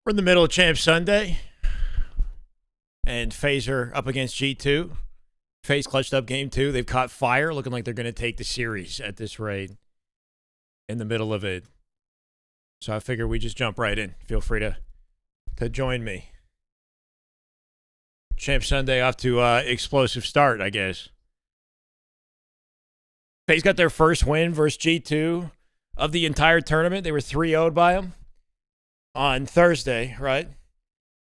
We're in the middle of Champ Sunday, and FaZe are up against G2. FaZe clutched up game 2. They've caught fire, looking like they're going to take the series at this rate in the middle of it. So I figure we just jump right in. Feel free to join me. Champ Sunday off to explosive start, I guess. FaZe got their first win versus G2 of the entire tournament. They were 3-0'd by them on Thursday, right?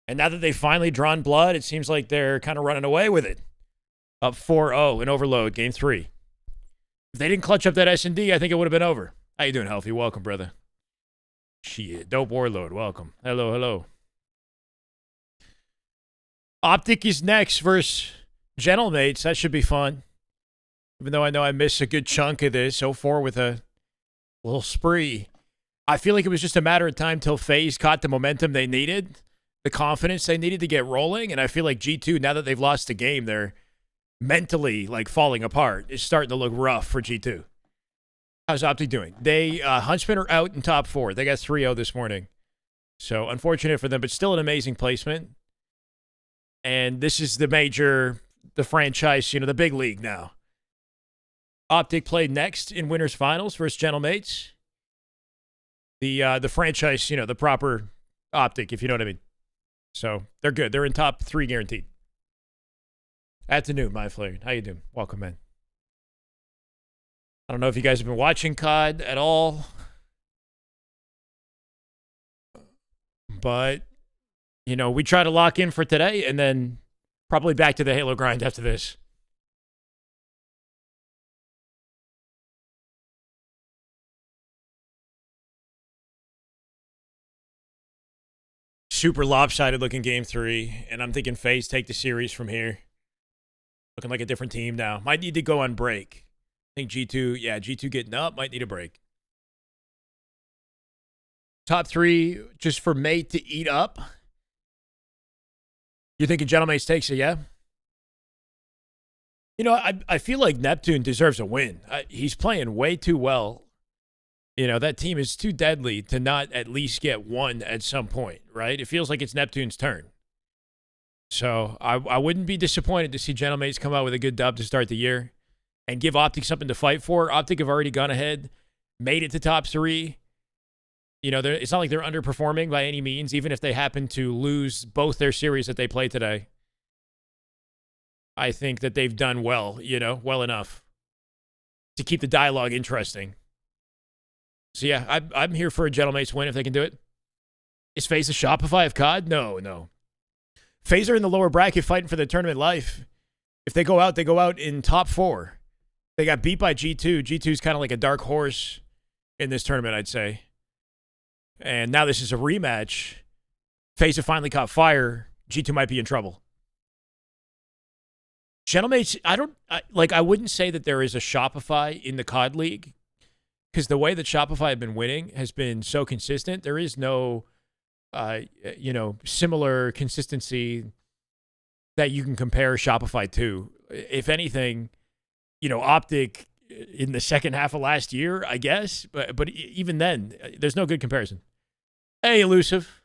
And now that they've finally drawn blood, it seems like they're kind of running away with it. Up 4-0 in overload, game 3. If they didn't clutch up that SND, I think it would have been over. How you doing, Healthy? Welcome, brother. Shit, Dope Warlord, welcome. Hello, hello. Optic is next versus Gentlemates. That should be fun. Even though I know I missed a good chunk of this, 0-4 with a little spree. I feel like it was just a matter of time till FaZe caught the momentum they needed, the confidence they needed to get rolling, and I feel like G2, now that they've lost the game, they're mentally, like, falling apart. It's starting to look rough for G2. How's Optic doing? They, Huntsmen are out in top 4. They got 3-0 this morning. So, unfortunate for them, but still an amazing placement. And this is the major, the franchise, the big league now. Optic played next in winners finals versus Gentlemates. The franchise, the proper Optic, if you know what I mean. So they're good. They're in top 3 guaranteed. Afternoon, my flair. How you doing? Welcome, man. I don't know if you guys have been watching COD at all, but we try to lock in for today, and then probably back to the Halo grind after this. Super lopsided looking game 3, and I'm thinking FaZe take the series from here. Looking like a different team now. Might need to go on break. I think G2 getting up, might need a break. Top 3 just for Mate to eat up. You thinking Gentlemates takes it, yeah? I feel like Neptune deserves a win. He's playing way too well. That team is too deadly to not at least get one at some point, right? It feels like it's Neptune's turn. So I wouldn't be disappointed to see Gentlemates come out with a good dub to start the year and give Optic something to fight for. Optic have already gone ahead, made it to top 3. It's not like they're underperforming by any means, even if they happen to lose both their series that they play today. I think that they've done well, well enough to keep the dialogue interesting. So, yeah, I'm here for a Gentlemates win if they can do it. Is FaZe a Shopify of COD? No. FaZe are in the lower bracket fighting for their tournament life. If they go out in top 4. They got beat by G2. G2's kind of like a dark horse in this tournament, I'd say. And now this is a rematch. FaZe have finally caught fire. G2 might be in trouble. Gentlemates, I wouldn't say that there is a Shopify in the COD League, because the way that Shopify have been winning has been so consistent. There is no, similar consistency that you can compare Shopify to. If anything, Optic in the second half of last year, I guess. But even then, there's no good comparison. Hey, Elusive.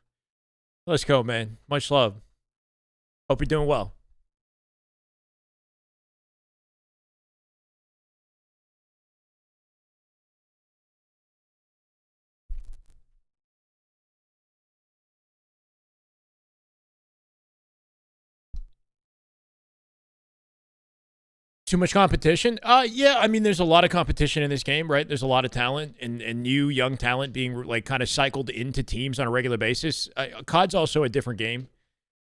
Let's go, man. Much love. Hope you're doing well. Too much competition? Yeah, there's a lot of competition in this game, right? There's a lot of talent and new young talent being kind of cycled into teams on a regular basis. COD's also a different game,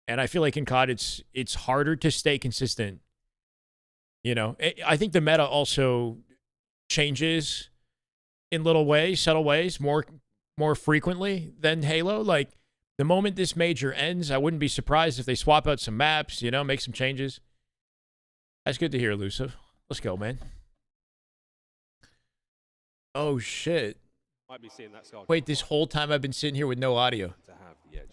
and I feel like in COD it's harder to stay consistent. I think the meta also changes in little ways, subtle ways, more frequently than Halo. Like the moment this major ends, I wouldn't be surprised if they swap out some maps, make some changes. That's good to hear, Elusive. Let's go, man. Oh, shit. Might be seeing that Wait, this whole time I've been sitting here with no audio.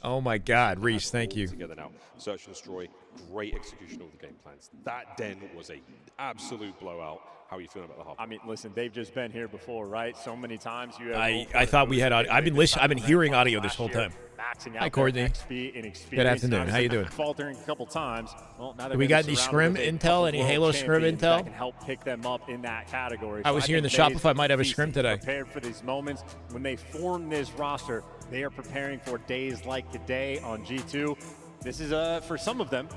Oh, my God. Reese, thank you. Together now. Search and destroy great execution of the game plans. That den was a absolute blowout. How are you feeling about the half? I mean, listen, they've just been here before, right? So many times you have. I thought we had audio. I've been hearing audio this whole time. Hi, Courtney. Good afternoon. How you doing? Faltering a couple times. Well, now we got any scrim intel? Any Halo scrim intel? That can help pick them up in that category. I was hearing the Shopify might have a scrim today. Prepared for these moments when they form this roster. They are preparing for days like today on G2. This is for some of them,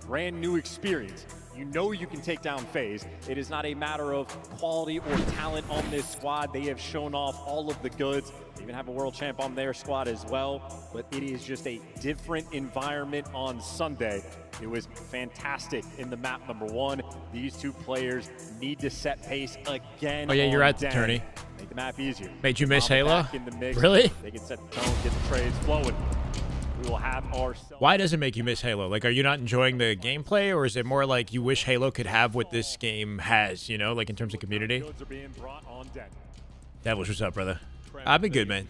brand new experience. You know you can take down FaZe. It is not a matter of quality or talent on this squad. They have shown off all of the goods. They even have a world champ on their squad as well. But it is just a different environment on Sunday. It was fantastic in the map number 1. These two players need to set pace again. Oh yeah, you're at the Den. tourney. Make the map easier. Made you miss Halo? The Really? They can set the tone, get the trades flowing. We will have our. Why does it make you miss Halo? Like, are you not enjoying the gameplay, or is it more like you wish Halo could have what this game has, you know, like in terms of community? Devilish, what's up, brother? I've been good, man.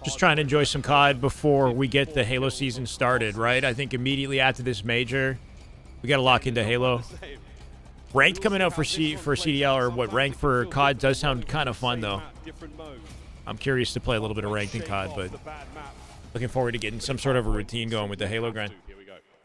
Just trying to enjoy some COD before we get the Halo season started, right? I think immediately after this major, we got to lock into Halo. Ranked coming out for CDL, or what, ranked for COD does sound kind of fun, though. I'm curious to play a little bit of ranked in COD, but looking forward to getting some sort of a routine going with the Halo grind.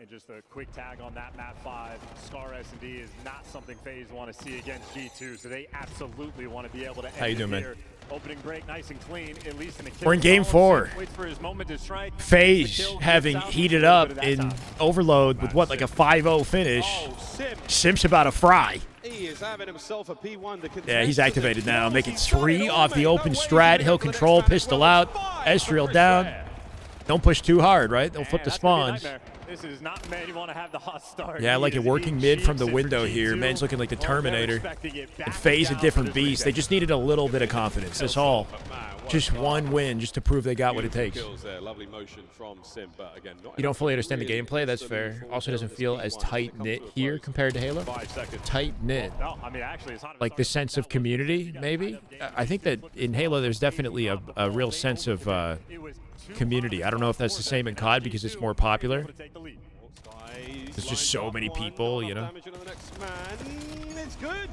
And just a quick tag on that map 5. Scar S&D is not something FaZe want to see against G2, so they absolutely want to be able to end. How you doing, man? Opening break, nice and clean, at least in the kill. We're in game 4. Waits for his moment to strike. FaZe having heated up in Overload with what, like a 5-0 finish. Sim's about to fry. He is having himself a P1 to yeah, he's activated now, making 3 off the open strat. He'll control, pistol out, Ezreal down. Don't push too hard, right? They'll flip the spawns. This is not man you want to have the hot start. Yeah, I like it working mid from the window here. Man's looking like the Terminator. And FaZe a different beast. They just needed a little bit of confidence. That's all. Just one win just to prove they got what it takes. You don't fully understand the gameplay. That's fair. Also doesn't feel as tight-knit here compared to Halo. Tight-knit. Like the sense of community, maybe? I think that in Halo there's definitely a real sense of community. I don't know if that's the same in COD because it's more popular. There's just so many people, you know. It's good.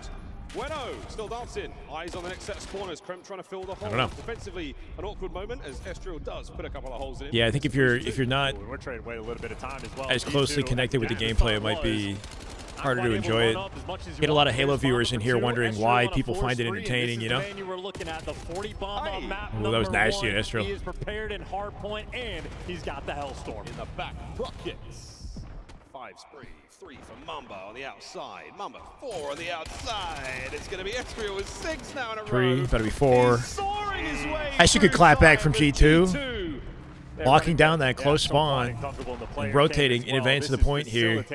Bueno still dancing. Eyes on the next set of spawners. Krem trying to fill the hole. I don't know. Defensively, an awkward moment as Ezreal does put a couple of holes in. Yeah, I think if you're not we're trading away a little bit of time as well. as closely connected with the gameplay, it might be harder to enjoy it. Get a lot of Halo viewers in here wondering why people find it entertaining, you know? Ooh, that was nasty, Ezreal. He is prepared in hardpoint, and he's got the Hellstorm. In the back pockets. 5 spree. 3 for Mamba on the outside. Mamba 4 on the outside. It's going to be Ezreal with 6 now in a row. 3, better be 4. I should could clap back from G2. Locking down that close spawn and rotating in advance of the point here.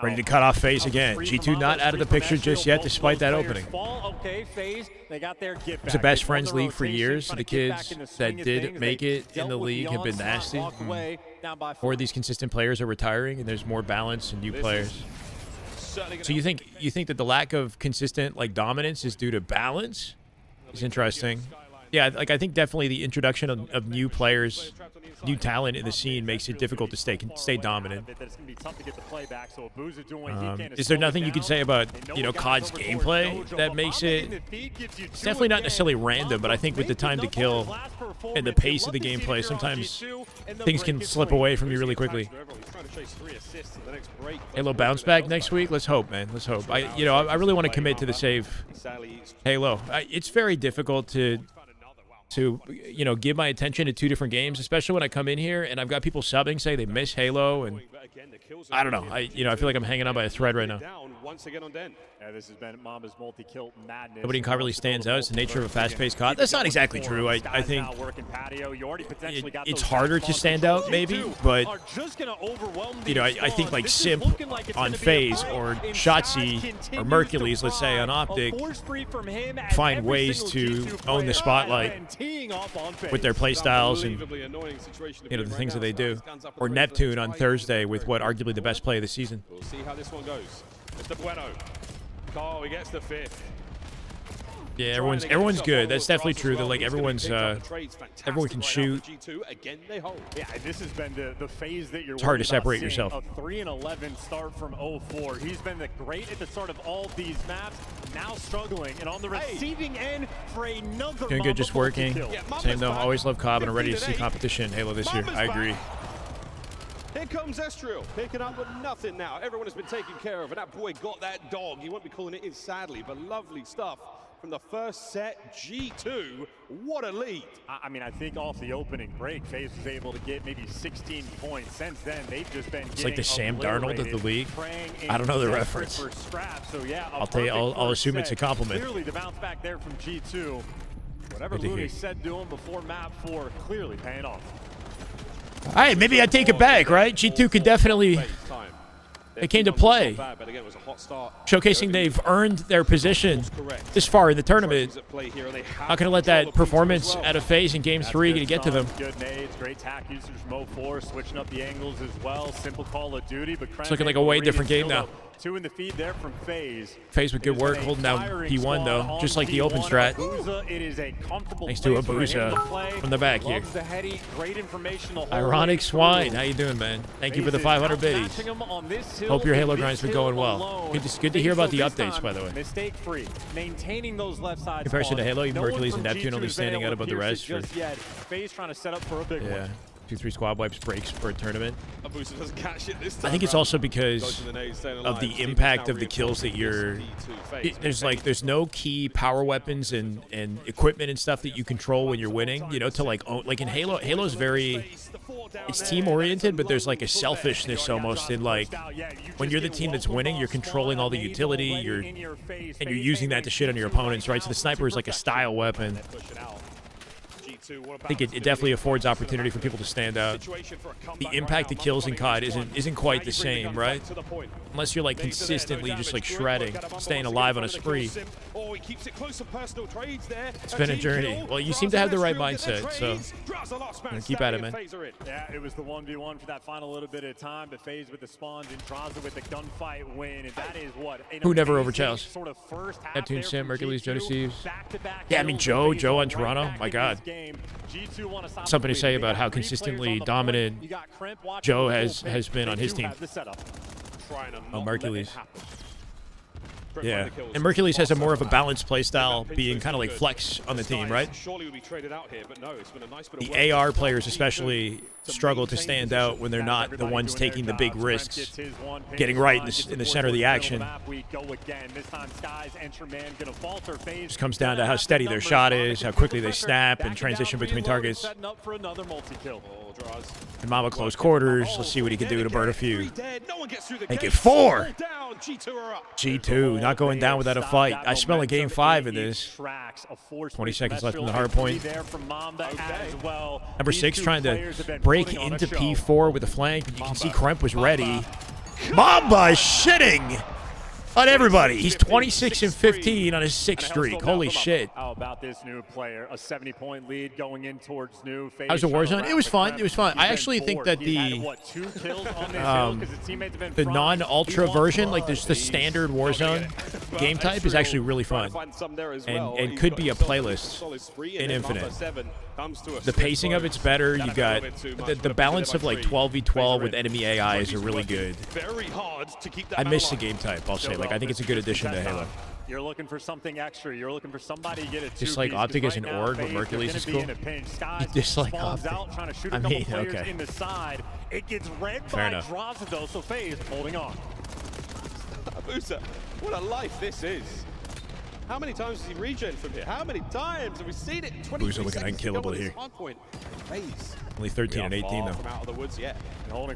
Ready to cut off FaZe again. G2 not out of the picture just yet despite that opening. It's a best friends league for years. So the kids that did make it in the league have been nasty. Or these consistent players are retiring and there's more balance and new players. So you think that the lack of consistent like dominance is due to balance? It's interesting. Yeah, like I think definitely the introduction of new players, new talent in the scene makes it difficult to stay dominant. Is there nothing you can say about, you know, COD's gameplay that makes it? It's definitely not necessarily random, but I think with the time to kill and the pace of the gameplay, sometimes things can slip away from you really quickly. Halo bounce back next week. Let's hope, man. Let's hope. I really want to commit to the save Halo. It's very difficult to give my attention to 2 different games, especially when I come in here and I've got people subbing say they miss Halo, and I don't know. I feel like I'm hanging on by a thread right now. Yeah, this has been Mamba's multi-kill madness. Nobody in COD really stands out. It's the nature of a fast-paced COD. That's not exactly true. I think it's harder to stand out, maybe, but I think like Simp on FaZe or Shotzi or Mercules, let's say on Optic, find ways to own the spotlight with their playstyles and the things that they do. Or Neptune on Thursday with what arguably the best play of the season. We'll see how this one goes. Mr. Bueno. Oh, he gets the 5th. Yeah, everyone's good. That's definitely true. That like everyone can shoot. Yeah, this has been the phase that you're. It's hard to separate seeing. yourself. A 3-11 start from 0-4. He's been great at the start of all these maps. Now struggling and on the receiving end for another. Doing good, just working. Yeah, Same though. Always love Cobb and I'm ready to see competition in Halo this year. I agree. Here comes Estriel, picking up with nothing now. Everyone has been taken care of, and that boy got that dog. He won't be calling it in, sadly, but lovely stuff from the first set. G2, what a lead. I mean, I think off the opening break, FaZe was able to get maybe 16 points. Since then, they've just been It's like the Sam Darnold of the league. Praying I don't know the reference. So yeah, I'll assume it's a compliment. Clearly, the bounce back there from G2. Whatever Looney said to him before map 4, clearly paying off. All right, maybe I take it back, right? G2 could definitely. They came to play, showcasing they've earned their position this far in the tournament. Not going to let that performance out of FaZe in Game 3 to get to them. Good nades, great tack usage from 0-4, switching up the angles as well. Simple Call of Duty, but it's looking like a way different game now. 2 in the feed there from FaZe. FaZe with good work, holding down P1 though, just like the open strat. Thanks to Abusa from the back here. Ironic Swine, how you doing, man? Thank you for the 500 biddies. Hope your Halo grind's been going well. Good to hear about the updates, by the way. Mistake-free, maintaining those left side. Comparison to Halo, even Hercules and Neptune only standing out above the rest. FaZe trying to set up for a big one. 2-3 squad wipes breaks for a tournament. Abusa doesn't catch it this time. I think it's also because of the impact of the kills that you're. There's no key power weapons and equipment and stuff that you control when you're winning. You know, to like in Halo. Halo's very. It's team oriented, but there's like a selfishness almost in like when you're the team that's winning, you're controlling all the utility. You're using that to shit on your opponents, right? So the sniper is like a style weapon. I think it definitely affords opportunity for people to stand out. The impact of kills in COD isn't quite the same, right? Unless you're like consistently just like shredding, staying alive on a spree. It's been a journey. Well, you seem to have the right mindset, so keep at it, man. Yeah, it was the 1v1 for that final little bit of time, but FaZe with the spawns and Draza with the gunfight win, and that is what. Who never overchells? Neptune Sim, Hercules, Joe Deceives. Yeah, I mean Joe on Toronto. My God. Something to say about how consistently dominant Joe has been on his team. Oh, Hercules. Yeah, and Hercules has a more of a balanced playstyle, being kind of like flex on the team, right? The AR players especially struggle to stand out when they're not the ones taking the big risks, getting right in the center of the action. Just comes down to how steady their shot is, how quickly they snap and transition between targets. And Mama close quarters. Let's see what he can do to burn a few. Make it 4. G2 not going down without a fight. I smell a game 5 in this. 20 seconds left in the hard point. Number 6 trying to break into P4 with a flank. You can see Kremp was ready. Mamba shitting on everybody. He's 26 and 15 on his 6th streak. Holy shit. How about this new player? A 70-point lead going in towards new. How's the Warzone? It was fun. It was fun. I actually think that the non-ultra version, like there's the standard Warzone game type, is actually really fun and could be a playlist in Infinite. The pacing of it's better. You got the balance of like 12v12 with enemy AIs are really good. I miss the game type, I'll say. Like, I think it's a good addition to Halo. You're looking for something extra. You're looking for somebody to get it. Just like Optic as an org, but Hercules is cool. Just like Optic. I mean, okay. It gets read by Draza though, so FaZe holding on. Abusa, what a life this is. How many times has he regen from here? How many times have we seen it? Abusa looking unkillable here. Only 13 and 18 though.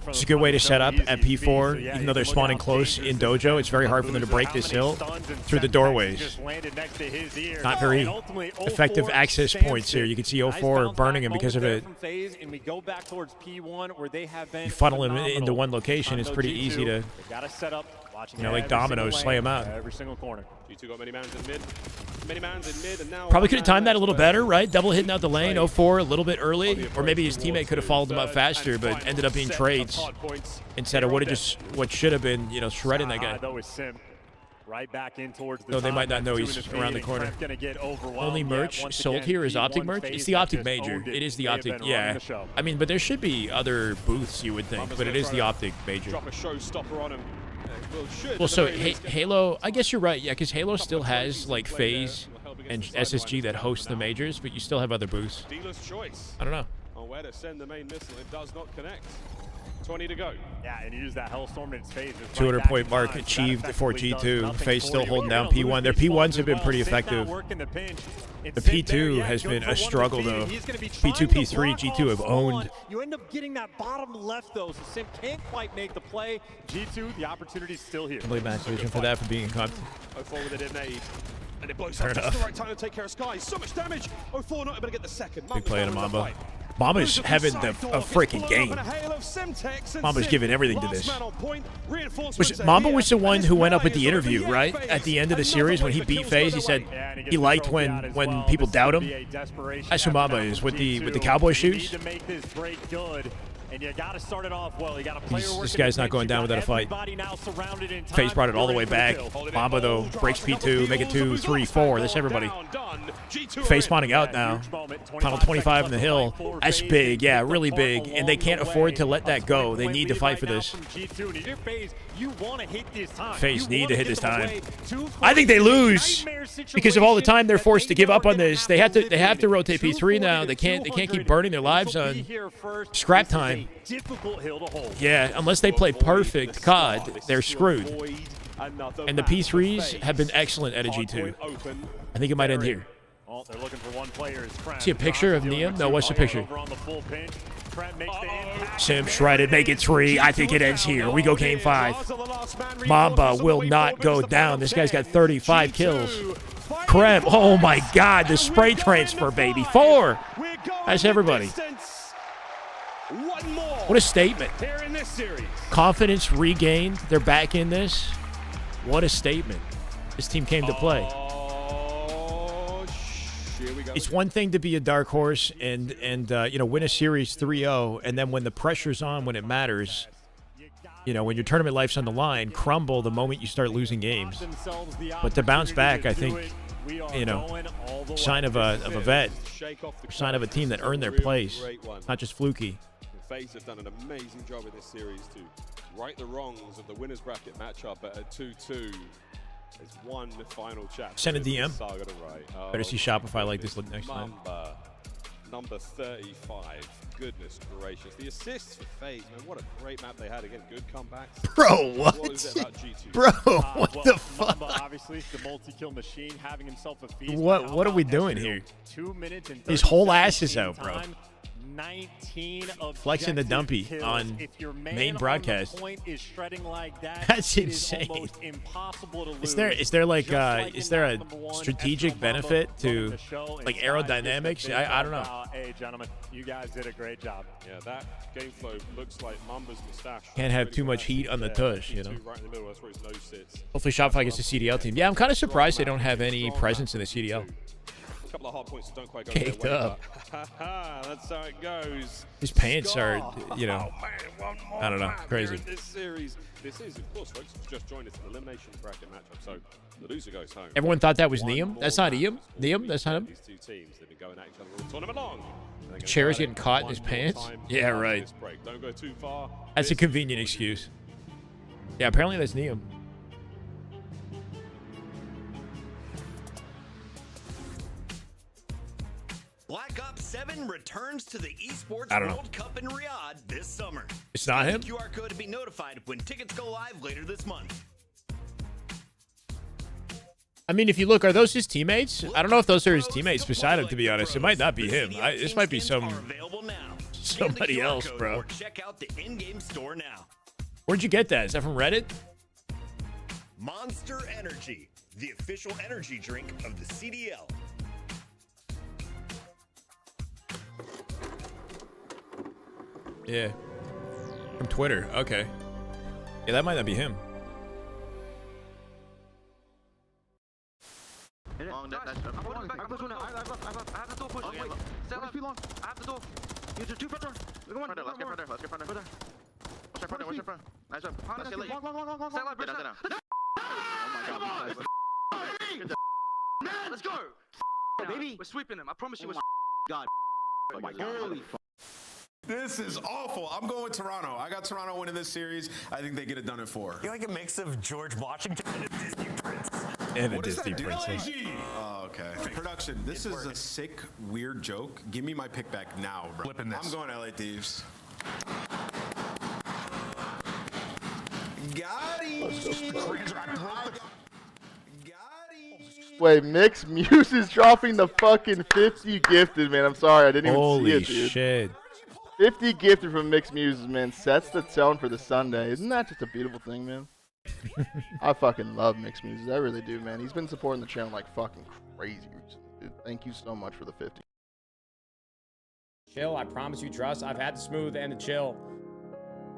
It's a good way to set up at P4, even though they're spawning close in Dojo. It's very hard for them to break this hill through the doorways. Not very effective access points here. You can see 0-4 burning him because of it. You funnel him into one location. It's pretty easy to, you know, like dominoes, slay him out. Every single corner. G2 got many mans in mid. And now probably could have timed that a little better, right? Double hitting out the lane, 0-4 a little bit early, or maybe his teammate could have followed him up faster, but ended up being trades instead of what should have been, you know, shredding that guy. Right back in towards the Though they top. might not know Two he's in the around the feed, corner. and Kremp gonna get overwhelmed. Only merch Once sold again, here is P1 Optic merch. FaZe It's the have Optic just Major. owned It is the They have Optic. been running Yeah. the show. I mean, but there should be other booths, you would think, Mama's but it gonna is try the to Optic Major. Drop a showstopper on him. Well, so Halo, I guess you're right. Yeah, because Halo still has like FaZe and SSG that host the majors, but you still have other booths. Dealer's choice I don't know. on where to send the main missile. It does not connect. 20 to go. Yeah, and use that Hellstorm in its phase. 200-point mark achieved for G2. FaZe still holding down P1. Their P1s have been pretty effective. The P2 has been a struggle, though. P2, P3, G2 have owned. You end up getting that bottom left, though, so Sim can't quite make the play. G2, the opportunity's still here. Complete match vision for that for being incompetent. 04 with a nade. And it blows up just the right time to take care of Sky. So much damage. 04 not able to get the second. Big play to Mamba. Mamba's having a freaking game. Mamba's giving everything to this. Mamba was the one who went up at the interview, right? At the end of the series when he beat FaZe, he said he liked when people doubt him. That's who Mamba is, with the cowboy shoes. And you got to start it off well. You got a player This guy's not going down without a fight. FaZe brought it all the way back. Mamba, though, breaks P2, make it 2, 3, 4. That's everybody. FaZe spawning out now. Final 25 in the hill. That's big, yeah, really big. And they can't afford to let that go. They need to fight for this. FaZe need to hit this time. I think they lose because of all the time they're forced to give up on this. They have to rotate P3 now. They can't keep burning their lives on scrap time. Yeah, unless they play perfect COD, they're screwed. And the P3s have been excellent at a G2. I think it might end here. They're looking for one player. See a picture of Neum? No, what's the picture? Sim shredded, make it 3. I think it ends here. We go game 5. Mamba will not go down. This guy's got 35 kills. Krem, oh my God, the spray transfer, baby. 4. That's everybody. What a statement. Confidence regained. They're back in this. What a statement. This team came to play. It's one thing to be a dark horse and win a series 3-0, and then when the pressure's on, when it matters, when your tournament life's on the line, crumble the moment you start losing games. But to bounce back, I think, sign of a vet, sign of a team that earned their place, not just fluky. FaZe have done an amazing job in this series to right the wrongs of the winners bracket matchup at a 2-2. There's one final chapter. Send a DM. Saga to right. Better see Shopify like this look next time. Number 35. Goodness gracious. The assists for FaZe, man. What a great map they had. Again, good comebacks. Bro, what? What is it about G2? Bro, what the fuck? Obviously, the multi-kill machine, having himself a feast. What are we doing here? 2 minutes and His whole ass is out, bro. 19 flexing the dumpy kills. on If your main broadcast. Point is shredding like that, That's it is insane. almost impossible to lose. Is there is there a strategic benefit to like aerodynamics? I don't know. Hey gentlemen, you guys did a great job. Yeah, that game flow looks like Mamba's mustache. Can't have too much heat on the tush, Right in the middle, that's where his nose sits. Hopefully Shopify gets a CDL team. Yeah, I'm kind of surprised they don't have any presence in the CDL. A couple of hard points that don't quite go Caked their way, up. That's how it goes. His pants are, Oh, man, one more I don't know, map crazy. here in This series. This is, of course, folks, it's just joined us in the elimination bracket matchup. So the loser goes home. Everyone thought that was One Neum. more That's not map. Neum. Neum, that's not him. These two teams, they've been going at each other all tournament long. Chair's getting caught in his pants? Yeah, right. Don't go too far. That's a convenient excuse. Yeah, apparently that's Neum. Black Ops 7 returns to the Esports I don't know. World Cup in Riyadh this summer. It's not him? QR code to be notified when tickets go live later this month. I mean, if you look, are those his teammates? I don't know if those are his teammates beside him, to be honest. It might not be him. This might be somebody else, bro. Or check out the in-game store now. Where'd you get that? Is that from Reddit? Monster Energy, the official energy drink of the CDL. Yeah. From Twitter. Okay. Yeah, that might not be him. Long, I have the door push. Wait, stay alive. I have the door. You just two front door. Let's get front door. Watch your front. Nice one. Let's get long. Stay alive, bro. Oh my god. Come on! Man, let's go! Baby, we're sweeping them. I promise you, we're God. Oh my God. This is awful. I'm going with Toronto. I got Toronto winning this series. I think they get it done in 4. You're like a mix of George Washington and a Disney prince. And a What is Disney that, princess. Oh, okay. Production, this is a sick, weird joke. Give me my pick back now, bro. Flipping this. I'm going LA Thieves. Got him. Wait, Mixed Muse is dropping the fucking 50 gifted, man. I'm sorry, I didn't even Holy see it, dude. shit. 50 gifted from Mixed Muses, man. Sets the tone for the Sunday. Isn't that just a beautiful thing, man? I fucking love Mixed Muses. I really do, man. He's been supporting the channel like fucking crazy recently, dude. Thank you so much for the 50. Chill, I promise you trust. I've had the smooth and the chill.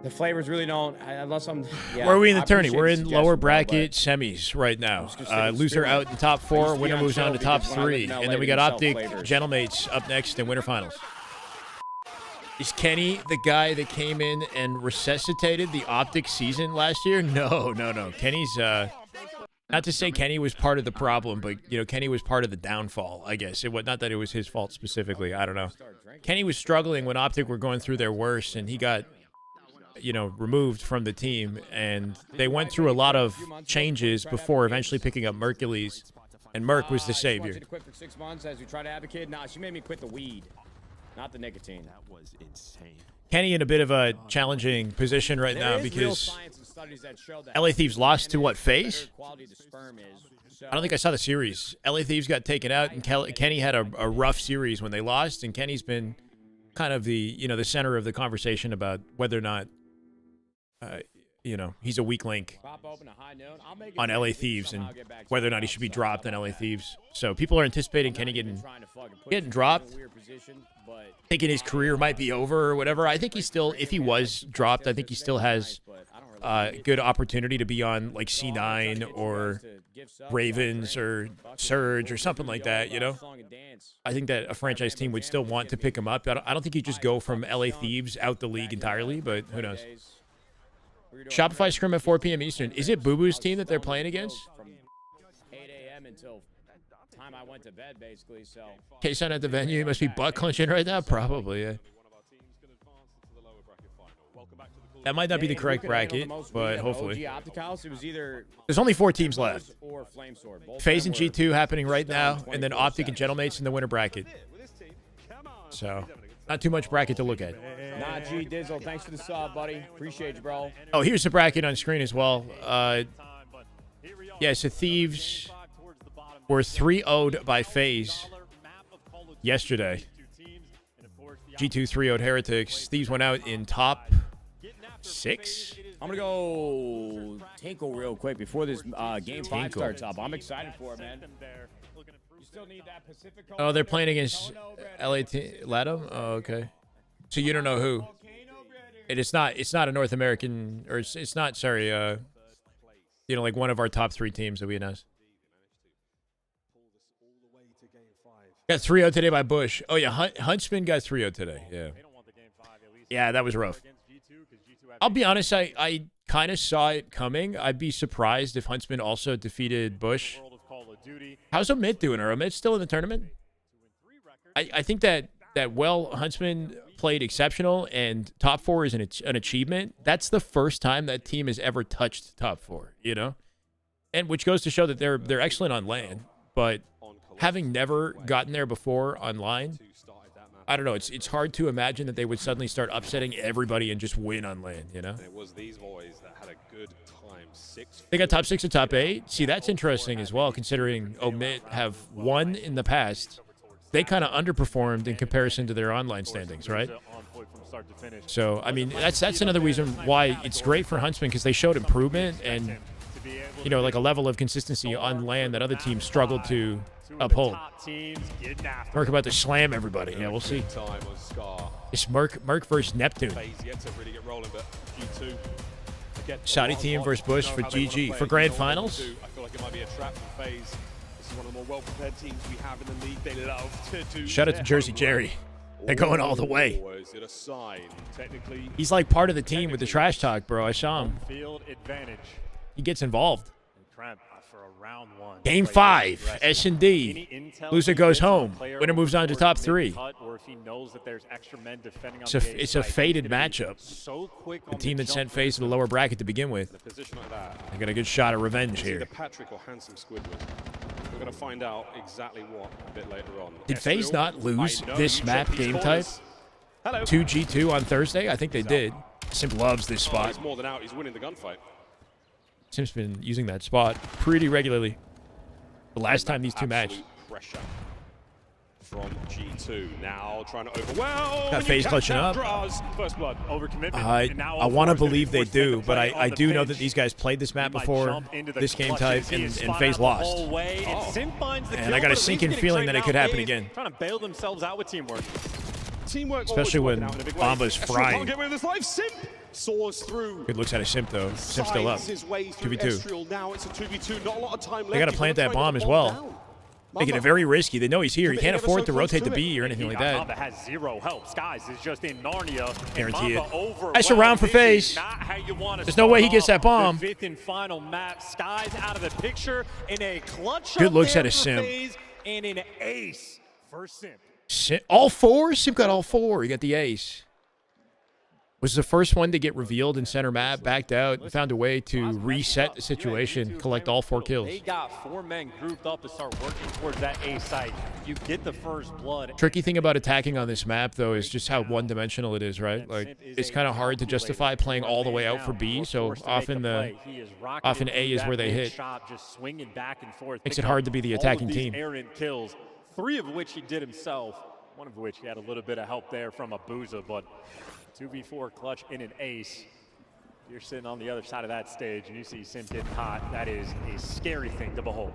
The flavors really don't, unless I'm, yeah. Where are we in the I tourney? appreciate We're the in suggestion, lower bro, bracket but semis right now. just gonna stick with Loser spirit. out in top 4. I used to Winner be moves on on to chill top because when I lived 3. in LA, And then we we got sell Optic flavors. Gentlemates up next in winter finals. Is Kenny the guy that came in and resuscitated the Optic season last year? No. Kenny's, not to say Kenny was part of the problem, but, you know, Kenny was part of the downfall, I guess. Not that it was his fault specifically. I don't know. Kenny was struggling when Optic were going through their worst, and he got, you know, removed from the team, and they went through a lot of changes before eventually picking up Mercules, and Merc was the She wants savior. you to quit for 6 months as we try to advocate. Nah, she made me quit the weed, not the nicotine. That was insane. Kenny in a bit of a challenging position right now because LA Thieves lost to what, FaZe? I don't think I saw the series. LA Thieves got taken out, and Kenny had a rough series when they lost, and Kenny's been kind of the, you know, the center of the conversation about whether or not, you know, he's a weak link on LA Thieves and whether or not he should be dropped on LA Thieves. So people are anticipating Kenny getting dropped, thinking his career might be over or whatever. I think he still, if he was dropped, I think he still has good opportunity to be on like C9 or Ravens or Surge or something like that, you know? I think that a franchise team would still want to pick him up. I don't think he'd just go from LA Thieves out the league entirely, but who knows? Shopify scrim at 4 p.m. Eastern. Is it Boo Boo's team that they're playing against? From 8 a.m. until time I went to bed, basically. So K-Sun at the venue. He must be butt clenching right now. Probably, yeah. That might not be the correct bracket, but hopefully. It was either There's only 4 teams left. or Flame Sword. Both FaZe of and them G2 were happening right now, and then 24/7. Optic and Gentlemates in the winter bracket. So, not too much bracket to look at. Nah, G Dizzle, thanks for the sub, buddy. Appreciate you, bro. Oh, here's the bracket on screen as well. Yeah, so Thieves were 3-0'd by FaZe yesterday. G2 3-0'd Heretics. Thieves went out in top 6. I'm gonna go Tinkle real quick before this game 5 Tinkle. starts up. I'm excited for it, man. You still need that Pacific. Oh, they're playing against Latam? Oh, okay. So you don't know who. It's not a North American, or it's not, sorry, you know, like one of our top 3 teams that we announced. Got 3-0 today by Bush. Oh, yeah, Huntsman got 3-0 today. Yeah. Yeah, that was rough. I'll be honest, I kind of saw it coming. I'd be surprised if Huntsman also defeated Bush. How's Omid doing? Are Omid still in the tournament? I think that Huntsman played exceptional, and top 4 is an achievement. That's the first time that team has ever touched top 4, you know? And which goes to show that they're excellent on LAN, but having never gotten there before online, I don't know. It's hard to imagine that they would suddenly start upsetting everybody and just win on LAN, you know? It was these boys that had a good time. 6. They got top 6 or top 8. See, that's interesting as well, considering Omid have won in the past. They kind of underperformed in comparison to their online standings, right? So, I mean, that's another reason why it's great for Huntsman, because they showed improvement and, you know, like a level of consistency on LAN that other teams struggled to uphold. Merc about to slam everybody. Yeah, we'll see. It's Merc versus Neptune. Saudi team versus Bush for GG. For grand finals? I feel like it might be a trap for FaZe. This is one of the more well-prepared teams we have in the league. They love to do. Shout out to Jersey Jerry. They're going all the way. Is it a sign? Technically, He's like part of the team with the trash talk, bro. I saw him. Field advantage. He gets involved. Trent, for a round one. Game 5, S&D. Loser goes home. Winner moves on to top 3. Or if he knows that there's extra men defending on It's a faded matchup. so quick The team that sent FaZe to the lower bracket to begin with. In a position like that, They got a good shot of revenge it's here. either Patrick or Handsome Squidward. We're going to find out exactly what a bit later on. Did FaZe Ezreal, not lose I know this you map checked these game type? corners. Hello. 2G2 on Thursday? I think they did. Simp loves this Oh, spot. he's more than out. He's winning the gunfight. Simp's been using that spot pretty regularly. The last time these two matched. Absolute pressure from G2. Now trying to overwhelm. Got FaZe clutching up. First blood. Overcommitment. I want to believe they do, but I do know that these guys played this map before this game type, and FaZe lost. And I got a sinking feeling that it could happen again. Trying to bail themselves out with teamwork. Teamwork Especially always when working out in a big way. Bomba's Ezreal frying. can't get away with his life. Simp soars through. Good looks at a Simp, though. Simp's still up. Sides his way through 2v2. Ezreal. Now it's a 2v2. Not a lot of time left. They got to He's plant gonna that try bomb to as get the well. down. Making it Mamba. very risky. They know he's here. He Could be can't ever afford so to close rotate to the B or anything like that. Mamba has 0 help. Skies is just in Narnia. and Guarantee Mamba it. overwhelmed. Nice round for This FaZe. is not how you want to There's no way he start gets that off bomb. The 5th and final map. Skies out of the picture in a clutch. Good up looks there at a for Simp. FaZe and an ace for Simp. All 4? Simp got all 4. He got the ace. Was the first one to get revealed in center map, backed out, and found a way to reset the situation, collect all 4 kills. They got 4 men grouped up to start working towards that A site. You get the first blood. Tricky thing about attacking on this map, though, is just how one-dimensional it is, right? Like, it's kind of hard to justify playing all the way out for B, so often A is where they hit. Just swinging back and forth. Makes it hard to be the attacking team. Errant kills, 3 of which he did himself. One of which he had a little bit of help there from a Booza, but 2v4 clutch in an ace. You're sitting on the other side of that stage and you see Simp getting hot. That is a scary thing to behold.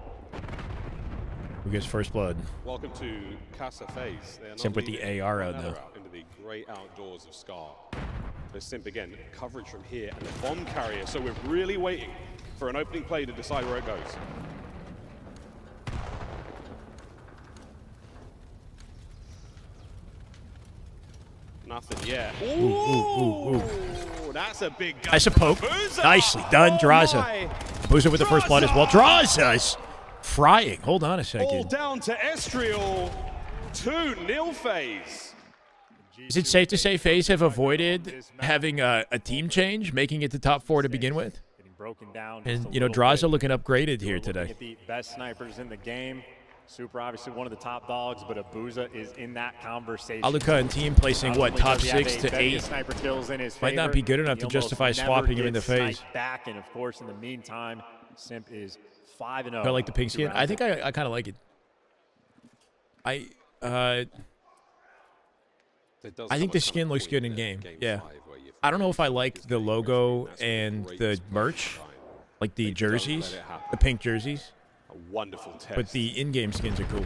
Who gets first blood? Welcome to Casa FaZe. They are not Simp with the leaving AR out another now. out into the great outdoors of Scar. There's Simp again, coverage from here and the bomb carrier. So we're really waiting for an opening play to decide where it goes. Nothing yet. Ooh, that's a big gun. Nice a poke. Booza! Nicely done, Draza. my. Boozer with the first blood as well. Draza's frying. Hold on a All second. down to Ezreal. 2-0 FaZe. Is it safe to say FaZe have avoided having a team change, making it to top 4 to begin with? Getting broken down. And, you know, Draza looking upgraded here Looking today. at the best snipers in the game. Super obviously one of the top dogs, but Abuza is in that conversation. Aluka and team placing, what, Not only top does he have 6 a to bevy 8? of sniper kills in his Might not favor, be good enough he to almost justify never swapping him gets into FaZe. sniped back, and of course, in the meantime, Simp is 5-0. I like the pink skin. I think I kind of like it. I think the skin looks good in game. Yeah. I don't know if I like the logo and the merch, like the jerseys, the pink jerseys, A wonderful test. but the in-game skins are cool.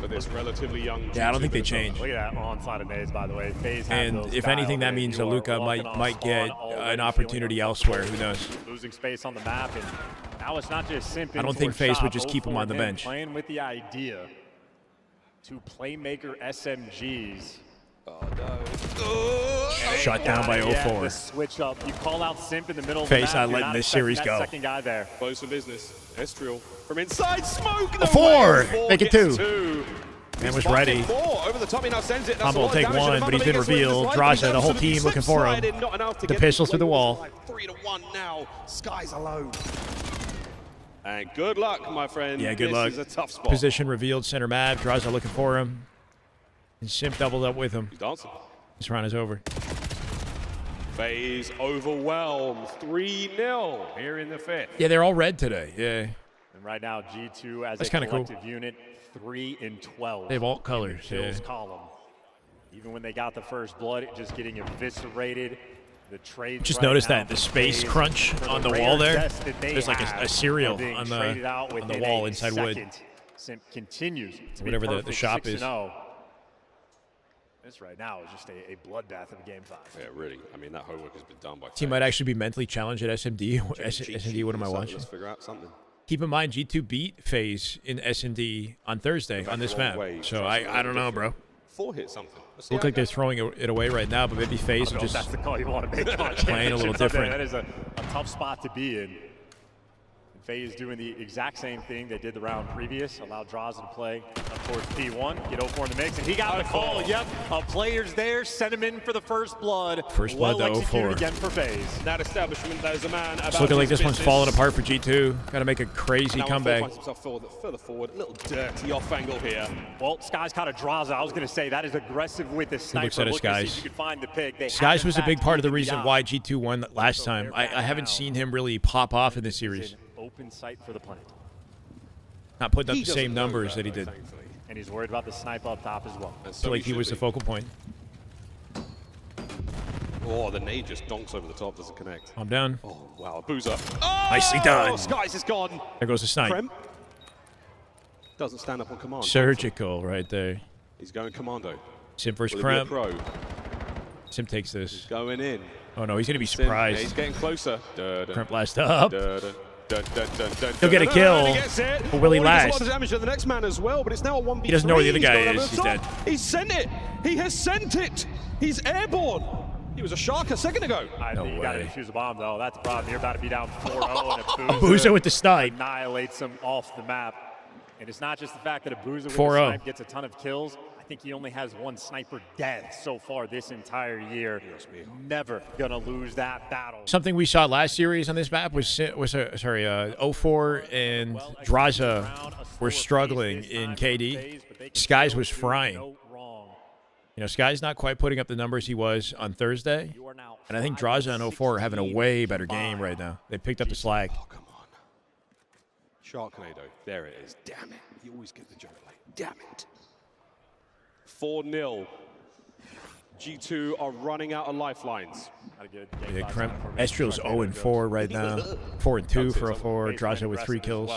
For this relatively young. Yeah, I don't think they G2 change. Look at that onside of Naze, by the way. FaZe has And those if anything, that dialed in. means You are Aluka walking off might spawn get already an feeling opportunity uncomfortable. elsewhere. Who knows? Losing space on the map, and now it's not just Simp. I don't think FaZe would just keep him on the bench. Playing with the idea to playmaker SMGs. Shut down by Yeah, 0-4. the switch up. You call out Simp in the middle of FaZe the map. not you're letting this expecting series that go. Second guy there. Close for business. Ezreal from inside smoke. A 4. Make it gets 2. Man was Spotted ready. 4. Over the top, he now sends it. That's Combo a will lot of take damage, one, and but he's Mamba been gets away with revealed. his life. Draza, the whole Absolute team looking for slide him. in, not enough to The get pistols away to the with wall. his life. 3-1 now. Skies alone. And good luck, my friend. Yeah, good luck. This is a tough spot. Position revealed, center map. Draza looking for him. And Simp doubled up with him. He's dancing. This round is over. FaZe overwhelmed. 3-0 here in the 5th. Yeah, they're all red today. Yeah. And right now, G2 as That's a kinda cool. collective unit, 3-12. They have all colors. Kills Yeah. column. Even when they got the first blood, it just getting eviscerated. The trades Just right noticed now that the from space FaZe crunch for on the rare wall there. deaths that they There's like have a cereal are being on traded out the within wall a inside wood. second. Simp continues to Whatever be the perfect shop 6-0. This right now is just a bloodbath of Game 5. Yeah, really. I mean, that homework has been done by Team FaZe. might actually be mentally challenged at SMD. SMD, what am I So watching? Let's figure out something. Keep in mind, G2 beat FaZe in S&D on Thursday on this map. So I don't know, bro. 4 hit something. Let's see Look how like it they're goes. throwing it away right now, but maybe FaZe I will don't know if just that's the call you want to make on playing a little Championship Sunday. different. That is a tough spot to be in. FaZe doing the exact same thing they did the round previous, allow Draza to play up towards P1, get 0-4 in the mix, and he got the call. Yep, players there, sent him in for the first blood. First blood to 0-4. Again for FaZe. That establishment, there's a man about It's looking like his this one's business. falling apart for G2. Got to make a crazy Now comeback. finds himself further forward, a little dirty off angle here. Well, Sky's caught a Draza. I was going to say that is aggressive with the sniper. looks at his Look to see Skies. if you can find the pick. They Skies have, was a in big fact, part of the evened reason out. why G2 won last time. I haven't seen him really pop off in this series. Open sight for the plant. Not putting up He the same doesn't know numbers that he though, did. thankfully. And he's worried about the snipe up top as well. And I so feel like he should was the be. focal point. Oh, the nade just donks over the top, doesn't connect. I'm down. Oh, wow, a boozer. Oh, Nicely done. Skies is gone. There goes the snipe. Krem doesn't stand up on command. Surgical right there. He's going commando. Sim versus Will he be a Krem. pro? Sim takes this. Going in. Oh no, he's going to be Sim, yeah, he's surprised. getting closer. Krem blast up. He'll get a kill. He gets it. But will he Oh, gets a lot last? of damage to the next man as well, but it's now a 1v3. He doesn't know where the other He's guy gone over is. the He's top. dead. He's sent it. He has sent it. He's airborne. He was a shark a second ago. I No think you got to way. defuse a bomb, though. That's the problem. You're about to be down 4-0, and a Boozer with the snipe. annihilates him off the map. And it's not just the fact that a Boozer with 4-0. a snipe gets a ton of kills. I think he only has one sniper death so far this entire year. Never gonna lose that battle. Something we saw last series on this map was 04 and Draza were struggling in KD. Skies was frying. You know, Sky's not quite putting up the numbers he was on Thursday. And I think Draza and 04 are having a way better game right now. They picked up the slack. Oh, come on. Sharknado. There it is. Damn it. You always get the jump late. Damn it. 4-0. G2 are running out of lifelines. Yeah, Estriel's 0-4 right now. 4-2 for 04. Draza with 3 kills.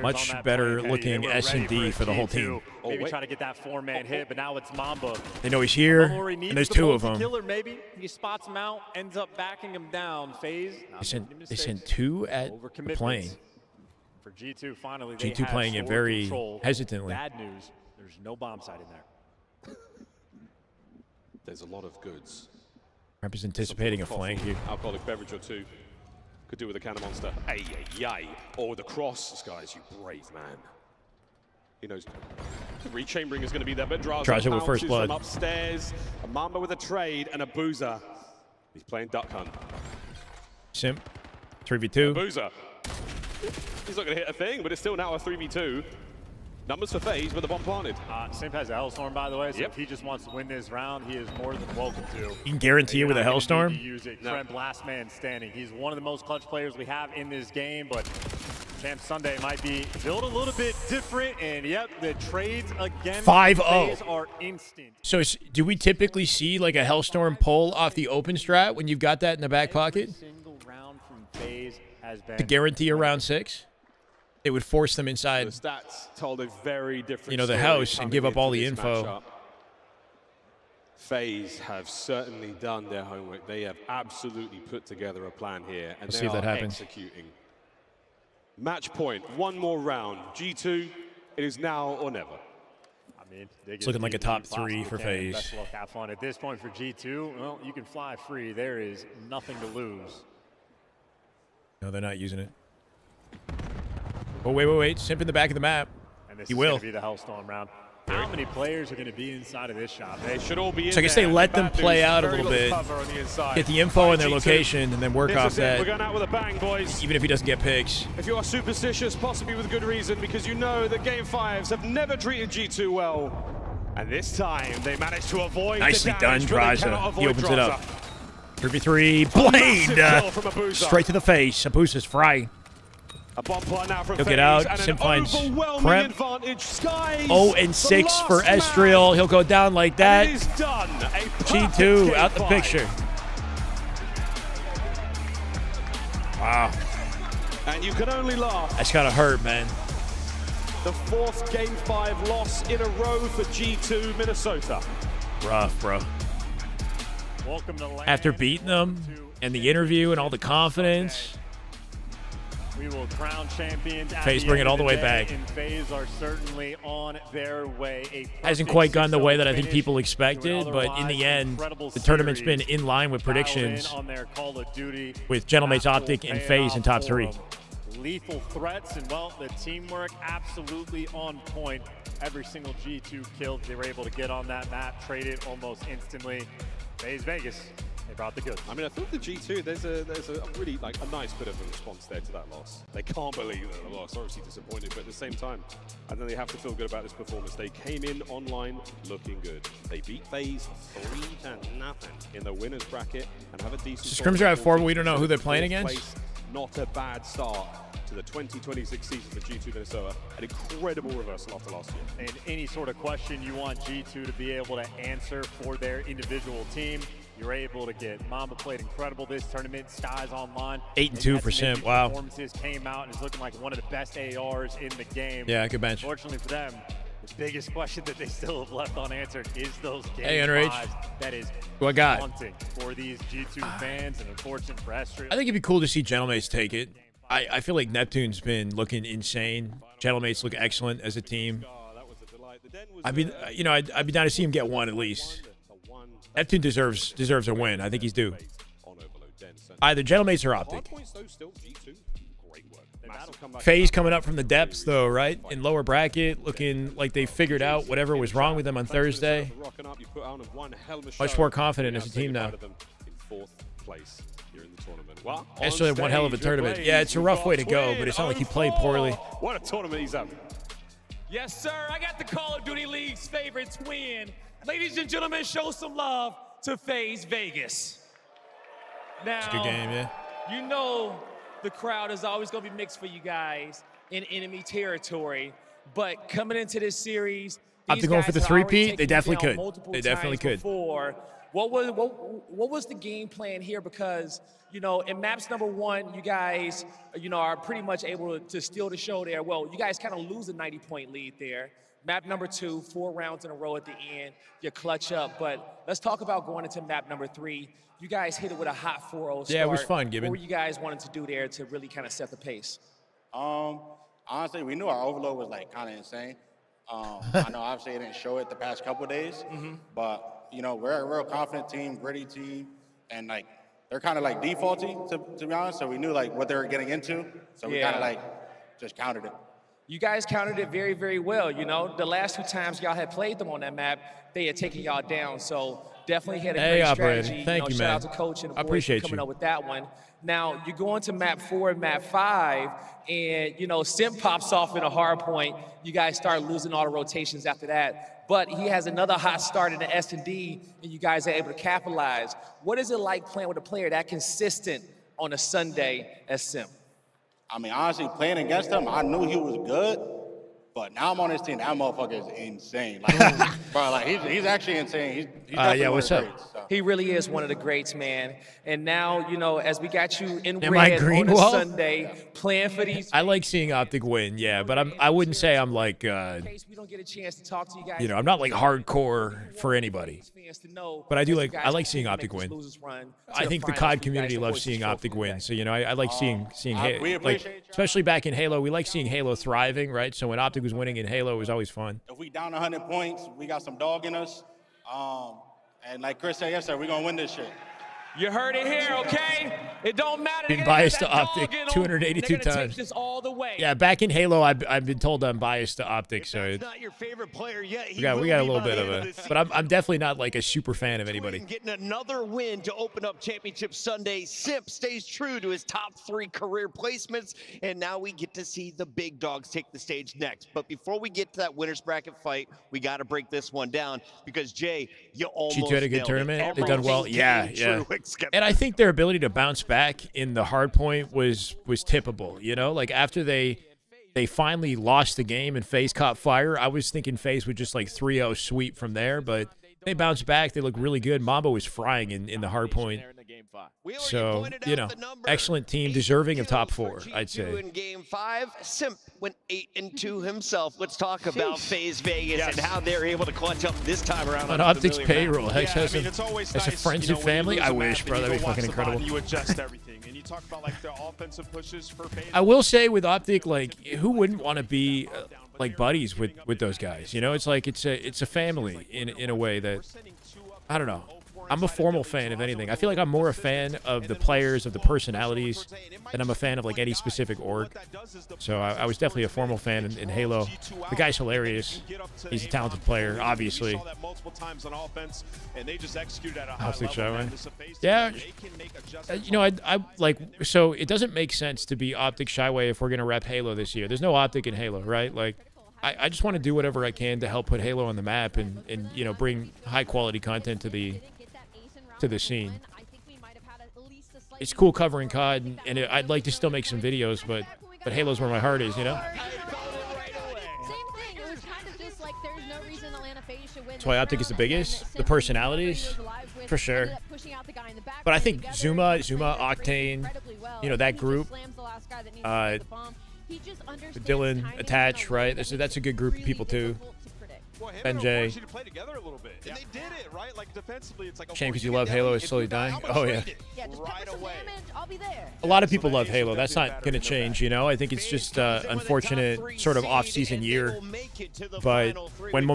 Much better looking S&D for the whole team. Maybe try to get that 4-man hit, but now it's Mamba. They know he's here, and there's 2 of them. Killer, maybe he spots him out, ends up backing him down. FaZe. They sent 2 at the plane. For G2, finally, G2 playing it very hesitantly. Bad news. There's no bomb sight in there. There's a lot of goods. Repp's anticipating a flank here. Alcoholic beverage or 2. Could do with a can of Monster. Ay, ay, ay. Or the cross, Skies, you brave man. He knows the rechambering is going to be there, but Draza with first blood. From upstairs. A Mamba with a trade and a Boozer. He's playing Duck Hunt. Sim, 3v2. Boozer. He's not going to hit a thing, but it's still now a 3v2. Numbers for FaZe, but the bomb planted. Simp has a Hellstorm, by the way, so if he just wants to win this round, he is more than welcome to. You can guarantee it with a Hellstorm. Krem, last man standing. He's one of the most clutch players we have in this game, but Champ Sunday might be built a little bit different, and yep, the trades again 5-0 are instant. So do we typically see like a Hellstorm pull off the open strat when you've got that in the back pocket? Single round from FaZe has been To guarantee a round 6? It would force them inside, The stats told a very different the story house and coming give up all into the this info. matchup. FaZe have certainly done their homework. They have absolutely put together a plan here, and Let's they see if are that happens. executing. Match point, one more round. G2, it is now or never. I mean, It's looking like a top 3 for FaZe. Best of luck, have fun. At this point for G2, well, you can fly free. There is nothing to lose. No, they're not using it. Oh, wait. Simp in the back of the map. And this He is will. going to be the Hellstorm round. How many players are going to be inside of this shop? They should all be in So I guess there. they let The them bad play news, out a very little bit, cover on the inside. get the info By on their G2. location, and then work This off is it. that, We're going out with a bang, boys. even if he doesn't get picks. If you are superstitious, possibly with good reason, because you know that Game 5s have never treated G2 well. And this time, they managed to avoid Nicely the damage, done, but they cannot Draza. He avoid opens it up. Draza. 3v3, Massive blade! kill from Abuza. Straight to the face. Abuza's fry. A bomb plot now from He'll FaZe, get out. and Sim an finds overwhelming Krem. advantage. Skies, 0-6 for the last Estriel. man. He'll go down like And that. it is done. A perfect G2 Game out the 5. picture. Wow. And you can only laugh. That's gotta hurt, man. The 4th Game 5 loss in a row for G2 Minnesota. Rough, bro. Welcome to land. After beating them and the interview and all the confidence. We will crown champions. FaZe bring it all the way back. And FaZe are certainly on their way. Hasn't quite gone the way that I think people expected, but in the end, the tournament's been in line with predictions on their Call of Duty with Gentlemates Optic and FaZe in top 3. lethal threats, and well, the teamwork absolutely on point. Every single G2 kill they were able to get on that map, trade it almost instantly. FaZe Vegas, they brought the goods. I mean, I think the G2, there's a really like a nice bit of a response there to that loss. They can't believe that they lost, obviously disappointed, but at the same time, I think they have to feel good about this performance. They came in online looking good. They beat FaZe 3-0 in the winners bracket and have a decent. Scrims are at 4, but we don't know who they're playing against. Place. Not a bad start to the 2026 season for G2 Minnesota. An incredible reversal after last year. And any sort of question you want G2 to be able to answer for their individual team, you're able to get. Mamba played incredible this tournament. Sky's online. 8-2%. Wow. Performances came out and is looking like one of the best ARs in the game. Yeah, good bench. Fortunately for them, the biggest question that they still have left unanswered is those game Hey, Underage. fives. That is Who I got? daunting for these G2 fans, and unfortunate for Astro. I think it'd be cool to see Gentlemates take it. I feel like Neptune's been looking insane. Gentlemates look excellent as a team. I'd be down to see him get one at least. Neptune deserves a win. I think he's due. Either Gentlemates or Optic. FaZe coming up from the depths, though, right? In lower bracket, looking like they figured out whatever was wrong with them on Thursday. Much more confident as a team now. Actually had one hell of a tournament. Yeah, it's a rough way to go, but it's not like he played poorly. What a tournament he's having. Yes, sir. I got the Call of Duty League's favorite twin. Ladies and gentlemen, show some love to FaZe Vegas. Now, It's a good game, yeah. you know the crowd is always going to be mixed for you guys in enemy territory, but coming into this series, Optic going for the three-peat? They definitely could. They definitely could. What was the game plan here? Because, you know, in maps number 1, you guys, you know, are pretty much able to steal the show there. Well, you guys kind of lose a 90-point lead there. Map number 2, 4 rounds in a row at the end, you clutch up. But let's talk about going into map number 3. You guys hit it with a hot 4-0 start. Yeah, it was fun, Gibbon. What were you guys wanting to do there to really kind of set the pace? Honestly, we knew our overload was like kind of insane. I know obviously it didn't show it the past couple of days, but you know, we're a real confident team, gritty team, and like they're kind of like defaulty to be honest. So we knew like what they were getting into, so we kind of like just countered it. You guys countered it very, very well. You know, the last 2 times y'all had played them on that map, they had taken y'all down. So definitely had a great strategy. Thank you, shout man. out to coach and the I boys appreciate for coming you. up with that one. Now you go into map 4 and map 5, and you know Simp pops off in a hard point. You guys start losing all the rotations after that. But he has another hot start in the S&D, and you guys are able to capitalize. What is it like playing with a player that consistent on a Sunday as Simp? I mean, honestly, playing against him, I knew he was good, but now I'm on his team. That motherfucker is insane. Like, bro, like he's actually insane. He's definitely yeah, one what's of the up? greats, so. He really is one of the greats, man. And now, you know, as we got you in Am I red on a Greenwald? Sunday, playing for these. I like seeing Optic win, yeah, but I wouldn't say I'm like, In case we don't get a chance to talk to you guys. you know, I'm not like hardcore for anybody. But I do like, I like seeing Optic win. I think the COD community loves seeing Optic win. So, you know, I like seeing we Halo, appreciate like, y'all. especially back in Halo, we like seeing Halo thriving, right? So when Optic was winning in Halo, it was always fun. If we down 100 points, we got some dog in us. And like Chris said yesterday, we're going to win this shit. You heard it here, okay? It don't matter. Been They're gonna biased get to that Optic dog in 'em. 282 They're gonna times. Take this all the way. Yeah, back in Halo, I've been told I'm biased to Optic, so That's not your favorite player yet. we got a little bit of a, but I'm definitely not like a super fan of anybody. Getting another win to open up Championship Sunday. Simp stays true to his top 3 career placements, and now we get to see the big dogs take the stage next. But before we get to that winner's bracket fight, we got to break this one down because Jay, you almost G2 had a good nailed it. tournament. They done well. Everything Yeah, came yeah. true except And I think their ability to bounce back in the hard point was tippable. You know, like after they finally lost the game and FaZe caught fire, I was thinking FaZe would just like 3-0 sweep from there, but they bounced back. They look really good. Mambo was frying in the hard point. So, you know, excellent team, deserving of top 4, I'd say. In game 5, Simp went 8-2 himself. Let's talk about FaZe Vegas and how they're able to clutch up this time around On Optic's payroll. Hex has it's always a nice, friends you and know, when you family. lose I a wish, map bro. and That'd you be go fucking watch the VOD incredible. and you adjust everything. And you talk about like the offensive pushes for FaZe. I will say with Optic, like, who wouldn't want to be like buddies with those guys? You know, it's like it's a family in a way that, I don't know. I'm a formal fan of anything. I feel like I'm more a fan of the players, of the personalities, than I'm a fan of like any specific org. So I was definitely a formal fan in Halo. The guy's hilarious. He's a talented player, obviously. Optic Shyway. Yeah, you know, I like, so it doesn't make sense to be Optic Shyway if we're gonna rep Halo this year. There's no Optic in Halo, right? Like, I just want to do whatever I can to help put Halo on the map and you know, bring high quality content to the scene. It's cool covering COD, and I'd like to still make some videos, but Halo's where my heart is, you know. That's why Optic is the biggest. The personalities, for sure. But I think Zuma, Octane, you know, that group. Dylan, Attach, right? That's a good group of people too. Benjay. Shame because you love Halo is slowly dying. Oh yeah. A lot of people love Halo. That's not going to change, you know. I think it's just unfortunate sort of off-season year. But when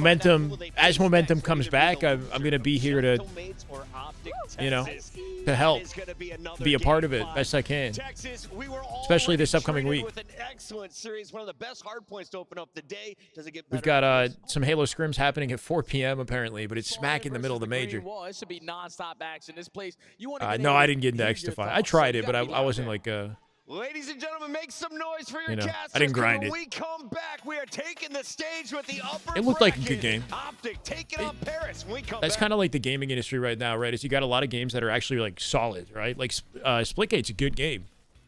as momentum comes back, I'm going to be here to, you know, to help, be a part of it best I can, especially this upcoming week. We've got some Halo scrims happening at 4 p.m. apparently, but it's smack in the middle of the major. No, I didn't get into Xtify. I tried it, but I wasn't like Ladies and gentlemen, make some noise for your you know, casters. I didn't grind it. We come back. We are taking the stage with the upper It looked like a bracket. good game. Optic taking on Paris. We come That's back. kind of like the gaming industry right now, right? Is you got a lot of games that are actually like solid, right? Like Splitgate's a good game.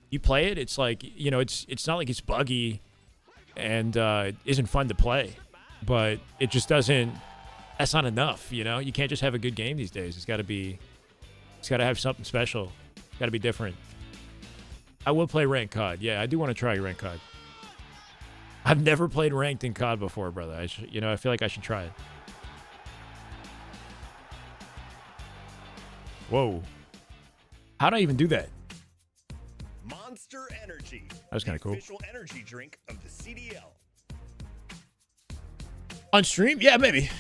You play it, it's like, you know, it's not like it's buggy and isn't fun to play, but it just doesn't. That's not enough, you know. You can't just have a good game these days. It's got to have something special. It's got to be different. I will play ranked COD. Yeah, I do want to try ranked COD. I've never played ranked in COD before, brother. I feel like I should try it. Whoa. How'd I even do that? Monster Energy. That was kind of cool. Official energy drink of the CDL. On stream? Yeah, maybe.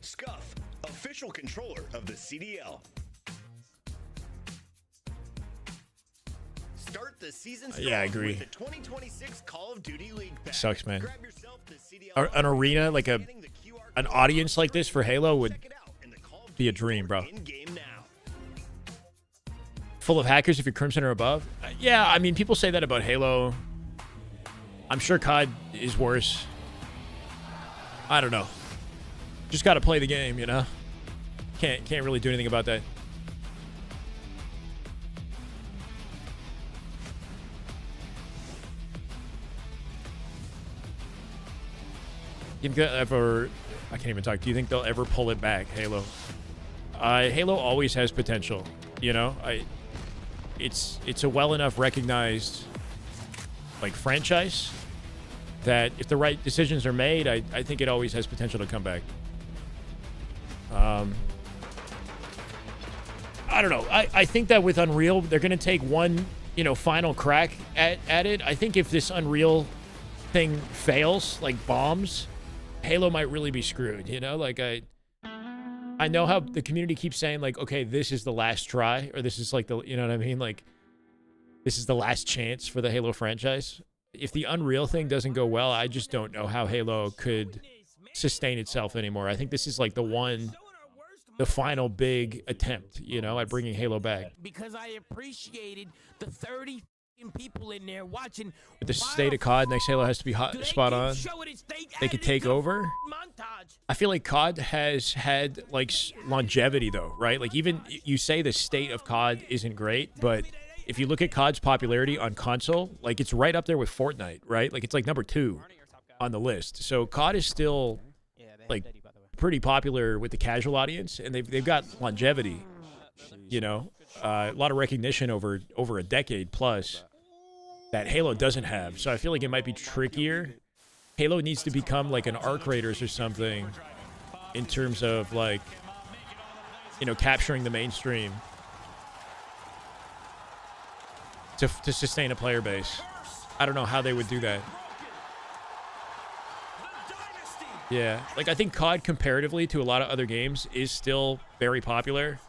Scuff, official controller of the CDL. Start the season strong Yeah, I agree. with the 2026 Call of Duty League Pack. Sucks, man. Grab yourself the CDL An arena, like an audience like this for Halo would be a dream, bro. in-game now. Full of hackers if you're Crimson or above? Yeah, I mean, people say that about Halo. I'm sure COD is worse. I don't know. Just got to play the game, you know? Can't really do anything about that. I can't even talk. Do you think they'll ever pull it back, Halo? Halo always has potential, you know? It's a well enough recognized like franchise that if the right decisions are made, I think it always has potential to come back. I don't know. I think that with Unreal, they're going to take one, you know, final crack at it. I think if this Unreal thing fails, like bombs, Halo might really be screwed, you know? Like, I know how the community keeps saying, like, okay, this is the last try, or this is like the, you know what I mean? Like, this is the last chance for the Halo franchise. If the Unreal thing doesn't go well, I just don't know how Halo could sustain itself anymore. I think this is like the final big attempt, you know, at bringing Halo back. Because I appreciated the 30 people in there watching. With the state of COD, next Halo has to be hot, spot on. They could take over. I feel like COD has had like longevity though, right? Like even you say the state of COD isn't great, but if you look at COD's popularity on console, like it's right up there with Fortnite, right? Like it's like number 2 on the list. So COD is still like pretty popular with the casual audience, and they've got longevity, you know, a lot of recognition over a decade plus that Halo doesn't have. So I feel like it might be trickier. Halo needs to become like an Arc Raiders or something in terms of like, you know, capturing the mainstream to sustain a player base. I don't know how they would do that. Yeah, like I think COD comparatively to a lot of other games is still very popular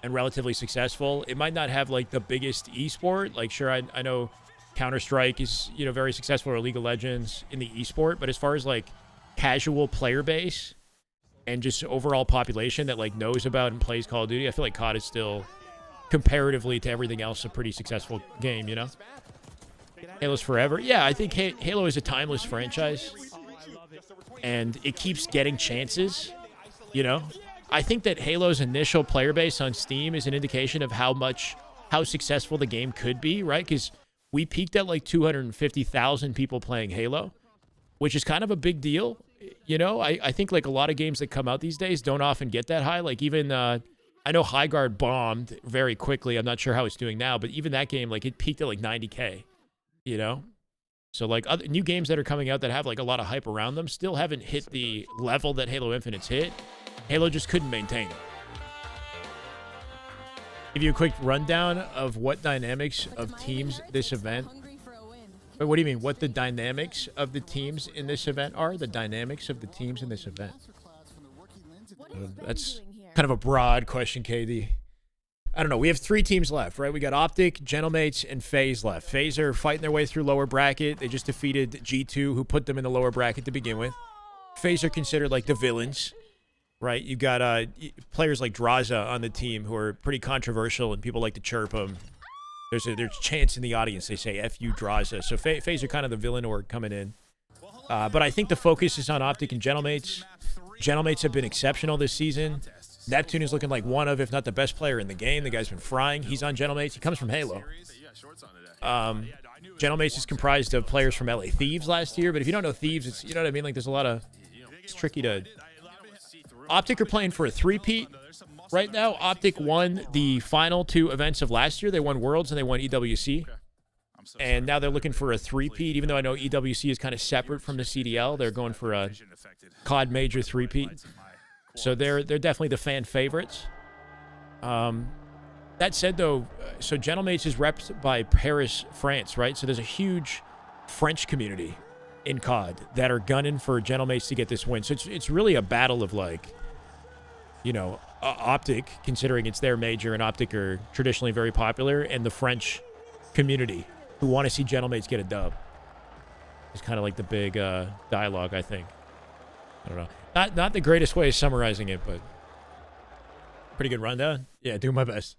and relatively successful. It might not have like the biggest esport. Like sure, I know Counter-Strike is, you know, very successful, or League of Legends in the esport, but as far as like casual player base and just overall population that like knows about and plays Call of Duty, I feel like COD is still comparatively to everything else a pretty successful game, you know? Halo's forever. Yeah, I think Halo is a timeless franchise and it keeps getting chances, you know? I think that Halo's initial player base on Steam is an indication of how successful the game could be, right? Because we peaked at like 250,000 people playing Halo, which is kind of a big deal. You know, I think like a lot of games that come out these days don't often get that high. Like even, I know High Guard bombed very quickly. I'm not sure how it's doing now, but even that game, like it peaked at like 90K, you know? So like other new games that are coming out that have like a lot of hype around them still haven't hit the level that Halo Infinite's hit. Halo just couldn't maintain it. Give you a quick rundown of what dynamics of teams this event. But what do you mean? What the dynamics of the teams in this event are? The dynamics of the teams in this event. That's kind of a broad question, KD. I don't know. We have 3 teams left, right? We got Optic, Gentlemates, and FaZe left. FaZe are fighting their way through lower bracket. They just defeated G2, who put them in the lower bracket to begin with. FaZe are considered like the villains, right? You got players like Draza on the team who are pretty controversial and people like to chirp them. There's chants in the audience. They say, F you, Draza. So FaZe are kind of the villain org coming in. But I think the focus is on Optic and Gentlemates. Gentlemates have been exceptional this season. Neptune is looking like one of, if not the best player in the game. The guy's been frying. He's on Gentlemates. He comes from Halo. Gentlemates is comprised of players from LA Thieves last year. But if you don't know Thieves, it's, you know what I mean? Like there's a lot of, it's tricky to... Optic are playing for a 3-peat. Right now, Optic won the final 2 events of last year. They won Worlds and they won EWC. And now they're looking for a 3-peat, even though I know EWC is kind of separate from the CDL. They're going for a COD Major 3-peat. So they're definitely the fan favorites. That said, though, so Gentlemates is repped by Paris, France, right? So there's a huge French community in COD that are gunning for Gentlemates to get this win. So it's really a battle of, like, you know, Optic, considering it's their major, and Optic are traditionally very popular, and the French community who want to see Gentlemates get a dub. It's kind of like the big dialogue, I think. I don't know. Not the greatest way of summarizing it, but pretty good rundown. Yeah, do my best.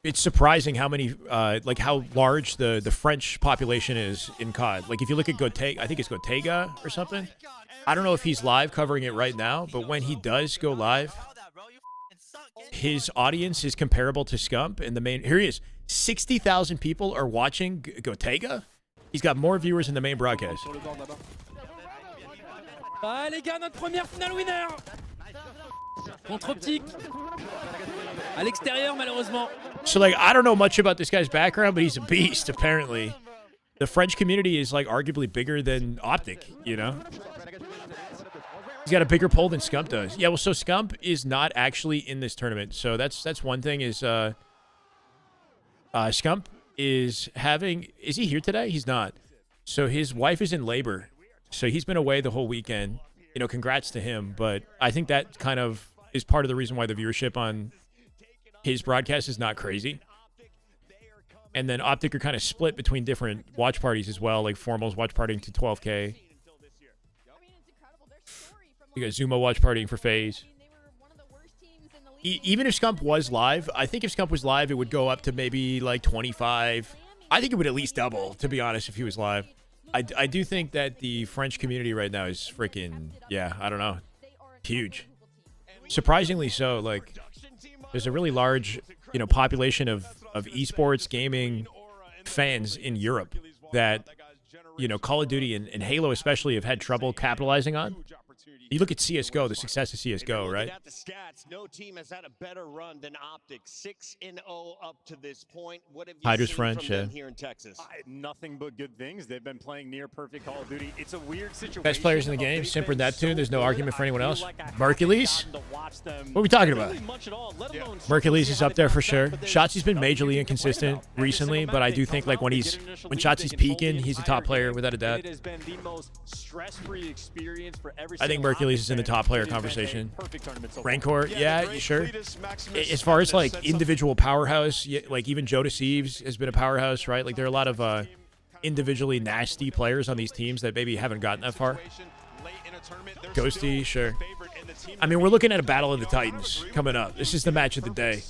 It's surprising how many, like how large the French population is in COD. Like if you look at Gotega, I think it's Gotega or something. I don't know if he's live covering it right now, but when he does go live, his audience is comparable to Scump. And the main, here he is, 60,000 people are watching Gotega. He's got more viewers in the main broadcast. Ah les gars, notre première finale winner contre Optic à l'extérieur malheureusement. So like I don't know much about this guy's background, but he's a beast apparently. The French community is like arguably bigger than Optic, you know? He's got a bigger pull than Scump does. Yeah, well, so Scump is not actually in this tournament. So that's one thing is Scump is having, is he here today? He's not. So his wife is in labor. So he's been away the whole weekend. You know, congrats to him. But I think that kind of is part of the reason why the viewership on his broadcast is not crazy. And then Optic are kind of split between different watch parties as well, like Formal's watch partying to 12K. You got Zuma watch partying for FaZe. Even if Scump was live, I think if Scump was live, it would go up to maybe like 25. I think it would at least double, to be honest, if he was live. I do think that the French community right now is freaking, yeah, I don't know, huge. Surprisingly so. Like, there's a really large, you know, population of esports gaming fans in Europe that, you know, Call of Duty and Halo especially have had trouble capitalizing on. You look at CSGO, the success of CSGO, right? At the stats, no team has had a better run than Optic. 6-0 up to this point. What have you Hydra's seen French, from them yeah. here in Texas? Nothing but good things. They've been playing near perfect Call of Duty. It's a weird situation. Best players in the game, Simper Neptune. There's no argument for anyone else. Mercules? What What are we talking about? Mercules is up there for sure. Shotzi's been majorly inconsistent recently, but I do think like when Shotzi's peaking, he's a top player without a doubt. It has been the most stress-free experience for every I think single Mercules is in the top player It has been a conversation. perfect tournament so far. Rancor, yeah, sure. As far as like individual powerhouse, like even Jodas Eves has been a powerhouse, right? Like there are a lot of individually nasty players on these teams that maybe haven't gotten that far. Ghosty, sure. I mean, we're looking at a battle of the Titans coming up. This is the match of the day,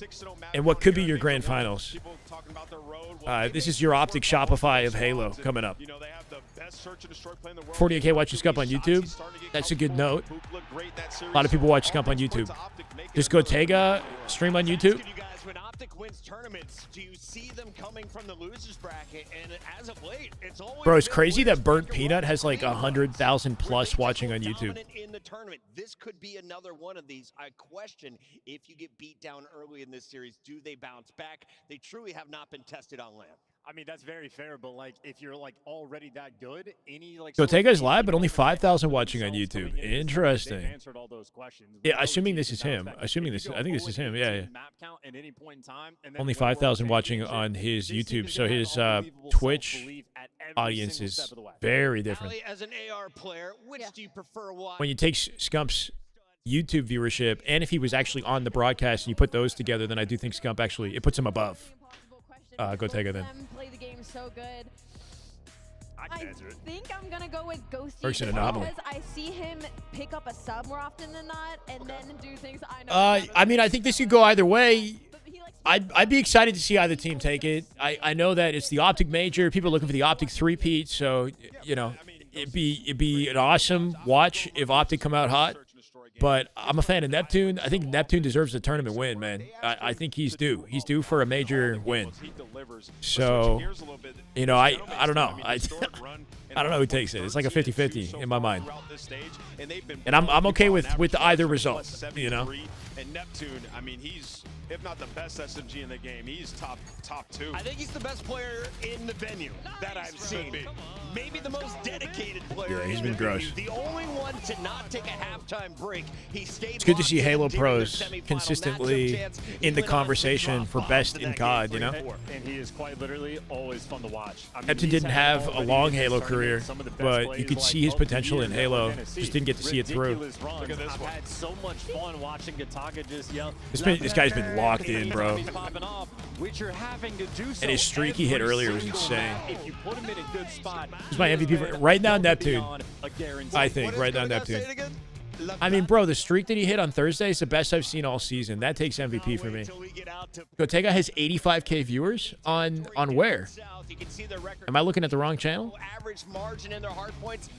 and what could be your grand finals. This is your Optic Shopify of Halo coming up. 48K watching Scump on YouTube. That's a good note. A lot of people watch Scump on YouTube. Does Gotega stream on YouTube? When Optic wins tournaments, do you see them coming from the losers bracket? And as of late, it's always Bro, it's crazy that Burnt Peanut has like 100,000 plus watching on YouTube. in the tournament. This could be another one of these. I question if you get beat down early in this series, do they bounce back? They truly have not been tested on land. I mean, that's very fair, but like if you're like already that good, any like Gotega's live, but only 5,000 watching on YouTube. Interesting. answered all those questions. Yeah, assuming this is him. I think this is him. Yeah, yeah. Only 5,000 watching on his YouTube, so his Twitch audience is very different. As an AR player, which do you prefer watching? When you take Scump's YouTube viewership, and if he was actually on the broadcast, and you put those together, then I do think Scump actually, it puts him above Gotega then. Play the game so good. I think I'm gonna go with Ghosty Versus an anomaly. because I see him pick up a sub more often than not, and then do things I know. I mean, I think this could go either way. I'd be excited to see either team take it. I know that it's the Optic Major. People are looking for the Optic three-peat, so you know it'd be an awesome watch if Optic come out hot. But I'm a fan of Neptune. I think Neptune deserves a tournament win, man. I think he's due. He's due for a major win. So, you know, I don't know. I don't know who takes it. It's like a 50-50 in my mind. And I'm okay with either result, you know. And Neptune, I mean, he's, if not the best SMG in the game, he's top two. I think he's the best player in the venue that I've seen. Maybe the most dedicated player. Yeah, he's in been the gross. venue. The only one to not take a halftime break. He stayed. It's good to see locked in Halo during pros the semifinal consistently matchup chance. in the He went on to conversation drop for bombs best in in that COD, game you know? 3-4. And he is quite literally always fun to watch. I mean, Neptune he's didn't had have a already long in this Halo tournament career, some of the best but plays, you could like, see his of the potential year in that Halo. we're gonna see. Just didn't get to see it through. Ridiculous runs. Look at this I've one. had so much fun watching Gataga just yell. This guy's been locked in, bro. He's popping off, which you're having to do so And his streak he hit every earlier was single insane. night. If you put him in a good spot, He's my MVP right now, Neptune. a guarantee. I think right now, Neptune. I mean, bro, the streak that he hit on Thursday is the best I've seen all season. That takes MVP for me. Gotega has 85K viewers on where? Am I looking at the wrong channel? Average margin in their hard points.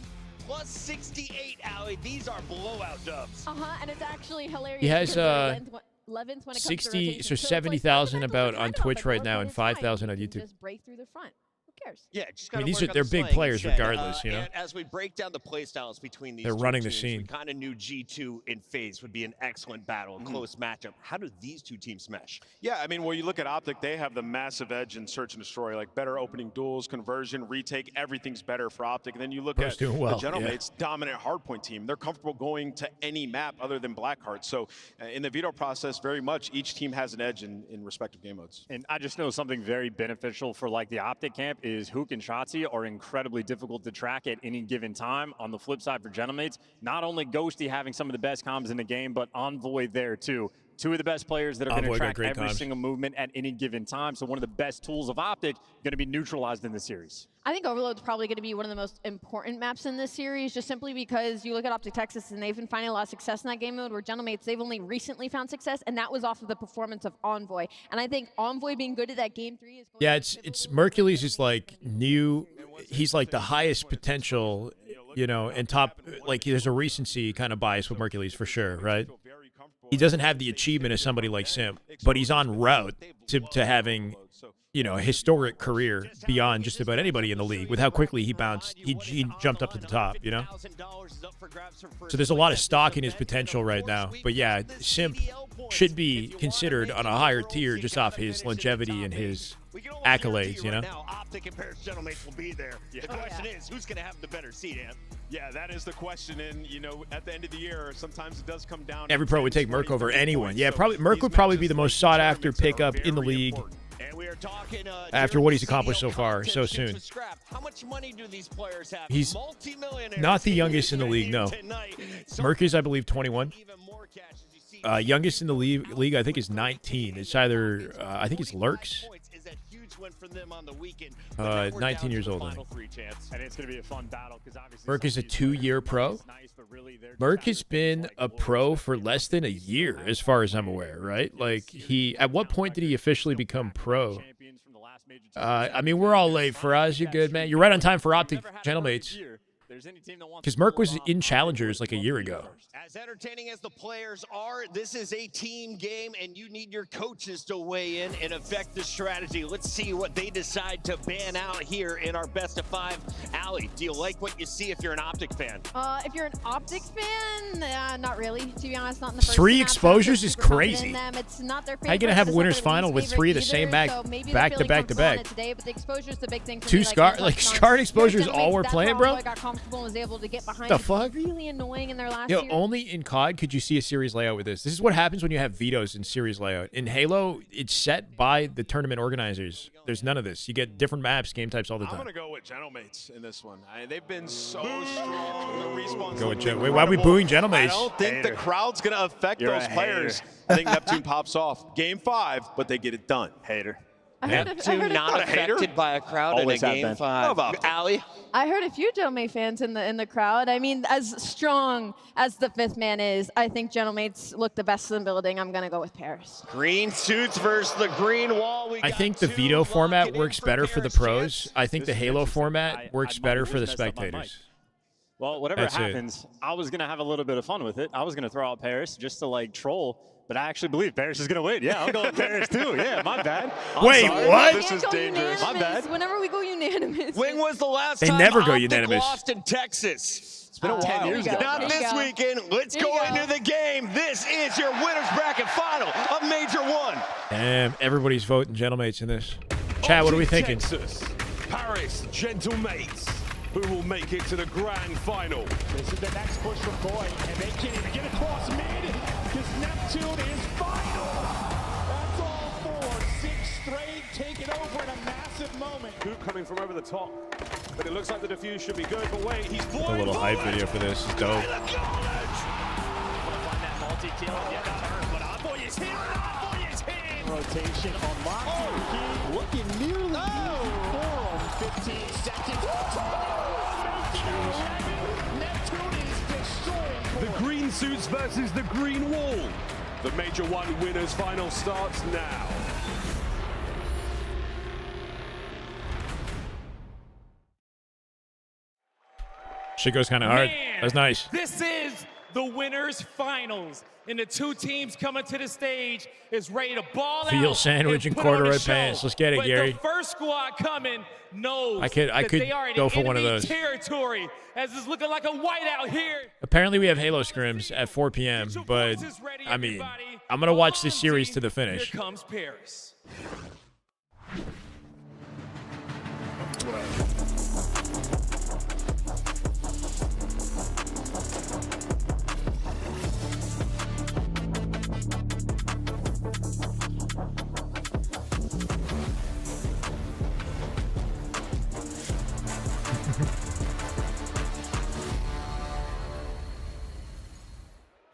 Plus 68, Allie. These are blowout dubs. And it's actually hilarious. He has because Levins, when it comes to 60, rotation, so it's like 70,000 fundamental about is on I know, Twitch but right look, now when and it's time, 5,000 on you YouTube. Just break through the front. Who cares? Yeah, just I mean, gotta work they're on the big slang players instead. regardless, you know? And as we break down the play styles between these They're two running the teams, scene. we kind of knew G2 and FaZe would be an excellent battle, a close matchup. How do these two teams mesh? Yeah, I mean, when you look at Optic, they have the massive edge in search and destroy, like better opening duels, conversion, retake, everything's better for Optic. And then you look Bro's at doing well, the Gentlemen, yeah. it's dominant hardpoint team. They're comfortable going to any map other than Blackheart. So in the veto process, very much each team has an edge in respective game modes. And I just know something very beneficial for like the Optic camp is Hook and Shotzi are incredibly difficult to track at any given time. On the flip side for Gentlemates, not only Ghosty having some of the best comms in the game, but Envoy there too. Two of the best players that are going to Envoy got track great every comms. single movement at any given time. So one of the best tools of Optic going to be neutralized in the series. I think Overload's probably going to be one of the most important maps in this series, just simply because you look at Optic Texas and they've been finding a lot of success in that game mode, where Gentlemates, they've only recently found success, and that was off of the performance of Envoy. And I think Envoy being good at that game 3 is going Yeah, to be it's Mercules is like new. He's like the highest potential, you know, and top. Like there's a recency kind of bias with Mercules for sure, right? He doesn't have the achievement of somebody like Simp, but he's on route to having you know, a historic career beyond just about anybody in the league with how quickly he bounced. He jumped up to the top, you know? So there's a lot of stock in his potential right now. But yeah, Simp should be considered on a higher tier just off his longevity and his accolades, you know? Now, Optic and Paris Gentlemen will be there. The question is, who's going to have the better seat, Ant? Yeah, that is the question. And, you know, at the end of the year, sometimes it does come down. Every pro would take Merc over anyone. Yeah, probably Merc would probably be the most sought-after pickup in the league after what he's accomplished so far, so soon. How much money do these players have? He's not the youngest in the league, no. Merc is, I believe, 21. Youngest in the league, I think, is 19. It's either, I think it's Lurks. 19 years old. And it's going to be a fun battle because obviously Merc is a 2-year pro. Merc has been a pro for less than a year, as far as I'm aware, right? Like, at what point did he officially become pro? I mean, we're all late. Faraz, you good, man? You're right on time for Optic, Gentlemates. Because Merc was in Challengers like a year ago. As entertaining as the players are, this is a team game, and you need your coaches to weigh in and affect the strategy. Let's see what they decide to ban out here in our best of 5. Allie, do you like what you see if you're an Optic fan? If you're an Optic fan, not really. To be honest, not in the first 3 match. exposures is crazy. It's not their How you gonna have a winners final with 3 of the same back to back to back? Today, but the exposure's the big thing for 2 me, scarred exposures all we're playing, bro. I got comfortable and was able to get behind. The It's fuck? really annoying in their last Yo, year. only in COD could you see a series layout with this. This is what happens when you have vetoes in series layout. In Halo, it's set by the tournament organizers. There's none of this. You get different maps, game types all the I'm time. going to go with Gentlemates in this one. They've been so strong. The respawn's Go with Wait, why are we booing Gentlemates? I don't think the crowd's going to affect those players. I think Neptune pops off. Game 5, but they get it done. Hater. Neptune not affected by a crowd Always in a have game been. 5. Allie? I heard a few Gentleman fans in the crowd. I mean, as strong as the 5th man is, I think Gentlemates look the best in the building. I'm going to go with Paris. Green suits versus the green wall. I think the veto format works better for the pros. I think the Halo format works better for the spectators. Well, whatever That's it. happens, I was going to have a little bit of fun with it. I was going to throw out Paris just to, like, troll. But I actually believe Paris is going to win. Yeah, I'm going Paris too. Yeah, my bad. Wait, what? This is dangerous. My bad. Whenever we go unanimous. When was the last They time never go Optic unanimous. lost in Texas? It's been a while. 10 years ago. Not this weekend. Let's go into the game. This is your winners bracket final of Major 1. Damn, everybody's voting Gentlemates in this. Chat, what are we thinking? Texas, Paris Gentlemates, who will make it to the grand final. This is the next push from Boy, and they can't even get across mid because Neptune is final. That's all 4. 6 straight, taking over in a massive moment. Hoop coming from over the top, but it looks like the defuse should be good. But wait, he's A little hype video for this is dope. Rotation on lock. Looking nearly 4 on 15 seconds. Neptune is destroying. the green suits versus the green wall. The Major 1 winners final starts now. Shit goes kind of hard. That's nice. This is the winners finals. And the 2 teams coming to the stage is ready to ball Veal out sandwich and put on a corduroy show. pants. Let's get it, But Gary. The first squad coming knows I could that they are in go for one of enemy those. territory, as it's looking like a whiteout here. Apparently we have Halo scrims at 4 p.m., but I mean, I'm going to watch this series to the finish. Here comes Paris.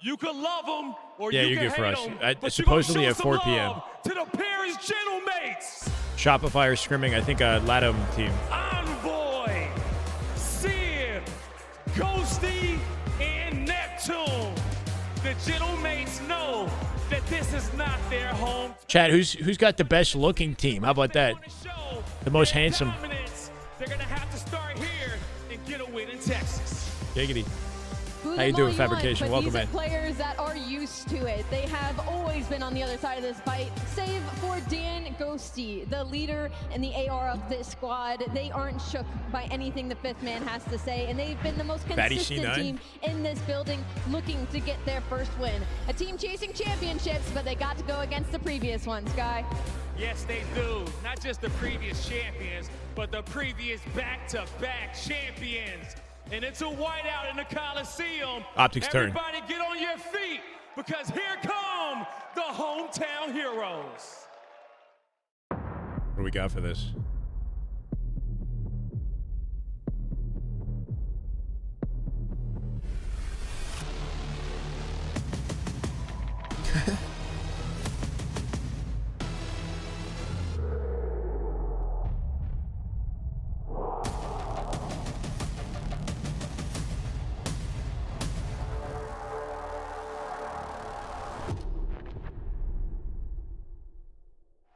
You can love them, or Yeah, you you're can good for hate us. them, It's but you gonna supposedly show at some 4 p.m. love to the Paris Gentlemates. Shopify are scrimming, I think, a Latum team. Envoy, Sid, Ghosty, and Neptune. The Gentlemates know that this is not their home. Chat, who's got the best looking team? How about that? The most handsome. Dominance. They're gonna have to start here and get a win in Texas. Giggity. Boo How you them doing, all Fabrication? want, but Welcome these in. are players that are used to it. They have always been on the other side of this fight, save for Dan Ghosty, the leader and the AR of this squad. They aren't shook by anything the fifth man has to say, and they've been the most consistent C9. team in this building looking to get their first win. A team chasing championships, but they got to go against the previous ones, Guy. Yes, they do. Not just the previous champions, but the previous back-to-back champions. And it's a whiteout in the Coliseum. Optics turn. Everybody get on your feet, because here come the hometown heroes. What do we got for this?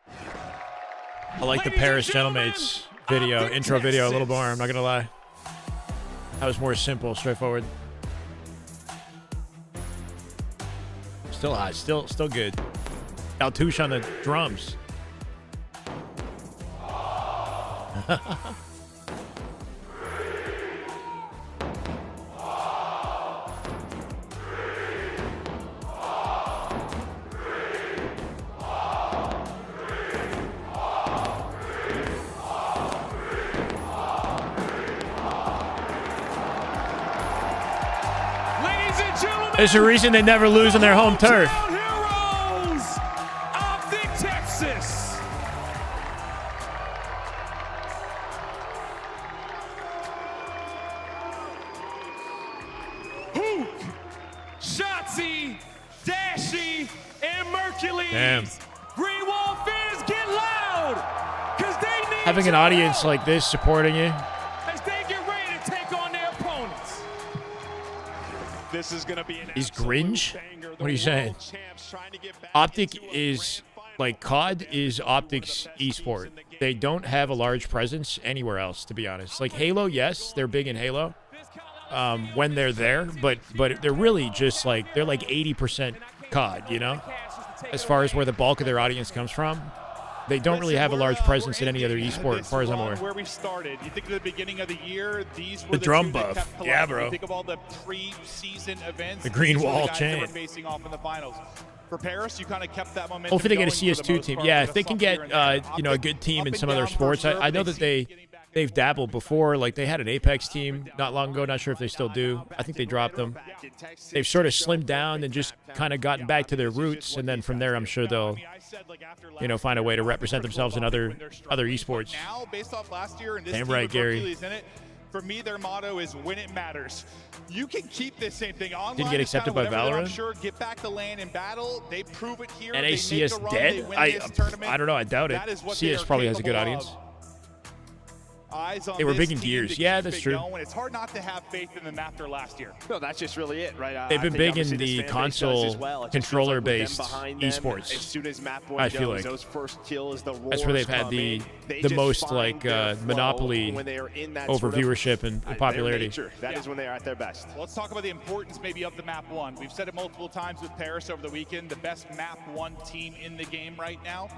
I like the Paris Gentleman's video, intro video, a little more. I'm not gonna lie. That was more simple, straightforward. Still hot, still good. Altouche on the drums. There's a reason they never lose on their home turf. Heroes, Optic Texas. Hook, Shotzi, Dashy, and Mercules. Damn. Greenwall fans, get loud, because they need Having an audience like this supporting you. as they get ready to take on their opponents. This is going to be an Is Gringe? What are you saying? Optic is like COD is Optic's esport. They don't have a large presence anywhere else, to be honest. Like Halo, yes, they're big in Halo when they're there, but they're really just like they're like 80% COD, you know, as far as where the bulk of their audience comes from. They don't really have a large presence in any other esport, as far as I'm aware. Where we started, you think at the beginning of the year, these were The drum two that buff. kept Yeah, colliding. bro. You think of all the pre-season events. The green these were wall the guys that were chant. facing off in the finals. For Paris, you kind of kept that momentum. Hopefully they get a going for the CS2 most team. part. Yeah, With if they a can soft get year in there. you know, a good team in Up some and other down sports. first I serve, know they that see they've dabbled before. Like they had an Apex team not long ago. Not sure if they still do. I think they dropped them. They've sort of slimmed down and just kind of gotten back to their roots, and then from there, I'm sure they'll, you know, find a way to represent themselves in other esports. Now, based off last year, and this Damn team right, with Gary. Hercules in it, for me, their motto is "When it matters." You can keep this same thing online. Didn't get it's kinda accepted by whatever, I'm Valorant? sure. Get back to land in battle. They prove it here. They make NACS the run, they dead? win this I tournament. don't know. I doubt it. That is what CS they are probably has a good capable audience. of. Eyes on They were this big in team Gears. to Yeah, keep that's it true. going. It's hard not to have faith in them after last year. No, that's just really it, right? They've I been think big in obviously this the fan base does console as well. It just feels like with them controller-based behind them, esports. As soon as map I one feel goes, like those first kills, the roars that's where they've had come the in. They the just most find like their flow monopoly when they are in that over sort of- viewership and their popularity. nature. That is when they are at their best. Let's talk about the importance maybe of the map one. We've said it multiple times with Paris over the weekend. The best map one team in the game right now.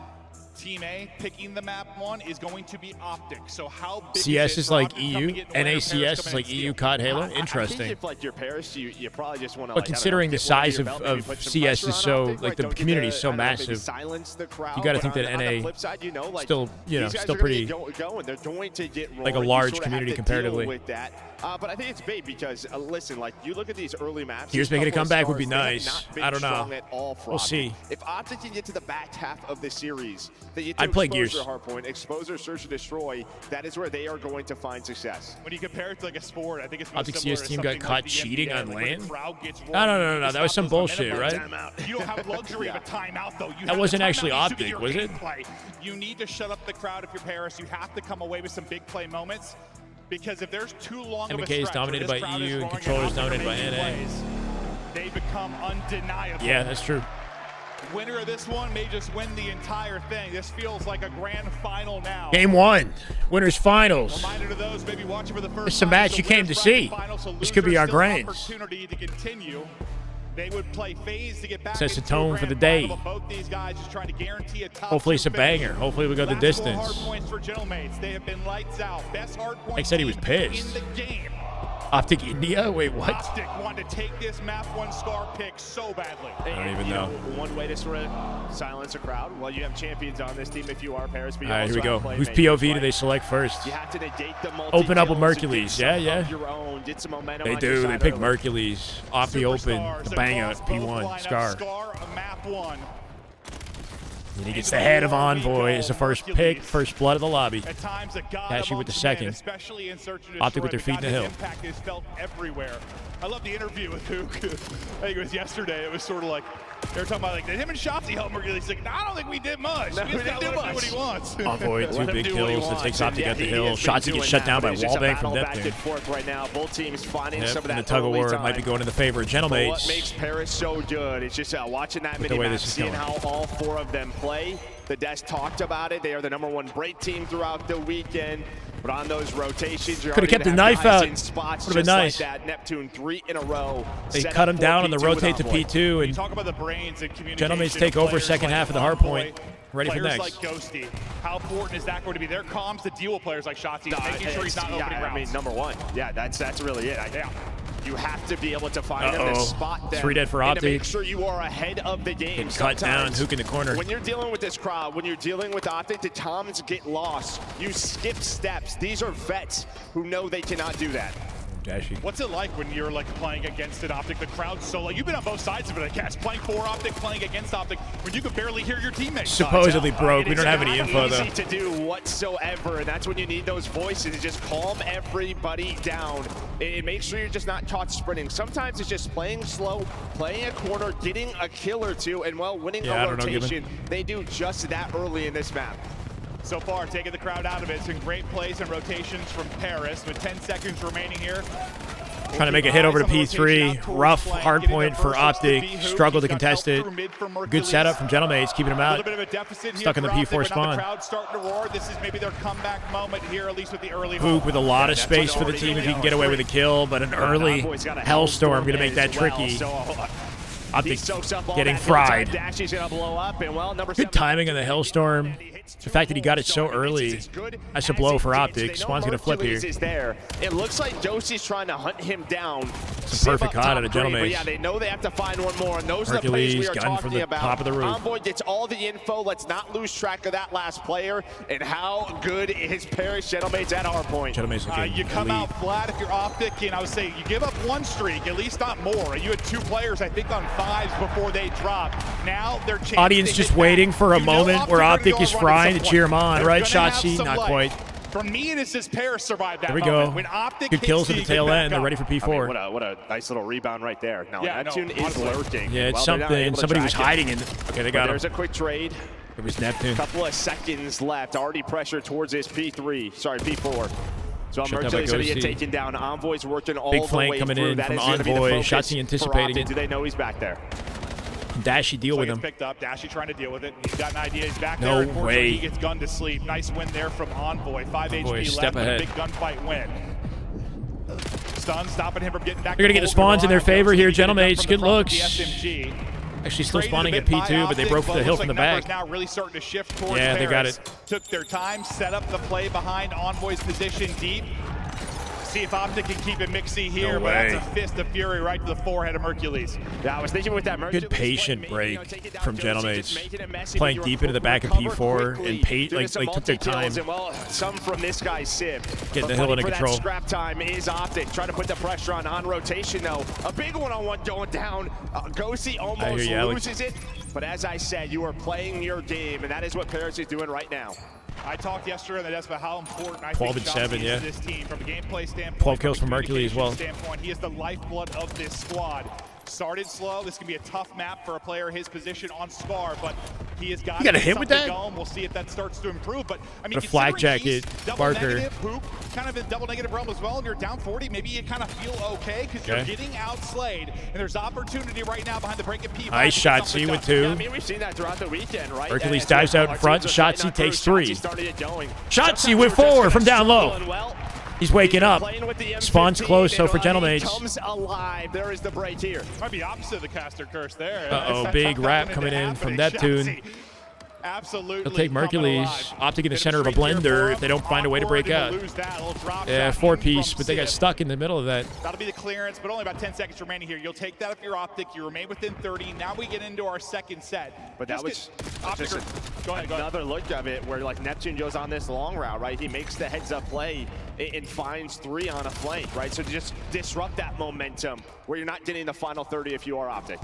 Team A picking the map one is going to be Optic. So how big CS is, is it for like Optic coming EU. in and winning, Paris NACS is coming like in and EU steal? COD Halo. I think Interesting. if like you're Paris, you probably just want to. But considering the size of CS is so like the community is so massive, silence the crowd, you got to but think that on the NA flip side, you know, like, still these guys still are gonna pretty get going. They're going to get like a roared. You large sort of community have to deal comparatively. with that. But I think it's big because listen, like you look at these early maps. Gears these making a couple of comeback would be stars, they have nice. not been I don't know. strong at all for We'll Optic. see. If Optic can get to the back half of the series, that you I'd play Gears. hardpoint, Exposure, Search and Destroy. That is where they are going to find success. When you compare it to like a sport, I think it's more Optic similar CS to team got something caught like the cheating NBA, on like when LAN? the crowd gets No, no, no, roaring, no, you that was stop some those bullshit, momentum. right? You don't have luxury of a timeout though. You That have wasn't the actually timeout Optic, your was it? gameplay. You need to shut up the crowd if you're Paris. You have to come away with some big play moments. Because if there's too long of a MK stretch is where dominated this by crowd is EU and roaring controllers and Optic are dominated by making NA. plays, they become undeniable. Yeah, that's true. Winner of this one may just win the entire thing. This feels like a grand final now. Game 1, winners finals. Reminder to those maybe watching for the first It's a time, match it's you the came to winners see. bracket final, so This could be losers our still have grands. opportunity to continue. They would play FaZe to get back Sets the into tone a for the grand day. final, but both these guys just trying to guarantee a top Hopefully it's a 2 finish. banger. Hopefully we go the Last 4 distance. hard points for Gentlemates. They have been lights out. Best hard point Mike said he was team pissed. in the game. Optic India? Wait, what? Optic wanted to take this map 1 scar pick so badly. I don't even know. One way to sort of silence a crowd. Well, you have champions on this team if you are Paris. But All right, here we go. also have Whose playmakers, POV do right? they select first? You have to negate the Open up with multi-kills and Mercules. get Yeah, some yeah. of your own, get some momentum They on your do. They side pick early. Mercules off the open. Superstars The banger across both P1 lineups. Scar. Scar, a map 1. And he gets the head of Envoy as the first pick, first blood of the lobby. At times, a god Tashi with the amongst second. men, especially in Search and Optic with Destroy, their feet in the but hill. God's impact is felt everywhere. I love the interview with Hook. I think it was yesterday. It was sort of like they were talking about like did him and Shotzi help Mercury? He's like, no, I don't think we did much. No, we just we didn't do gotta let him do much. what he wants. Envoy, 2 Let him big do what he kills that wants, takes and Optic yeah, at the he hill. has been Shotzi doing gets shut that, down but by it's just a wallbang from battle back Neptune. and forth right now. Both teams finding some of And that the tug of early war time. might be going in the favor of But what Gentlemates. makes Paris so good is just watching that Look the way mini-map, this is seeing going. how all 4 of them play. The Desk talked about it. They are the #1 break team throughout the weekend. But on those rotations, you're Could've already kept the gonna have knife guys out. in spots Would've been just nice. like that. Neptune 3 in a row. They set cut up him for down on the P2 with rotate to Envoy. P2, You and talk about the brains and communication. Gentlemates take over Players second like half of the hard Envoy, point. Ready for players next. like Ghosty. How important is that going to be? Their comms to deal with players like Shotzi, making sure he's not opening rounds. I mean, #1. Yeah, that's really it. Yeah. You have to be able to find them to spot them. 3 dead for and to make Optic. sure you are ahead of the game. Getting cut down, Sometimes Hook in the corner. When you're dealing with this crowd, when you're dealing with Optic, the toms get lost. You skip steps. These are vets who know they cannot do that. Dashy. What's it like when you're like playing against an Optic? The crowd's so like you've been on both sides of it, I guess. Playing for Optic, playing against Optic, when you could barely hear your teammates. Supposedly broke. We don't have any It's info not though. easy to do whatsoever, and that's when you need those voices to just calm everybody down and make sure you're just not caught sprinting. Sometimes it's just playing slow, playing a corner, getting a kill or 2, and winning Yeah, I a don't know, rotation. They do just that early in this map. So far, taking the crowd out of it. Some great plays and rotations from Paris with 10 seconds remaining here. Trying to make a hit over to P3. Rough hard point for Optic. Struggle to contest it. Good setup from Gentlemates, keeping him A out. little bit of a deficit Stuck here in the for Optic, P4 but now the spawn. crowd's starting to roar. This is maybe their comeback moment here, at least with the early Hook with a lot of That's space what's for the already team if he going can get on. away with a kill, but an early Envoy's got a hellstorm going to make that as well, tricky. so Optic he soaks up all getting that fried. Dashy's gonna blow up, and number Good 7 timing on the hellstorm. The fact that he got it so early, that's a blow for Optic. Spawn's going to flip here. Is there. It looks like Dosie's trying to hunt him down. Some perfect Sim up caught top out of three, but Gentlemates. yeah, they know they have to find one more, and those are the plays we Hercules are gun from talking the about. top of the roof. Envoy gets all the info. Let's not lose track of that last player, and how good is Paris Gentlemates at our point. Gentlemates looking You come elite. out flat if you're Optic, and I would say you give up 1 streak, at least not more. You had 2 players, I think, on 5s before they dropped. Now they're chance Audience to just hit waiting back. for a You know moment where Optic Optic are is gonna go on frying at to some cheer him point. on, They're right? gonna have Shotzi, some not life. quite. For me, it is this Paris survived that There we moment. go. When Optic Good hits kills at C, the tail get back end. They're up. ready for P4. I mean, what a nice little rebound right there. Now, Yeah, Neptune no, is honestly. lurking. Yeah, it's Well, they're not something. able to Somebody was track hiding in. Okay, they got him. There's a quick trade. It was Neptune. Couple of seconds left. Already pressure towards his P3. Sorry, P4. So Shut down by Mercury's going to get Ghosty. taken down. Envoy's working all Big the flank way coming through. in That from is gonna be the Envoy. focus Shotzi for anticipating Optic. it. Do they know he's back there? Dashy deal with So he him. gets picked up. Dashy trying to deal with it. He's got an idea. He's back No there. Unfortunately, way. He gets gunned to sleep. Nice win there from Envoy. 5 Envoy, HP step left, but ahead. a big gunfight win. Stun stopping him from getting back. They're going to get the spawns in their favor here. Gentlemates, good looks. SMG. Actually still Traded spawning a at bit by P2, but they Optic, broke for the hill looks from the like numbers back. Now really starting to shift towards Yeah, they got Paris. it. Took their time, set up the play behind Envoy's position deep. See if Optic can keep it mixy here, No but that's way. a fist of fury right to the forehead of Hercules. Yeah, I was thinking with that Mercury. Good patient break from Gentlemates. Playing but deep you into the back of recover P4 quickly, and doing some took their time. multi-kills, and, well, some from this guy's Sib. Getting But the hill fighting under for control. That scrap time is Optic. Trying to put the pressure on rotation, though. A big one-on-one going down. Ghosty I almost hear you, Alex. loses it. But as I said, you are playing your game, and that is what Paris is doing right now. I talked yesterday on the desk about how important I 12 think and Shotzi 7, is yeah. to this team from a gameplay standpoint. 12 kills from a from Mercury as well. communication standpoint. He is the lifeblood of this squad. Started slow. This can be a tough map for a player his position on Scar, but he has got You got a hit with that? going. We'll see if that starts to improve. But I mean, What a flak jacket, Barker. Negative, Hoop, kind of in double negative realm as well, and you're down 40. Maybe you kind of feel okay because you're getting outslayed, and there's opportunity right now behind the break at P5. Nice shot, C with 2. Yeah, I mean, we've seen that throughout the weekend, right? Hercules dives out in front. Shotzi takes 3. Shotzi Shotzi with 4 from down low. He's waking up. Spawns close, so for Gentlemates. Comes alive. There is the break here. Might be opposite of the caster curse there. Uh-oh, big wrap coming in from Neptune. Absolutely. He'll take Mercules. Optic in the center of a blender if they don't find a way to break out. Yeah, 4-piece, but they got stuck in the middle of that. That'll be the clearance, but only about 10 seconds remaining here. You'll take that if you're Optic. You remain within 30. Now we get into our second set. But that was just go ahead. Another look of it where like Neptune goes on this long route, right? He makes the heads-up play and finds 3 on a flank, right? So to just disrupt that momentum where you're not getting the final 30 if you are Optic.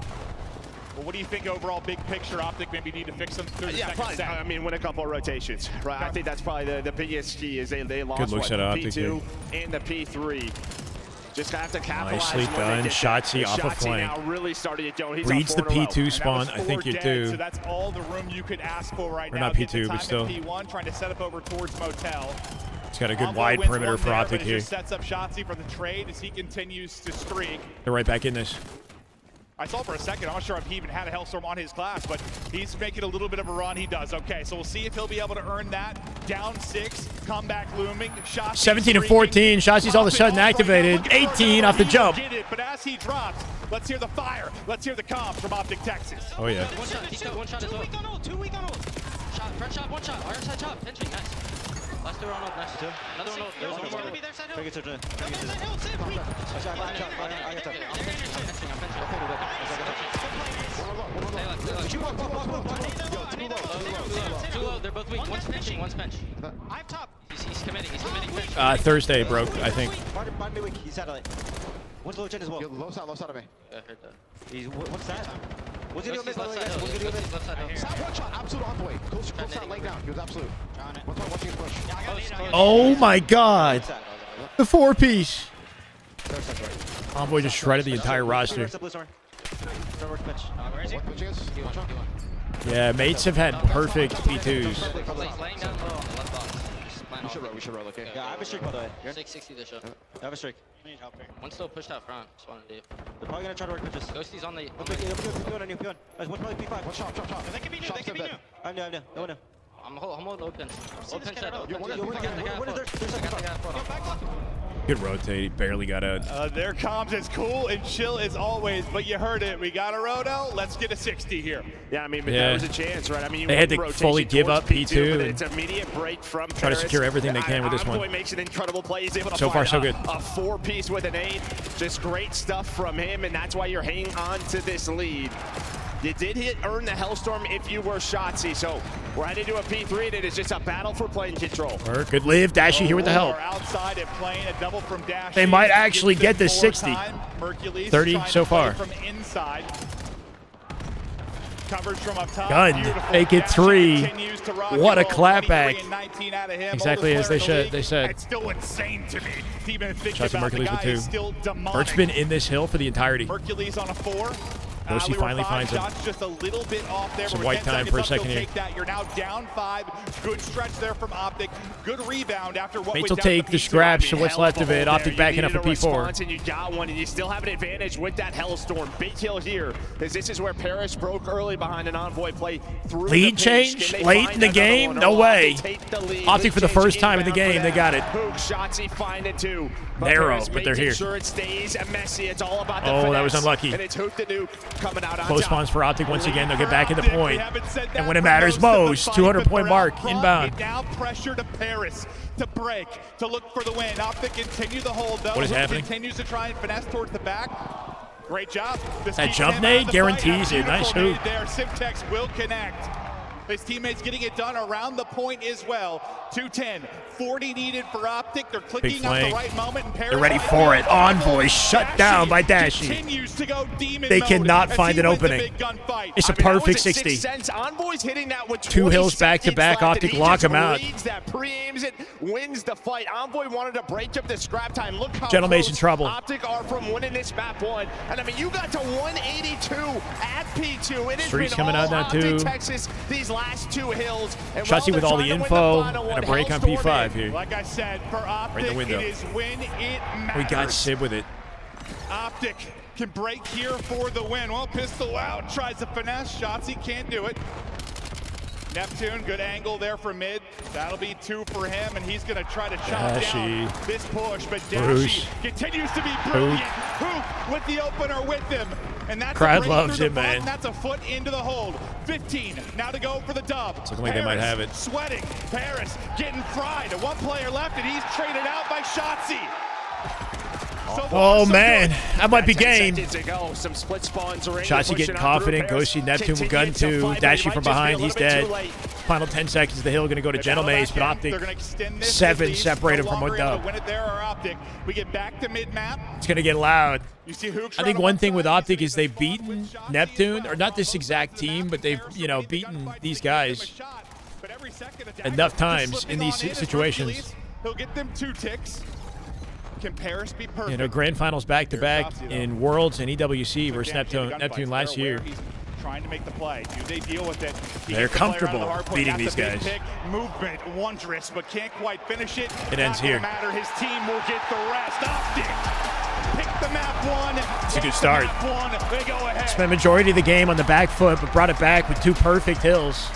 Well, what do you think overall, big picture, Optic maybe need to fix them through the second set? I mean, win a couple of rotations, right? Okay. I think that's probably the biggest key is they lost Good looks at Optic P2 and the P3. Just gonna have to capitalize. Nicely done. Shotzi off a flank. Now really started going. He's Reads the P2 spawn. I think you do. So that's all the room you could ask for right or now. Not P2, but still. P1 trying to set up over towards Motel. He's got a good wide perimeter for Optic here. Sets up Shotzi for the trade as he continues to streak. They're right back in this. I saw for a second, I'm not sure if he even had a Hellstorm on his class, but he's making a little bit of a run. He does. Okay, so we'll see if he'll be able to earn that. Down 6, comeback looming. 17 and 14. Shotzi's all of a sudden activated. 18 off the jump. But as he drops, let's hear the fire. Let's hear the comms from Optic Texas. Oh, yeah. One shot, he's got 1 shot as well. 2 weak on ult. Shot, front shot, 1 shot. Iron side chop, pinching, nice. Last 2 on ult, nice. Another one ult. There's one more. Too low, they're both weak. One's pinching, one's pinch. I'm top. He's committing pinch. Thursday broke, I think. He's satellite. One's low gen as well. Low side of me. I heard that. What's that? What's he doing? Left side. Stop 1 shot, absolute on the way. Close shot, laying down. He was absolute. One time watching his push. Oh my god. The 4-piece. Envoy just shredded the entire roster. Yeah, mates have had perfect P2s. We should roll, okay? Yeah, I have a streak, by the way. 660 this shot. I have a streak. One's still pushed out front. Just wanted to do. They're probably gonna try to work pitches. Ghosty's on the. P1. One's probably P5. One shot. They can be new. They can be new. I know. No one knew. I'm holding open. Open set. Good rotate. Barely got out. Their comms is cool and chill as always, but you heard it. We got a roto. Let's get a 60 here. Yeah, I mean, but there was a chance, right? I mean, they had to fully give up P2. But it's immediate break from try to secure everything they can with this one. Envoy makes an incredible play. He's able to so far, so good. A 4-piece with an 8. Just great stuff from him, and that's why you're hanging on to this lead. You did earn the Hellstorm if you were Shotzi, so we're headed to a P3, and it is just a battle for plane control. Good live. Dashy here with the help. Outside and playing a double from Dashy. They might actually get this 60. 30 so far. From inside. Coverage from up top. Gun. Make it 3. What a clapback. Exactly as they said. It's still insane to me. Even thinking shots about Mercules the guy with 2. Still demonic. Merc's been in this hill for the entirety. Mercules on a 4. Ghosty finally finds him. Just a little bit off there. Some white time for a second here. You're now down 5. Good stretch there from Optic. Good rebound after what Mates will take the scraps for what's left of it. Optic backing up for P4. And you got one, and you still have an advantage with that Hellstorm. Big kill here, as this is where Paris broke early behind an Envoy play through. Lead change late in the game? No way. Optic for the first time in the game, they got it. Shotzi find it too. Narrow, but they're here. Sure it stays messy. It's all about the finesse, that was unlucky. And it's Hook the Nuke coming out on close spawns for Optic once again. They'll get back into point. And when it matters most, 200-point mark inbound. Now pressure to Paris to break, to look for the win. Optic continue the hold though. What is happening? Continues to try and finesse towards the back. Great job. That jump nade guarantees it. Nice hoop. There, Simtex will connect. His teammates getting it done around the point as well. 210, 40 needed for Optic. They're clicking at the right moment. And They're ready for it. Envoy shut down by Dashy. Continues to go demon They mode cannot as find he an wins the opening. big gunfight. It's a perfect 60. Envoy's hitting that with 2 hills 20 back to back. seconds left, Optic and he lock just him out. reads that, pre-aims it, wins the fight. Envoy wanted to break up the scrap time. Look how Gentleman's in close trouble. Optic are from winning this map 1. And I mean, you got to 182 at P2. It has Streets been coming all out now, Optic too. Texas these last 2 hills. And Shotzi while with all they're the trying to win info final and a one, break on Hellstorm P5 in. here. Like I said, for Optic, the window. it is when it matters. We got Sib with it. Optic can break here for the win. Well, pistol out, tries to finesse shots. He can't do it. Neptune, good angle there for mid. That'll be 2 for him, and he's going to try to chop down this push. But Dashy continues to be brilliant. Hoop with the opener with him. And that's Crowd a loves through him, the button. man. That's a foot into the hold. 15 now to go for the dub. It's looking like they might have it. Sweating. Paris getting fried. 1 player left, and he's traded out by Shotzi. So Oh, man. That might be game. Some split spawns are Shotzi getting confident. Ghosty Neptune with gun 2. Dashy from behind. He's dead. Final 10 seconds of the hill. Going to go to Gentlemaze, but Optic 7 separate him from 1 dub. Win it there or Optic. We get back to mid map. It's going to get loud. You see Hooks I think one thing with Optic is they've beaten Neptune, or not this exact team, but they've, beaten these guys enough times in these situations. He'll get them 2 ticks. Can Paris be perfect? Grand finals back-to-back in Worlds and EWC versus Neptune last year. Trying to make the play. Do they deal with it? They're comfortable beating these guys. Movement wondrous, but can't quite finish it. It ends here. Matter. His team will get the rest. Optic pick the map 1. It's a good start. They go ahead. Spent majority of the game on the back foot, but brought it back with 2 perfect hills.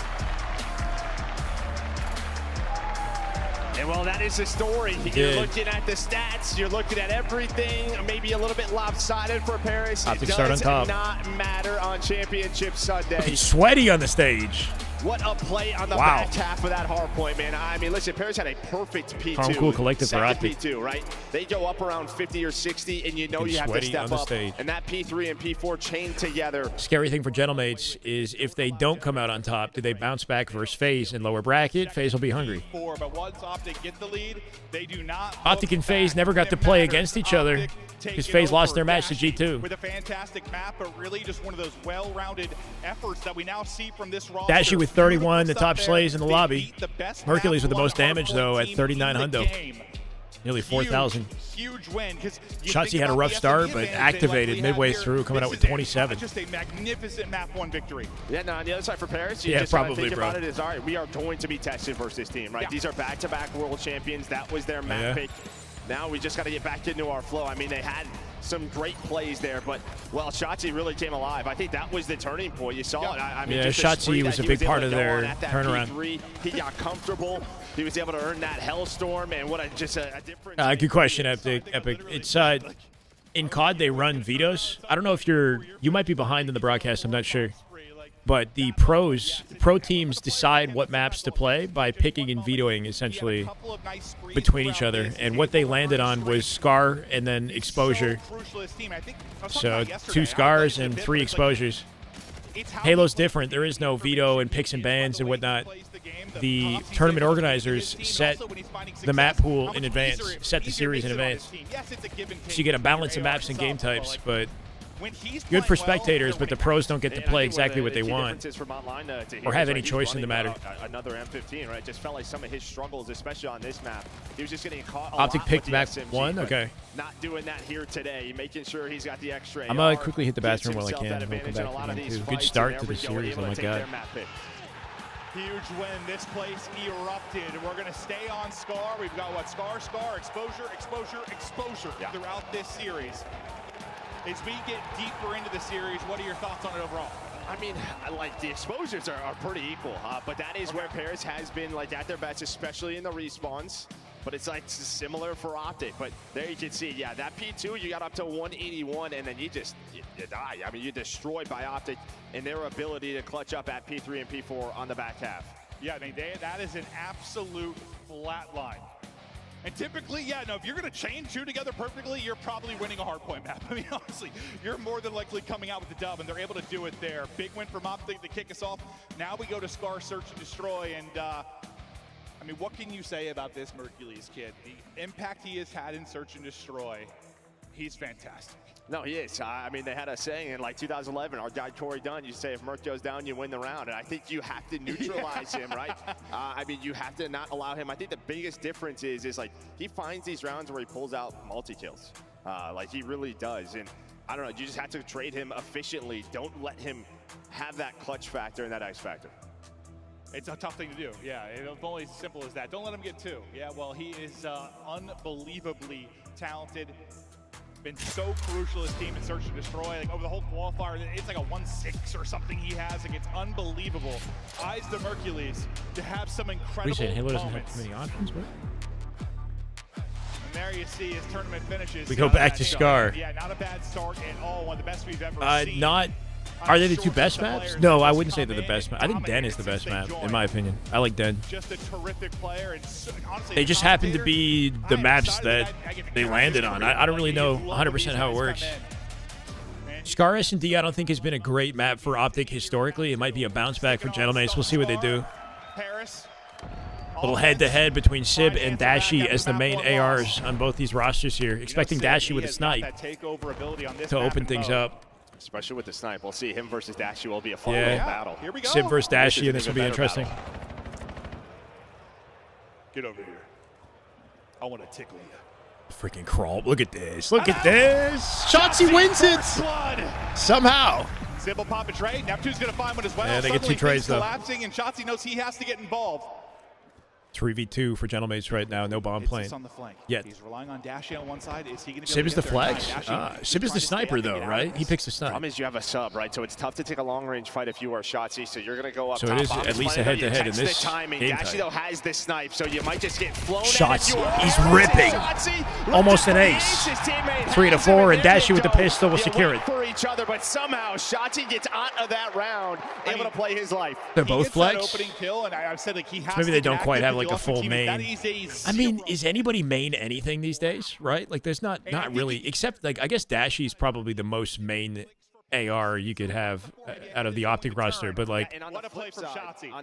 And well, that is the story. You're looking at the stats. You're looking at everything. Maybe a little bit lopsided for Paris. Optic It start on does top. not matter on Championship Sunday. Looking sweaty on the stage. What a play on the back half of that hard point, man. I mean, listen, Paris had a perfect P2. Calm, cool, collective for Optic. P2, right? They go up around 50 or 60, and you know you have to step up. Stage. And that P3 and P4 chain together. Scary thing for Gentlemates is if they don't come out on top, do they bounce back versus FaZe in lower bracket? FaZe will be hungry. But once Optic get the lead, they do not. Optic and FaZe never got to play against each other because FaZe lost their match to G2. With a fantastic map, but really just one of those well-rounded efforts that we now see from this roster. Dashy with 31, the top slays in the lobby. Hercules with the most damage, though, at 39 hundo. Nearly 4,000. Huge win. Shotzi had a rough start, but activated midway through, coming out with 27. Just a magnificent map 1 victory. Yeah, no, on the other side for Paris, you just probably, think bro. about it as, all right, we are going to be tested versus this team, right? Yeah. These are back-to-back world champions. That was their map pick. Now we just got to get back into our flow. I mean, they had some great plays there, but, well, Shotzi really came alive. I think that was the turning point. You saw it. I mean, just Shotzi was a big part of their turnaround. P3, he got comfortable. He was able to earn that Hellstorm, and what a different... Good question, Epic. It's in COD they run vetoes. I don't know if you might be behind in the broadcast. I'm not sure. But the pro teams decide what maps to play by picking and vetoing, essentially, between each other. And what they landed on was Scar and then Exposure. So 2 Scars and 3 Exposures. Halo's different. There is no veto and picks and bans and whatnot. The tournament organizers set the map pool in advance, set the series in advance. So you get a balance of maps and game types, but good for spectators, but the pros don't get to play exactly what they want or have any choice in the matter. Another M15, right? Just felt like some of his struggles, especially on this map. He was just getting caught a Optic lot picked with the map SMG, 1? but Okay. Not doing that here today, making sure he's got the extra. I'm going to quickly hit the bathroom while I can, and we'll come back to game 2. Good start to the series, oh my god. Huge win. This place erupted. We're going to stay on Scar. We've got what? Scar, exposure throughout this series. As we get deeper into the series, what are your thoughts on it overall? I mean, like, the exposures are pretty equal, but that is where Paris has been, like, at their best, especially in the respawns. But it's, like, similar for Optic. But there you can see, yeah, that P2, you got up to 181, and then you die. I mean, you're destroyed by Optic and their ability to clutch up at P3 and P4 on the back half. Yeah, I mean, that is an absolute flat line. And typically, yeah, no, if you're going to chain two together perfectly, you're probably winning a hardpoint map. I mean, honestly, you're more than likely coming out with the dub, and they're able to do it there. Big win from Optic to kick us off. Now we go to Scar, Search, and Destroy, and I mean, what can you say about this Mercules kid? The impact he has had in Search and Destroy, he's fantastic. No, he is. I mean, they had a saying in like 2011, our guy Corey Dunn, you say if Merc goes down, you win the round. And I think you have to neutralize him, right? I mean, you have to not allow him. I think the biggest difference is like he finds these rounds where he pulls out multi-kills. Like he really does. And I don't know, you just have to trade him efficiently. Don't let him have that clutch factor and that X factor. It's a tough thing to do. Yeah, it's only as simple as that. Don't let him get two. Yeah, well, he is unbelievably talented. Been so crucial his team in Search and Destroy. Like over the whole qualifier, it's like a 1-6 or something he has. Like it's unbelievable. Eyes the Mercules to have some incredible Halo doesn't moments. have too many options, bro. And there you see his tournament finishes. We go back to Scar. Yeah, not a bad start at all. One of the best we've ever seen. Are they the two best maps? No, I wouldn't say they're the best map. I think Den is the best map, in my opinion. I like Den. Just a terrific player. And honestly, They just happen to be the maps that they landed on. I don't really know 100% how it works. Scar S&D, I don't think has been a great map for Optic historically. It might be a bounce back for Gentlemen. We'll see what they do. A little head-to-head between Sib and Dashi as the main ARs on both these rosters here. Expecting Dashi with a snipe to open things up. Especially with the snipe. We'll see him versus Dashi will be a fun little battle. Here we go. Sib versus Dashi, and this will be interesting. Battle. Get over here. I want to tickle you. Freaking crawl. Look at this. Look at this. Shotzi wins it. Somehow. Sib will pop a trade. Neptune's going to find one as well. Yeah, they get two Suddenly trades, things though. collapsing, and Shotzi knows he has to get involved. 3v2 for Gentlemates right now. No bomb playing. On the flank. Yet. He's relying on Dashi on one side. Is he going to Sib is the flex. Sib is the sniper, though, right? He picks the sniper. Problem is you have a sub, right? So it's tough to take a long-range fight if you are Shotzi. So you're going to go up So top. it is at least a head-to-head in this timing. game Dashi, type. though, has this snipe, so you might just get flown Shots. at. He's ripping. Almost an ace. 3-4, and Dashi with the pistol will secure it. For each other, but somehow Shotzi gets out of that round, able to play his life. They're both flex. Opening kill, and I've said like he has So maybe to they get don't quite active have to like the a full offensive team. That main. is a I mean, is anybody main anything these days, right? Like, there's not really, except like I guess Dashi's probably the most main AR you could have out of the Optic roster, but like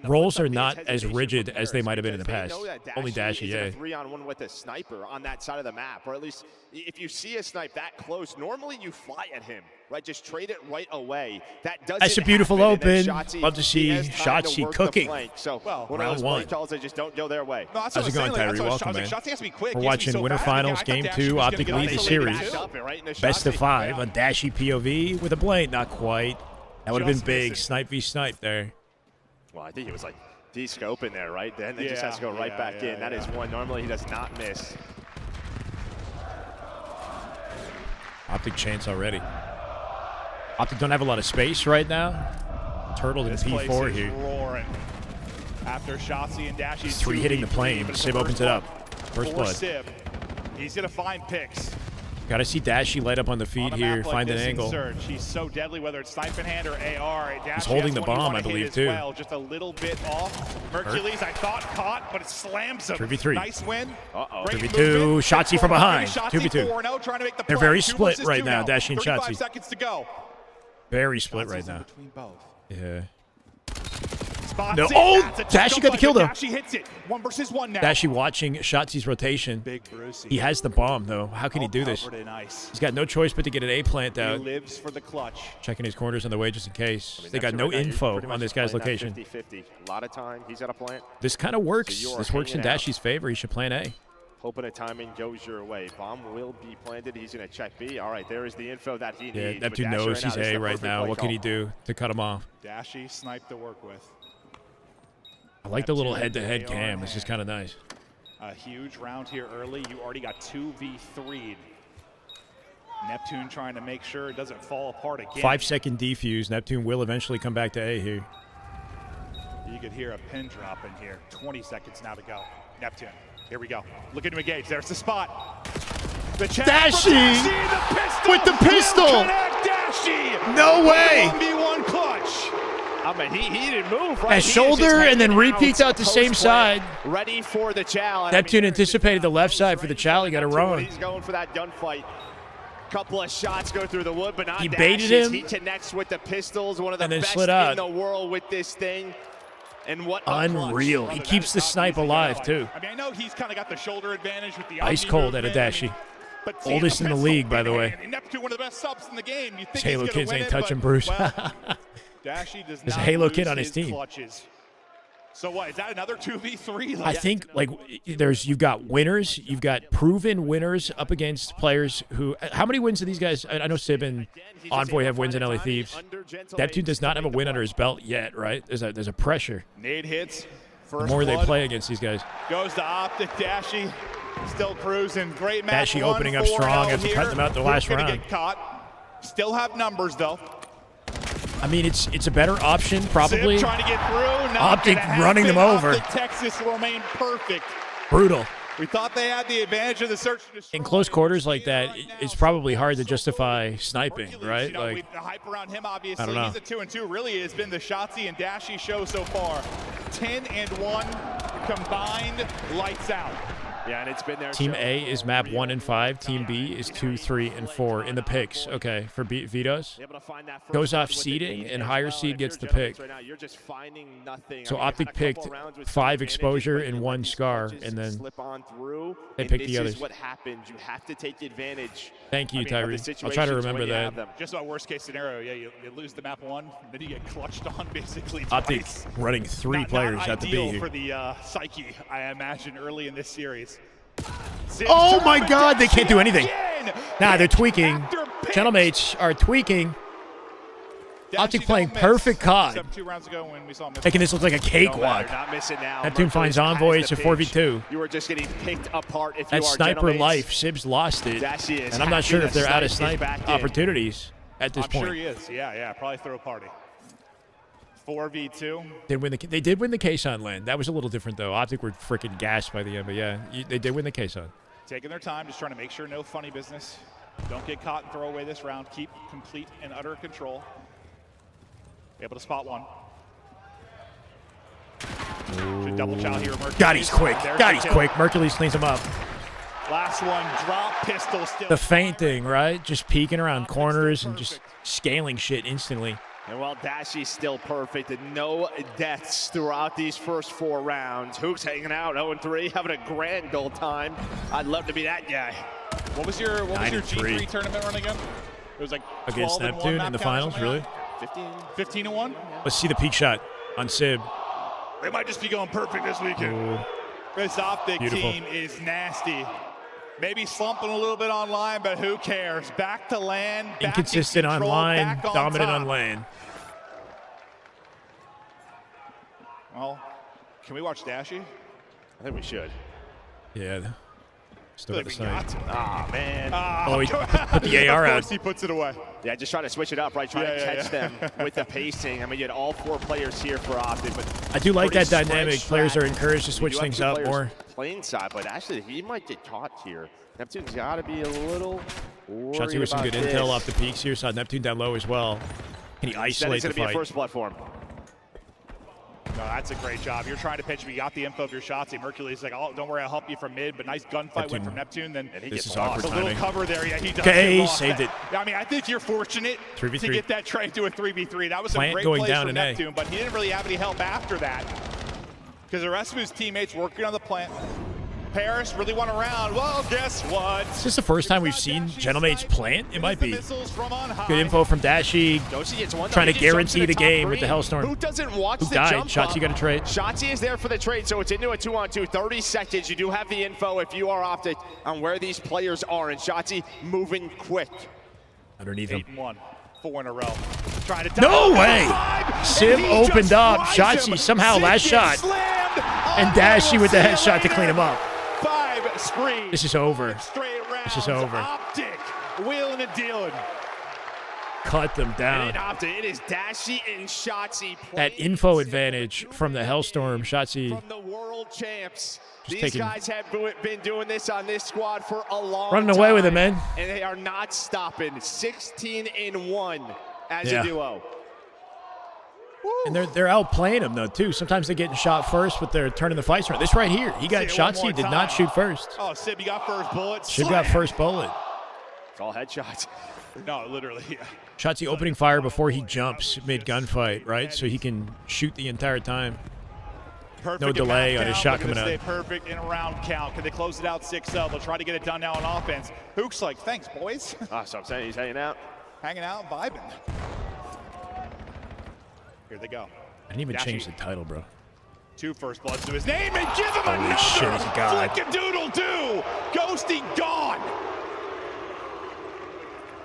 roles are not as rigid as they might have been in the past. Only Dashi, yeah. 3-on-1 with a sniper on that side of the map, or at least if you see a snipe that close, normally you fly at him, right? Just trade it right away. That doesn't That's a beautiful happen, and open. then Love to see he has time to Shotzi work the cooking. flank. So one round of those one. play calls that just don't go their way. No, that's How's what it going, I'm saying. Tyree? Like, Welcome, Shotzi man. has to be quick. We're He has to be watching so Winter fast. Finals, I Game thought 2. Dashi was Optic gonna lead get the isolated series. too. Best of 5 on Dashi POV with a blade. Not quite. That would have been Just big. missing. Snipe v snipe there. Well, I think it was like D-scope in there, right? Then he just has to go right back in. That is one. Normally he does not miss. Optic chance already. Optic don't have a lot of space right now. Turtled in This place P4 is here. roaring. After Shotzi and Dashi's 3 hitting the 2v3, plane. but it's Sib the opens first it up. blood First for blood. Sib. He's going to find picks. Got to see Dashi light up on the feed On a here, map like find an this in angle. Search, he's so deadly, whether it's snipe in hand or AR. He's holding the bomb, I believe, too. Well. Just a little bit off. Mercules, I thought caught, but it slams him. 3v3. Nice win. Uh-oh. 3v2. Shotzi from behind. 2v2. 4-0, trying to make the They're play. very 2 split versus right 2 now, Dashi and 35 Shotzi. seconds to go. Very split right Shotzi's in now. between both. Yeah. Spots No. it. Oh, That's a Dashi tough got the one, kill, but though. Dashi hits it. 1 versus 1 now. Dashi watching Shotzi's rotation. Big Brucey. He has the bomb, though. How can he do this? Covered in ice. He's got no choice but to get an A plant He out. lives for the clutch. Checking his corners on the way just in case. I mean, They got Neptune no right now, you're info pretty on much this guy's playing that location. 50-50. A lot of time, he's at a plant. This kind of works. So you are This works in hanging out. Dashi's favor. He should plan A. Hoping a timing goes your way. Bomb will be planted. He's going to check B. All right, there is the info that he Yeah, needs. Neptune But Dashi knows he's this is A the right perfect now. play What can he call. do to cut him off? Dashi snipe to work with. I like the little Neptune head-to-head AR cam. This is hand. kind of nice. A huge round here early. You already got 2v3'd. Neptune trying to make sure it doesn't fall apart again. 5-second defuse. Neptune will eventually come back to A here. You could hear a pin drop in here. 20 seconds now to go. Neptune, here we go. Looking to engage. There's the spot. The check Dashi! from Dashi, the pistol! With the pistol! Will connect Dashi! No way! 1v1 clutch. He didn't move, right? A shoulder and then repeats out the same side. Ready for the chow. Neptune anticipated the left side for the chow. He got it wrong. He's going for that gunfight. Couple of shots go through the wood, but not He baited dashes. him. He connects with the pistols, one of the And then best slid out. in the world with this thing. And what a Unreal. crunch. He keeps the snipe alive, too. I mean, I know he's kind of got the shoulder advantage with the Ice Omni cold at a movement. Dashi. But Oldest in the league, by the way. And Neptune, one of the best subs in the game. You think His Halo he's gonna kids win ain't it, touching but, Bruce. well, Dashi does There's a not Halo lose kid on his team. clutches. So what, is that another 2v3? I think you've got winners, you've got proven winners up against players who. How many wins do these guys? I know Sib and Envoy have wins in LA Thieves. Neptune does not have a win under his belt yet, right? There's a pressure. Nade hits. The First more they blood play against these guys. goes to Optic. Dashi still cruising. Great match. Dashi opening up strong after cutting them out the last Gonna round. Get caught. Still have numbers though. I mean, it's a better option probably. Zip trying to get through. Not Optic gonna running them happen. over. Optic Texas remain perfect. Brutal. We thought they had the advantage of the search and destroy. In close quarters like that, it's probably hard to justify sniping, right? You know, Like, the hype around him, obviously, I don't know. he's a 2-2. Really has been the Shotzi and Dashi show so far. 10-1 combined, lights out. Yeah, and it's been there. Team A is map 1 and 5. Team B is 2, 3, and 4 in the picks. Okay, for Vito's. Goes off seeding, and higher seed gets the pick. So Optic picked 5 exposure and 1 scar, and then they picked the others. This is what happens. You have to take advantage. Thank you, of the Tyree. I'll try to remember that. Just about worst case scenario, yeah, you lose the map 1, then you get clutched on basically Optic twice. running 3 players at the B Ideal here. for the psyche, I imagine, early in this series. Oh my God, they can't do anything. Nah, they're tweaking. Gentlemates are tweaking. Optic playing perfect COD. 2 rounds ago when we saw him Making this look like a cakewalk. Not missing now. Neptune finds Envoy. It's a 4v2. You are just getting picked apart if you That are sniper Gentlemates. life, Sib's lost it. Dashi is And I'm not happy sure the if they're out of snipe is snipe back in. opportunities at this I'm point. sure he is. Yeah, probably throw a party. 4v2. They did win the Kason land. That was a little different, though. Optic were freaking gassed by the end, but yeah, they did win the Kason. Taking their time, just trying to make sure no funny business. Don't get caught and throw away this round. Keep complete and utter control. Able to spot one. Should double chow here. Mercules. God, he's quick. There's God, the he's kill. quick. Mercules cleans him up. Last one, drop pistol still. The feinting, right? Just peeking around corners and just scaling shit instantly. And while Dashi's still perfect and no deaths throughout these first 4 rounds, Hook's hanging out 0-3, having a grand old time. I'd love to be that guy. What was your G3 tournament run again? It was like Against 12-1 Neptune map in the count or finals, something really? like that? 15-1? Let's see the peak shot on Sib. They might just be going perfect this weekend. Ooh. This Optic Beautiful. team is nasty. Maybe slumping a little bit online, but who cares? Back to land. Back in Inconsistent control, online, back on dominant top. on lane. Well, can we watch Dashi? I think we should. Yeah. Still got the sight. Ah, man. Oh, he put the AR Of out. course he puts it away. Yeah, just trying to switch it up, right? Trying to catch them with the pacing. I mean, you had all 4 players here for Optic, but I do like that pretty dynamic. spread Players are strat. encouraged to You switch do have things 2 up players more. Playing side, but actually, he might get caught here. Neptune's got to be a little worried Shots here with some about good this. intel off the peaks here. Saw Neptune down low as well. Can he Said isolate it's the going to be a fight? first blood for him. No, that's a great job. You're trying to pitch him. You got the info of your shots. Mercules like, oh, don't worry, I'll help you from mid. But nice gunfight went from Neptune. Then and he This gets is lost. awkward a little timing. cover there. Yeah, he does. Okay, get lost. saved it. I mean, I think you're fortunate 3v3. to get that trade to a 3v3. That was Plant a great going place down for in A. Neptune, but he didn't really have any help after that because the rest of his teammates working on the plant. Paris really won around. Well, guess what? Is this the first time we've seen Gentlemates plant? It might be. Good info from Dashi. Doshi gets one. Trying to He just jumps guarantee into the top game with the 3. Hellstorm. Who doesn't watch Who the died? jump Shotzi up? got a trade. Shotzi is there for the trade, so it's into a 2-on-2. 30 seconds. You do have the info if you are Optic on where these players are, and Shotzi moving quick. Underneath him. 8-1, 4 in a row. Trying to No way! and Sim he opened just up. flies him. Shotzi somehow Sim last gets shot. slammed. And Dashi with the headshot to clean him up. 5 screens. This is over. Straight rounds. This is over. Optic wheeling and dealing. Cut them And down. Optic, it is Dashi and Shotzi. That info advantage from the Hellstorm. Shotzi From the world champs. Just These taking- guys have been doing this on this squad for a long running time. away with it, man. And they are not stopping. 16-1 as Yeah. a duo. And they're outplaying him, though, too. Sometimes they're getting shot first, but they're turning the fights around. This right here, he got shots. He did not shoot first. Oh, Sib, you got first bullet. Should got first bullet. It's all headshots. No, literally, yeah. Shotzi opening fire before he jumps mid-gunfight, right? So he can shoot the entire time. Perfect No delay on his shot coming Stay out. perfect in a round count. Can they close it out 6-0? They'll try to get it done now on offense. Hook's like, thanks, boys. So I'm saying he's hanging out. Hanging out, vibing. Here they go. I didn't even change the title, bro. 2 first bloods to his name and give him Holy another. shit, he's a god. Flick-a-doodle-doo. Ghosty gone.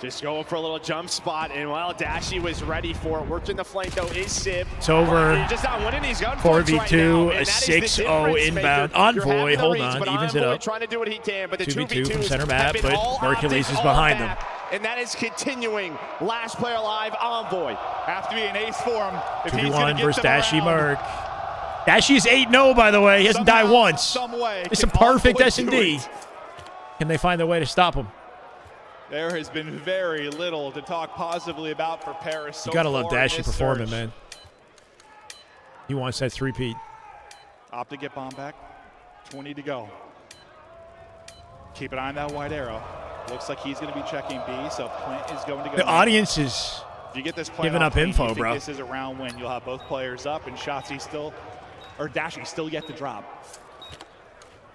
Just going for a little jump spot, and while Dashy was ready for it, working the flank though is Sib. It's over. He's just not winning these gunfights 4v2, right now, a and that is the 6-0 difference inbound. maker. You're Envoy, having the hold reads, on, but evens it Envoy up. trying to do what he can, but the 2v2 from 2v2s center have map, been but all Hercules optics is all behind them. map, and that is continuing. Last player alive, Envoy. Have to be an ace for him. If he's 2v1 gonna get versus them Dashy around. Merc. Dashy is 8-0, by the way. He hasn't died once. Some way, It's a can perfect Envoy do S&D. it? Can they find a way to stop him? There has been very little to talk positively about for Paris so You gotta love far in Dashy this performing, search. man. He wants that 3-peat. Optic get bomb back. 20 to go. Keep an eye on that white arrow. Looks like he's going to be checking B, so Clint is going to go. The audience is if you get this play giving on up clean, info, you think bro. This is a round win. You'll have both players up, and Shotzi still, or Dashy still yet to drop.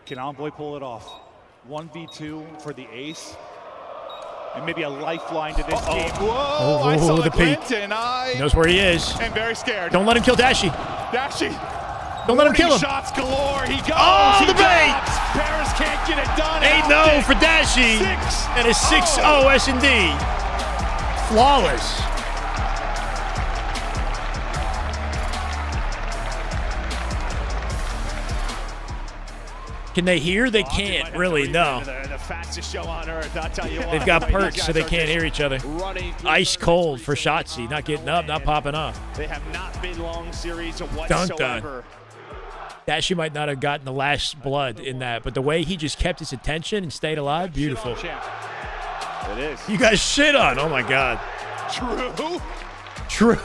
Can Envoy pull it off? 1v2 for the ace. And maybe a lifeline to this game. Whoa! I saw the peek. glint, and I He knows where he is. am very scared. Don't let him kill Dashy. Dashy. Don't let him kill him. Shots galore. He goes. Oh, he the bait. drops. Paris can't get it done. 8-0 for Dashy. And a 6-0 S&D. Flawless. Can they hear? They can't, really, no. The fastest show on earth, I'll tell you what. They've got These perks, guys so they are can't just hear each other. running through Ice cold for Shotzi. Not getting up, not popping off. They have not been long series Dun, whatsoever. Dashy might not have gotten the last blood in that, but the way he just kept his attention and stayed alive, beautiful. It is. You guys shit on. Oh, my God. True. True.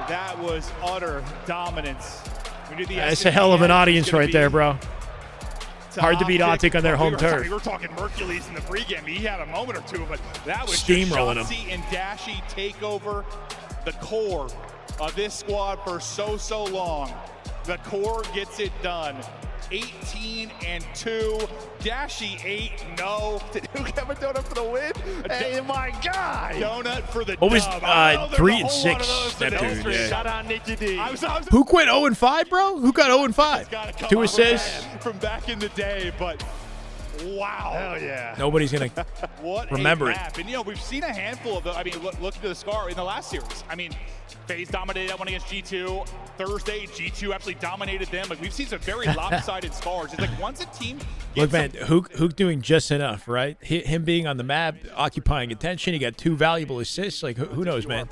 That was utter dominance. We knew the That's a hell of an audience right there, bro. to Hard to beat Optic on their home turf. We were talking Hercules in the pregame. He had a moment or two, but that was Steamrolling just Shotzi and Dashy take over the core of this squad for so long. The core gets it done. 18-2. Dashy 8-0. Did Hook have a donut for the win? Hey, my God. Donut for the What was dub. I know there's 3 a and whole lot of 6? those That today. dude, yeah. Shout out Nicky D. I was Who quit 0-5, bro? Who got 0-5? 2 assists. from back in the day, but wow. Hell yeah. Nobody's going to What remember a it. map. And, you know, we've seen a handful of the, I mean, look at the scar in the last series. I mean, FaZe dominated that one against G2. Thursday, G2 actually dominated them. Like, we've seen some very lopsided scars. It's like once a team Look, gets man, Hook doing just enough, right? Him being on the map, occupying attention. He got 2 valuable assists. Like, who knows, man?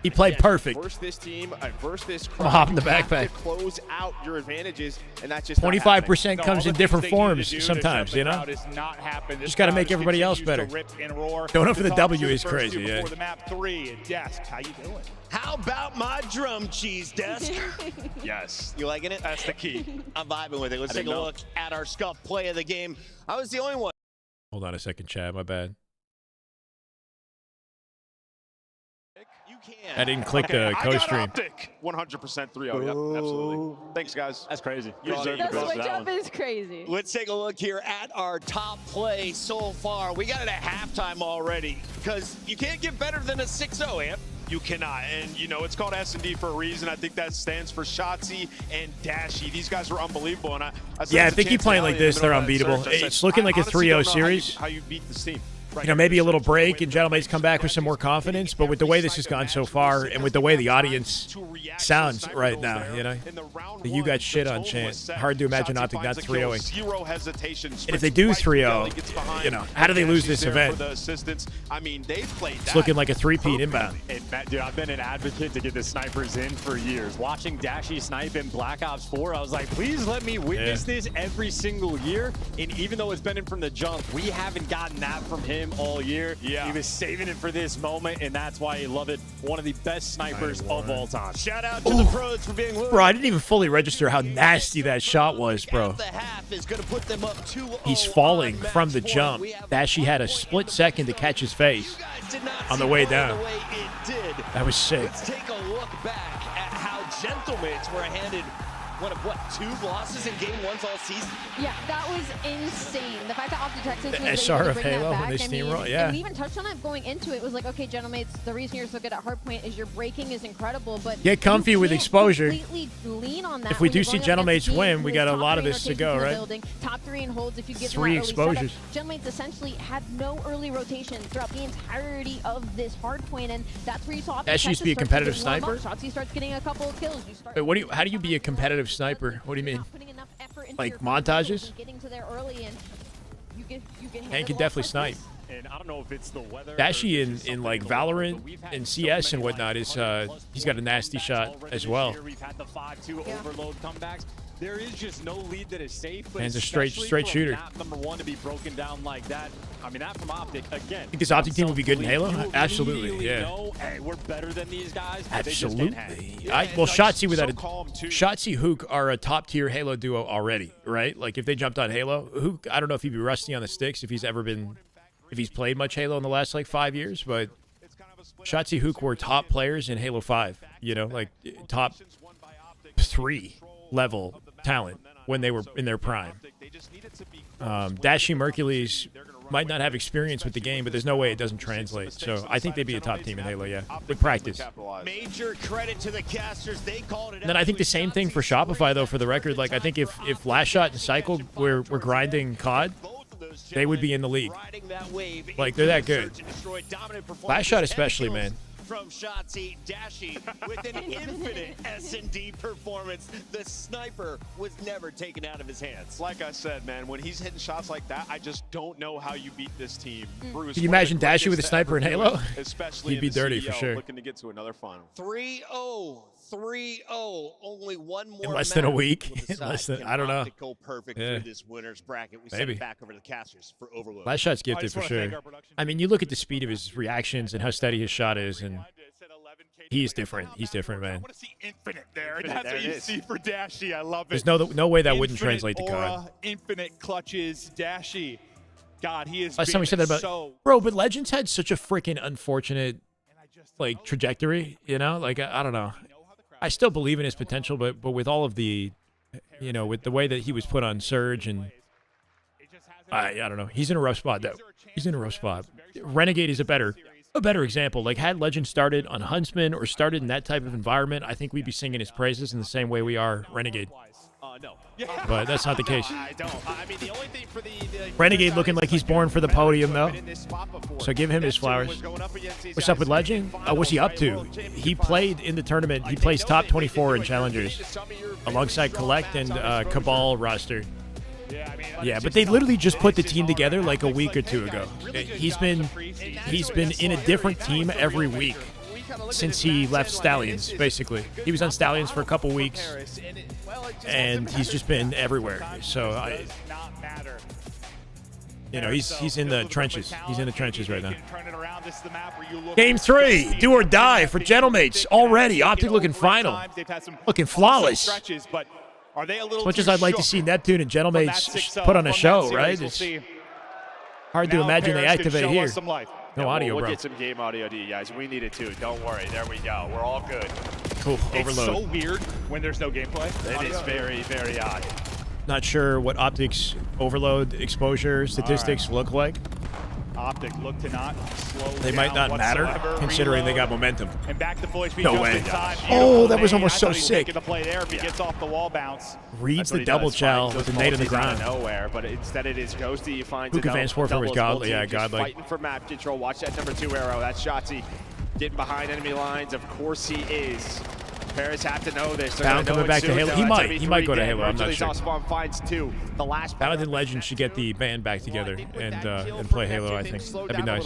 He played perfect. Versus this team, versus this I'm hopping the you have backpack. to close out your advantages, and that's just 25% comes in different forms to sometimes, shut you the know? crowd is not happening. This Just gotta crowd make just everybody else continues better. to rip and roar. Donut for the Talk W to is first crazy, two yeah. before the map 3. Desk, how you doing? How about my drum cheese, Desk? Yes. You liking it? That's the key. I'm vibing with it. Let's I take a didn't know. look at our scuff play of the game. I was the only one. Hold on a second, Chad. My bad. You can. I didn't click the co-stream. 100% 3-0. Yep, absolutely. Thanks, guys. That's crazy. You deserve The to go. switch up is crazy. Let's take a look here at our top play so far. We got it at halftime already because you can't get better than a 6-0, Amp. You cannot, and you know it's called S&D for a reason. I think that stands for Shotzi and Dashy. These guys were unbelievable, and I said Yeah, I there's a think you chance playing in like the this, they're middle of that unbeatable. search. I said, It's looking like a honestly 3-0 don't know series. how you beat this team. You know, maybe a little break and Gentleman's come back with some more confidence, but with the way this has gone so far and with the way the audience sounds right now, you know, you got shit on Chant. Hard to imagine Optic not 3-0ing. Zero hesitation. And if they do 3-0, you know, how do they lose this event? I mean, they played It's looking like a 3-peat inbound. and Matt, dude, I've been an advocate to get the snipers in for years. Watching Dashy snipe in Black Ops 4, I was like, please let me witness this every single year. And even though it's been in from the jump, we haven't gotten that from him all year. Yeah. He was saving it for this moment, and that's why I love it. One of the best snipers of all time. Shout out to the pros for being Bro, I didn't even fully register how nasty that shot was, bro. the half is going to put them up 2-0. He's falling from the jump. Dashy had a split second to catch his face on the way down. That was sick. Let's take a look back at how Gentlemates were handed one of, what, 2 losses in game 1s all season? Yeah, that was insane. The fact that Optic Texas The was SR able to of bring Halo that when they back, steamroll, yeah. And we even touched on it going into it. Was like, okay, Gentlemates, the reason you're so good at hardpoint is your breaking is incredible, but Get comfy you with can't exposure. completely lean on that If we when do you're see going up against Gentlemates a team win, who we is got a top lot of 3 this to rotations go, in the right? building, top 3 in holds if you give 3 them that early exposures. setup. Gentlemates essentially had no early rotations throughout the entirety of this hardpoint, and that's where you saw Optic That used to be a Texas start competitive get warm up. sniper? Shotzzy starts getting a couple of kills. You start Wait, how do you be a competitive sniper? What do you mean? Like montages? getting to there early, and you get And can definitely snipe. And I don't know if it's the weather. Dashy in like Valorant and CS and whatnot is he's got a nasty shot as well. We've had the 5-2 overload comebacks. There is just no lead that is safe. But And it's a straight especially for shooter. map number 1 to be broken down like that. I mean, that from Optic again. Think this Optic team will be good in Halo? You Absolutely, immediately yeah. know, hey, we're better than these guys. But they just can't hang. Absolutely. Yeah, Well, it's Shotzzy without so calm, too. Shotzzy Hook are a top tier Halo duo already, right? Like if they jumped on Halo, Hook, I don't know if he'd be rusty on the sticks if he's played much Halo in the last like 5 years, but Shotzzy Hook were top players in Halo 5, you know, like top 3 level talent when they were in their prime. Dashy Mercules might not have experience with the game, but there's no way it doesn't translate. So I think they'd be a top team in Halo, yeah, with practice. Major credit to the casters. They called it. And then I think the same thing for Shopify, though, for the record. Like, I think if Last Shot and Cycle were grinding COD, they would be in the league. Like, they're that good. Last Shot especially, man. From Shotzzy, Dashy with an infinite S&D performance. The sniper was never taken out of his hands. Like I said, man, when he's hitting shots like that, I just don't know how you beat this team. Bruce, Can you one of imagine the Dashy with a greatest to sniper in ever do Halo? it, especially He'd be in the dirty for CDL, sure. Looking to get to another final. 3-0. Only one more In less than a match week. will decide, Less than, can I don't know. Optic go perfect Yeah. through this winner's bracket. We send Maybe. it back over to the casters for Overload. Last Shot's gifted for sure. I mean, you look at the speed of his reactions and how steady his shot is, and he's different. He's different, man. Infinite there. That's what you see for Dashy. I love it. There's no way that wouldn't Infinite translate to aura, COD. Infinite clutches. Dashy. God, he is. Last time we said that about bro, but Legends had such a freaking unfortunate like trajectory, you know? Like I don't know. I still believe in his potential, but with all of the, you know, with the way that he was put on Surge and I don't know. He's in a rough spot though. He's in a rough spot. Renegade is a better example. Like had Legend started on Huntsman or started in that type of environment, I think we'd be singing his praises in the same way we are Renegade. No. But that's not the case. I don't. I mean, the only thing for the Renegade looking like he's born for the podium, though. So give him his flowers. What's up with Legend? What's he up to? He played in the tournament. He plays top 24 in Challengers alongside Collect and Cabal roster. Yeah, but they literally just put the team together like a week or two ago. He's been in a different team every week since he left Stallions, basically. He was on Stallions for a couple weeks, and he's just been everywhere. So, he's in the trenches. He's in the trenches right now. Game 3, do or die for Gentlemates already. Optic looking final. Looking flawless. As much as I'd like to see Neptune and Gentlemates put on a show, right? It's hard to imagine they activate here. No audio, we'll bro. get some game audio to you guys. We need it too. Don't worry. There we go. We're all good. Cool. Overload. It's so weird when there's no gameplay. It is very, very odd. Not sure what Optic's overload exposure statistics look like. Optic look to not slow They might not matter considering they got momentum. And back to Boys. No way. Oh, that was almost so sick. The play there if he gets off the wall bounce. Reads the double chow with the nade on the ground. Nowhere, but instead it is Ghosty. He finds Who advanced for was godly. Yeah, godly. Fighting for map control. Watch that number 2 arrow. That's Shotzzy getting behind enemy lines. Of course he is. Paris have to know this. Bound coming back to Halo. He might go to Halo. I'm not sure. Spawn finds 2. The last Bound and Legend should get the band back together and play Halo. I think that'd be nice.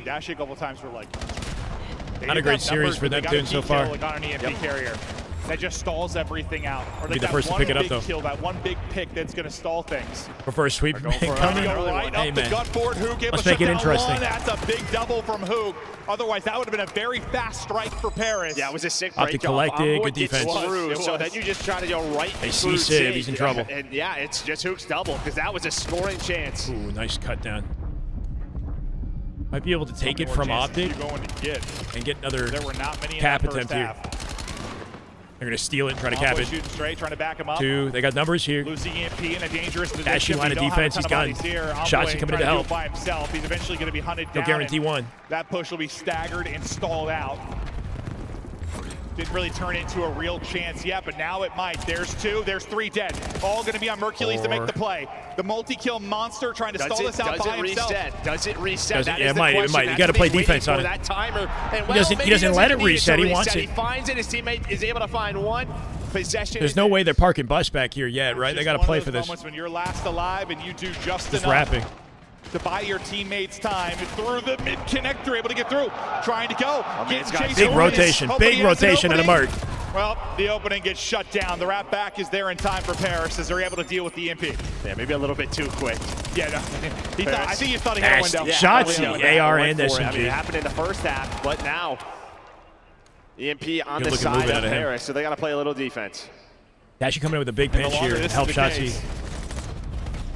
listen, Dashi a couple times were like, Not a great series for Neptune so far. Like on an EMP carrier. that just stalls everything out. Or Be like the that first to one pick it up, big though. kill, that one big pick that's going to stall things. Prefer a sweep. Coming right Hey, up the man. gut board. Hook able Let's to make shut it down interesting. one. That's a big double from Hook. Otherwise, that would have been a very fast strike for Paris. Yeah, it was a sick Optic break off. collected, Envoy good gets defense. through, It so was. then you just try to go right They see through Civ, Sig. he's in trouble. And yeah, it's just Hook's double, because that was a scoring chance. Ooh, nice cut down. Might be able to take it More from chances Optic you're going to get. and get another There were not many in cap that first attempt here. half. They're going to steal it and try to cap Envoy it. shooting straight, trying to back him up. 2. They got numbers here. Losing EMP in a dangerous position. Dashy line We of don't have a defense, ton he's of gone. bodies here. Shotzi Envoy coming in trying to do help. it by himself. He's eventually going to be hunted He'll down. guarantee and one. That push will be staggered and stalled out. Didn't really turn into a real chance yet, but now it might. There's 2, there's 3 dead. All going to be on Mercules to make the play. The multi-kill monster trying to stall this out by himself. Does it reset? That Yeah, is it the might. It question. might. You That's got to what play he's waiting defense for, on it. that timer. And He doesn't let it need reset. He to wants He it. finds it. His teammate is able to find one. Possession. There's no way they're parking bus back here yet, right? They got to play for this. Moments when you're last alive and you do just Just enough wrapping. to buy your teammates time. Through the mid connector, able to get through. Trying to go. Big rotation. Big rotation and a mark. Well, the opening gets shut down. The wrap back is there in time for Paris as they're able to deal with the EMP. Yeah, maybe a little bit too quick. Yeah, no. I think he thought he had a window. Shotzi, AR and I mean, it SMG. happened in the first half, but now EMP on Good the looking side move of out of him. Paris, so they got to play a little defense. Dashy coming in with a big And the pinch longer here. this is Help the Shotzi. case,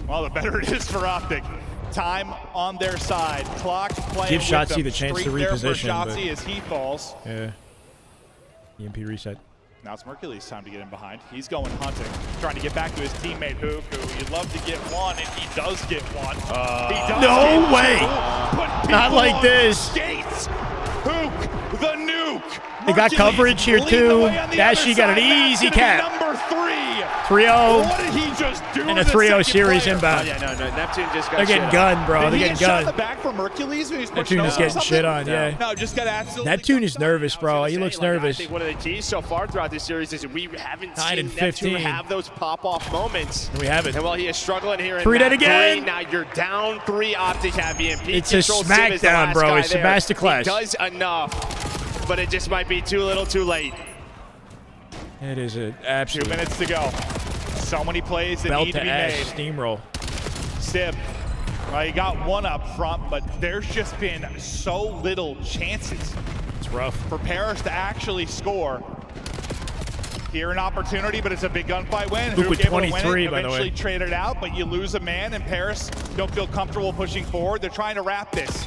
well, the better it is for Optic. Time on their side. Clock playing Give with Shotzi them. the chance to Streak there for reposition, but- Shotzi as he falls. Yeah. EMP reset. Now it's Mercules' time to get in behind. He's going hunting, trying to get back to his teammate Hook, who you'd love to get one, and he does get one. He does No get way! two. Put Not people like on this. Skates. Hook, the nuke. They got Mercules coverage here lead the too. way on the Dashy other got an side. That's easy gonna be cap. Number 3. 3-0. What did he just do? And to a the 3-0 second series player? inbound. Yeah, no, Neptune just got They're getting shit gunned, bro. Did They're he getting get shot in gunned. the back from Mercules when he was pushing Neptune is over getting something? shit on, yeah. No, just got absolutely. Neptune is nervous, bro. He looks I nervous. think one of the keys so far throughout this series is we haven't 9 seen and Neptune 15. have those pop-off moments. We haven't. And while he is struggling here in 3 dead map again. 3, now you're down 3. Optic have EMP. It's a Control Civ is the smackdown, last bro. guy It's a there. masterclass. He does enough, but it just might be too little too late. It is an absolute 2 minutes to go. So many plays that belt need to to be ass made. steamroll. Civ, well, he got one up front, but there's just been so little chances It's rough. for Paris to actually score. Here an opportunity, but it's a big gunfight win. Luke with Who able to win 23, it, by the way. eventually traded out, but you lose a man, and Paris don't feel comfortable pushing forward. They're trying to wrap this.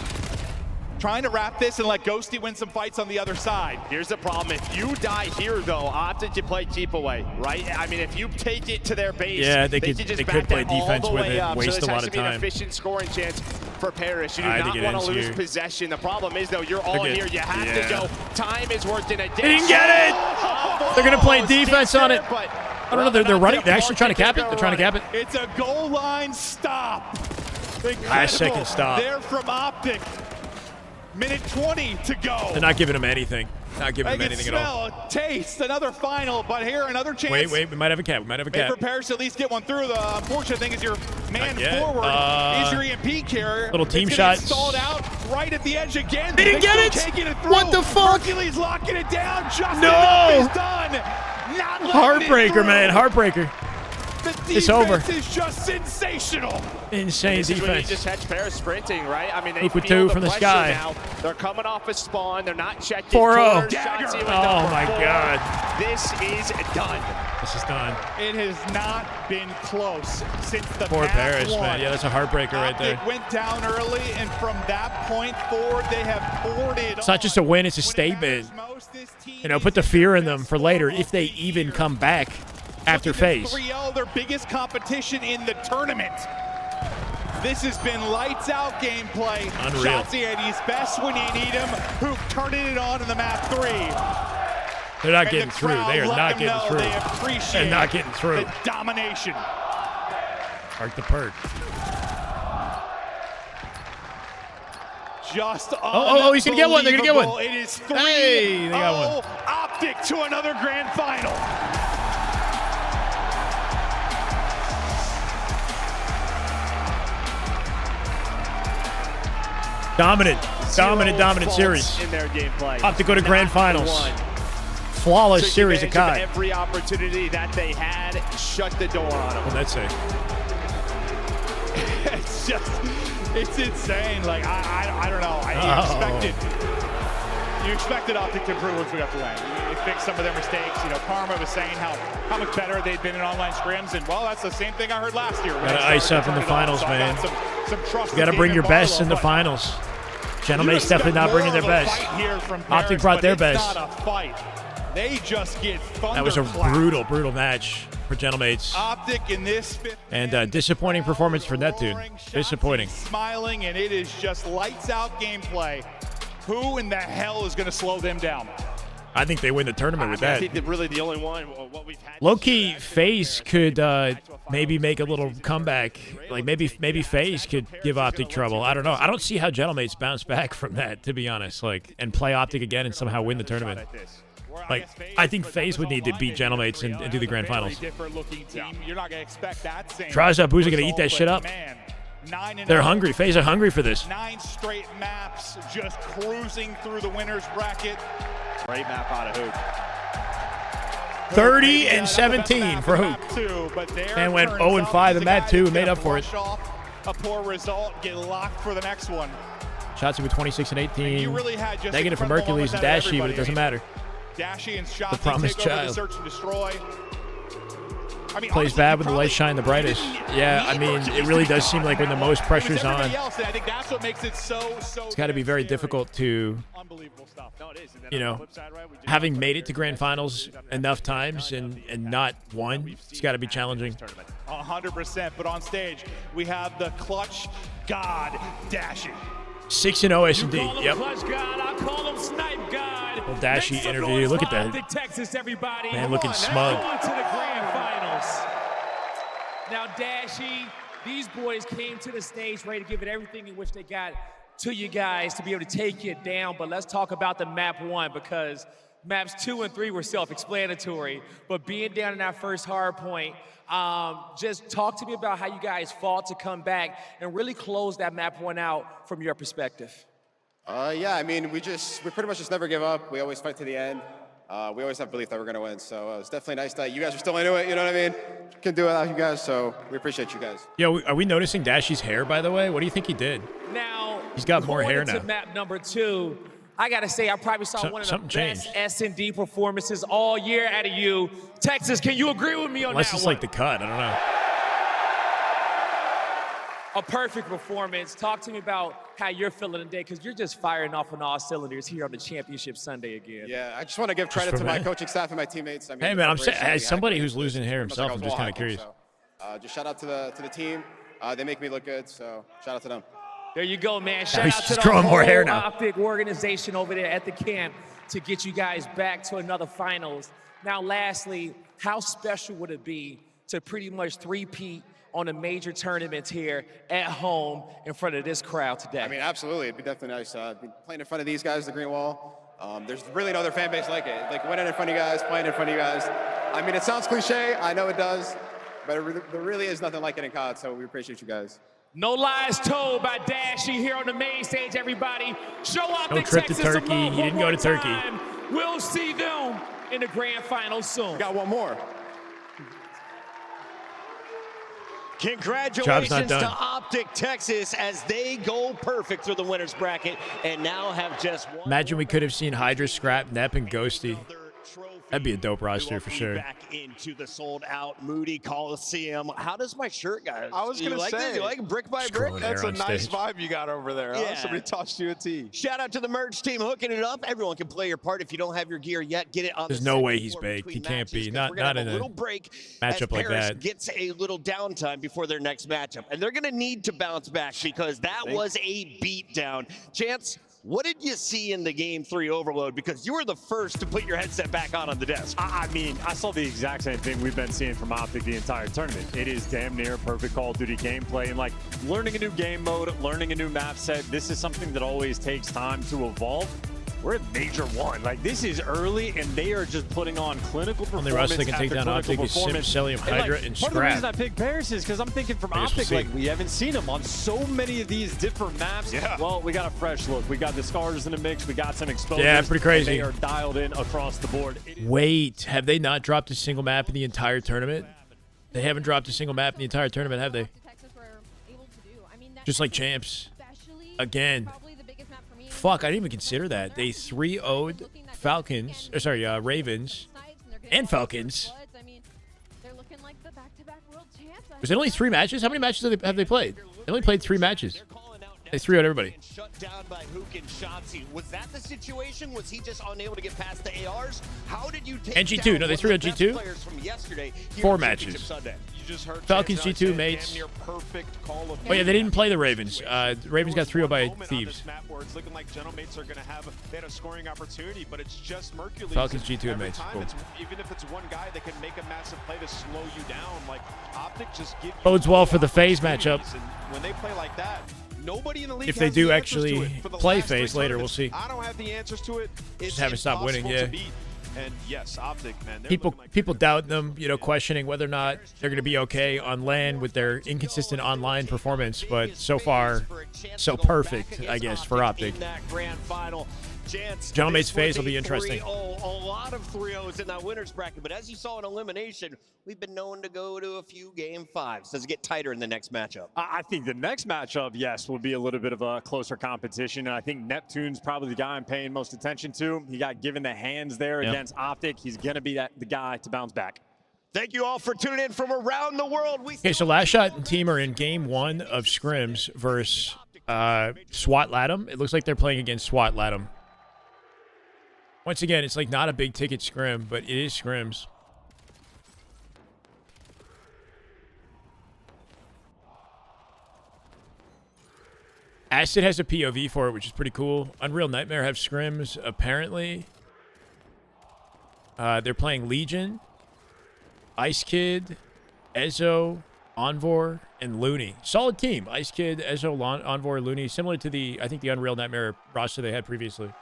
Trying to wrap this and let Ghosty win some fights on the other side. Here's the problem. If you die here, though, Optic can play keep away, right? I mean, if you take it to their base, Yeah, they could could just play back that all defense the with way it, up. waste so this a lot has of to be an time. efficient scoring chance for Paris. You do I not think it want to ends lose here. possession. The problem is, though, you're all in here. Look at- You have to yeah. go. Time is worked in a day. They didn't get it! They're going to play defense on it. I don't know. They're running. They're actually trying to cap it. They're trying to cap it. It's a goal line stop. Last second stop. There from Optic. Minute 20 to go. They're not giving him anything. Not giving I him can anything at all. smell, taste, another final, but here another chance. Wait. We might have a cap. We might have a Maybe cap. for Paris to at least get one through. The unfortunate thing is your man Not yet. forward is your EMP carrier. Little team It's gonna get shot. stalled out right at the edge again. They didn't get still it. taking it through. What the fuck? Hercules locking it down. Just No. enough is done. Not letting it Heartbreaker, through. man. Heartbreaker. The It's over. defense is just sensational. Insane This is when you defense. just catch Paris sprinting, right? I mean, they Luke with feel 2 from the pressure sky. now. They're coming off a spawn. They're not checking. 4-0. corners. Dagger. Shotzi with Oh, number my 4. God. This is done. This is done. It has not been close since the Poor map Paris, one. man. Yeah, that's a heartbreaker right there. Optic went down early, and from that point forward, they have boarded. It's not just a win, it's a statement. You know, put the fear in them for later if they even come back after FaZe. 3-0, their biggest competition in the tournament. This has been lights out gameplay. Unreal. Shotzi at his best when you need him. Who turning it on in the map 3. They're not And getting the through. crowd They are let not them getting know through. They appreciate They're not getting through. the domination. Park the perk. Just Oh, he's gonna get one. They're gonna get one. unbelievable. It is 3-0. Hey, they got one. Optic to another grand final. Dominant Zero dominant faults series. in their gameplay. Up to go to grand Not finals. one. flawless series of COD. Every opportunity that they had, shut the door on them. What'd that say? It's insane. Like, I don't know. You expected Optic to improve once we got to land. You fixed some of their mistakes. You know, Karma was saying how much better they'd been in online scrims, and well, that's the same thing I heard last year. Gotta ice up in the finals, man. You gotta bring your best in the finals. Gentleman's definitely not bringing their best. Optic brought their best. Not a fight. They just get That was a brutal match for Gentlemates. Optic in this fifth and disappointing performance for Neptune. Disappointing. Smiling, and it is just lights out gameplay. Who in the hell is going to slow them down? I think they win the tournament with that. I think they're really the only one. What we've had. Low-key, FaZe could maybe make a little comeback. Like maybe FaZe could give Optic trouble. I don't know. I don't see how Gentlemates bounce back from that, to be honest. Like, and play Optic again and somehow win the tournament. Like, I think FaZe would need to beat Gentlemates and do the grand finals. Tries up, who's going to eat that shit up? They're hungry. FaZe are hungry for this. 9 straight maps, just cruising through the winner's bracket. Great map out of Hook. 30 and 17 for Hook. And went 0-5 in map 2 and made up for it. A poor result, get locked for the next one. Shots with 26 and 18. Really Negative from Hercules and Dashy, but it doesn't matter. Dashy and Shotzi the promised take over child. the search and destroy. I mean, Plays bad when the lights shine the brightest. Yeah, I mean, it really does seem like when the most pressure's on, I think that's what makes it so it's got to be very difficult to, you know, having made it to grand finals enough times and not won, it's got to be challenging. 100%, but on stage, we have the clutch god, Dashy. 6-0 S&D. Yep. Clutch God, I call him Snipe God. Well, Dashy interview. Look at that. Texas, everybody. Man, looking smug. Going to the grand finals. Now, Dashy, these boys came to the stage ready to give it everything in which they got to you guys to be able to take it down. But let's talk about the map 1, because maps 2 and 3 were self-explanatory. But being down in that first hard point, just talk to me about how you guys fought to come back and really close that map 1 out from your perspective. Yeah, I mean, we pretty much just never give up. We always fight to the end. We always have belief that we're going to win. So it's definitely nice that you guys are still into it. You know what I mean? Can do it without you guys. So we appreciate you guys. Yo, are we noticing Dashy's hair, by the way? What do you think he did? Now, he's got more hair now. To map number 2, I got to say, I probably saw one of the best S&D performances all year out of you. Texas, can you agree with me on Unless that it's one? like the cut. I don't know. A perfect performance. Talk to me about how you're feeling today, because you're just firing off on all cylinders here on the championship Sunday again. Yeah, I just want to give credit to my coaching staff and my teammates. I mean, Hey, man, as somebody who's losing hair himself, I'm just kind of curious. So, just shout out to the team. They make me look good, so shout out to them. There you go, man. Shout he's out to just the growing more hair whole now. Optic organization over there at the camp to get you guys back to another finals. Now, lastly, how special would it be to pretty much three-peat on a major tournament here at home in front of this crowd today? I mean, absolutely. It'd be definitely nice. Playing in front of these guys, the Green Wall. There's really no other fan base like it. Like winning in front of you guys, playing in front of you guys. I mean, it sounds cliche. I know it does. But there really is nothing like it in COD, so we appreciate you guys. No lies told by Dashy here on the main stage, everybody. Show up No trip to Turkey. He didn't go to Turkey. We'll see them in the grand final soon. We got one more. Congratulations to Optic Texas as they go perfect through the winner's bracket and now have just one. Imagine we could have seen Hydra, Scrap, Nep, and Ghosty. That'd be a dope roster for sure. Back into the sold-out Moody Coliseum. How does my shirt, guys? I was going to say. You like brick by brick? That's a nice vibe you got over there. Huh? Yeah. Somebody tossed you a tee. Shout out to the merch team hooking it up. Everyone can play your part. If you don't have your gear yet, get it on. There's no way he's baked. He can't be. Not in a little break matchup like Paris that. Gets a little downtime before their next matchup, and they're going to need to bounce back because that was a beatdown. Chance, what did you see in the Game 3 overload? Because you were the first to put your headset back on the desk. I mean, I saw the exact same thing we've been seeing from Optic the entire tournament. It is damn near perfect Call of Duty gameplay, and like learning a new game mode, learning a new map set, this is something that always takes time to evolve. we're at Major 1. Like, this is early, and they are just putting on clinical performance. Only Russ they can take after down clinical Optic is Sim, performance. Celium, Hydra, and Part of the reason Scrap. I picked Paris is because I'm thinking from I guess we'll Optic, see. like, we haven't seen them on so many of these different maps. Yeah. Well, we got a fresh look. We got the Scars in the mix. We got some exposures. Yeah, pretty crazy. They are dialed in across the board. Wait, have they not dropped a single map in the entire tournament? They haven't dropped a single map in the entire tournament, have they? Just like champs. Again. Fuck, I didn't even consider that. They 3-0'd Falcons, or sorry, Ravens and Falcons. Was it only 3 matches? How many matches have they played? They only played 3 matches. They 3-0'd everybody. Shut down by Hook and Shotzi. Was that the situation? Was he just unable to get past the ARs? How did you take And G2, down no, they one threw of out the best G2? players from yesterday here 4 on Championship matches. Sunday? You just heard Falcons Chance G2 say mates. damn near perfect call of Oh yeah, they didn't play the Ravens. The Ravens got 3-0 by moment on Thieves. this map where it's looking like Genomates are going to have a scoring opportunity, but it's just Mercules. Falcons G2 and Every mates, time cool. even if it's one guy that can make a massive play to slow you down, like Optic just give you Bodes well for the FaZe matchup. opportunities, and when they play like that, nobody in the league If they has do the answers actually to it. For the play last 3 FaZe later, we'll tournaments, see. I don't have the answers to it. It's Just haven't stopped winning, impossible to yeah. beat. And yes, Optic, man. they're People looking like people doubt them, you know, questioning whether or not they're going to be okay on LAN with their inconsistent online performance. But so far, so perfect, I guess, for Optic. In that grand final. Chance, Genomate's this FaZe was will be a interesting. 3-0, a lot of 3-0s in that winner's bracket, but as you saw in elimination, we've been known to go to a few game 5s. Does it get tighter in the next matchup? I think the next matchup, yes, will be a little bit of a closer competition. And I think Neptune's probably the guy I'm paying most attention to. He got given the hands there Yep. against Optic. He's going to be the guy to bounce back. Thank you all for tuning in from around the world. Okay, so Last Shot and team are in game 1 of scrims versus SWAT Latham. It looks like they're playing against SWAT Latham. Once again, it's like not a big ticket scrim, but it is scrims. Acid has a POV for it, which is pretty cool. Unreal Nightmare have scrims, apparently. They're playing Legion, Ice Kid, Ezo, Envor, and Looney. Solid team. Ice Kid, Ezo, Envor, Looney. Similar to the, I think, the Unreal Nightmare roster they had previously.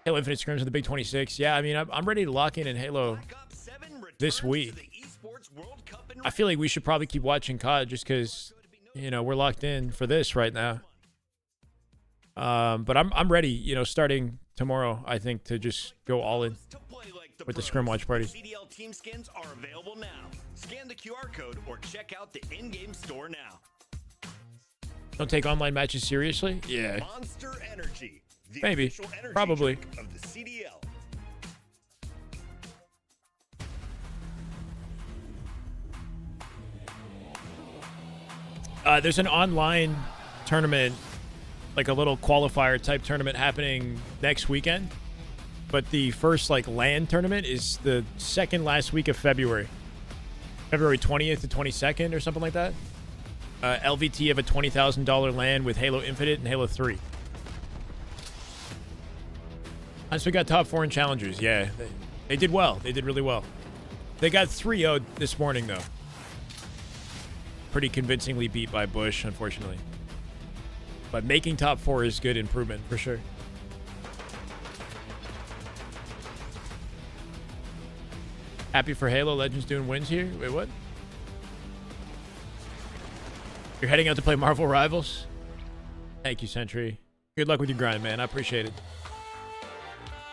Halo Infinite scrims in the Big 26. Yeah, I mean, I'm ready to lock in Halo this week. I feel like we should probably keep watching COD just because, you know, we're locked in for this right now. But I'm ready, you know, starting tomorrow, I think, to just go all in with the scrim watch party. CDL team skins are available now. Scan the QR code or check out the in-game store now. Don't take online matches seriously? Yeah. Monster Energy. The Maybe. official energy Probably. drink of the CDL. There's an online tournament, like a little qualifier type tournament happening next weekend. But the first like LAN tournament is the second last week of February. February 20th to 22nd or something like that. LVT have a $20,000 LAN with Halo Infinite and Halo 3. And so we got top 4 in challengers. Yeah, they did well. They did really well. They got 3-0'd this morning, though. Pretty convincingly beat by Bush, unfortunately. But making top 4 is good improvement, for sure. Happy for Halo Legends doing wins here? Wait, what? You're heading out to play Marvel Rivals? Thank you, Sentry. Good luck with your grind, man. I appreciate it.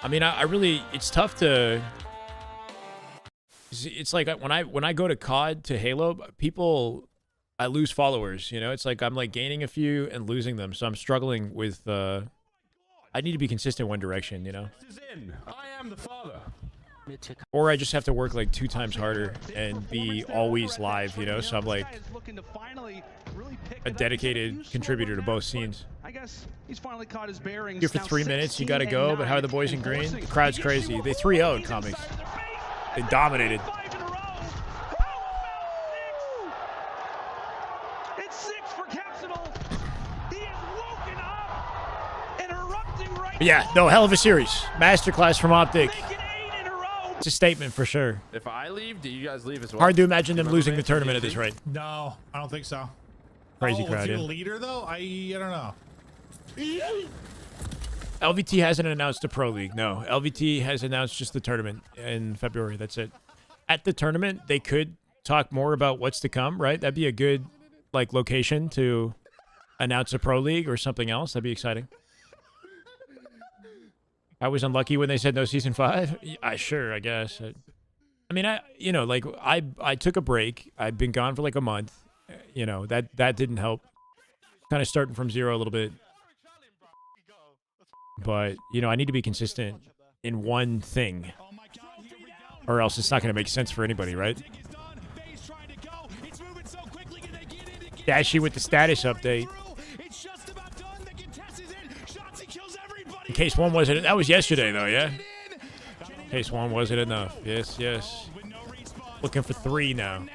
I mean, I really... It's tough to... It's like when I go to COD to Halo, people... I lose followers, you know? It's like I'm like gaining a few and losing them. So I'm struggling with... I need to be consistent one direction, you know? I am the father. Or I just have to work like 2 times harder and be always live, you know? So I'm like a dedicated contributor to both scenes. I guess he's finally caught his bearings. Here for 3 minutes, you gotta go, but how are the boys in green? The crowd's crazy. They 3-0'd comics. They dominated. It's 6 for Capsule. He is woken up and erupting right But yeah, no, hell of a series. Masterclass from Optic. It's a statement for sure. If I leave, do you guys leave as well? Hard to imagine them losing the tournament at this rate. No, I don't think so. Crazy oh, crowd, is he yeah. a leader though? I don't know. LVT hasn't announced a pro league. No, LVT has announced just the tournament in February. That's it. At the tournament, they could talk more about what's to come, right? That'd be a good like location to announce a pro league or something else. That'd be exciting. I was unlucky when they said no season 5. Sure, I guess. I mean, I took a break. I've been gone for like a month. You know, that didn't help. Kind of starting from zero a little bit. But, you know, I need to be consistent in one thing. Or else it's not going to make sense for anybody, right? Dashy with the status update. In case one wasn't... That was yesterday, though, yeah? In case one wasn't enough. Yes, yes. Looking for 3 now.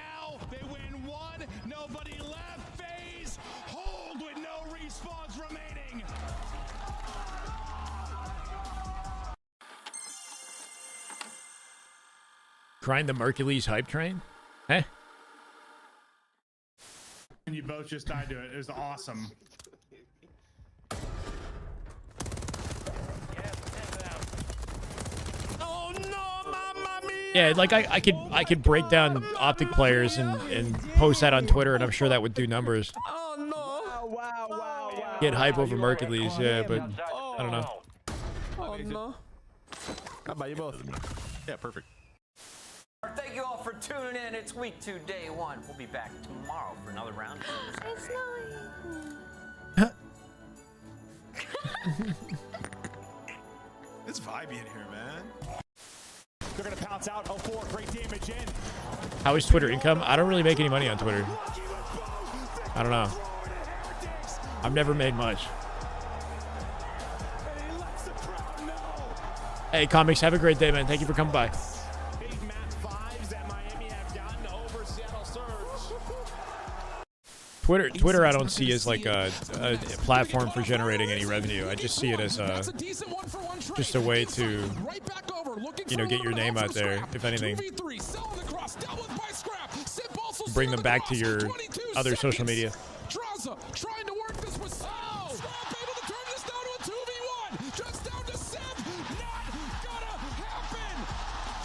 Grind the Mercules hype train? Eh? And you both just died to it. It was awesome. Yeah, like I could break down Optic players and post that on Twitter, and I'm sure that would do numbers. Oh no! Wow. Get hype over Mercules, yeah, but I don't know. Oh no! How about you both? Yeah, perfect. Thank you all for tuning in. It's week 2, day 1. We'll be back tomorrow for another round. It's It's vibey in here, man. They're gonna pounce out. 04, great damage in. How is Twitter income? I don't really make any money on Twitter. I don't know. I've never made much. Hey, Comics, have a great day, man. Thank you for coming by. Twitter I don't see as like a platform for generating any revenue. I just see it as just a way to, you know, get your name out there, if anything. Bring them back to your other social media. Trying to work this with Scrap able to turn this down to a 2v1. Just down to Sip. Not gonna happen.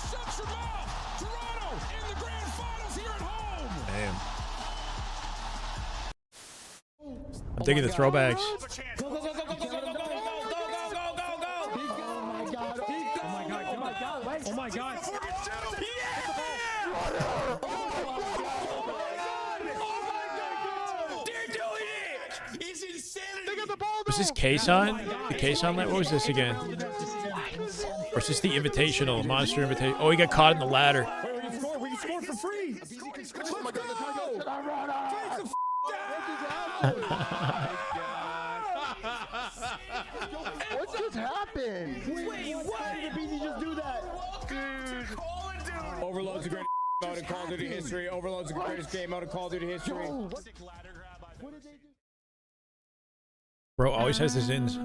Shut your mouth. Toronto in the grand finals here at home. Damn. I'm digging the throwbacks. Go, go, go, go, go, go, go, go, go, go, go, go, go. Oh my god. Oh my god. Oh my god. Oh my god. Was this Kason? The Kason light? What was this again? Or is this the Invitational? Monster Invitation? Oh, he got caught in the ladder. We can score for free. Oh my god. What just happened? Wait, what? Did BZ just do that? Dude. Overload's the greatest mode in Call of Duty history. Overload's the greatest game mode in Call of Duty history. Bro always has his ins.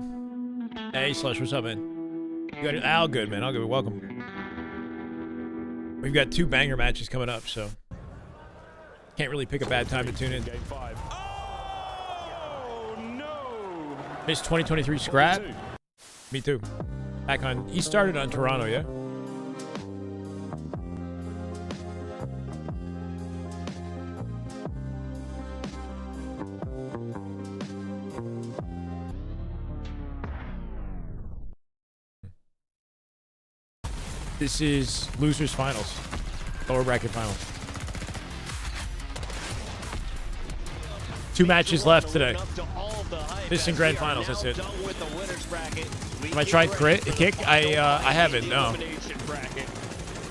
Hey, Slush, what's up, man? You got it? All good, man. All good. Welcome. We've got 2 banger matches coming up, so can't really pick a bad time to tune in. Game 5. Oh no! Missed 2023 scrap. Me too. Back on. He started on Toronto, yeah. This is losers finals, lower bracket finals. 2 matches left today. This and grand finals. That's it. Have I tried kick? I haven't. No.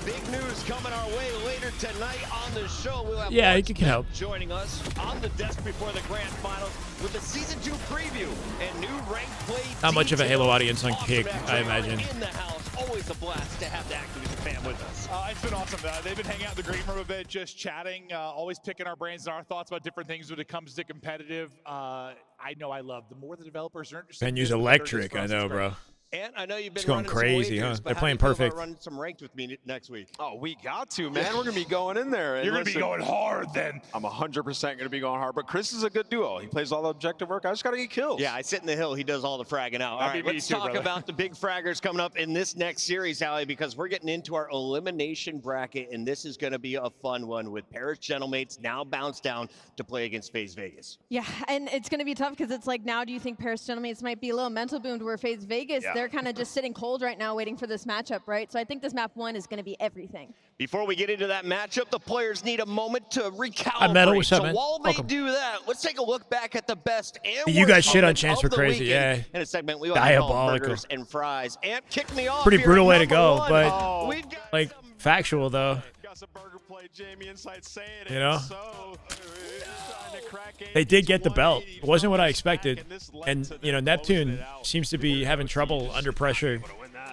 Big news coming our way later tonight on the show. We'll have yeah, it can help. Joining us on the desk before the grand finals with the season 2 preview and new ranked play. Not much of a Halo audience on kick, I imagine. In the house, always a blast to have the Activision fan with us. It's been awesome. They've been hanging out in the green room a bit, just chatting, always picking our brains and our thoughts about different things when it comes to competitive. I know I love the more the developers are interested. Venue's electric, I know, bro. And I know you've been It's going running some crazy, wagers, huh? but They're how playing do you feel perfect. about running some ranked with me next week? Oh, we got to, man. We're going to be going in there. And You're going to be listen, going hard then. I'm 100% going to be going hard. But Chris is a good duo. He plays all the objective work. I just got to get kills. Yeah, I sit in the hill. He does all the fragging out. All right, let's talk about the big fraggers coming up in this next series, Allie, because we're getting into our elimination bracket, and this is going to be a fun one with Paris Gentlemates now bounced down to play against FaZe Vegas. Yeah, and it's going to be tough because it's like, now do you think Paris Gentlemates might be a little mental boom to where FaZe Vegas, they're kind of just sitting cold right now waiting for this matchup, right? So I think this map 1 is going to be everything. Before we get into that matchup, the players need a moment to recalibrate. Hi, Metal. What's up, so man? while they Welcome. do that, let's take a look back at the best and You guys worst shit on moments Chance of for the crazy, weekend yeah. in a segment we like to call Diabolical. Burgers and Fries. Amp, kick me off. Pretty here brutal at way to number go, 1. but We've got like factual though. Got some burger play, Jamie Inside saying it. You know? So, trying to crack They did get the belt. It wasn't what I expected. And, you know, Neptune seems to be having trouble under pressure.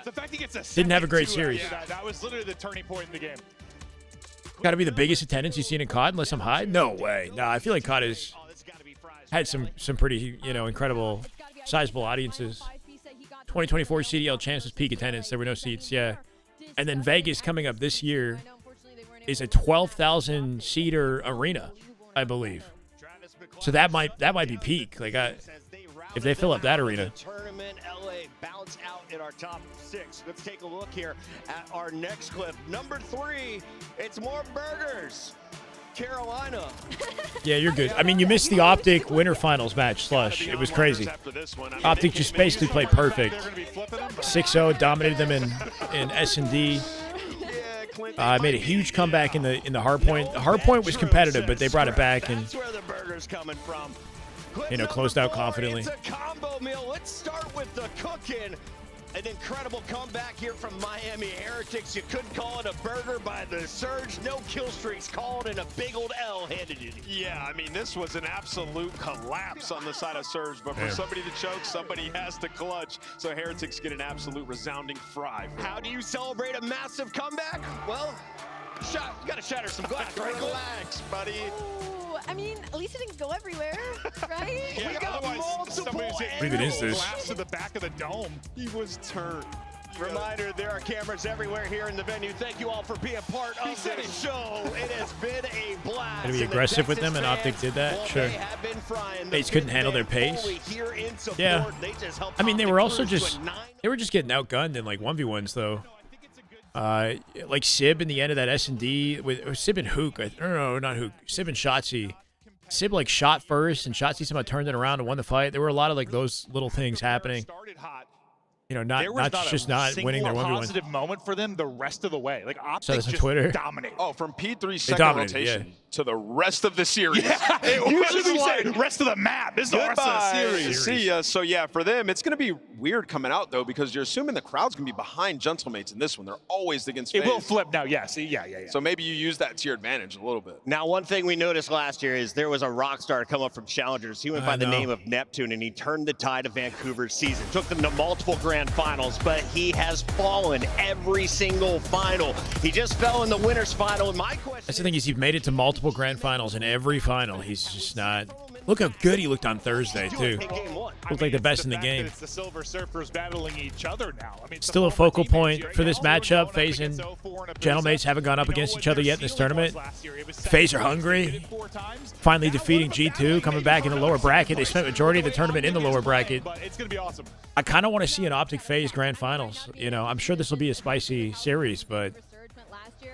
The fact he gets a Didn't have a great second, too, series. that was literally the turning point in the game. Got to be the biggest attendance you've seen in COD unless I'm high? No way. Nah, I feel like COD has had some pretty, you know, incredible, sizable audiences. 2024 CDL Champs was peak attendance. There were no seats, yeah. And then Vegas coming up this year is a 12,000 seater arena, I believe. So that might be peak. Like if they fill up that arena. Tournament LA bounce out in our top 6. Let's take a look here at our next clip. Number 3, it's more burgers. Carolina. Yeah, you're good. I mean, you missed the Optic Winter Finals match, Slush. It was crazy. Optic just basically played perfect. 6-0, dominated them in S&D. Made a huge comeback in the hardpoint. The hardpoint was competitive, but they brought it back and, That's where the burger's coming from. you know, closed out confidently. It's a combo meal. Let's start with the cooking. An incredible comeback here from Miami Heretics. You couldn't call it a burger by the Surge. No kill streaks called, and a big old L handed it. Yeah, I mean, this was an absolute collapse on the side of Surge, but for somebody to choke, somebody has to clutch. So Heretics get an absolute resounding fry. How do you celebrate a massive comeback? Well, you gotta shatter some glass, right? Relax, buddy. Ooh, I mean, at least it didn't go everywhere, right? Yeah, We got otherwise multiple somebody's What even is this? collapse to the back of the dome. He was turned. Reminder, there are cameras everywhere here in the venue. Thank you all for being part of this show. It has been a blast. Gonna be aggressive with them, and Optic did that. Sure. FaZe couldn't handle their pace. Yeah. I mean, they were also just getting outgunned in like 1v1s though. Like Sib in the end of that S&D with Sib and Hook. No, not Hook. Sib and Shotzi. Sib like shot first, and Shotzi somehow turned it around and won the fight. There were a lot of like those little things happening. You know, not winning their 1v1. Positive moment for them the rest of the way. Like Saw Optic this on just Twitter. dominated. Oh, from P3's They second dominated, rotation to the rest of the series. Yeah, It usually we was say like, rest of the map. This is the rest of the goodbye. series. See ya. So yeah, for them, it's going to be weird coming out though, because you're assuming the crowd's going to be behind Gentlemates in this one. They're always against It FaZe. will flip now. Yeah. See, yeah. So maybe you use that to your advantage a little bit. Now, one thing we noticed last year is there was a rock star come up from Challengers. He went by the name of Neptune, and he turned the tide of Vancouver's season. Took them to multiple grand finals, but he has fallen every single final. He just fell in the winner's final. And my question That's the thing is, he's made it to multiple grand finals. In every final, he's just not. Look how good he looked on Thursday too. Looked like the best in the game. It's the Silver Surfers battling each other now. I mean, Still a focal point for this matchup. FaZe and Gentlemates haven't gone up against each other yet in this tournament. FaZe are hungry. Finally defeating G2, coming back in the lower bracket. They spent majority of the tournament in the lower bracket. But it's gonna be awesome. I kind of want to see an Optic FaZe grand finals. You know, I'm sure this will be a spicy series, but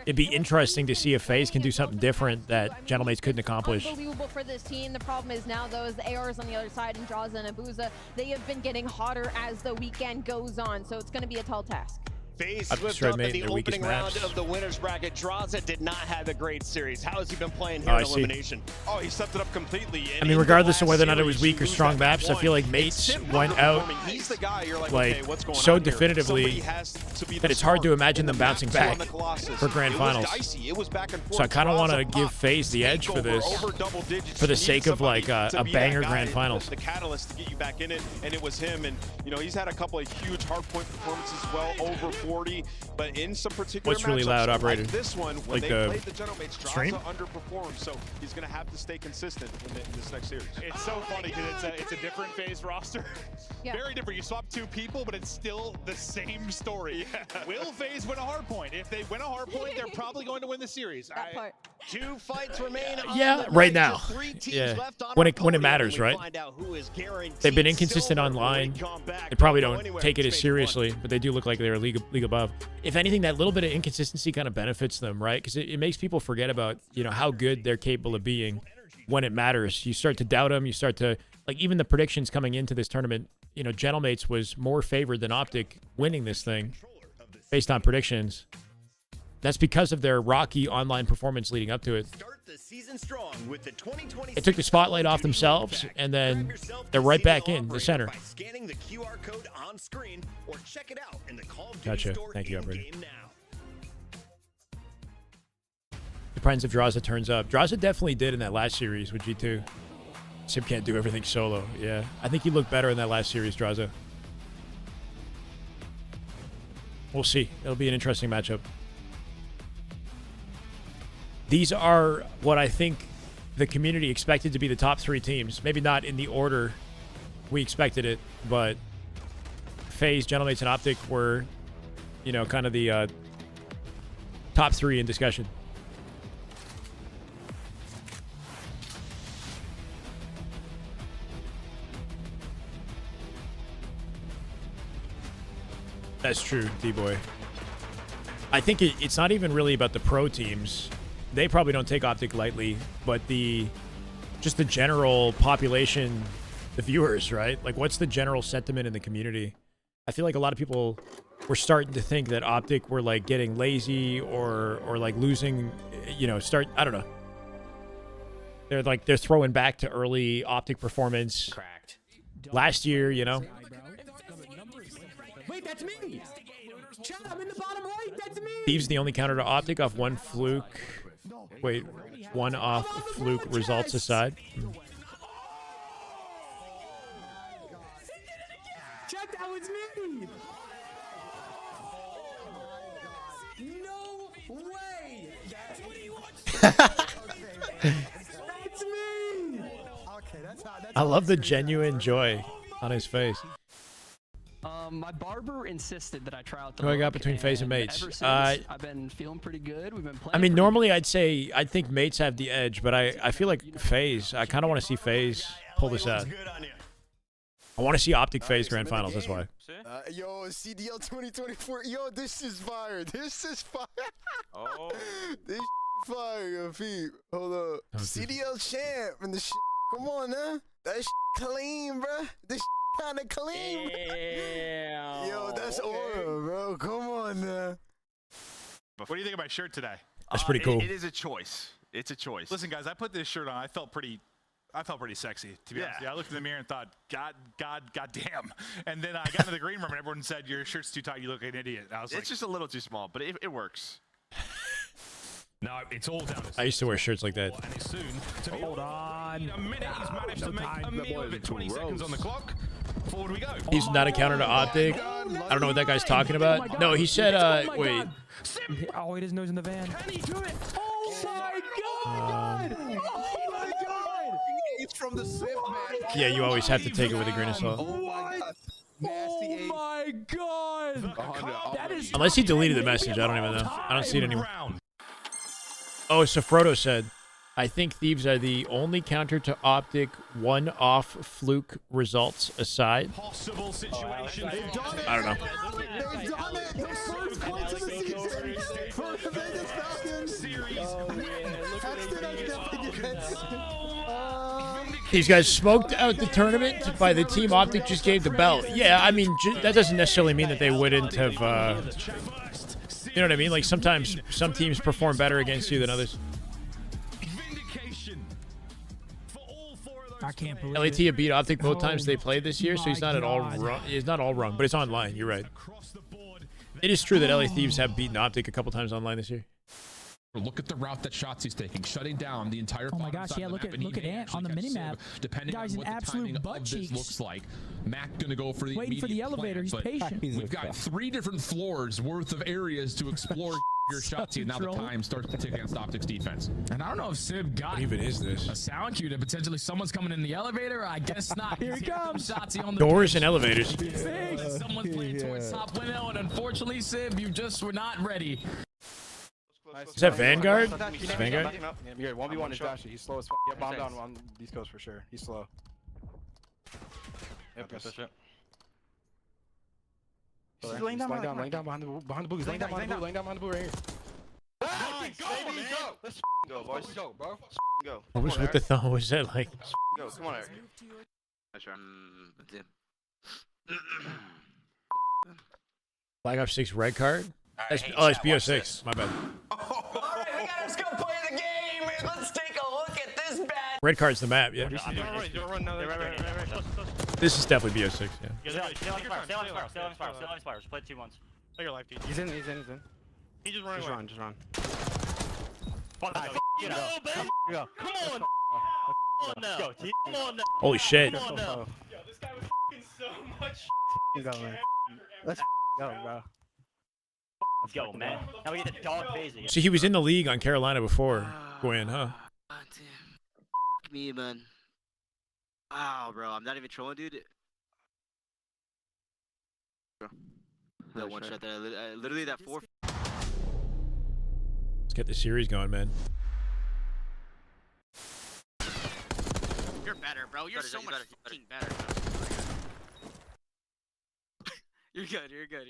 it'd be interesting to see if FaZe can do something different that Gentlemates couldn't accomplish. Unbelievable for this team. The problem is now, though, is the ARs on the other side, and Draza and Abuza, they have been getting hotter as the weekend goes on, so it's going to be a tall task. FaZe I'm slipped sure up they in made the their weakest opening round maps. of the winner's bracket. Draza did not have a great series. How has he been playing here Oh, in I see. elimination? Oh, he stepped it up completely. I mean, regardless of whether or not it was weak or strong maps, I feel like Mates went out He's the guy you're like, like okay, what's going so on here? definitively Somebody has to be that the it's hard to spark. imagine them And the bouncing maps on back the Colossus. for grand It finals. was dicey. It was back and forth. So I kind of want to Draza give pop, FaZe the edge for takeover, this, over double digits. for the You sake need of like somebody a to be banger that guy, grand finals. the catalyst to get you back in it, and it was him. And you know, he's had a couple of huge hardpoint performances as well, over 40, but in some particular What's really matchups, loud, operator? like this one, when Like they the played the Genomates, stream? Draza underperformed, so he's going to have to stay consistent in this next series. It's so funny because it's a different FaZe roster. Yeah. Very different. You swap 2 people, but it's still the same story. Will FaZe win a hardpoint? If they win a hardpoint, they're probably going to win the series. That part. 2 fights remain. Yeah, right now. Yeah, when it matters, right? They've been inconsistent online. They probably don't take it as seriously, but they do look like they're a league above. If anything, that little bit of inconsistency kind of benefits them, right? Because it makes people forget about, you know, how good they're capable of being when it matters. You start to doubt them. You start to, like, even the predictions coming into this tournament, you know, Gentlemates was more favored than Optic winning this thing based on predictions. That's because of their rocky online performance leading up to it. They took the spotlight off themselves, and then they're right back in the center. Gotcha. Thank you, operator. Depends if Draza turns up. Draza definitely did in that last series with G2. Sim can't do everything solo. Yeah, I think he looked better in that last series, Draza. We'll see. It'll be an interesting matchup. These are what I think the community expected to be the top 3 teams. Maybe not in the order we expected it, but FaZe, Gentlemates, and Optic were, you know, kind of the top 3 in discussion. That's true, D-Boy. I think it's not even really about the pro teams. They probably don't take Optic lightly, but just the general population, the viewers, right? Like, what's the general sentiment in the community? I feel like a lot of people were starting to think that Optic were, like, getting lazy or like losing, you know, I don't know. They're throwing back to early Optic performance. Cracked. Last year, you know. Wait, that's me. Shut up, I'm in the bottom right. That's me. Thieves the only counter to Optic off one fluke. Wait, one off fluke results aside. Check, that was me. No way. That's what he wants. That's me. Okay, that's I love the genuine joy on his face. My barber insisted that I try out the Who I got look, between FaZe and Mates? ever since, I've been feeling pretty good. We've been playing. I mean, normally I'd think Mates have the edge, but I feel like FaZe. I kind of want to see FaZe pull this out. I want to see Optic FaZe Grand Finals. That's why. Yo, CDL 2024. Yo, this is fire. This is fire. Oh, this fire, yo, feet. Hold up. Oh, CDL champ and the shit. Come on, huh? That shit clean, bruh. This kind of clean. Damn. Yo, that's aura, bro. Come on, now. What do you think of my shirt today? That's pretty cool. It is a choice. It's a choice. Listen, guys, I put this shirt on. I felt pretty sexy, to be honest. Yeah, I looked in the mirror and thought, God damn. And then I got into the green room and everyone said, your shirt's too tight. You look like an idiot. I was like, it's just a little too small, but it works. No, it's all down to I used to wear shirts like that. and it's soon to be hold on. A minute, he's managed to make a meal of it. 20 seconds on the clock. Forward we go. He's not a counter to Optic. I don't know what that guy's talking about. No, he said, wait. Oh, he doesn't know he's in the van. Can he do it? Oh my God! Oh my God! It's from the Sip, man. Yeah, you always have to take it with a grain of salt. Oh my God. Oh my God! That is Unless he deleted the message, I don't even know. I don't see it anymore. Oh, so Frodo said, I think Thieves are the only counter to Optic one-off fluke results aside. Possible situation. I don't know. They've done it. The first points of the season for the Vegas Falcons. These guys smoked out the tournament by the team Optic just gave the belt. Yeah, I mean, that doesn't necessarily mean that they wouldn't have, you know what I mean? Like, sometimes some teams perform better against you than others. I can't believe LAT have beat Optic both times they played this year, so he's not at all wrong. He's not all wrong, but it's online. You're right. It is true that LA Thieves have beaten Optic a couple times online this year. Look at the route that Shotzi's taking, shutting down the entire. Oh my gosh, yeah, look at Ant on the minimap. Depending Guys, on what an the absolute timing butt of this cheeks. looks like, Mac gonna go for the Waiting for the immediate elevator. He's plan, but patient. We've got 3 different floors worth of areas to explore your Shotzi, and now the time starts to tick against Optic's defense. And I don't know if Sib got What even is this? a sound cue that potentially someone's coming in the elevator. I guess not. Here he comes. Shotzi on the Doors pitch. and elevators. Someone's playing towards top window, and unfortunately, Sib, you just were not ready. Is that Vanguard? Vanguard? Yeah, 1v1 is Dashy. He's slow as fuck. Yeah, bomb down on these coast for sure. He's slow. Yep, push it. He's laying down behind the blue. He's laying down behind the blue right here. Nice, baby, go! Let's go, boys. Let's go, bro. Go. What was with the thumb? Was that like? Go, come on, Eric. Black Ops 6 red card? That's, oh, it's BO6. My bad. Alright, we gotta go play the game. Let's take a look at this bad. Red card's the map, yeah. This is definitely BO6, yeah. Stay on Spire. Just play 2 months. Play your life, dude. He's in. He's just running away. Just run. You know, baby. Go. Come on. Come on now. Come on now. Holy shit. Come on now. Yo, this guy was f***ing so much Go, man. Let's go, bro. Let's go, man. Now we get the dog phase again. See, he was in the league on Carolina before Gwen, huh? Me, man. Wow, bro. I'm not even trolling, dude. That one shot that literally that 4. Let's get the series going, man. You're better, bro. You're so much fucking better. You're good. You're good.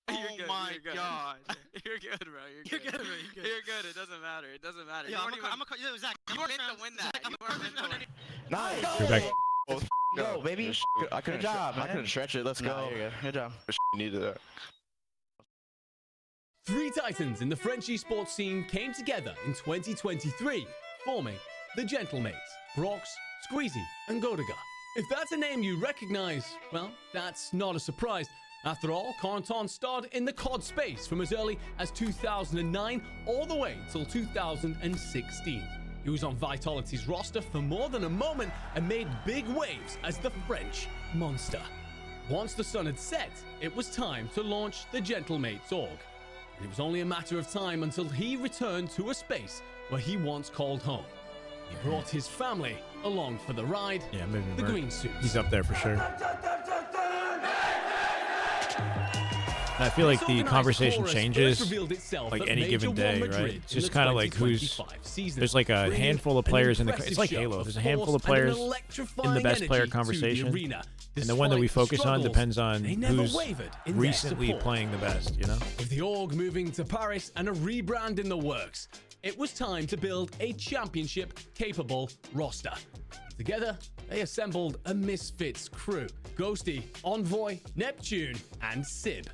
Oh my god. You're good, bro. You're good. It doesn't matter. Yeah, Zach, you weren't meant to win that. Nice. You're back. Go, baby. I couldn't stretch it. Let's go. Good job. Needed that. 3 titans in the French esports scene came together in 2023, forming the Gentlemates, Brox, Squeezy, and Godiga. If that's a name you recognize, well, that's not a surprise. After all, Corentin starred in the COD space from as early as 2009 all the way till 2016. He was on Vitality's roster for more than a moment and made big waves as the French monster. Once the sun had set, it was time to launch the Gentlemates org. And it was only a matter of time until he returned to a space where he once called home. He brought his family along for the ride. Yeah, maybe the green suits. He's up there for sure. I feel like the conversation changes like any given day, right? It's just kind of like there's like a handful of players in the, it's like Halo. There's a handful of players in the best player conversation, and the one that we focus on depends on who's recently playing the best, you know? With the org moving to Paris and a rebrand in the works, it was time to build a championship-capable roster. Together, they assembled a Misfits crew: Ghosty, Envoy, Neptune, and Sib.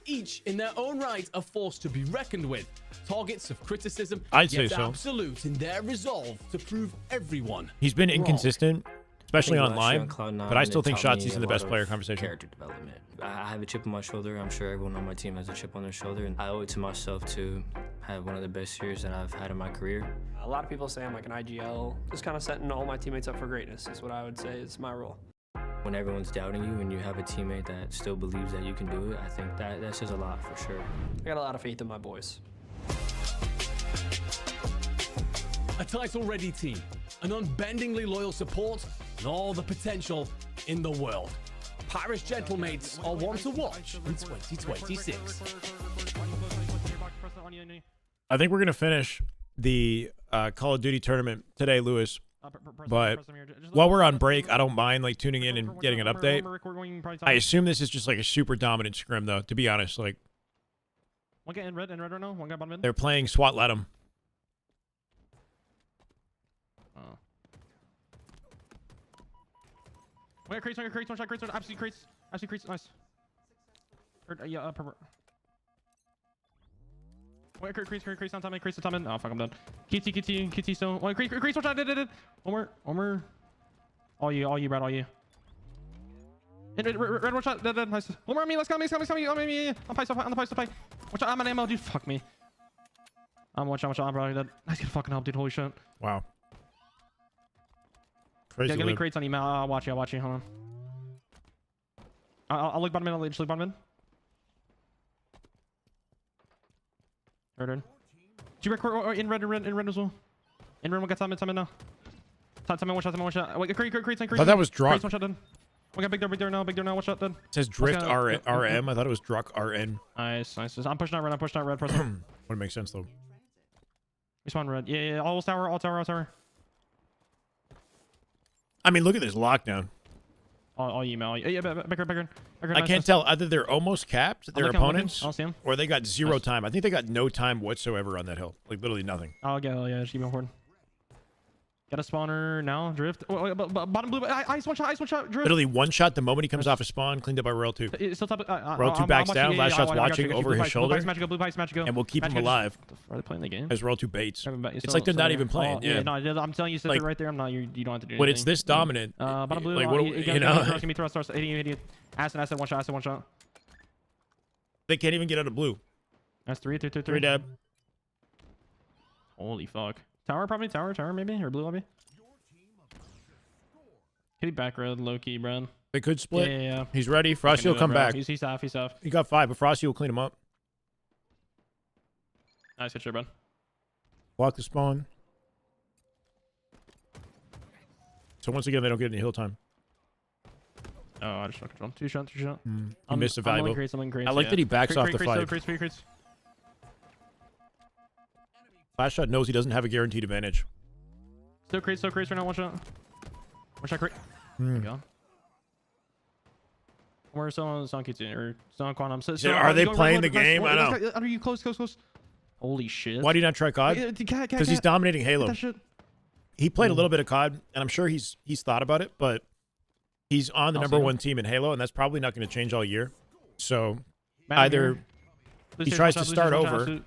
Each in their own right a force to be reckoned with, targets of criticism, I'd say yet so. absolute in their resolve to prove everyone He's been wrong. inconsistent, especially I think online, last year on Cloud9, but I still it think taught me Shotzi's in a the best lot player of conversation. Character development. I have a chip on my shoulder. I'm sure everyone on my team has a chip on their shoulder, and I owe it to myself to have one of the best years that I've had in my career. A lot of people say I'm like an IGL, just kind of setting all my teammates up for greatness is what I would say is my role. When everyone's doubting you and you have a teammate that still believes that you can do it, I think that says a lot for sure. I got a lot of faith in my boys. A title-ready team, an unbendingly loyal support, and all the potential in the world. Paris Gentlemates are one to watch in 2026. I think we're going to finish the Call of Duty tournament today, Lewis. But while we're on break, I don't mind like tuning in and getting an update. I assume this is just like a super dominant scrim, though, to be honest. Like, one guy in red right now. One guy bottom mid. they're playing SWAT let 'em. Oh. One guy creeps, one shot creeps, absolutely creeps, nice. Yeah, purple. One guy creeps on top mid, oh fuck, I'm done. Kitty still. One creeps, one shot, did. One more. All you, Brad, all you. Red one shot. Dead. Nice. One more on me. Let's go. Me. On me. On the play. Watch out. I'm on ammo, dude. Fuck me. Watch out. I'm probably dead. Nice. Get fucking help, dude. Holy shit. Wow. Crazy. Yeah, give me crates on email. I'll watch you. Hold on. I'll look bottom mid. I'll just look bottom mid. Heard. In red as well. In red, we'll get time in now. Time in, one shot. Wait, crates. I thought that was Druck. One shot done. We got big door now. Watch out, done. It says Drift RM. I thought it was Druck RN. Nice. I'm pushing out red. Would make sense though. Respawn red. Yeah. All tower. I mean, look at this lockdown. I'll email. Yeah, back. I can't tell either they're almost capped, their opponents, I'll see him. or they got zero time. I think they got no time whatsoever on that hill. Like literally nothing. I'll go. Yeah, just keep moving forward. Got a spawner now. Drift. Bottom blue. Ice one shot. Drift. Literally one shot the moment he comes off a spawn. Cleaned up by Royal 2. Royal 2 backs down. Last shot's watching over his shoulder. Blue pipes, and we'll keep him alive. Are they playing the game? As Royal 2 baits. It's like they're not even playing. Yeah. No, I'm telling you, sit there right there. I'm not. You don't have to do anything. When it's this dominant. Bottom blue. Like what? You know. Give me throw stars. Idiot. Acid. One shot. They can't even get out of blue. That's three. Deb. Holy fuck. Tower probably. Tower maybe or blue lobby. Hit it back red, low-key, bro. They could split. Yeah. He's ready. Frosty will come back. He's off. He got 5, but Frosty will clean him up. Nice hit, bro. Block the spawn. So once again, they don't get any heal time. Oh, I just knocked control. Two shot. He missed a valuable. I like yeah. that he backs off the fight. Creeps. Flash shot knows he doesn't have a guaranteed advantage. Still creeps right now. One shot creep. There you go. We're still on Kitsu or still on Quantum. So are they playing the game? I know. Are you close? Holy shit. Why do you not try COD? Because he's dominating Halo. He played a little bit of COD, and I'm sure he's thought about it, but he's on the #1 team in Halo, and that's probably not going to change all year. So either he tries to start over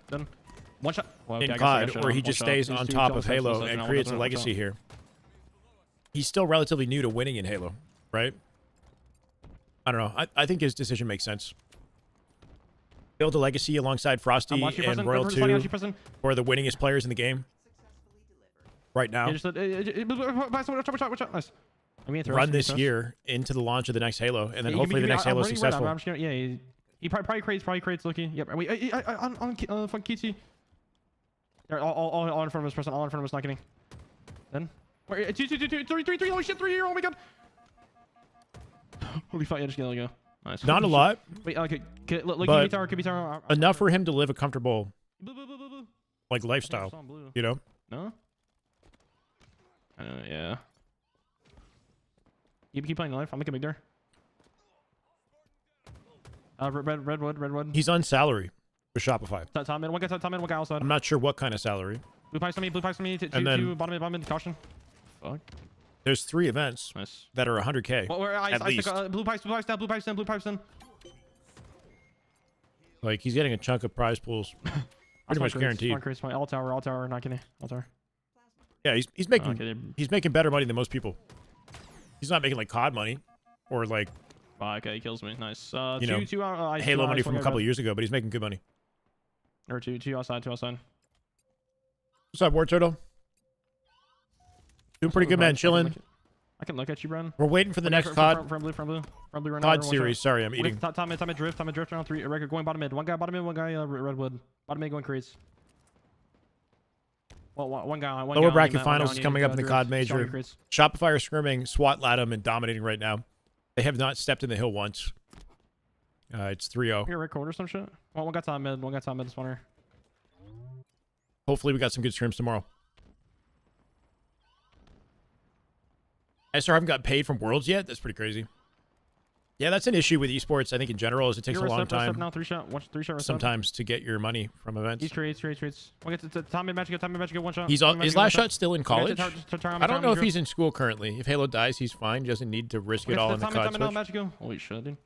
in COD, or he just stays on top of Halo and creates a legacy here. He's still relatively new to winning in Halo, right? I don't know. I think his decision makes sense. Build a legacy alongside Frosty and Royal 2 for the winningest players in the game right now. Run this year into the launch of the next Halo, and then hopefully the next Halo is successful. Yeah, he probably creates Loki. Yep. Wait, on Kitty. All in front of us, person. All in front of us. Not kidding. Then. Wait, 2, 3. Holy shit, 3 here. Oh my god. Holy fuck, yeah, just go. Nice. Not a lot. Wait, okay. Look, could be tower. Enough for him to live a comfortable, like, lifestyle. You know? No? Yeah. You keep playing life. I'll make a big door. Redwood. He's on salary for Shopify. Top mid, one guy outside. I'm not sure what kind of salary. Blue pipes on me. And then two, bottom mid, caution. Fuck. There's 3 events that are 100K at least. Blue pipes down. Like, he's getting a chunk of prize pools. Pretty much guaranteed. All tower, not kidding. All tower. Yeah, he's making better money than most people. He's not making like COD money or like okay, he kills me. Nice. Halo money from a couple of years ago, but he's making good money. Or two outside. What's up, War Turtle? Doing pretty good, man. Chilling. I can look at you, Bren. We're waiting for the next COD. From blue. COD series. Sorry, I'm eating. Top mid drift around 3. Record going bottom mid. One guy bottom mid. One guy redwood. Bottom mid going creates. Well, one guy. Lower bracket finals is coming up in the COD major. Shopify are scrimming, SWAT Latham, and dominating right now. They have not stepped in the hill once. It's 3-0. Here, record or some shit. One guy top mid. Spawner. Hopefully, we got some good scrims tomorrow. I still haven't got paid from Worlds yet. That's pretty crazy. Yeah, that's an issue with esports. I think in general, is it takes a long time. Now, 3 shot. Sometimes to get your money from events. He's creates. We'll get to top mid match. One shot. His last shot still in college. I don't know if he's in school currently. If Halo dies, he's fine. He doesn't need to risk it all in the COD switch. Holy shit, dude.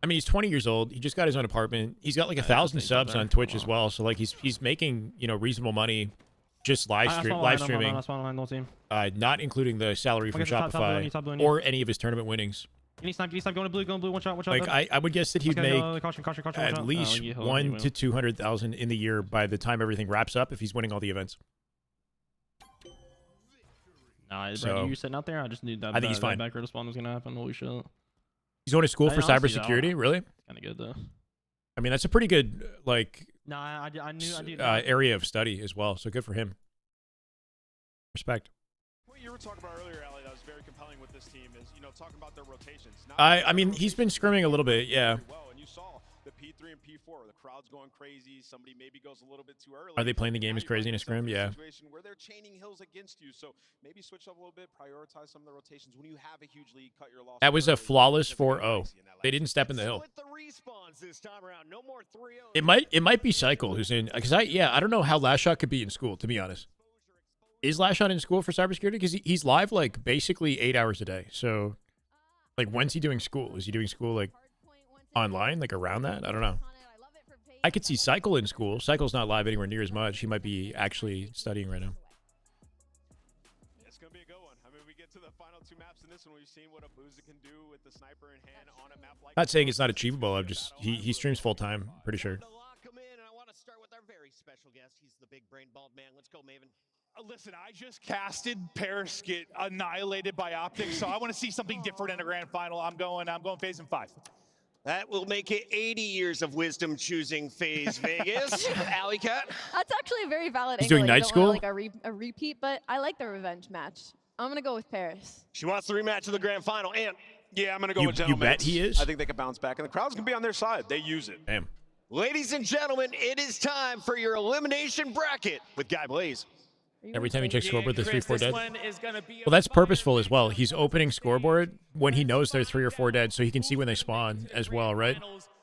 I mean, he's 20 years old. He just got his own apartment. He's got like 1,000 subs on Twitch as well. So like he's making reasonable money Just live streaming. Not including the salary from Shopify or any of his tournament winnings. Can you snipe, going to blue, watch out. Like, I would guess that he'd make at least 1 to 200,000 in the year by the time everything wraps up if he's winning all the events. Nah, bro, you sitting out there? I just knew that. I think he's fine. Back spawn was gonna happen. Holy shit. He's going to school for cybersecurity, really? Kind of good though. I mean, that's a pretty good I knew area of study as well. So good for him. Respect. What you were talking about earlier, Ali, that was very compelling with this team is, talking about their rotations. I mean, he's been scrimming a little bit, yeah. Well, and you saw the P3 and P4, the crowd's going crazy. Somebody maybe goes a little bit too early. Are they playing the game as crazy in a scrim? Yeah. Where they're chaining hills against you, so maybe switch up a little bit, prioritize some of the rotations. When you have a huge lead, cut your loss. That was a flawless 4-0. They didn't step in the hill. It might be Cycle who's in, because I don't know how Last Shot could be in school, to be honest. Is Last Shot in school for cybersecurity? Because he's live like basically 8 hours a day. So, like, when's he doing school? Is he doing school like online, like around that? I don't know. I could see Cycle in school. Cycle's not live anywhere near as much. He might be actually studying right now. It's gonna be a good one. I mean, we get to the final two maps in this one. We've seen what a Boozer can do with the sniper in hand on a map like. Not saying it's not achievable. I'm just he streams full time. Pretty sure. I want to start with our very special guest. He's the big brain bald man. Let's go, Maven. Listen, I just casted Paris get annihilated by Optic, so I want to see something different in a grand final. I'm going FaZe in 5. That will make it 80 years of wisdom choosing FaZe Vegas. Alley Cat. That's actually a very valid He's angle. doing You night don't school? want, like a repeat, but I like the revenge match. I'm going to go with Paris. She wants the rematch of the grand final. And yeah, I'm going to go with You gentlemen. bet he is? I think they can bounce back, and the crowd's going to be on their side. They use it. Damn. ladies and gentlemen, it is time for your elimination bracket with Guy Blaze. Every time he checks scoreboard, there's 3 or 4 dead. Well, that's purposeful as well. He's opening scoreboard when he knows there's 3 or 4 dead, so he can see when they spawn as well, right?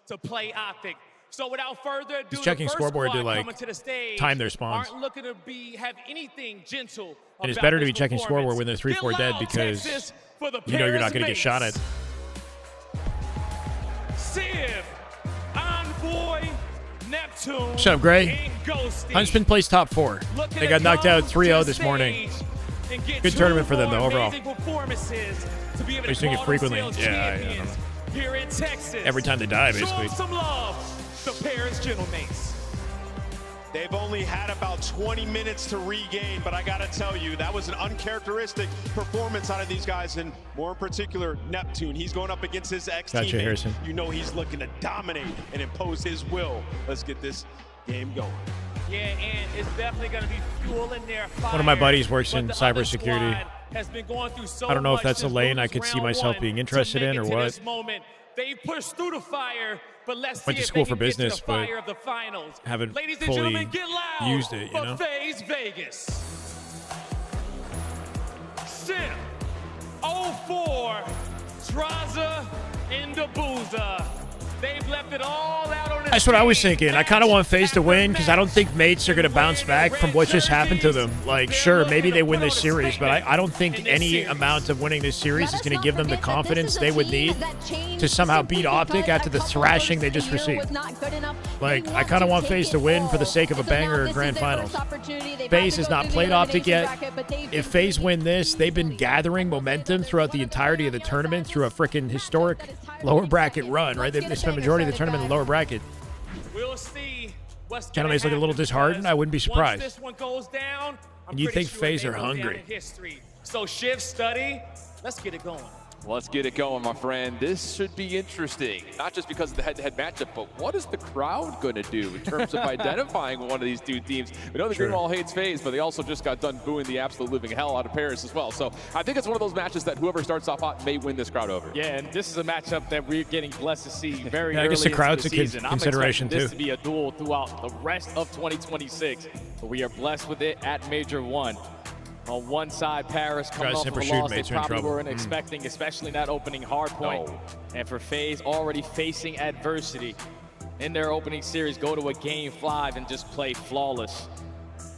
To play Optic. So without further ado, he's checking scoreboard to like time their spawns. Aren't looking to have anything gentle. And it's better to be checking scoreboard when there's 3 or 4 dead because you know you're not going to get shot at. Civ, Envoy, Neptune. What's up, Gray? Huntsman plays top 4. They got knocked out 3-0 this morning. Good tournament for them, though, overall. They're doing it frequently. Yeah, I don't know. Here in Texas. Every time they die, basically. Show some love, the Paris Gentlemates. They've only had about 20 minutes to regain, but I got to tell you, that was an uncharacteristic performance out of these guys, and more in particular, Neptune. He's going up against his ex-teammate. Harrison. You know he's looking to dominate and impose his will. Let's get this game going. Yeah, and it's definitely going to be fueling their fire. One of my buddies works in cybersecurity. Has been going through so I don't know if much that's a lane I could see myself being interested in or what. They pushed through the fire, but let's Went see to school if they for can business, get to the but fire of the finals. Haven't Ladies and fully gentlemen, get loud used it, you for know? FaZe Vegas. Sim, 04, Draza, and Dabuza. They've left it all out on the That's what I was thinking. I kind of want FaZe to win because I don't think mates are going to bounce back from what just happened to them. Like, sure, maybe they win this series, but I don't think any amount of winning this series is going to give them the confidence they would need to somehow beat Optic after the thrashing they just received. Like, I kind of want FaZe to win for the sake of a banger grand finals. FaZe has not played Optic yet. If FaZe win this, they've been gathering momentum throughout the entirety of the tournament through a freaking historic lower bracket run, right? They spent majority of the tournament in the lower bracket. We'll see what's Gentlemen's looking a little disheartened. I wouldn't be surprised. Once this one goes down, And you think FaZe are hungry. So Shiv study, let's get it going. Let's get it going, my friend. This should be interesting, not just because of the head-to-head matchup, but what is the crowd going to do in terms of identifying one of these two teams? We know the Green Wall hates FaZe, but they also just got done booing the absolute living hell out of Paris as well. So I think it's one of those matches that whoever starts off hot may win this crowd over. Yeah, and this is a matchup that we're getting blessed to see very early I guess the crowd's into a the season. consideration, I'm expecting this too. to be a duel throughout the rest of 2026, but we are blessed with it at Major 1. On one side, Paris coming off of a loss they probably weren't expecting, especially in that opening hard point. And for FaZe, already facing adversity in their opening series, go to a game 5 and just play flawless.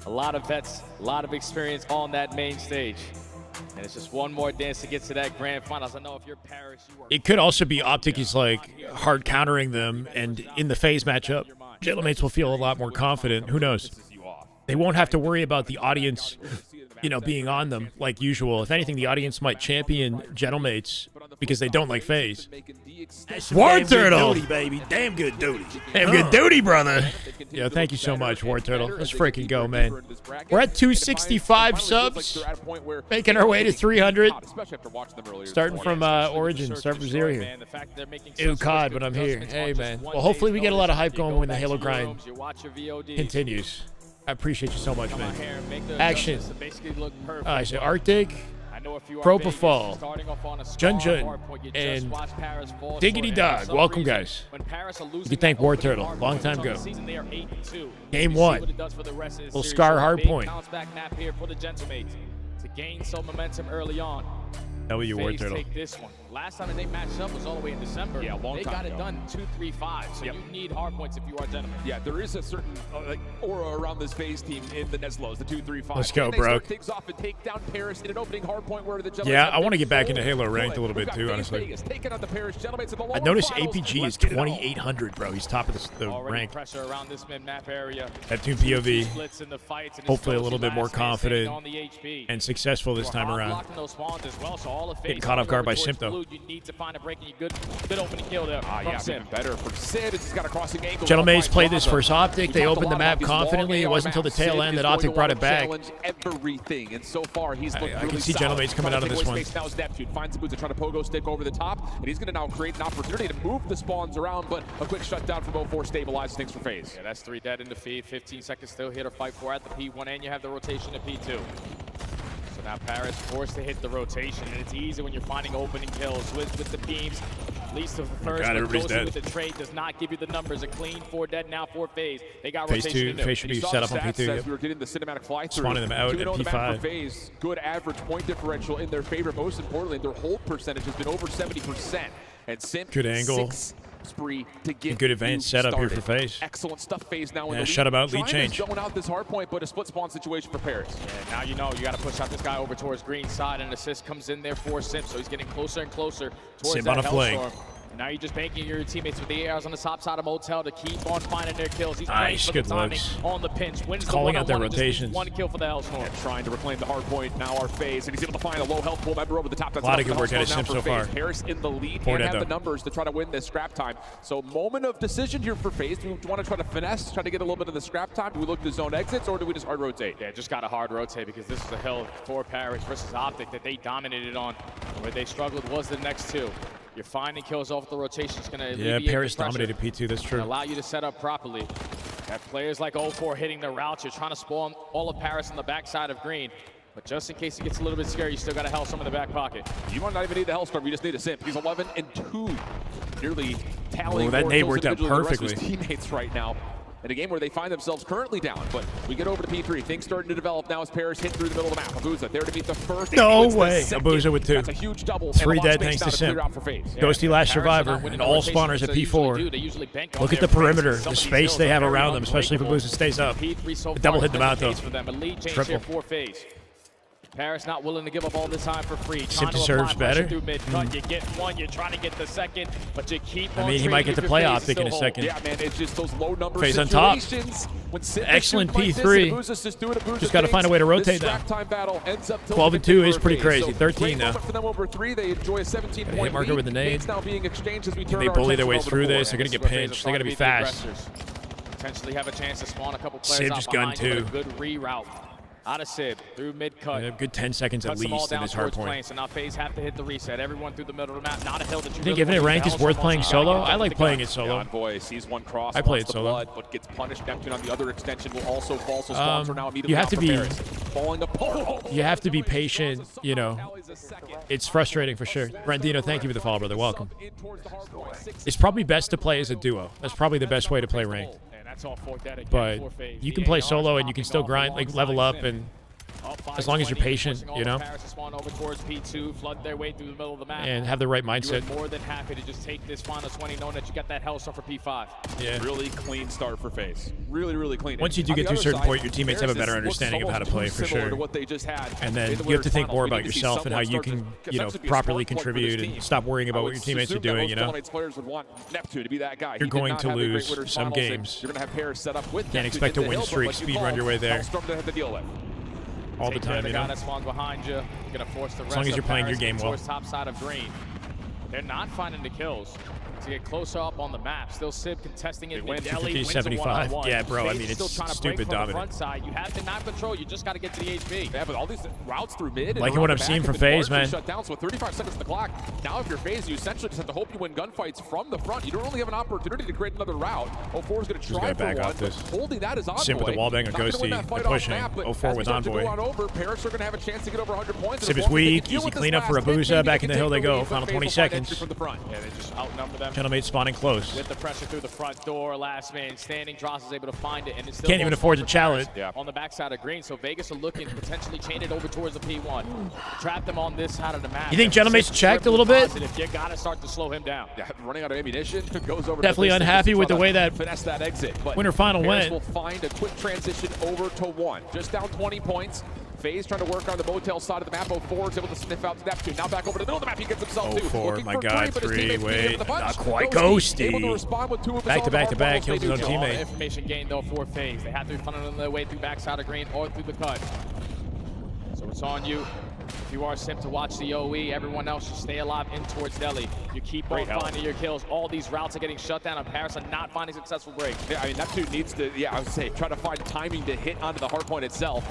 A lot of vets, a lot of experience on that main stage. And it's just one more dance to get to that grand finals. I know if you're Paris, you are... It could also be Optic is like hard countering them, and in the FaZe matchup, Gentlemates will feel a lot more confident. Who knows? they won't have to worry about the audience, you know, being on them like usual. If anything, the audience might champion Gentlemates because they don't like FaZe. War Turtle, baby, damn good duty, damn good duty, brother. Yeah, thank you so much, War Turtle. Let's freaking go, man. We're at 265 subs, making our way to 300. Starting from Origin, start from 0 here. Ew, COD, but I'm here. Hey, man. Well, hopefully we get a lot of hype going when the Halo grind continues. I appreciate you so much, man. Action. I say Arctic, Propofol, Junjun, and Diggity Dog. Welcome, guys. You can thank War Turtle. Long time ago. Game 1. Little Scar hardpoint. To gain some momentum early on. W War Turtle. Take this one. Last time they matched up was all the way in December. Yeah, long they time got ago. it done 2-3-5. So you need hard points if you are gentlemen. Yeah, there is a certain aura around this FaZe team in the Neslos, the 2-3-5. Let's go, bro. Takes off and take down Paris in an opening hard point where the yeah, I want to get back into Halo ranked a little bit too, honestly. I noticed APG is 2,800, bro. He's top of the rank. Pressure around this mid-map area. Neptune POV. Hopefully a little bit more confident and successful this time around. Getting caught off guard by Sympto. You need to find a break and you good opening kill there. Yeah, even better for Sid. He's got a crossing angle. Gentlemates played this versus Optic. They opened the map confidently. It wasn't until the tail end that Optic brought it back. Everything, and so far he's looked I can see Gentlemates coming out of this one. Now is Neptune finds Booza trying to pogo stick over the top, and he's going to now create an opportunity to move the spawns around, but a quick shutdown from 04 stabilizes things for FaZe. Yeah, that's 3 dead in the feed. 15 seconds still here to fight for at the P1, and you have the rotation at P2. So now Paris forced to hit the rotation, and it's easy when you're finding opening kills with the beams. At least of the first, God, everybody's dead. With the trade does not give you the numbers. A clean 4 dead now for FaZe. They got FaZe rotation 2, FaZe should be set up on P2. We were getting the cinematic fly through. Spawning them out at P5. FaZe, good average point differential in their favor. Most importantly, their hold percentage has been over 70%. And Simp, good angle. Spree to get good advanced setup here for FaZe. Excellent stuff, FaZe now in yeah, the shut him out, lead change. Going out this hard point, but a split spawn situation for Paris. Yeah, now you know you got to push out this guy over towards green side, and assist comes in there for Simp, so he's getting closer and closer towards Simp that on a flank. Hellstorm. And now you're just banking your teammates with the ARs on the top side of Motel to keep on finding their kills. He's nice, good looks. On the pinch, wins calling the out their rotations. 1 kill for the Hellstorm. And trying to reclaim the hard point now our FaZe, and he's able to find a low health pool member over the top. That's a lot of good work out of Simp so far. Paris in the lead and have the numbers to try to win this scrap time. So moment of decision here for FaZe. Do we want to try to finesse, try to get a little bit of the scrap time? Do we look to zone exits, or do we just hard rotate? Yeah, just got to hard rotate because this is a hill for Paris versus Optic that they dominated on. Where they struggled was the next 2. You're finding kills off the rotation. It's going to alleviate Paris the pressure. dominated P2. That's true. And allow you to set up properly. Got players like 04 hitting their routes. You're trying to spawn all of Paris on the backside of green. But just in case it gets a little bit scary, you still got a Hellstorm in the back pocket. You might not even need the Hellstorm. You just need a Simp. He's 11 and 2, nearly tallying. That nade worked out perfectly. The rest of his teammates right now. In a game where they find themselves currently down, but we get over to P3. Things starting to develop now as Paris hit through the middle of the map. Abuza there to meet the first. No way. Abuza with 2. That's a huge double. 3 dead thanks to Simp. Ghosty last survivor and all spawners at P4. Look at the perimeter, the space they have around them, especially if Abuza stays up. The double hit them out though. Triple. Paris not willing to give up all this time for free. Simp deserves better. Through mid-cut. You get 1, you're trying to get the second, but you keep on. I mean, he might get to play Optic in a second. Yeah, man, it's just those low number FaZe on top. Excellent P3. Just got to find a way to rotate that. 12 and 2 is pretty crazy. 13 now. For them over 3, they enjoy a 17-point hit marker with the nade. Now being exchanged as we Can they bully their way through this? They're going to get pinched. They got to be fast. Potentially have a chance to spawn a couple players Sib just gunned 2. Good reroute. Out of Sib, through mid-cut. Yeah, good 10 seconds at least in this hard point. So now FaZe have to hit the reset. Everyone through the middle of the map. Not a hill that you think giving it rank is worth playing solo? I like playing it solo. Envoy sees one cross. I play it solo. Blood, but gets punished. Neptune on the other extension will also fall. So spawns are now immediately you have to be falling apart. You have to be patient, you know. It's frustrating for sure. Brandino, thank you for the follow, brother. Welcome. It's probably best to play as a duo. That's probably the best way to play ranked. That's all for that again. But you can play solo and you can still grind, like level up and As long as you're patient, you know, Over towards P2, flood their way through the middle of the map. and have the right mindset. You're more than happy to just take this final 20, knowing that you got that hell start for P5. Yeah. Really clean start for FaZe. Really, really clean. Once you do get to a certain point, your teammates have a better understanding of how to play for sure. To what they just had And then you have to think more about yourself and how you can, you know, properly contribute and stop worrying about what your teammates are doing, you know. Players would want Neptune to be that guy. You're going to lose some games. You're going to have pairs set up with Can't expect to win streak, speed run your way there. All the time, you know. That spawns behind you. You're gonna force the rest as long as you're playing your game well. Towards top side of green. They're not finding the kills. To get closer up on the map. Still Sib contesting it. 50-75. Yeah, bro, I mean, it's stupid dominant. Front side. You have the map control. You just got to get to the HP. Yeah, but all these routes through mid. Liking what I'm seeing from FaZe, man. Shut down, so 35 seconds on the clock. Now, if you're FaZe, you essentially just have to hope you win gunfights from the front. You don't really have an opportunity to create another route. 04 is going to try for one. But holding that is Envoy. Sib with the wallbang on Ghosty and pushing. 04 with Envoy. Paris are going to have a chance to get over 100 points. Sib is weak. Easy cleanup for Abuza. Back in the hill they go. Final 20 seconds. Yeah, they just outnumber them. Gentlemate spawning close. With the pressure through the front door, last man standing, Dross is able to find it, and it's still can't even afford to challenge on the backside of green. So Vegas are looking to potentially chain it over towards the P1, trap them on this side of the map. You think Gentlemate's checked a little bit? You gotta start to slow him down. Yeah, running out of ammunition, goes over. Definitely unhappy with the way that finesse that exit. But winter final Paris went. Will find a quick transition over to one, just down 20 points. FaZe trying to work on the motel side of the map. 04 is able to sniff out to Neptune. Now back over to the middle of the map. He gets himself 04, my God, 3, wait, not quite Ghosty. Ghosty. Back to back to back, kills his own teammate. Information gain though for FaZe. They have to be funneling their way through backside of green or through the cut. So it's on you. If you are Sim to watch the OE, everyone else just stay alive in towards Delhi. You keep on finding your kills. All these routes are getting shut down, and Paris are not finding successful breaks. Yeah, I mean, Neptune needs to, I would say, try to find timing to hit onto the hardpoint itself.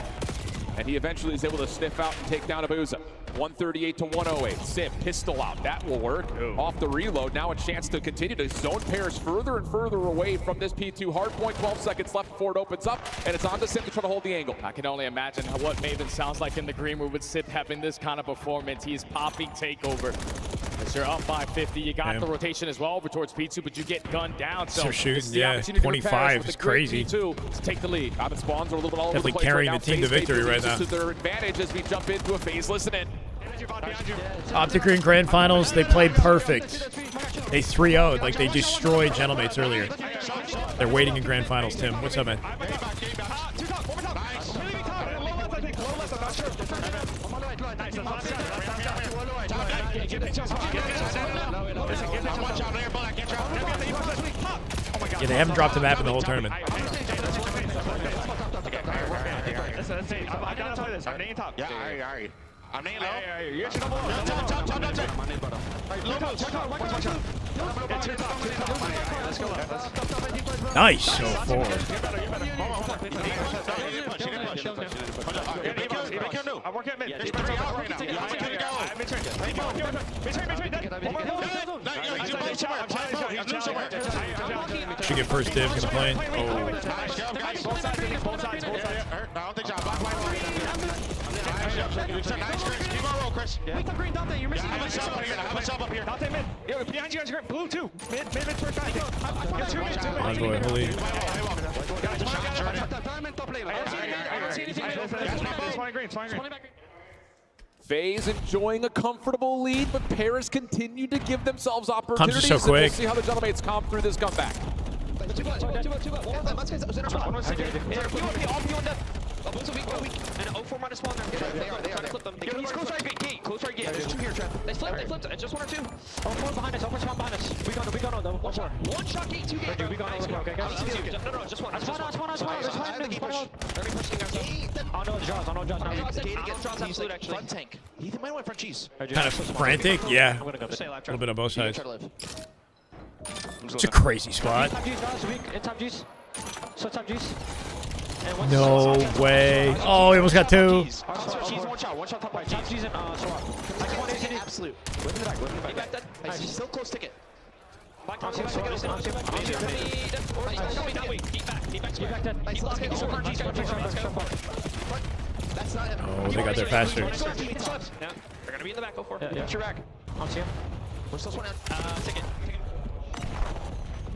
And he eventually is able to sniff out and take down Abuza. 138 to 108. Sim, pistol out. That will work. Off the reload. Now a chance to continue to zone Paris further and further away from this P2 hardpoint. 12 seconds left before it opens up. And it's on to Sim to try to hold the angle. I can only imagine what Maven sounds like in the green room with Sim having this kind of performance. He's popping takeover. As you're up by 50, you got the rotation as well over towards P2, but you get gunned down. So shooting, yeah, 25 is crazy. P2 to take the lead. Spawns are a little bit all definitely over the place carrying right the team to victory right now. To their advantage as we jump into a phase. Listen in. Optic Green Grand Finals, they played perfect. They 3-0'd, like they destroyed Gentlemates earlier. They're waiting in Grand Finals, Tim. What's up, man? Yeah, they haven't dropped a map in the whole tournament. I gotta tell you this. I'm name top. Yeah, alright. I'm name low. You're top. Nice. So forward. I'm working at mid. Should get first div, gonna play. Wait the green Dante, you're missing. I have a sub up here. Dante mid. Yo, behind you guys, blue two. Mid first guy. Get two mid. Envoy, holy. FaZe enjoying a comfortable lead, but Paris continued to give themselves opportunities. So quick. We'll see how the Gentlemates come through this comeback. And 04 minus one. They are. Flip them. He's close right gate. Close right gate. There's two here, Trent. They flipped. Just one or two. 04 behind us. 04 behind us. We got on though. One shot. One shot gate, two gate. We got on. Okay, guys. No, just one. Oh no, Jaws. Now. Gate against Jaws absolute actually. Front tank. He might have went front cheese. Kind of frantic, yeah. A little bit on both sides. It's a crazy spot. Top juice. So top juice. No way. Oh, he almost got two. One shot top right. Top cheese and absolute. Whip it back. He's still close ticket. Back down. Keep back. Oh, they got there faster. They're gonna be in the back. Go for it. Get your back. On to you. We're still one out. Ticket.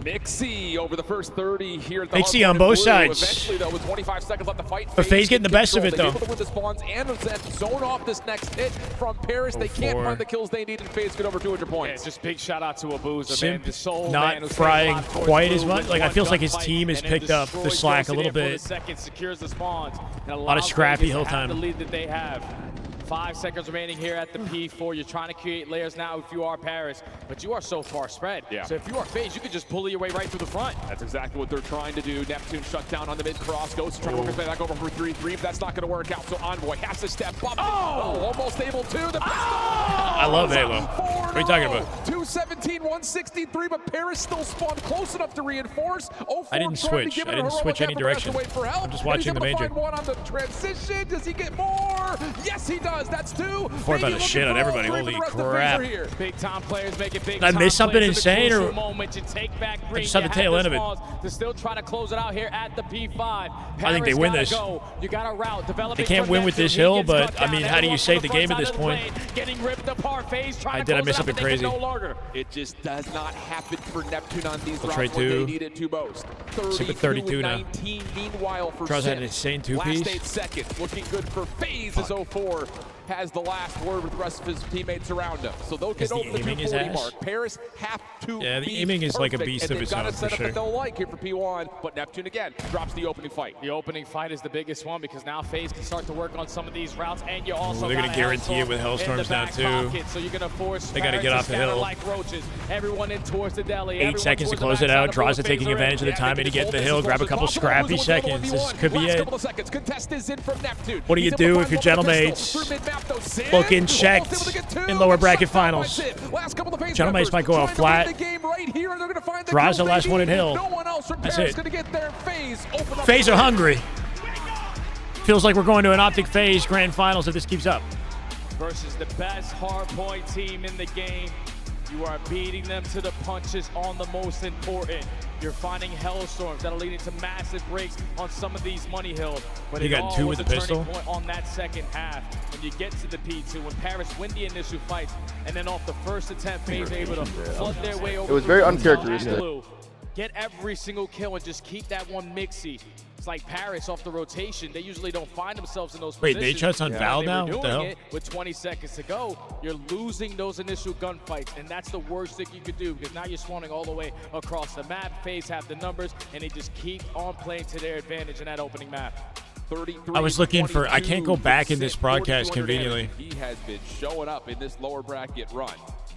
Mixie over the first 30 here at the Mixie on both sides. Eventually, though, with 25 seconds left to fight, but FaZe getting the best of it, though. Able to win the spawns and then zone off this next hit from Paris. They can't find the kills they need, and FaZe get over 200 points. Yeah, just big shout out to Abuza, Simp man. The soul, not man, frying quite as much. Like, I feels like his team has picked up the slack a little bit. Secures the spawns, and a lot of scrappy whole time. The lead that they have. 5 seconds remaining here at the P4. You're trying to create layers now if you are Paris, but you are so far spread. Yeah. So if you are FaZe, you can just bully your way right through the front. That's exactly what they're trying to do. Neptune shut down on the mid-cross. Ghost trying to work his way back over for 3-3, but that's not going to work out. So Envoy has to step up. Oh, almost able to. The I love Halo. What are you talking about? 217, 163, but Paris still spawned close enough to reinforce. I didn't switch. I didn't switch any direction. I'm just watching the major. One on the transition. Does he get more? Yes, he does. That's 2. Four about to shit on everybody. Holy crap. Big time players making big Did I miss something insane, or moment to take back I just saw the tail end of it? To still try to close it out here at the P5. I think they win this. You got a route developing. They can't win with this hill, but I mean, how do you save the game at this point? Getting ripped apart. FaZe trying Did I miss something crazy? It just does not happen for Neptune on these rounds when they need it to most. 32 now. 19. Meanwhile, for Charles had an insane two-piece. Last 8 seconds, looking good for FaZe as 04 has the last word with the rest of his teammates around him. So they'll get over the 240 mark. Paris have to the aiming is like a beast of its own, for sure. That they'll like here for P1, but Neptune again drops the opening fight. The opening fight is the biggest one because now FaZe can start to work on some of these routes, and you also they're going to guarantee it with Hellstorms now too. So you're going to force they got to get off the hill. Like roaches. Everyone in towards the deli. 8 seconds to close it out. Draza taking advantage of the timing to get the hill, grab a couple scrappy seconds. This could be it. What do you do if your gentleman's looking checked in lower bracket finals? Gentleman's might go out flat. Draza last one in hill. That's it. FaZe are hungry. Feels like we're going to an Optic FaZe grand finals if this keeps up. Versus the best hardpoint team in the game. You are beating them to the punches on the most important. You're finding Hellstorms that are leading to massive breaks on some of these money hills. But you got 2 with the pistol. Point on that second half, when you get to the P2, when Paris win the initial fights, and then off the first attempt, FaZe able to flood their way over. It was very uncharacteristic. Get every single kill and just keep that one Mixie. It's like Paris off the rotation. They usually don't find themselves in those positions. Wait, they shots on Val now? What the hell? With 20 seconds to go, you're losing those initial gunfights, and that's the worst thing you could do because now you're spawning all the way across the map. FaZe have the numbers, and they just keep on playing to their advantage in that opening map. I was looking for, I can't go back in this broadcast conveniently. He has been showing up in this lower bracket run.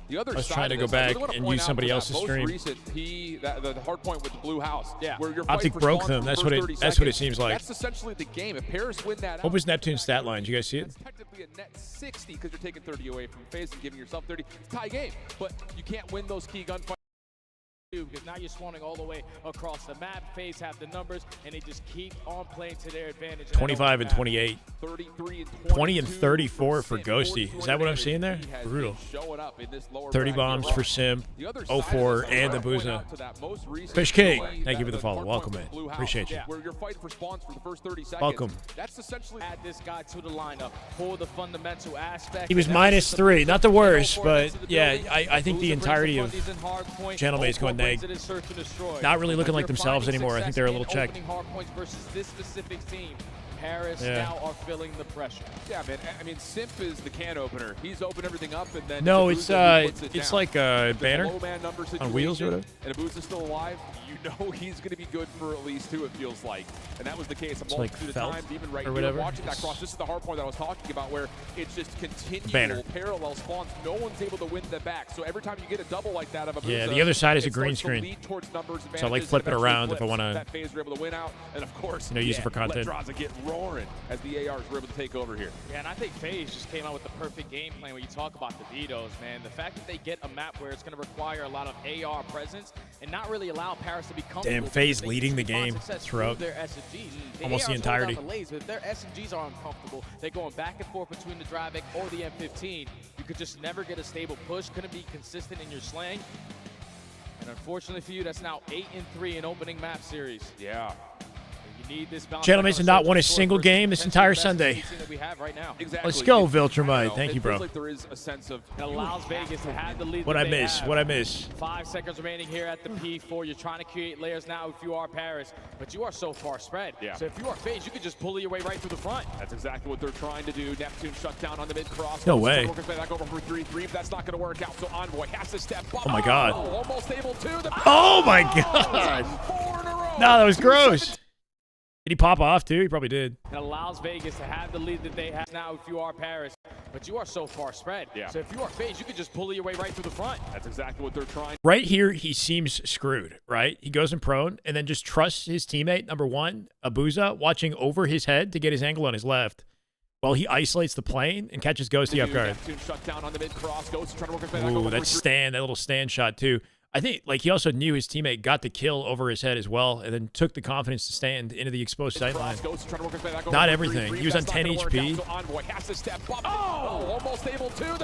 The other I was trying to go back and use somebody else's stream. The hard point with the blue house. Yeah. Where you're Optic broke them. That's what it seems like. That's essentially the game. If Paris win that, what was Neptune's stat line? Did you guys see it? It's technically a net 60 because you're taking 30 away from FaZe and giving yourself 30. It's a tie game, but you can't win those key gunfights. Because now you're spawning all the way across the map. FaZe have the numbers, and they just keep on playing to their advantage. 25 and 28. 33 and 20 and 34 for Ghosty. Is that what I'm seeing there? Brutal. 30 bombs for Simp, 04, and the Booza. Fish King, thank you for the follow. Welcome in. Appreciate you. Where you're fighting for spawns for the first 30 seconds. Welcome. That's essentially add this guy to the lineup for the fundamental aspect. He was -3. Not the worst, but yeah, I think the entirety of Gentleman is going neg. Not really looking like themselves anymore. I think they're a little checked. Paris now are feeling the pressure. Yeah, man. I mean, Simp is the can opener. He's opened everything up, and then no, it's like a banner on wheels or whatever. And Abuza's still alive. You know he's going to be good for at least 2. It feels like, and that was the case a multitude of times. Even right here, watching that cross. This is the hard point that I was talking about, where it's just continual parallel spawns. No one's able to win them back. So every time you get a double like that of Abuza, yeah, the other side is a green screen. So I like flip it around if I want to. That FaZe were able to win out, and of course, use it for content. Let Draza get roaring as the ARs were able to take over here. Yeah, and I think FaZe just came out with the perfect game plan when you talk about the vetoes, man. The fact that they get a map where it's going to require a lot of AR presence and not really allow Paris to be comfortable. Damn, FaZe leading the game throughout their SMGs. almost the entirety. But if their SMGs are uncomfortable, they're going back and forth between the Dryvik or the M15. You could just never get a stable push, couldn't be consistent in your slang. And unfortunately for you, that's now 8-3 in opening map series. Yeah. You need this bounce. Gentlemen, have not won a single game this entire Sunday. Let's go, Viltrumite. Thank you, bro. Like there is a sense of it allows Vegas to have the lead. What I miss? What I miss? 5 seconds remaining here at the P4. You're trying to create layers now if you are Paris, but you are so far spread. Yeah. So if you are FaZe, you could just bully your way right through the front. That's exactly what they're trying to do. Neptune shut down on the mid cross. No way. Back over for 3-3. If that's not going to work out, so Envoy has to step up. Oh my God. Almost able to. Oh my God. No, that was gross. Did he pop off too? He probably did. It allows Vegas to have the lead that they have now if you are Paris, but you are so far spread. Yeah. So if you are FaZe, you could just bully your way right through the front. That's exactly what they're trying. Right here, he seems screwed, right? He goes in prone and then just trusts his teammate, number one, Abuza, watching over his head to get his angle on his left. While he isolates the plane and catches Ghosty off guard. Ooh, that stand, that little stand shot too. I think like he also knew his teammate got the kill over his head as well, and then took the confidence to stand into the exposed sight line. Not everything. He was on 10 HP.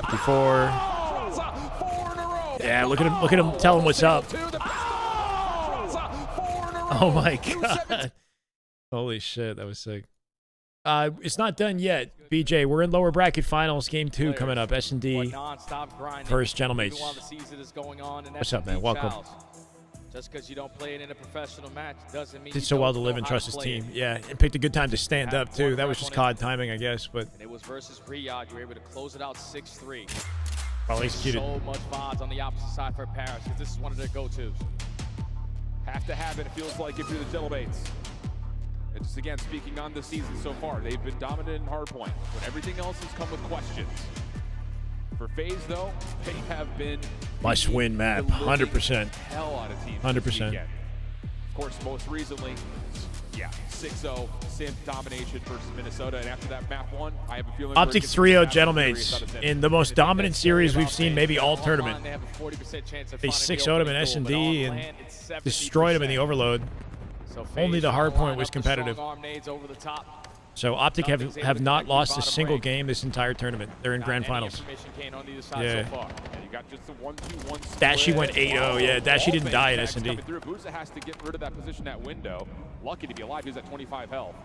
Before. Yeah, look at him tell him what's up. Oh my God. Holy shit, that was sick. It's not done yet. BJ, we're in lower bracket finals. Game 2 coming up. S&D first Gentlemates. What's up, man? Welcome. Just because you don't play it in a professional match doesn't mean Did so well to live and trust his team. Yeah, and picked a good time to stand up, too. That was just COD timing, I guess. But and it was versus Riyadh. You were able to close it out 6-3. Well executed. So much VODs on the opposite side for Paris, because this is one of their go-tos. Have to have it, it feels like, if you're the Gentlemates. And just again, speaking on the season so far, they've been dominant in hardpoint, but everything else has come with questions. For FaZe, though, they have been must-win map, 100%. Hell out of teams. 100%. Of course, most recently, yeah, 6-0 Sim domination versus Minnesota, and after that map 1, I have a feeling Optic 3-0 Gentlemates in the most dominant series we've seen maybe all tournament. They 6-0'd him in S&D and destroyed him in the overload. Only the hardpoint was competitive. So Optic have not lost a single game this entire tournament. They're in grand finals. Yeah. Dashy went 8-0. Yeah, Dashy didn't die at S&D. Buza has to get rid of that position at window. Lucky to be alive. He's at 25 health.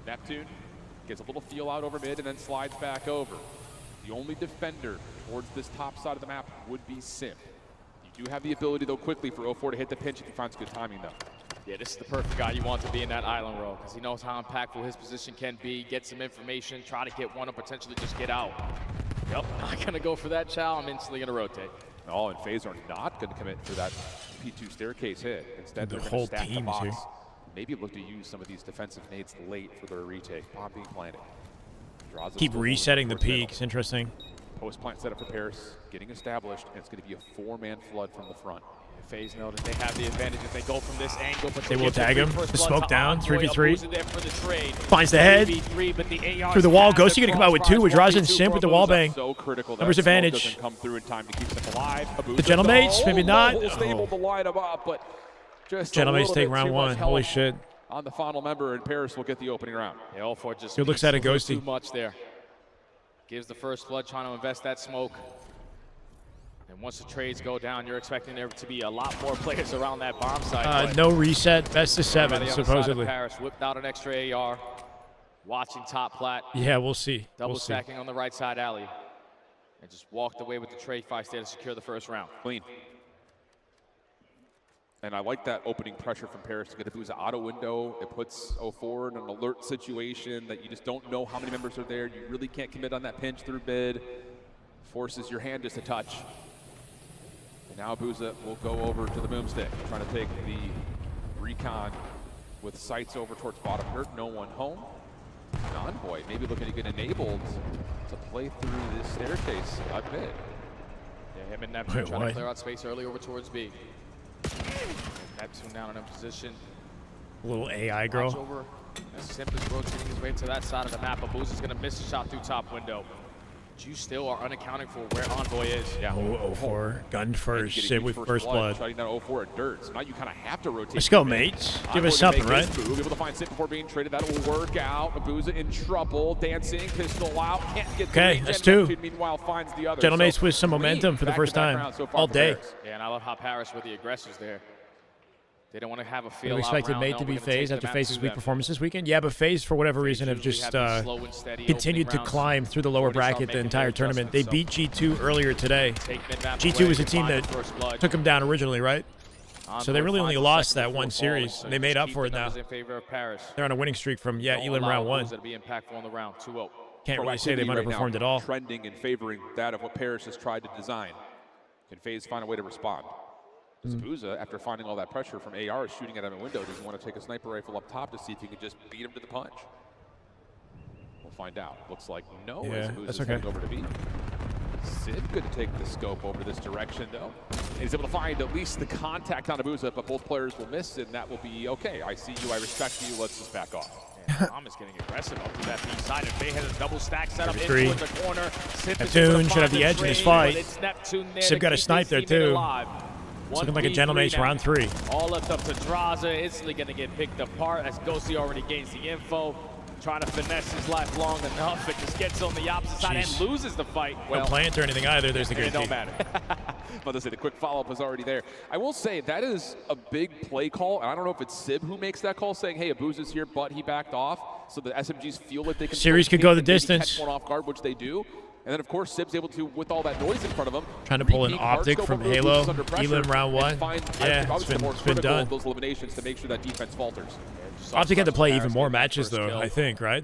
Neptune gets a little feel out over mid and then slides back over. The only defender towards this top side of the map would be Sim. You do have the ability, though, quickly for 04 to hit the pinch if he finds good timing, though. Yeah, this is the perfect guy you want to be in that island row because he knows how impactful his position can be. Get some information, try to get one, or potentially just get out. Yep, not going to go for that chow. I'm instantly going to rotate. Oh, and FaZe are not going to commit for that P2 staircase hit. Instead, they're the going whole to stack the team box. here. Maybe look to use some of these defensive nades late for their retake. Bomb being planted. Keep resetting the peaks. Interesting. Post plant setup for Paris, getting established, and it's going to be a 4-man flood from the front. FaZe know that they have the advantage if they go from this angle, but they will tag him. The smoke down, 3v3. Finds the the head. Through the wall. Ghosty going to come out with 2 with Raza and Simp with the wall bang. So critical. Numbers advantage. Come through in time to keep them alive. The Gentlemates, maybe not. Able to line them up, but just Gentlemates take round 1. Holy shit. On the final member, and Paris will get the opening round. Yeah, all four just good looks at a Ghosty. Too much there. Gives the first flood, trying to invest that smoke. And once the trades go down, you're expecting there to be a lot more players around that bomb site. No reset, best of 7, supposedly. Paris whipped out an extra AR, watching top plat. Yeah, we'll see. Double stacking on the right side alley. And just walked away with the trade fights there to secure the first round. Clean. And I like that opening pressure from Paris to get a Buza auto window. It puts 04 in an alert situation that you just don't know how many members are there. You really can't commit on that pinch through bid. Forces your hand just a touch. And now Buza will go over to the boomstick, trying to take the recon with sights over towards bottom dirt. No one home. Envoy maybe looking to get enabled to play through this staircase up mid. Yeah, him and Neptune trying to clear out space early over towards B. Neptune down in position. Little AI girl. Over. Simp is rotating his way to that side of the map. Abuza's going to miss a shot through top window. But you still are unaccounting for where Envoy is. Yeah. 04. Gun first. Sit with first blood. Shutting down 04 at dirt. So now you kind of have to rotate. Let's go, mates. Give us something, right? Move, able to find Simp before being traded. That will work out. Abuza in trouble. Dancing. Pistol out. Can't get okay, that's 2. Meanwhile, finds the other. Gentlemates with some momentum for the first time all day. Yeah, and I love how Paris were the aggressors there. They don't want to have a feel. We expected Mate to be FaZe after FaZe's weak performance this weekend. Yeah, but FaZe, for whatever reason, have just continued to climb through the lower bracket the entire tournament. They beat G2 earlier today. G2 was a team that took them down originally, right? So they really only lost that one series. They made up for it now. They're on a winning streak from, Elim round 1. Can't really say they've underperformed at all. Trending and favoring that of what Paris has tried to design. Can FaZe find a way to respond? Booza, after finding all that pressure from AR, is shooting at him in window. Does he want to take a sniper rifle up top to see if he can just beat him to the punch? We'll find out. Looks like no. Yeah, that's okay. Over to B. Sid good to take the scope over this direction, though. And he's able to find at least the contact on Abuza, but both players will miss, and that will be okay. I see you, I respect you, let's just back off. Tom is getting aggressive up to that B side, and Faye has a double stack set up in the corner. Neptune should have the edge in this fight. Sib got a snipe there, too. It's looking like a gentleman's round 3. All left up to Draza. Instantly going to get picked apart as Ghosty already gains the info. Trying to finesse his life long enough. It just gets on the opposite side and loses the fight. No plant or anything either. There's the great team. It don't matter. But to say, the quick follow-up is already there. I will say, that is a big play call. And I don't know if it's Sib who makes that call, saying, hey, Abuza's here, but he backed off. So the SMGs feel like they can... Series could go the distance. Catch one off guard, which they do. And then, of course, Sib's able to, with all that noise in front of him, trying to pull an optic from Halo, Elim round 1. Yeah, it's been done. Those eliminations to make sure that defense falters. Optic had to play even more matches, though, I think, right?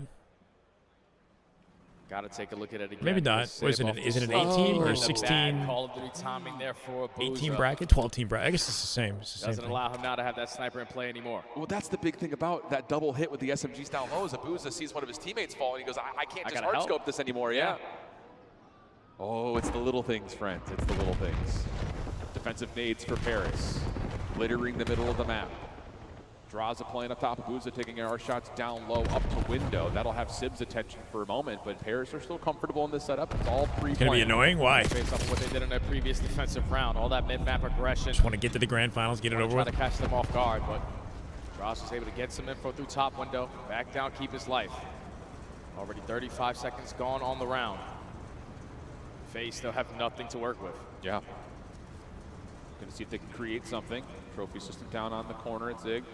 Got to take a look at it again. Maybe not. What is it? Is it an 18 or 16? Call of Duty timing there for 18 bracket, 12-team bracket. I guess it's the same. It's the same Doesn't allow him now to have that sniper in play anymore. Well, that's the big thing about that double hit with the SMGs down low. Is Abuza sees one of his teammates fall, and he goes, I can't just hard scope this anymore. Yeah. Oh, it's the little things, friends. It's the little things. Defensive nades for Paris. Littering the middle of the map. Draza playing up top. Abuza taking AR shots down low up to window. That'll have Sib's attention for a moment, but Paris are still comfortable in this setup. It's all pre-planned. It's going to be annoying. Why? Based off of what they did in their previous defensive round. All that mid-map aggression. Just want to get to the grand finals, get it over with. Try to catch them off guard, but Draza was able to get some info through top window. Back down, keep his life. Already 35 seconds gone on the round. FaZe still have nothing to work with. Yeah. Going to see if they can create something. Trophy system down on the corner at Zig.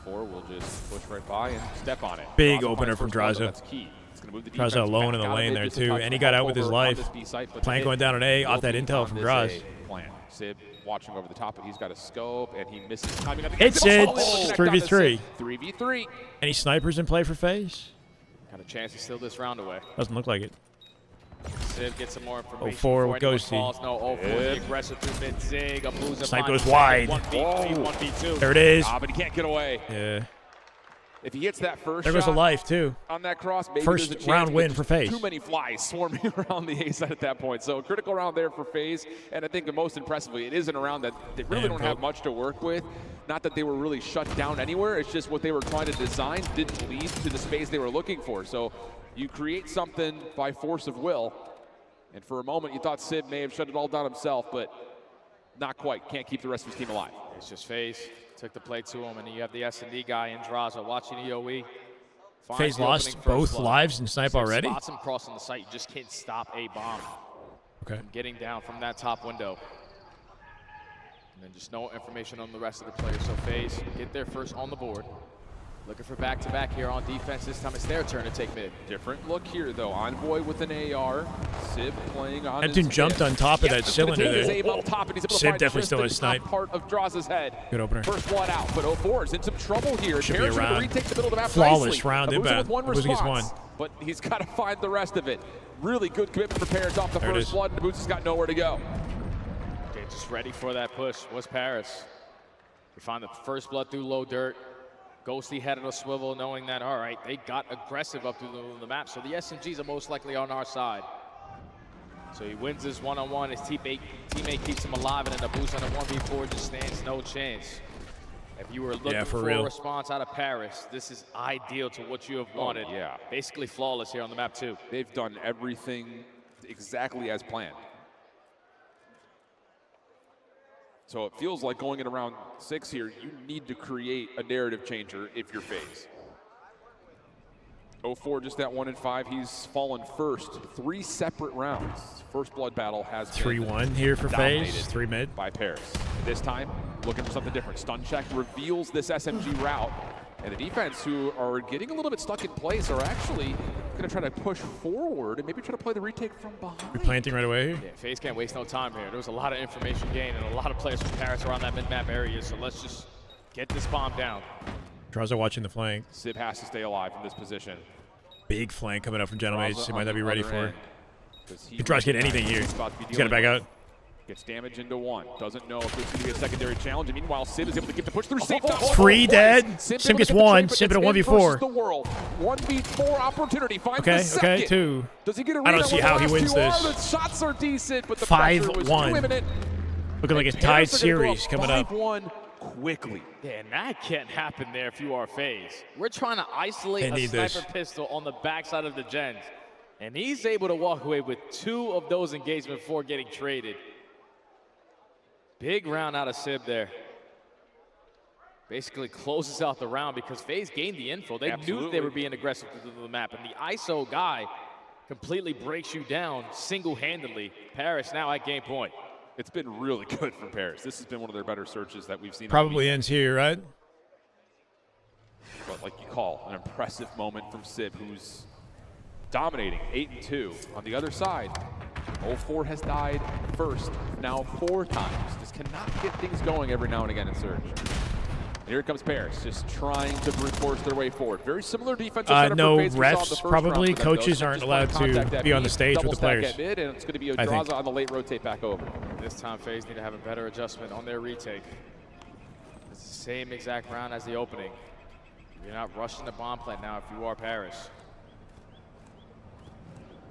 04 will just push right by and step on it. Big opener from Draza. That's key. Draza alone in the lane there too, and he got out with his life. Plan going down an A off that intel from Draza. Sib watching over the top, but he's got a scope, and he misses timing. Hits it. 3v3. 3v3. Any snipers in play for FaZe? Got a chance to steal this round away. Doesn't look like it. Sib gets some more information. 04 with Ghosty. No, 04 the aggressive through mid Zig. Abuza snipe goes wide. 1v2. There it is. But he can't get away. Yeah. If he hits that first there goes a life too. On that cross, maybe first there's a round win for FaZe. Too many flies swarming around the A side at that point. So a critical round there for FaZe. And I think the most impressively, it isn't a round that they really don't have much to work with. Not that they were really shut down anywhere. It's just what they were trying to design didn't lead to the space they were looking for. So you create something by force of will. And for a moment, you thought Sid may have shut it all down himself, but not quite. Can't keep the rest of his team alive. It's just FaZe. Took the play to him, and then you have the SND guy in Draza watching EOE. FaZe lost both lives in snipe already? Spots him crossing the site. You just can't stop a bomb. Okay. From getting down from that top window. And then just no information on the rest of the players. So FaZe get there first on the board. Looking for back-to-back here on defense. This time it's their turn to take mid. Different look here, though. Envoy with an AR. Sib playing on Neptune jumped on top of that cylinder there. Sib definitely still has snipe. Part of Draza's head. Good opener. First one out, but 04 is in some trouble here. Should be around. Retake the middle of the map flawless nicely. round inbound. Abuza gets one. But he's got to find the rest of it. Really good commitment for Paris off the first blood, and Abuza's got nowhere to go. Okay, just ready for that push was Paris. We find the first blood through low dirt. Ghosty head on a swivel, knowing that, all right, they got aggressive up through the map, so the SMGs are most likely on our side. So he wins his one-on-one, his teammate keeps him alive, and then Abuza on a 1v4 just stands no chance. If you were looking for a response out of Paris, this is ideal to what you have wanted. Yeah. Basically flawless here on the map, too. They've done everything exactly as planned. So it feels like going in round 6 here, you need to create a narrative changer if you're FaZe. 04 just at 1-5. He's fallen first 3 separate rounds. First blood battle has 3-1 here for FaZe. 3 mid by Paris. This time looking for something different. Stun check reveals this SMG route. And the defense, who are getting a little bit stuck in place, are actually going to try to push forward and maybe try to play the retake from behind. You're planting right away here? Yeah, FaZe can't waste no time here. There was a lot of information gained and a lot of players from Paris around that mid-map area, so let's just get this bomb down. Draza watching the flank. Sib has to stay alive from this position. Big flank coming up from Gentlemates. He might not be ready for it. He Draza's getting anything here. He's got to back out. Gets damage into one. Doesn't know if there's going to be a secondary challenge. And meanwhile, Sib is able to get the push through safe. Three dead. Sim gets one. Sib in a 1v4. The world. 1v4 opportunity. Finds okay, the second. okay, 2. Does he get a I don't see how he wins this. The shots are decent, but the 5-1. Looking like a tied series coming up. 5-1 quickly. Yeah, and that can't happen there if you are FaZe. We're trying to isolate a sniper pistol on the backside of the gens. And he's able to walk away with 2 of those engagements before getting traded. Big round out of Sib there. Basically closes out the round because FaZe gained the info. They knew they were being aggressive to the map. And the ISO guy completely breaks you down single-handedly. Paris now at game point. It's been really good from Paris. This has been one of their better searches that we've seen. Probably ends here, right? But like you call, an impressive moment from Sib, who's dominating 8-2. On the other side, 04 has died first, now 4 times. Just cannot get things going every now and again in Surge. And here comes Paris, just trying to brute force their way forward. Very similar defensive setup no for FaZe refs, probably. Coaches aren't allowed to be on the stage with the players. Mid, and it's going to be a Draza on the late rotate back over. This time, FaZe need to have a better adjustment on their retake. It's the same exact round as the opening. You're not rushing the bomb plant now if you are Paris.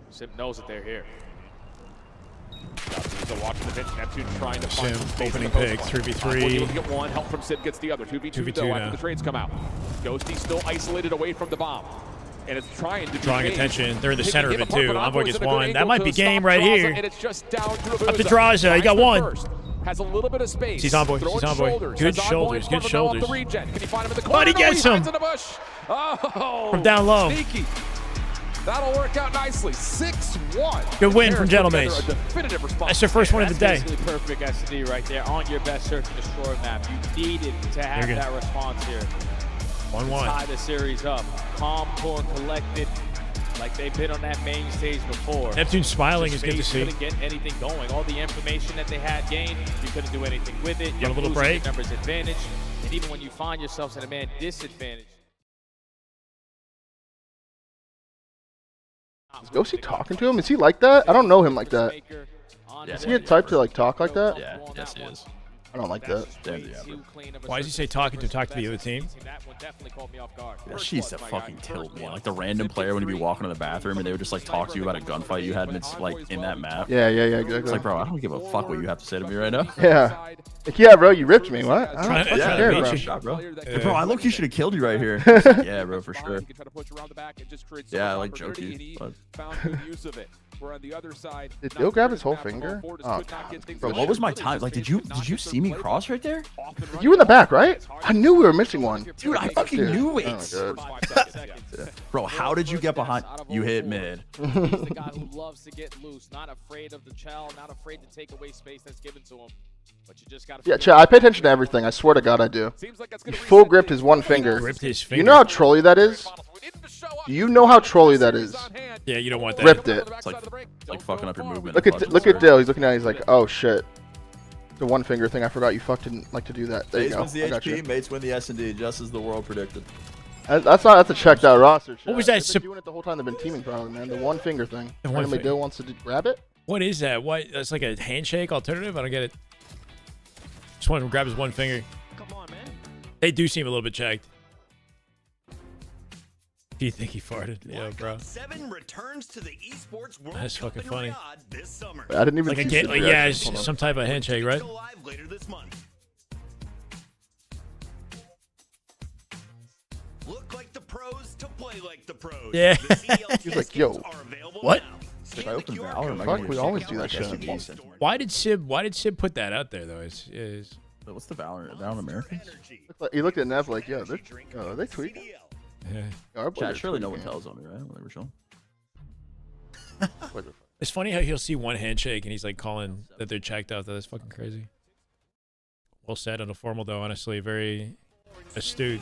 Sib knows that they're here. So watching the bench, Neptune trying to find Sim, opening pick, 3v3. Able to get one, help from Sib gets the other. 2v2 though after the trades come out. Ghosty still isolated away from the bomb. And it's trying to drawing attention. They're in the center of it too. Envoy gets one. That might be game right here. And it's just down to up to Draza. He got one. Has a little bit of space. He's Envoy. He's Envoy. Good shoulders. Good shoulders. Can he find him in the corner? But he gets him. Oh, from down low. Sneaky. That'll work out nicely. 6-1. Good win from Gentlemates. That's their first win of the day. Perfect SD right there on your best search and destroy map. You needed to have that response here. 1-1. Tie the series up. Calm, cool, and collected, like they've been on that main stage before. Neptune smiling is good to see. Couldn't get anything going. All the information that they had gained, you couldn't do anything with it. Got a little break. Numbers advantage, and even when you find yourselves in a man disadvantage. Is Ghosty talking to him? Is he like that? I don't know him like that. Is he a type to like talk like that? Yeah, yes he is. I don't like that. Why does he say talk to the other team? Yeah, she used to fucking tilt me. Like the random player when you'd be walking to the bathroom and they would just like talk to you about a gunfight you had like in that map. Yeah, exactly. It's like, bro, I don't give a fuck what you have to say to me right now. Yeah. Like, yeah, bro, you ripped me. What? Bro, I look, you should have killed you right here. Yeah, bro, for sure. Yeah, I like jokey. But... Did Bill grab his whole finger? Oh, God. Bro, what was my time? Like, did you see me cross right there? You in the back, right? I knew we were missing one. Dude, I fucking knew it. Oh, bro, how did you get behind? You hit mid. He's the guy who loves to get loose, not afraid of the chow, not afraid to take away space that's given to him. But you just gotta yeah, I pay attention to everything. I swear to God, I do. He full gripped his one finger. You know how trolly that is? Do you know how trolly that is? Yeah, you don't want that. Ripped it. It's like fucking up your movement. Look at Dill. He's looking at it. He's like, oh shit. The one finger thing. I forgot you didn't like to do that. There you go. Wins the HP, mates win the S&D, just as the world predicted. That's a checked out roster. What was that? They've been doing it the whole time. They've been teaming probably, man. The one finger thing. Randomly Dill wants to grab it. What is that? What? That's like a handshake alternative? I don't get it. Just want to grab his one finger. Come on, man. They do seem a little bit checked. Do you think he farted? Yeah, bro. 7 returns to the Esports World That's Cup fucking in funny. Riyadh this summer. I didn't even like see yeah, it's some type of handshake, right? Go live later this month. Look like the pros to play like the pros. Yeah. He's like, yo, what? If I open Valor, fuck, we always do that shit. Why did Sib put that out there though? What's the Valor? Down Americans? He looked at Nev like, yo, are they tweaking? Yeah. Chat, surely no one tells on me, right? When they were showing. It's funny how he'll see one handshake and he's like calling that they're checked out. That's fucking crazy. Well said on a formal, though, honestly. Very astute.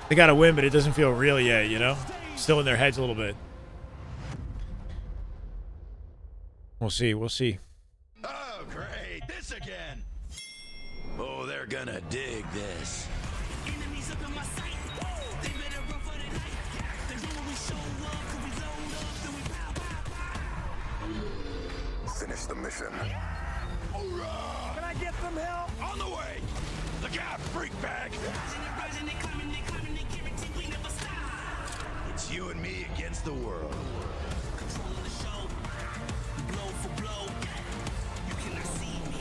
They got to win, but it doesn't feel real yet, you know? Still in their heads a little bit. We'll see. We'll see. Oh, great. This again. Oh, they're gonna dig this. Enemies up in my sight. They better run for the night. They know when we show up, we load up, then we pow, pow, pow. Finish the mission. Hoorah! Can I get some help? On the way. Look out, freak bag. It's you and me against the world. Controlling the show. Blow for blow. You cannot see me.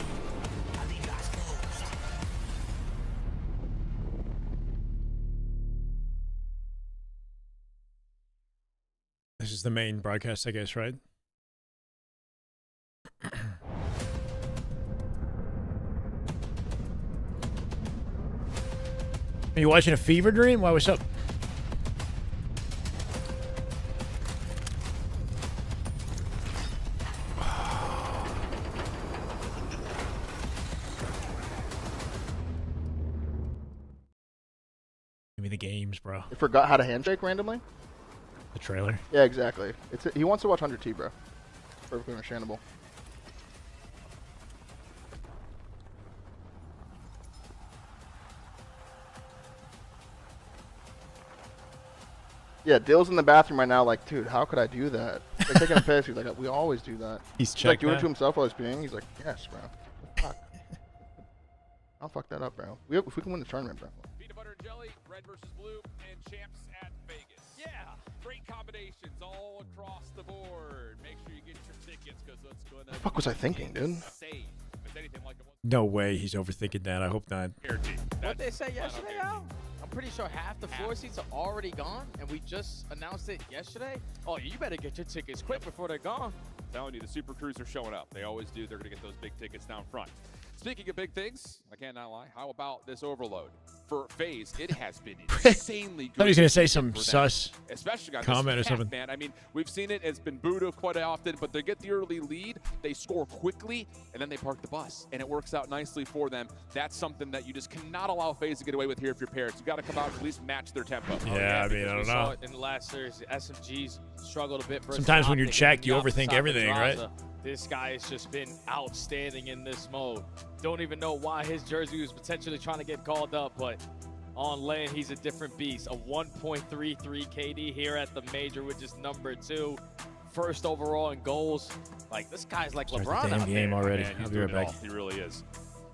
I leave eyes closed. This is the main broadcast, I guess, right? Are you watching a fever dream? Why, what's up? Give me the games, bro. I forgot how to handshake randomly. The trailer. Yeah, exactly. He wants to watch 100T, bro. Perfectly understandable. Yeah, Dill's in the bathroom right now, like, dude, how could I do that? Like, taking a piss. He's like, we always do that. He's like doing that. it to himself while he's peeing. He's like, yes, bro. Fuck. I'll fuck that up, bro. If we can win the tournament, bro. Peanut butter and jelly, red versus blue, and champs at Vegas. Yeah, great combinations all across the board. Make sure you get your tickets because it's going to. What the fuck was I thinking, dude? No way he's overthinking that. I hope not. What they say yesterday, Al? I'm pretty sure half the floor seats are already gone, and we just announced it yesterday. Oh, you better get your tickets quick before they're gone. I'm telling you, the Super Crews are showing up. They always do. They're going to get those big tickets down front. Speaking of big things, I cannot lie. How about this overload? For FaZe, it has been insanely good. I thought he was going to say some sus especially on comment or this something. Man, I mean, we've seen it. It's been booed up quite often, but they get the early lead, they score quickly, and then they park the bus, and it works out nicely for them. That's something that you just cannot allow FaZe to get away with here if you're Paris. You got to come out and at least match their tempo. Yeah, I mean, I don't saw know. it in the last series, the SMGs struggled a bit. Sometimes when you're checked, you overthink everything, right? This guy has just been outstanding in this mode. Don't even know why his jersey was potentially trying to get called up, but on lane, he's a different beast. A 1.33 KD here at the major, which is #2. First overall in goals. Like, this guy's like LeBron. Damn game already. Man, I'll be right back. He really is.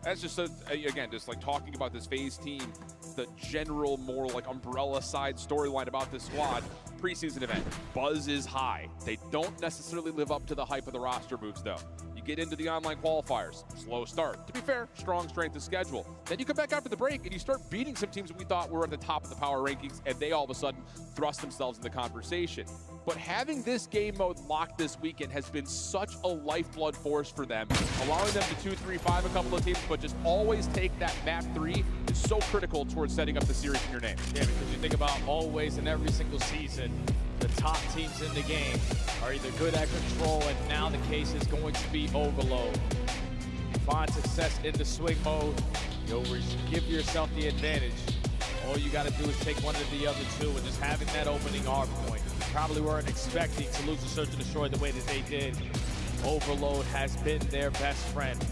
That's just, again, just like talking about this FaZe team, the general, more like umbrella side storyline about this squad. Preseason event, buzz is high. They don't necessarily live up to the hype of the roster moves, though. You get into the online qualifiers, slow start. To be fair, strong strength of schedule. Then you come back after the break and you start beating some teams that we thought were at the top of the power rankings, and they all of a sudden thrust themselves in the conversation. But having this game mode locked this weekend has been such a lifeblood force for them, allowing them to 2-3-5 a couple of teams, but just always take that map 3 is so critical towards setting up the series in your name. Yeah, because you think about always in every single season, the top teams in the game are either good at control, and now the case is going to be overload. Find success in the swing mode, you'll give yourself the advantage. All you got to do is take one of the other two, and just having that opening hard point. Probably weren't expecting to lose the Search and Destroy the way that they did. Overload has been their best friend.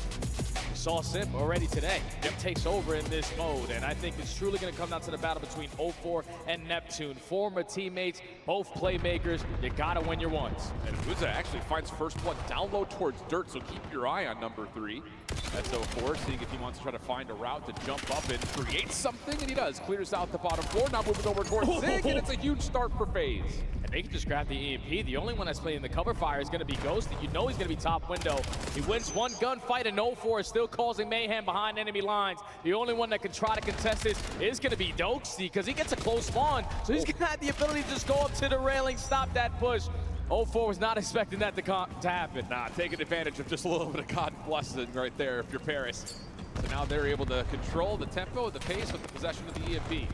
We saw Simp already today. He takes over in this mode, and I think it's truly going to come down to the battle between 04 and Neptune. Former teammates, both playmakers. You got to win your ones. And Buza actually finds first blood down low towards dirt, so keep your eye on #3. That's 04, seeing if he wants to try to find a route to jump up and create something, and he does. Clears out the bottom floor, now moving over towards Zig, and it's a huge start for FaZe. And they can just grab the EMP. The only one that's playing the cover fire is going to be Ghosted. You know he's going to be top window. He wins one gunfight, and 04 is still causing mayhem behind enemy lines. The only one that can try to contest this is going to be Doxy, because he gets a close spawn. So he's going to have the ability to just go up to the railing, stop that push. 04 was not expecting that to happen. Nah, taking advantage of just a little bit of God blessing right there if you're Paris. So now they're able to control the tempo, the pace with the possession of the EMP.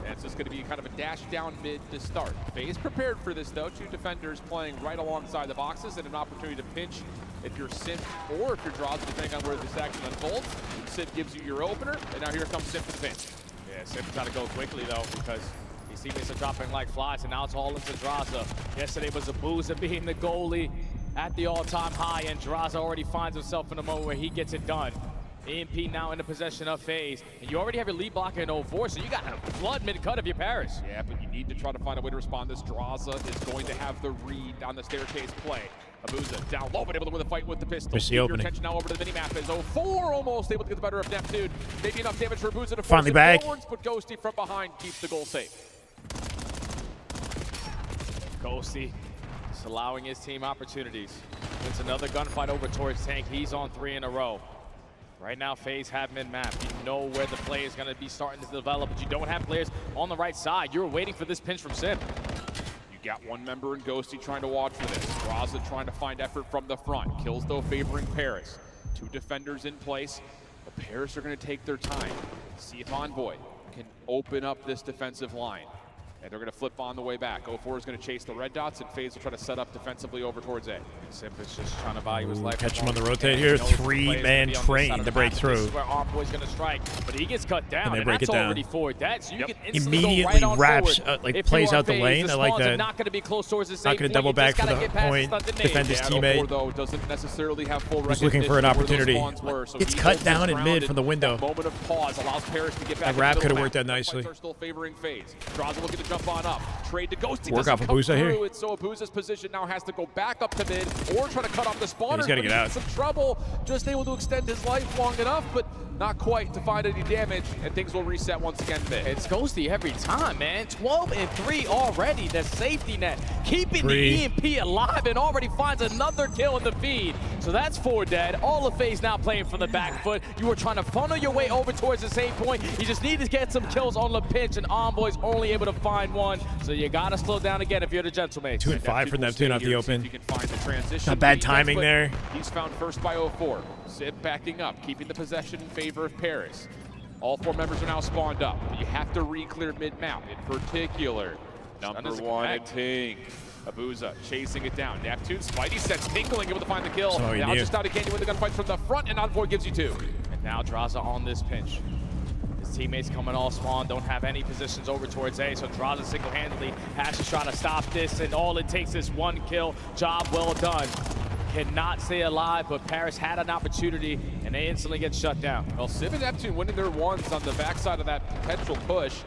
And it's just going to be kind of a dash down mid to start. FaZe prepared for this, though. 2 defenders playing right alongside the boxes and an opportunity to pinch if you're Simp or if you're Draws, depending on where this action unfolds. Simp gives you your opener, and now here comes Simp for the pinch. Yeah, Simp's got to go quickly, though, because his teammates are dropping like flies, and now it's all into Draza. Yesterday was Abuza being the goalie at the all-time high, and Draza already finds himself in a moment where he gets it done. EMP now in the possession of FaZe, and you already have your lead blocker in 04, so you got a flood mid-cut of your Paris. Yeah, but you need to try to find a way to respond. This Draza is going to have the read on the staircase play. Abuza down low, but able to win the fight with the pistol. Keep your attention now over to the minimap as 04 almost able to get the better of Neptune. Maybe enough damage for Abuza to finally force back. it forwards, but Ghosty from behind keeps the goal safe. Ghosty just allowing his team opportunities. It's another gunfight over towards Tank. He's on 3 in a row. Right now, FaZe have mid-map. You know where the play is going to be starting to develop, but you don't have players on the right side. You're waiting for this pinch from Simp. You got one member in Ghosty trying to watch for this. Draza trying to find effort from the front. Kills, though, favoring Paris. 2 defenders in place. The Paris are going to take their time. See if Envoy can open up this defensive line. And they're going to flip on the way back. 04 is going to chase the red dots, and FaZe will try to set up defensively over towards A. Simp is just trying to value his life. Catch him on the rotate here. 3-man train to break through. Where Envoy's going to strike, but he gets cut down, and break that's it down. already 4 dead. So you can instantly Immediately go right wraps, on like if plays you are out the FaZe, lane. I like spawns are that. not going to be close towards the Not same going to point. double You back just for the gotta get past point. stunted nade. Defend his teammate. Though doesn't necessarily have full He's looking for an opportunity. It's cut down in mid from the window. Moment of pause allows Paris to get back. That wrap could have worked out nicely. Are still favoring FaZe. Draza looking to jump on up. Trade to Ghosty. Work off Abuza here. So Abuza's position now has to go back up to mid or try to cut off the spawner. He's got to get out. Some trouble. Just able to extend his life long enough, but not quite to find any damage, and things will reset once again mid. It's Ghosty every time, man. 12 and 3 already. The safety net keeping the EMP alive, and already finds another kill in the feed. So that's 4 dead. All of FaZe now playing from the back foot. You were trying to funnel your way over towards the same point. You just need to get some kills on the pinch, and Envoy's only able to find 1. So you got to slow down again if you're the gentleman. 2 and 5 for Neptune off the open. You can find the transition. Not bad timing there. He's found first by 04. Sid backing up, keeping the possession in favor of Paris. All 4 members are now spawned up. You have to re-clear mid-map. In particular, number 1 and Tink. Abuza chasing it down. Neptune, Spidey sense, tingling, able to find the kill. Now just out again, you win the gunfight from the front, and Envoy gives you 2. And now Draza on this pinch. His teammates coming all spawn, don't have any positions over towards A, so Draza single-handedly has to try to stop this, and all it takes is 1 kill. Job well done. Cannot stay alive, but Paris had an opportunity, and they instantly get shut down. Well, Civ and Neptune winning their ones on the backside of that potential push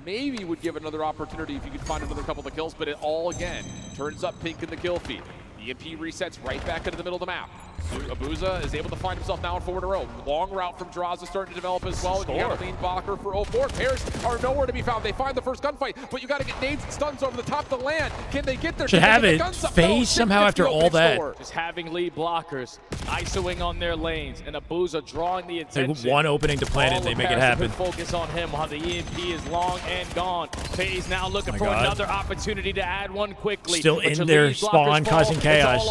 maybe would give another opportunity if you could find another couple of kills, but it all, again, turns up pink in the kill feed. The EMP resets right back into the middle of the map. Abuza is able to find himself now in 4 in a row. Long route from Draza starting to develop as well. And you got a lean blocker for 04. Paris are nowhere to be found. They find the first gunfight, but you got to get nades and stuns over the top of the land. Can they get there? Should have it. FaZe somehow after all that. Just having lead blockers, ISOing on their lanes, and Abuza drawing the attention. They 1 opening to planet, they make it happen. Focus on him while the EMP is long and gone. FaZe now looking for another opportunity to add 1 quickly. Still in their spawn, causing chaos.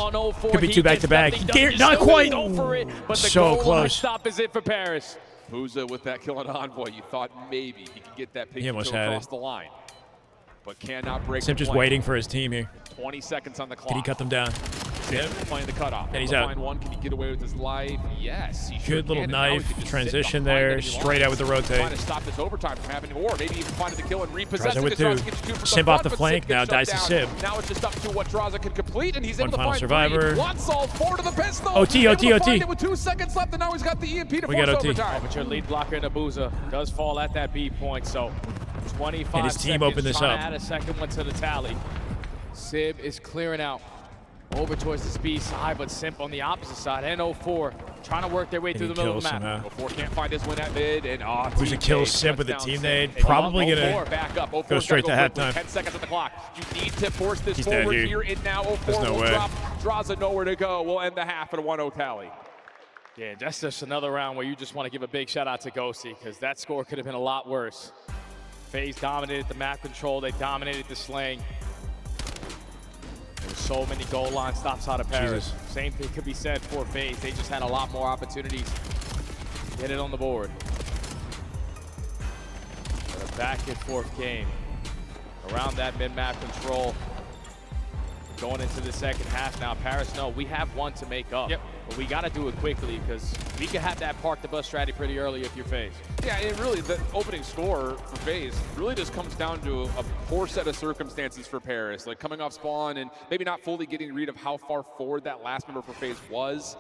Could be 2 back-to-back. Not quite. But the so goal close. Stop is it for Paris. Abuza with that kill on Envoy. You thought maybe he could get that pink kill almost had across the line, but cannot break. Simp just waiting for his team here. 20 seconds on the clock. Did he cut them down? Simp playing the cutoff. And he's out. Find 1. Can he get away with his life? Yes. He Good little knife transition there. Straight out with the rotate. Trying to stop this overtime from happening, or maybe even finding the kill and repossessing. With 2. Simp off the flank. Now dies to Simp. Now it's just up to what Draza can complete, and he's able to final find survivor. 3. One all 4 to the pistol. OT. With 2 seconds left, and now he's got the EMP to force overtime. But your lead blocker in Abuza does fall at that B point, so 25 and his team seconds, opened this trying up. to add a second one to the tally. Sib is clearing out over towards the speed side, but Simp on the opposite side. And 04 trying to work their way through the middle of the map. 04 can't find his win at mid, and who's a kill Simp with the team nade. Probably gonna back up. go straight to halftime. 10 seconds on the clock. You need to force this He's forward dead here, and now 04 no will way. drop. Draza nowhere to go. We'll end the half at a 1-0 tally. Yeah, that's just another round where you just want to give a big shout out to Ghosty, because that score could have been a lot worse. FaZe dominated the map control. They dominated the slaying. There were so many goal line stops out of Paris. Same thing could be said for FaZe. They just had a lot more opportunities to get it on the board. back and forth game around that mid-map control. Going into the second half now. Paris, no, we have one to make up. Yep. But we got to do it quickly because we can have that park the bus strategy pretty early if you're FaZe. Yeah, and really the opening score for FaZe really just comes down to a poor set of circumstances for Paris. Like coming off spawn and maybe not fully getting read of how far forward that last member for FaZe was.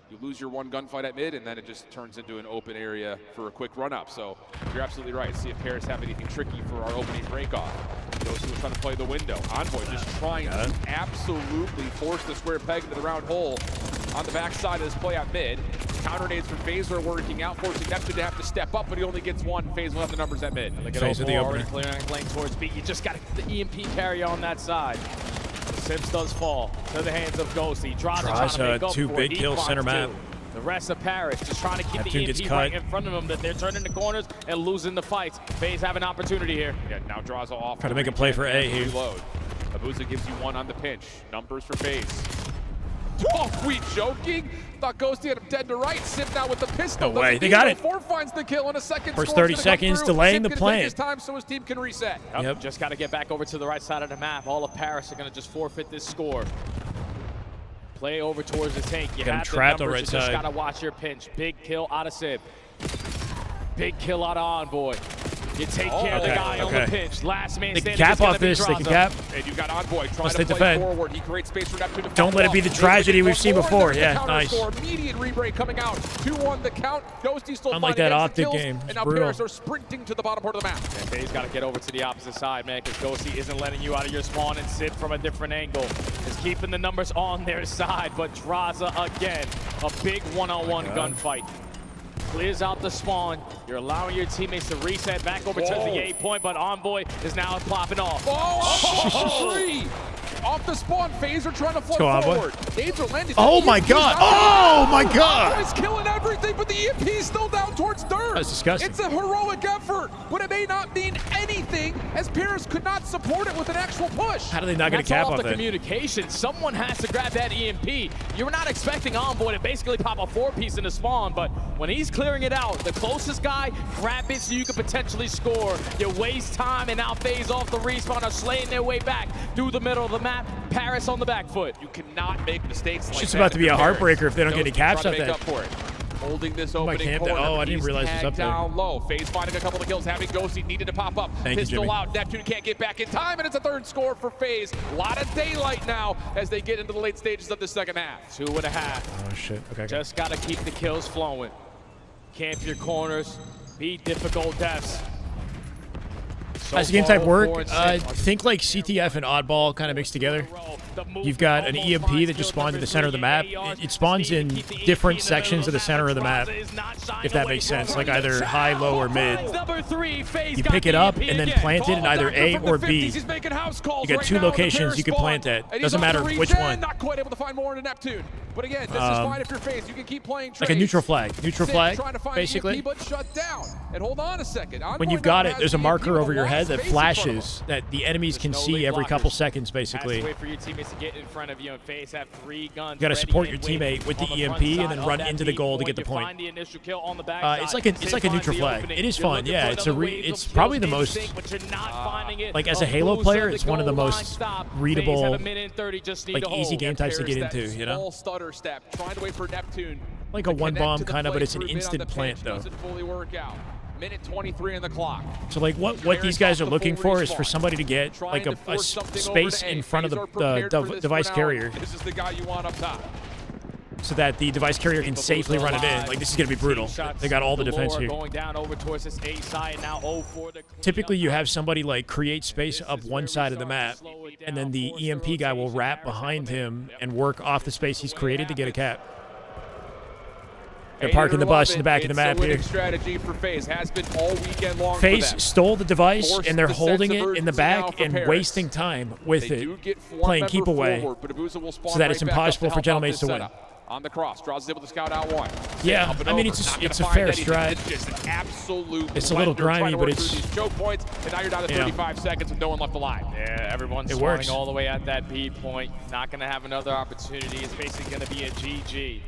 You lose your one gunfight at mid, and then it just turns into an open area for a quick run-up. So you're absolutely right. See if Paris have anything tricky for our opening break-off. Those who are trying to play the window. Envoy just trying to absolutely force the square peg into the round hole on the backside of this play at mid. Counter nades from FaZe are working out, forcing Neptune to have to step up, but he only gets one. FaZe will have the numbers at mid. Look at FaZe with the already clearing lane towards B. You just got the EMP carry on that side. The Sims does fall to the hands of Ghosty. Draza trying to make up two for it. big He kills center climbs map. two. The rest of Paris just trying to keep Neptune the gets EMP cut. right in front of them, that they're turning the corners and losing the fights. FaZe have an opportunity here. Yeah, now Draza off. Try to make a play for A here. Reload. Abuza gives you one on the pinch. Numbers for FaZe. Oh, we joking? Thought Ghosty had him dead to right. Sip now with the pistol. No way, they got it. 4 finds the kill in a second. First Score's 30 gonna come seconds, through. delaying Sip the gonna plan. take his time so his team can reset. Yep. Just got to get back over to the right side of the map. All of Paris are going to just forfeit this score. Play over towards the tank. You Got him have the trapped on numbers. right You just side. got to watch your pinch. Big kill out of Sib. Big kill out of Envoy. You take care of the guy on the pinch. Last man They can standing cap is gonna off be this. They Draza. can cap. And you've got Envoy trying Unless to they play defend. forward. He creates space for Neptune to Don't let it be the follow up. tragedy Maybe we've seen one more, before. and there's the Yeah, counter nice. score. Immediate rebreak coming out. 2-1 the count. Ghosty still Unlike fighting that against the Optic kills, game. It's and now brutal. Paris are sprinting to the bottom part of the map. And FaZe got to get over to the opposite side, man, because Ghosty isn't letting you out of your spawn and sit from a different angle. Is keeping the numbers on their side, but Draza again, a big one-on-one gunfight. Clears out the spawn. You're allowing your teammates to reset back over to the A point, but Envoy is now popping off. Oh, three! Off the spawn, FaZe are trying to flood go, Envoy. forward. Nades are landing. Oh my God. Oh my God. Envoy's killing everything, but the EMP is still down towards dirt. That's disgusting. It's a heroic effort, but it may not mean anything as Paris could not support it with an actual push. How do they not get a That's cap all off the that? communication. Someone has to grab that EMP. You're not expecting Envoy to basically pop a 4-piece in the spawn, but when he's clearing it out, the closest guy, grab it so you can potentially score. You waste time, and now FaZe off the respawn are slaying their way back through the middle of the map. Paris on the back foot. You cannot make mistakes like It's just that about to be a if you're Paris. heartbreaker if they don't get any caps Trying off to make that. up for it. Holding this Oh, my opening camp corner. there. Oh, I didn't He's realize it was tagged up there. down low. FaZe finding a couple of kills, having Ghosty needed to pop up. Thank you, Pistol Jimmy. out. Neptune can't get back in time, and it's a third score for FaZe. A lot of daylight now as they get into the late stages of the second half. 2.5. Oh shit. Okay. Just got to keep the kills flowing. Camp your corners. Be difficult deaths. So As the game type far, work, 4 and 6. think like CTF and Oddball kind of mixed together. You've got an EMP that just spawns at the center of the map. It spawns in different sections of the center of the map, if that makes sense, like either high, low, or mid. You pick it up and then plant it in either A or B. You got two locations you can plant at. Doesn't matter which one. Not quite able to find more into Neptune. But again, this is fine if you're FaZe. You can keep playing Like a neutral flag. Neutral flag, trying to find basically. EMP, but shut down. And hold on a second. When you've got it, there's a marker over your head that flashes that the enemies can see every couple seconds, basically. Wait for your teammates to get in front of you, and FaZe have 3 guns. You got to ready support and your waiting teammate with the on EMP front and side then of run that into the B goal to point. get the You point. find the initial kill on the backside. It's like a neutral flag. It is fun, yeah. It's probably the most, like as a Halo player, it's one of the most readable, like easy game types to get into, you know? Small stutter step, trying to wait for Neptune. Like a one bomb kind of, but it's an instant plant though. Doesn't fully work out. Minute 23 on the clock. So like what these guys are looking for is for somebody to get like a space in front of the device carrier, This is the guy you want up top. so that the device carrier can safely run it in. Like this is gonna be brutal. They got all the defense here. Going down over towards this A side now. 0-4 to Typically you have somebody like create space up one side of the map, and then the EMP guy will wrap behind him and work off the space he's created to get a cap. They're parking the bus in the back of the map here. Strategy for FaZe has been all weekend long. FaZe stole the device, Forced and they're the holding sense of it in the urgency now back for and Paris. wasting time with They it, do get one playing member keep away, forward, but Abuza will spawn so that right it's back up impossible to for help out Gentlemen this to win. setup. On the cross, Draws is able to scout out one. Yeah, Up and I mean, over, it's not gonna a find fair anything. stride. It's just an absolute It's a little blender trying grimy, to but work it's- through these choke points, and now you're down to Yeah. 35 seconds with no one left alive. Yeah, everyone's It spawning works. all the way at that B point. Not going to have another opportunity. It's basically going to be a GG.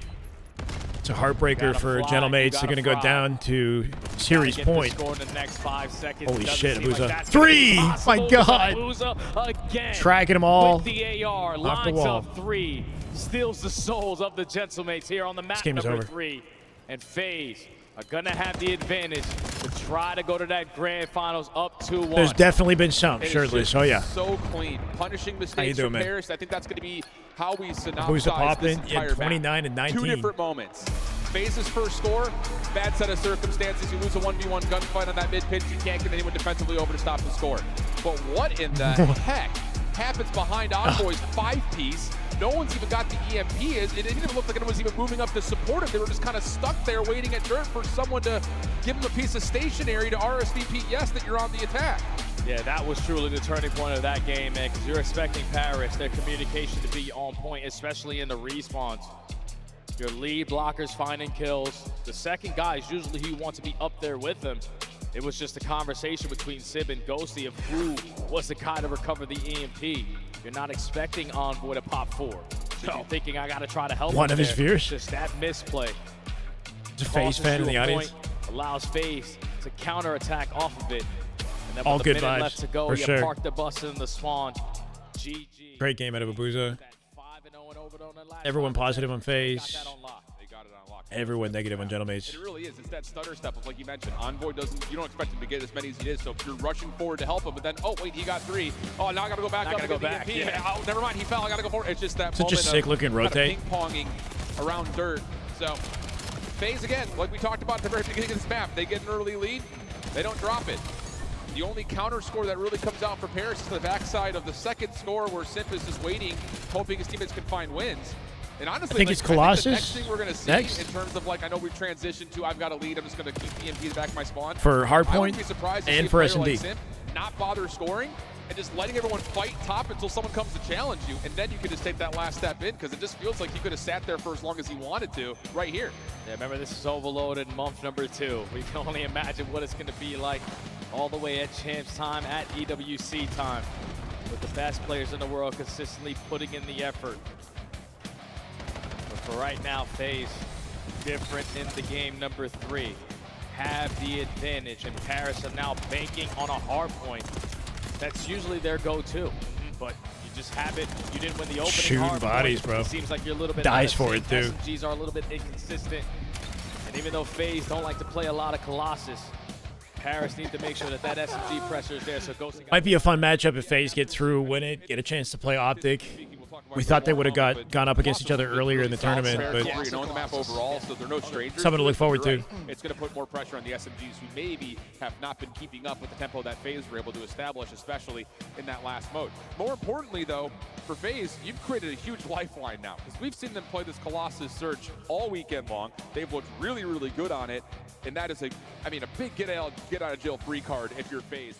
It's a heartbreaker for Gentlemates. They're going to go down to series point. In the next 5 seconds. Holy shit, Like Abuza. 3! My God. Again, Tracking them all. with the AR, Off the lines wall. up 3, steals the souls of the Gentlemates here on the map game is number over. 3. And FaZe are going to have the advantage to try to go to that grand finals up 2-1. There's definitely been some, It's shirtless. just Oh, yeah. So clean. Punishing mistakes doing, from man? Paris. I think that's going to be how we synopsize Abuza popped this in. entire Yeah, map. 29 and 19. 2 different moments. FaZe's first score, bad set of circumstances. You lose a 1v1 gunfight on that mid pitch. You can't get anyone defensively over to stop the score. But what in the heck happens behind Envoy's 5-piece? No one's even got the EMP. It didn't even look like anyone was even moving up to support it. They were just kind of stuck there waiting at dirt for someone to give them a piece of stationary to RSVP yes that you're on the attack. Yeah, that was truly the turning point of that game, man, because you're expecting Paris, their communication to be on point, especially in the respawns. Your lead blockers finding kills. The second guys, usually who want to be up there with them. It was just a conversation between Sib and Ghosty of who was the guy to recover the EMP. You're not expecting Envoy to pop 4. So you're thinking, I got to try to help One him of his there. fears. Just that misplay. There's a FaZe fan in the audience. Allows FaZe to counterattack off of it. And then All with good a minute vibes, left to go, for you sure. park the bus in the spawn. GG. Great game out of Abuza. Everyone positive on FaZe. Everyone negative on Gentlemates. It really is. It's that stutter step of, like you mentioned, Envoy doesn't, you don't expect him to get as many as he did. So if you're rushing forward to help him, but then, oh, wait, he got 3. Oh, now I got to go back up and get the EMP. Yeah. Oh, never mind, he fell. I got to go forward. It's just that Such a moment sick-looking of rotate. kind of ping-ponging around dirt. So FaZe, again, like we talked about at the very beginning of this map, they get an early lead. They don't drop it. The only counter score that really comes out for Paris is the backside of the second score where Simp is just waiting, hoping his teammates can find wins. And honestly, I think it's Colossus the next thing we're going to see next. in terms of, like, I know we've transitioned to I've got a lead, I'm just going to keep EMP in the back of my spawn. For I wouldn't hardpoint be surprised to see and a for player like SND. Simp not bother scoring and just letting everyone fight top until someone comes to challenge you, and then you can just take that last step in, because it just feels like he could have sat there for as long as he wanted to right here. Yeah, remember, this is overloaded month number 2. We can only imagine what it's going to be like all the way at Champs time, at EWC time, with the best players in the world consistently putting in the effort. But for right now, FaZe, different in the game number 3, have the advantage, and Paris are now banking on a hard point. That's usually their go-to, but you just have it. You didn't win the opening Shooting hard bodies, point. bro. It seems like you're a little bit Dies out of for it, sync. too. SMGs are a little bit inconsistent, and even though FaZe don't like to play a lot of Colossus, Paris needs to make sure that that SMG pressure is there. So Ghosty Might be a fun matchup if FaZe get through, win it, get a chance to play Optic. We thought they would have gone up against each other earlier in the tournament, but you know, in the map overall, so they're no strangers. something to look forward to. It's going to put more pressure on the SMGs, who maybe have not been keeping up with the tempo that FaZe were able to establish, especially in that last mode. More importantly, though, for FaZe, you've created a huge lifeline now, because we've seen them play this Colossus Search all weekend long. They've looked really, really good on it, and that is a big get out of jail free card if you're FaZe.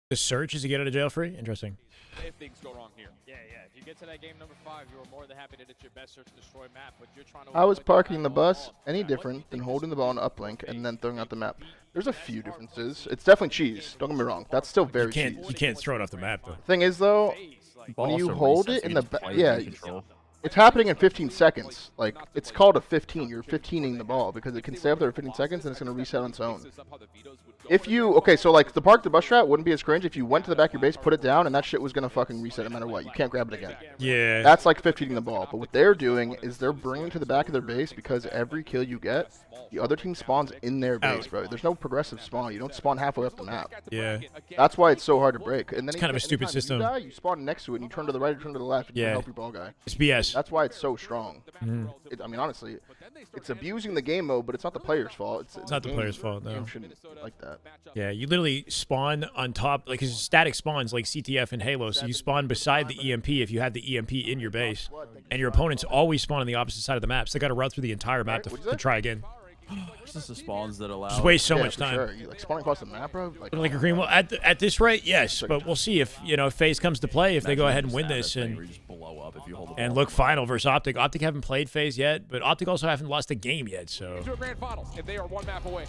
The search is to get out of jail free? Interesting. If things go wrong here. Yeah. If you get to that game number 5, you were more than happy to hit your best search and destroy map, but you're trying to. How is parking the bus any different than holding the ball on uplink and then throwing out the map? There's a few differences. It's definitely cheese. Don't get me wrong. That's still very cheese. You can't throw it off the map, though. Thing is, though, when Ball you also hold resets, it in you the just play yeah, in control. it's happening in 15 seconds. Like, it's called a 15. You're 15ing the ball because it can stay up there for 15 seconds and it's going to reset on its own. If you, okay, so like the park the bus strat wouldn't be as cringe if you went to the back of your base, put it down, and that shit was going to fucking reset no matter what. You can't grab it again. Yeah. That's like 15ing the ball. But what they're doing is they're bringing to the back of their base because every kill you get, the other team spawns in their base, bro. There's no progressive spawn. You don't spawn halfway up the map. Yeah. That's why it's so hard to break. And then It's kind of a stupid system. You spawn next to it, and you turn to the right or turn to the left, and you Yeah. help your ball guy. It's BS. That's why it's so strong. Mhm. I mean, honestly, it's abusing the game mode, but it's not the player's fault. It's not the player's fault, no. Game shouldn't like that. Yeah, you literally spawn on top, like, 'cause static spawns like CTF and Halo, so you spawn beside the EMP if you have the EMP in your base, and your opponents always spawn on the opposite side of the map, so they got to route through the entire map to try again. It's just the spawns that allow. Just waste so Yeah, much for time. Sure. You, like spawning across the map, bro. Like a green wall at this rate, yes, but we'll see if if FaZe comes to play, if they go ahead and win this and look final versus Optic. Optic haven't played FaZe yet, but Optic also haven't lost a game yet, so. To a grand finals, and they are one map away.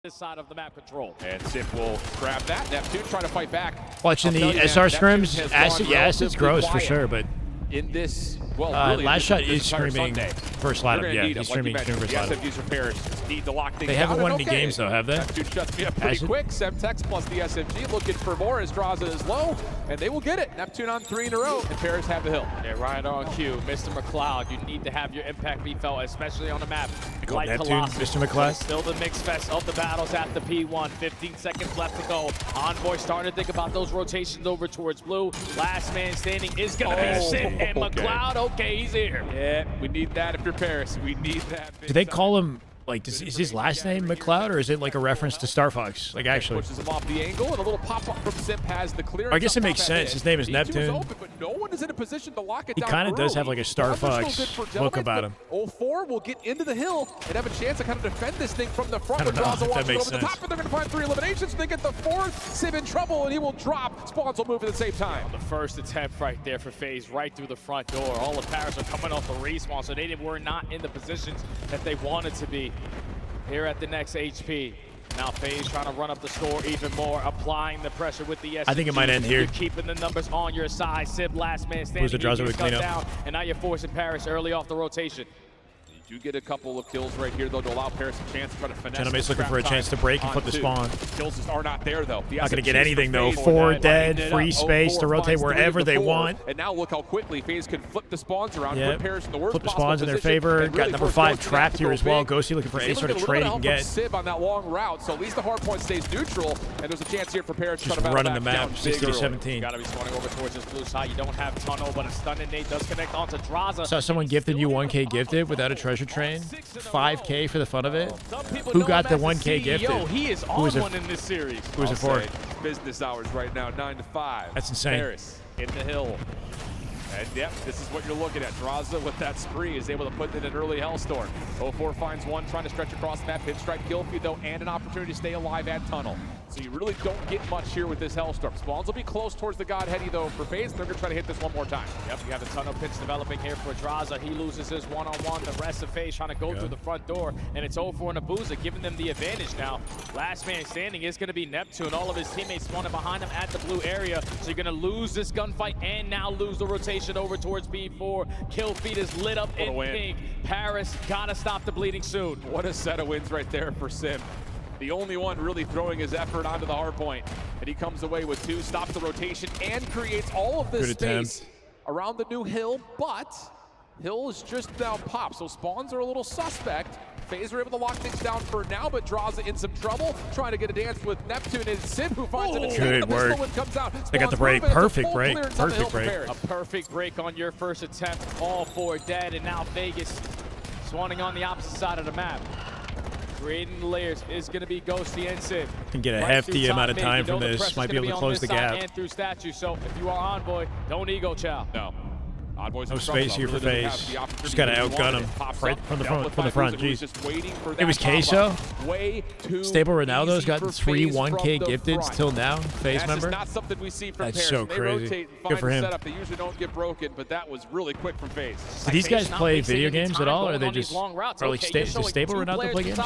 This side of the map control. And Sip will grab that. Neptune trying to fight back. Watching I'll tell the you, SR man, scrims, Neptune has acid, gone yeah, acid's relatively gross for quiet sure, but in this, well, really, last shot this is entire screaming Sunday. First lineup, yeah. He's streaming first lineup. SMGs for Paris need to lock things They haven't down, won and any games, though, have they? That dude shuts me up pretty quick. Semtex plus the SMG looking for more as Draza is low, and they will get it. Neptune on 3 in a row, and Paris have the hill. Yeah, right on cue. Mr. McLeod, you need to have your impact be felt, especially on the map. Like Neptune, Colossus. Mr. McLeod. Still the mix fest of the battles at the P1. 15 seconds left to go. Envoy starting to think about those rotations over towards blue. Last man standing is going to be Sid and McLeod. Okay, he's here. Yeah, we need that if you're Paris. We need that. Do they call him, like, is his last name McLeod, or is it like a reference to Star Fox? Like, actually. Pushes him off the angle, and a little pop-up from Simp has the clearance. I guess it makes sense. His name is Neptune. Open, but no one is in a position to lock it He down kind of does early. have like a Star Fox look about him. 04 will get into the hill and have a chance to kind of defend this thing from the front. I don't know if that Over makes the sense. top, but they're going to find 3 eliminations. They get the 4th. Sim in trouble, and he will drop. Spawns will move at the same time. The first attempt right there for FaZe, right through the front door. All of Paris are coming off a respawn, so they were not in the positions that they wanted to be here at the next HP. Now FaZe trying to run up the score even more, applying the pressure with the SMG. I think it might end here. You're keeping the numbers on your side. Sib last man standing. Who's the Draza with cleanup? Down, and now you're forcing Paris early off the rotation. You do get a couple of kills right here, though, to allow Paris a chance to try to finesse. Genomate's looking for a chance to break and flip the spawn. Kills just are not there, though. Not going to get anything, though. 4 dead, free space to rotate wherever they want. And now look how quickly FaZe can flip the spawns around. Yep. Put Paris in the worst Flip the possible spawns in their position, favor. and Got really number force 5 Ghosty to trapped have to here go as well. big. Ghosty looking for any sort of trade he can get. Sib on that long route, so at least the hard point stays neutral, and there's a chance here for Paris to Just try to running the battle map, back 60 down to 17. Got to be spawning over towards this blue side. You don't have tunnel, but a stunning nade does connect onto Draza. Saw someone gifted you 1K gifted without a treasure train. 5K for the fun of it. Who got the 1K gifted? He is on one in this series. Who was it for? Business hours right now, 9 to 5. That's insane. Paris in the hill. And yep, this is what you're looking at. Draza with that spree is able to put in an early Hellstorm. 04 finds one, trying to stretch across the map. Pinstripe kill feed though, and an opportunity to stay alive at tunnel. So you really don't get much here with this Hellstorm. Spawns will be close towards the Godheady though for FaZe. They're gonna try to hit this one more time. Yep, you have the tunnel pitch developing here for Draza. He loses his one-on-one. The rest of FaZe trying to go through the front door, and it's 04 and Abuza giving them the advantage now. Last man standing is gonna be Neptune. All of his teammates spawning behind him at the blue area. So you're gonna lose this gunfight and now lose the rotation over towards B4. Kill feed is lit up in pink. Paris gotta stop the bleeding soon. What a set of wins right there for Sim. The only one really throwing his effort onto the hard point. And he comes away with 2, stops the rotation, and creates all of this space around the new hill, but hill is just now popped, so spawns are a little suspect. FaZe are able to lock things down for now, but Draza in some trouble, trying to get a dance with Neptune and Sim, who finds him instead. Good work. Comes out. They got the break. Perfect break. Perfect break. A perfect break on your first attempt. All 4 dead, and now Vegas spawning on the opposite side of the map. Creating the layers is going to be Ghosty and Sim. Can get a hefty amount of time from this. Might be able to close the gap. And through statue. So if you are Envoy, don't ego chow. No. No space here for FaZe. Just gotta outgun him right from the front. Jeez. It was Queso. Stable Ronaldo's gotten 3 1K gifteds till now. FaZe member. Not something we see from That's so crazy. Good for him. They usually don't get broken, but that was really quick from FaZe. Do these guys play video games at all, or are they just does Stable Ronaldo play games?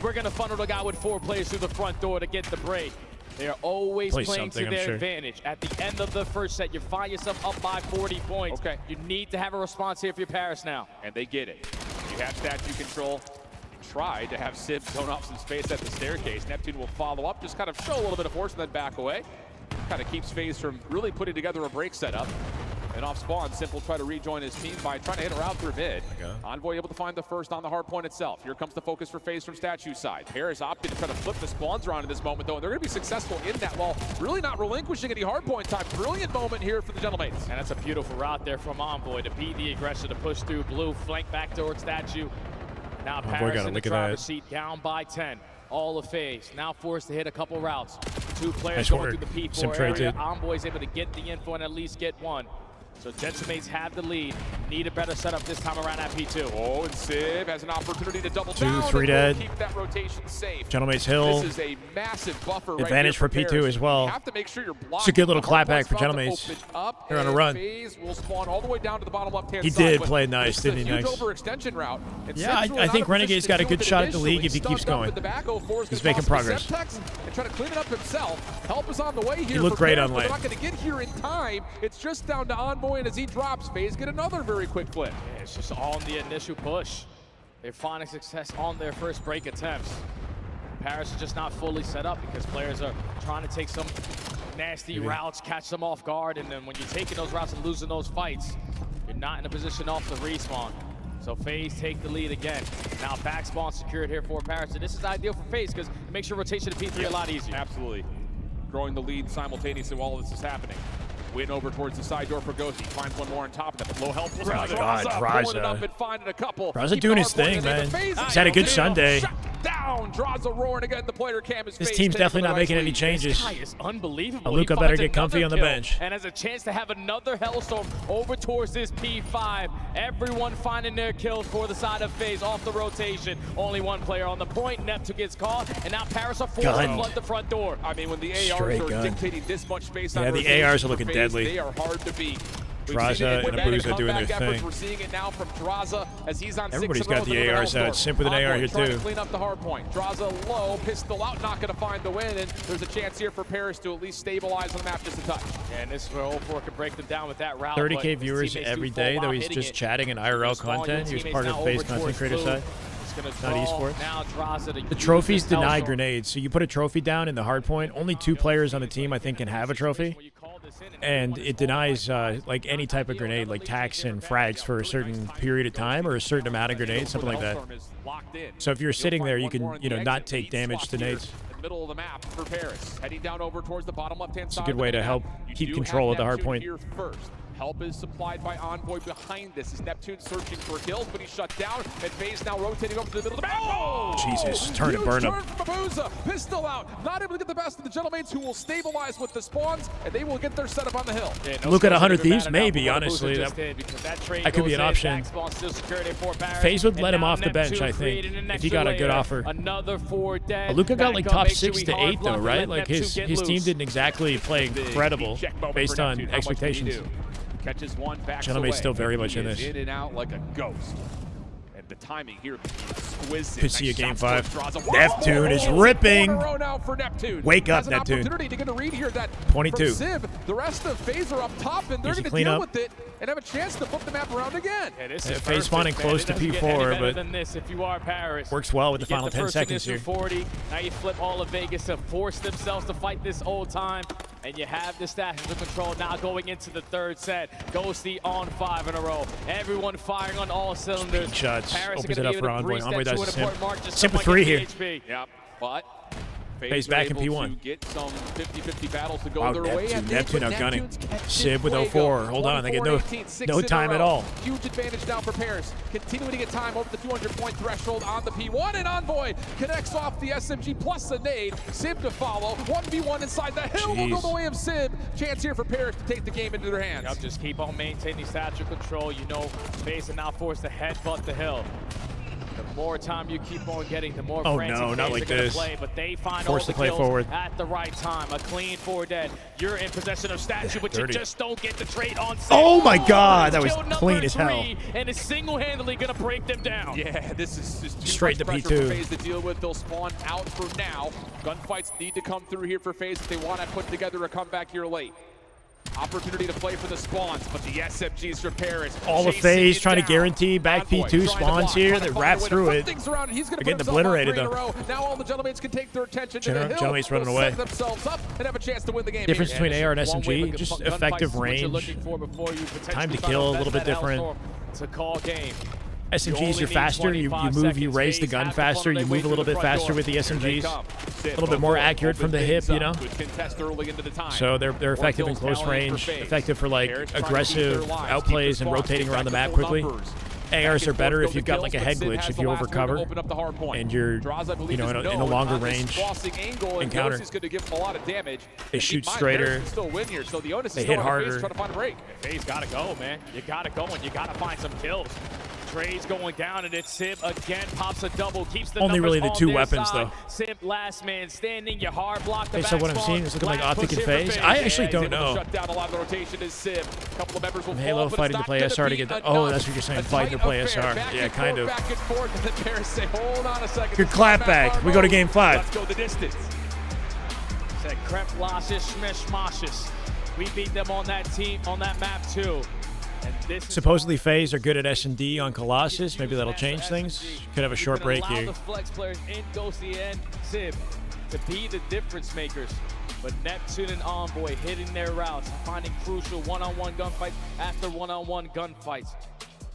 We're gonna funnel the guy with 4 players through the front door to get the break. They are always playing to their advantage. At the end of the first set, you find yourself up by 40 points. Okay. You need to have a response here for your Paris now. And they get it. You have statue control. You try to have Sim zone off some space at the staircase. Neptune will follow up, just kind of show a little bit of force and then back away. Kind of keeps FaZe from really putting together a break setup. And off spawn, Simp will try to rejoin his team by trying to hit a route through mid. Envoy able to find the first on the hard point itself. Here comes the focus for FaZe from statue side. Paris opted to try to flip the spawns around in this moment though, and they're going to be successful in that while really not relinquishing any hard point time. Brilliant moment here for the Gentlemates. And that's a beautiful route there from Envoy to beat the aggressor, to push through blue, flank back towards statue. Now Paris in the driver's seat, down by 10. All of FaZe now forced to hit a couple routes. 2 players going through the P4 area. Envoy's able to get the info and at least get 1. So Gentlemates have the lead. Need a better setup this time around at P2. Oh, and Civ has an opportunity to double down. 2, 3 dead. Keep that rotation safe. Gentlemates hill. This is a massive buffer. Advantage for P2 as well. You have to make sure you're It's a good little clapback for Gentlemates. They're on a run. FaZe will spawn all the way down to the bottom left-hand He side. did play nice, didn't he? Nice. Overextension route. Yeah, I think Renegade's got a good shot at the league if he keeps going. He's making progress. And try to clean it up himself. Help is on the way here. He looked great on lane. They're not going to get here in time. It's just down to Envoy. Envoy, and as he drops, FaZe get another very quick flip. Yeah, it's just all in the initial push. They're finding success on their first break attempts. Paris is just not fully set up because players are trying to take some nasty routes, catch them off guard, and then when you're taking those routes and losing those fights, you're not in a position off the respawn. So FaZe take the lead again. Now back spawn secured here for Paris, and this is ideal for FaZe because it makes your rotation to P3 a lot easier. Absolutely. Growing the lead simultaneously while all this is happening. Win over towards the side door for Ghosty. Finds one more on top of them. Low health. Oh my God, Draza doing his thing, man. He's had a good Sunday. Down, Draza roaring again. The player cam is This team's definitely not making any changes. This guy is unbelievable. Aluka better get comfy on the bench. And has a chance to have another Hellstorm over towards this P5. Everyone finding their kills for the side of FaZe off the rotation. Only one player on the point. Neptune gets caught, and now Paris are forced to flood the front door. I mean, when the ARs are dictating this much space, yeah, the ARs are looking deadly. They are hard to beat. Draza and Abuza doing their thing. We're seeing it now from Draza as he's on Everybody's got the ARs out. Simp with an AR here too. Clean up the hard point. Draza low, pistol out, not going to find the win, and there's a chance here for Paris to at least stabilize on the map just a touch. And this is where 0-4 could break them down with that route. 30K viewers every day, though he's just chatting in IRL content. He was part of FaZe content creator side. Not esports. The trophies deny grenades, so you put a trophy down in the hard point. Only 2 players on the team, I think, can have a trophy, and it denies like any type of grenade, like tax and frags for a certain period of time or a certain amount of grenades, something like that. So if you're sitting there, you can not take damage to nades. Middle of the map for Paris, heading down over towards the bottom left-hand side. It's a good way to help keep control of the hard point. Help is supplied by Envoy behind this. Is Neptune searching for kills, but he's shut down. And FaZe now rotating over to the middle of the map. Oh! Jesus, turn and burn him. From Abuza. Pistol out. Not able to get the best of the Gentlemen who will stabilize with the spawns, and they will get their setup on the hill. Yeah, look at 100 Thieves, maybe, honestly. That could be an option. FaZe would let him off the bench, I think, if he got a good offer. Aluka got like top 6 to 8, though, right? Like his team didn't exactly play incredible based on expectations. Catches one, backs Gentleman's away. still very much in this. In and out like a ghost. And the timing here exquisite. Could see a game 5. Neptune is ripping. Wake up, Neptune. Opportunity to get a read here that 22. From Sib, the rest of FaZe are up top, and they're going to deal with it and have a chance to flip the map around again. FaZe spawning close to P4, but than this if you are Paris. Works well with the final 10 seconds here. 40. Now you flip all of Vegas to force themselves to fight this old time. And you have the stats under control now going into the third set. Ghosty on 5 in a row. Everyone firing on all cylinders. Speed shots. Paris Opens it up for Envoy. Envoy does the Simp. Simp with 3 here. Yep, but FaZe back in P1. Get some 50-50 battles to go their way. Neptune outgunning. Sib with 04. Hold on, they get no time at all. Huge advantage now for Paris. Continuing to get time over the 200-point threshold on the P1, and Envoy connects off the SMG plus a nade. Sib to follow. 1v1 inside the hill will go the way of Sib. Chance here for Paris to take the game into their hands. Yep, just keep on maintaining stature control. You know, FaZe are now forced to headbutt the hill. The more time you keep on getting, the more frantic not like this. Play, but they find Forced all the to play kills forward at the right time. A clean 4 dead. You're in possession of statue, but 30. you just don't get the trade on Sib. Oh my God, that was clean as hell. And is single-handedly going to break them down. Yeah, this is just too straight to much P2. pressure for FaZe to deal with. They'll spawn out for now. Gunfights need to come through here for FaZe if they want to put together a comeback here late. Opportunity to play for the spawns, but the SMGs for Paris. All of FaZe trying to guarantee back P2 spawns here that wraps through it. They're getting obliterated though. Now all the Gentlemen can take their attention to the hill. Gentleman's running away. Set themselves up and have a chance to win the game. Difference between AR and SMG, just effective range, time to kill a little bit different. To call game. SMGs are faster, you move, you raise the gun faster, you move a little bit faster with the SMGs. A little bit more accurate from the hip, you know? So they're effective in close range, effective for like aggressive outplays and rotating around the map quickly. ARs are better if you've got like a head glitch, if you overcover and you're, you know, in a longer range encounter. They shoot straighter, they hit harder. FaZe gotta go, man. You gotta go and you gotta find some kills. Trades going down, and it's Sib again, pops a double, keeps the only really the 2 weapons side. though. Sib last man standing, you hard block the so what I'm seeing is looking like Optic and FaZe. I actually don't know. Shut down a lot of the rotation is Sib. Couple of members will Halo fighting to play SR to get the, oh, that's what you're saying, fighting to play SR. Yeah, kind of. Back and forth, and then Paris say, hold on a second. Good clap back. We go to game 5. Let's go the distance. Said crep lashes, smish moshes. We beat them on that map too. And this Supposedly FaZe are good at S&D on Colossus. Maybe that'll change things. Could have a short break allow here. the flex players in Ghosty and Zib to be the difference makers. But Neptune and Envoy hitting their routes, finding crucial one-on-one gunfights after one-on-one gunfights.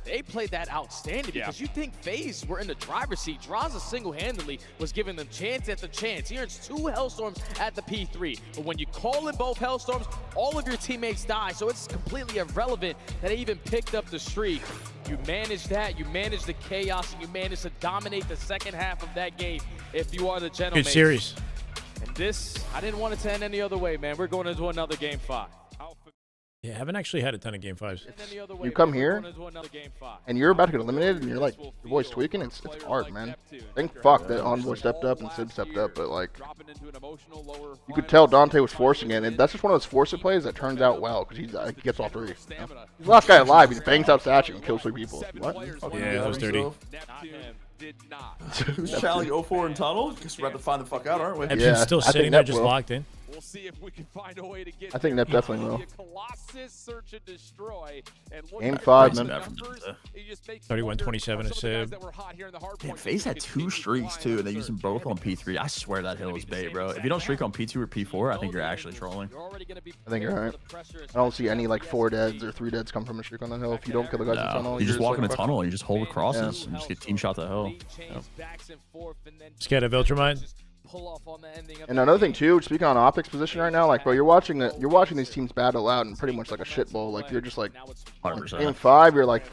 They played that outstanding because you think FaZe were in the driver's seat. Draza single-handedly was giving them chance after chance. He earns 2 Hellstorms at the P3. But when you call in both Hellstorms, all of your teammates die. So it's completely irrelevant that they even picked up the streak. You manage that, you manage the chaos, and you manage to dominate the second half of that game if you are the gentleman. Good series. And this, I didn't want it to end any other way, man. We're going into another game 5. Yeah, I haven't actually had a ton of game 5s. You come here, and you're about to get eliminated, and you're like, your boy's tweaking. It's hard, man. Thank fuck that Envoy stepped up and Sid stepped up, but like, you could tell Dante was forcing it, and that's just one of those force it plays that turns out well because he gets all 3. You know? He's the last guy alive. He bangs out statue and kills 3 people. What? Yeah, that was dirty. Charlie 04 in tunnel? Guess we're about to find the fuck out, aren't we? Neptune's still sitting there just locked in. We'll see if we can find a way to get I think Nep definitely will. Colossus search and destroy. And Game 5, man. 31-27 is Sib. Damn, FaZe had 2 streaks too, and they used them both on P3. I swear that hill is bait, bro. If you don't streak on P2 or P4, I think you're actually trolling. I think you're right. I don't see any like 4 deads or 3 deads come from a streak on that hill. If you don't kill the guys in the tunnel, you just walk in the like, tunnel and you just hold the crosses and just get team shot to hell. Scared of Viltrumite. And another thing too, speaking on Optic's position right now, like bro, you're watching these teams battle out in pretty much like a shit bowl. Like you're just like, 100%. Game 5, you're like,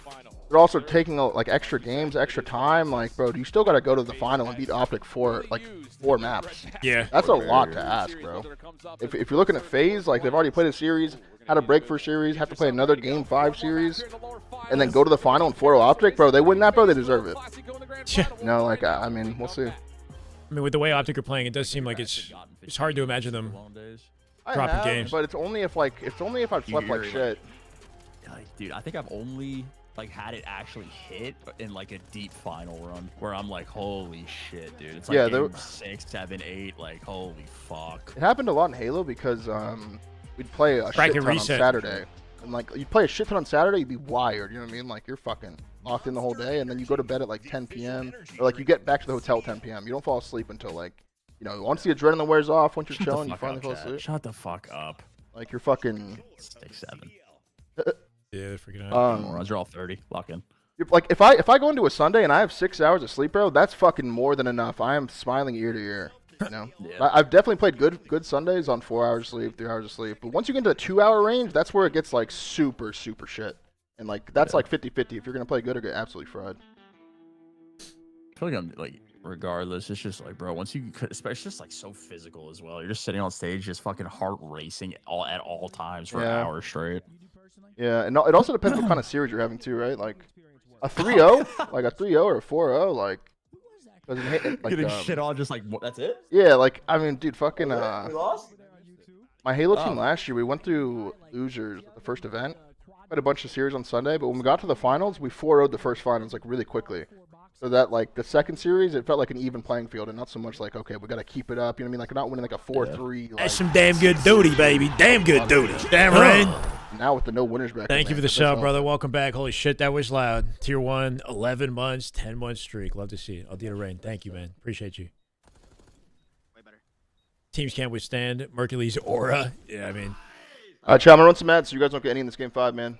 they're also taking like extra games, extra time. Like bro, you still got to go to the final and beat Optic for like 4 maps. Yeah, that's a lot to ask, bro. If you're looking at FaZe, like they've already played a series, had a break for a series, have to play another Game 5 series, and then go to the final and 4-0 Optic, bro. They win that, bro. They deserve it. No, like I mean, we'll see. I mean, with the way Optic are playing, it does seem like it's hard to imagine them dropping games. But it's only if I've slept like shit. Like, dude, I think I've only like had it actually hit in like a deep final run where I'm like, holy shit, dude. It's like game 6, 7, 8. Like, holy fuck. It happened a lot in Halo because we'd play a shit ton on Saturday. And like you play a shit ton on Saturday, you'd be wired. You know what I mean? Like you're fucking locked in the whole day, and then you go to bed at like 10 p.m. or like you get back to the hotel at 10 p.m. You don't fall asleep until like, you know, once the adrenaline wears off, once you're chilling, you finally fall asleep. Shut the fuck up. Like you're fucking 6, 7. Yeah, freaking out. Runs are all 30. Lock in. Like if I go into a Sunday and I have 6 hours of sleep, bro, that's fucking more than enough. I am smiling ear to ear. You know, I've definitely played good Sundays on 4 hours of sleep, 3 hours of sleep. But once you get into the 2-hour range, that's where it gets like super shit. And like that's like 50-50. If you're gonna play good or get absolutely fried. I feel like I'm like, regardless, it's just like, bro, once you, especially it's just like so physical as well. You're just sitting on stage, just fucking heart racing at all times for hours straight. Yeah, and it also depends what kind of series you're having too, right? Like a 3-0, like a 3-0 or a 4-0, like. Like, getting shit on, just like that's it. Yeah, like I mean, dude, fucking. We lost? My Halo team last year, we went through losers the first event. Had a bunch of series on Sunday, but when we got to the finals, we 4-0'd the first finals like really quickly. So that like the second series, it felt like an even playing field, and not so much like, okay, we got to keep it up. You know what I mean? Like not winning like a 4-3. Like, that's some damn good duty, baby. Damn good duty. Damn right. Now with the no winners bracket. Thank you for the sub, brother. Welcome back. Holy shit, that was loud. Tier 1, 11 months, 10-month streak. Love to see it. Aldita Rain, thank you, man. Appreciate you. Way better. Teams can't withstand Mercury's aura. Yeah, I mean. All right, chat, I'm gonna run some ads so you guys don't get any in this game 5, man.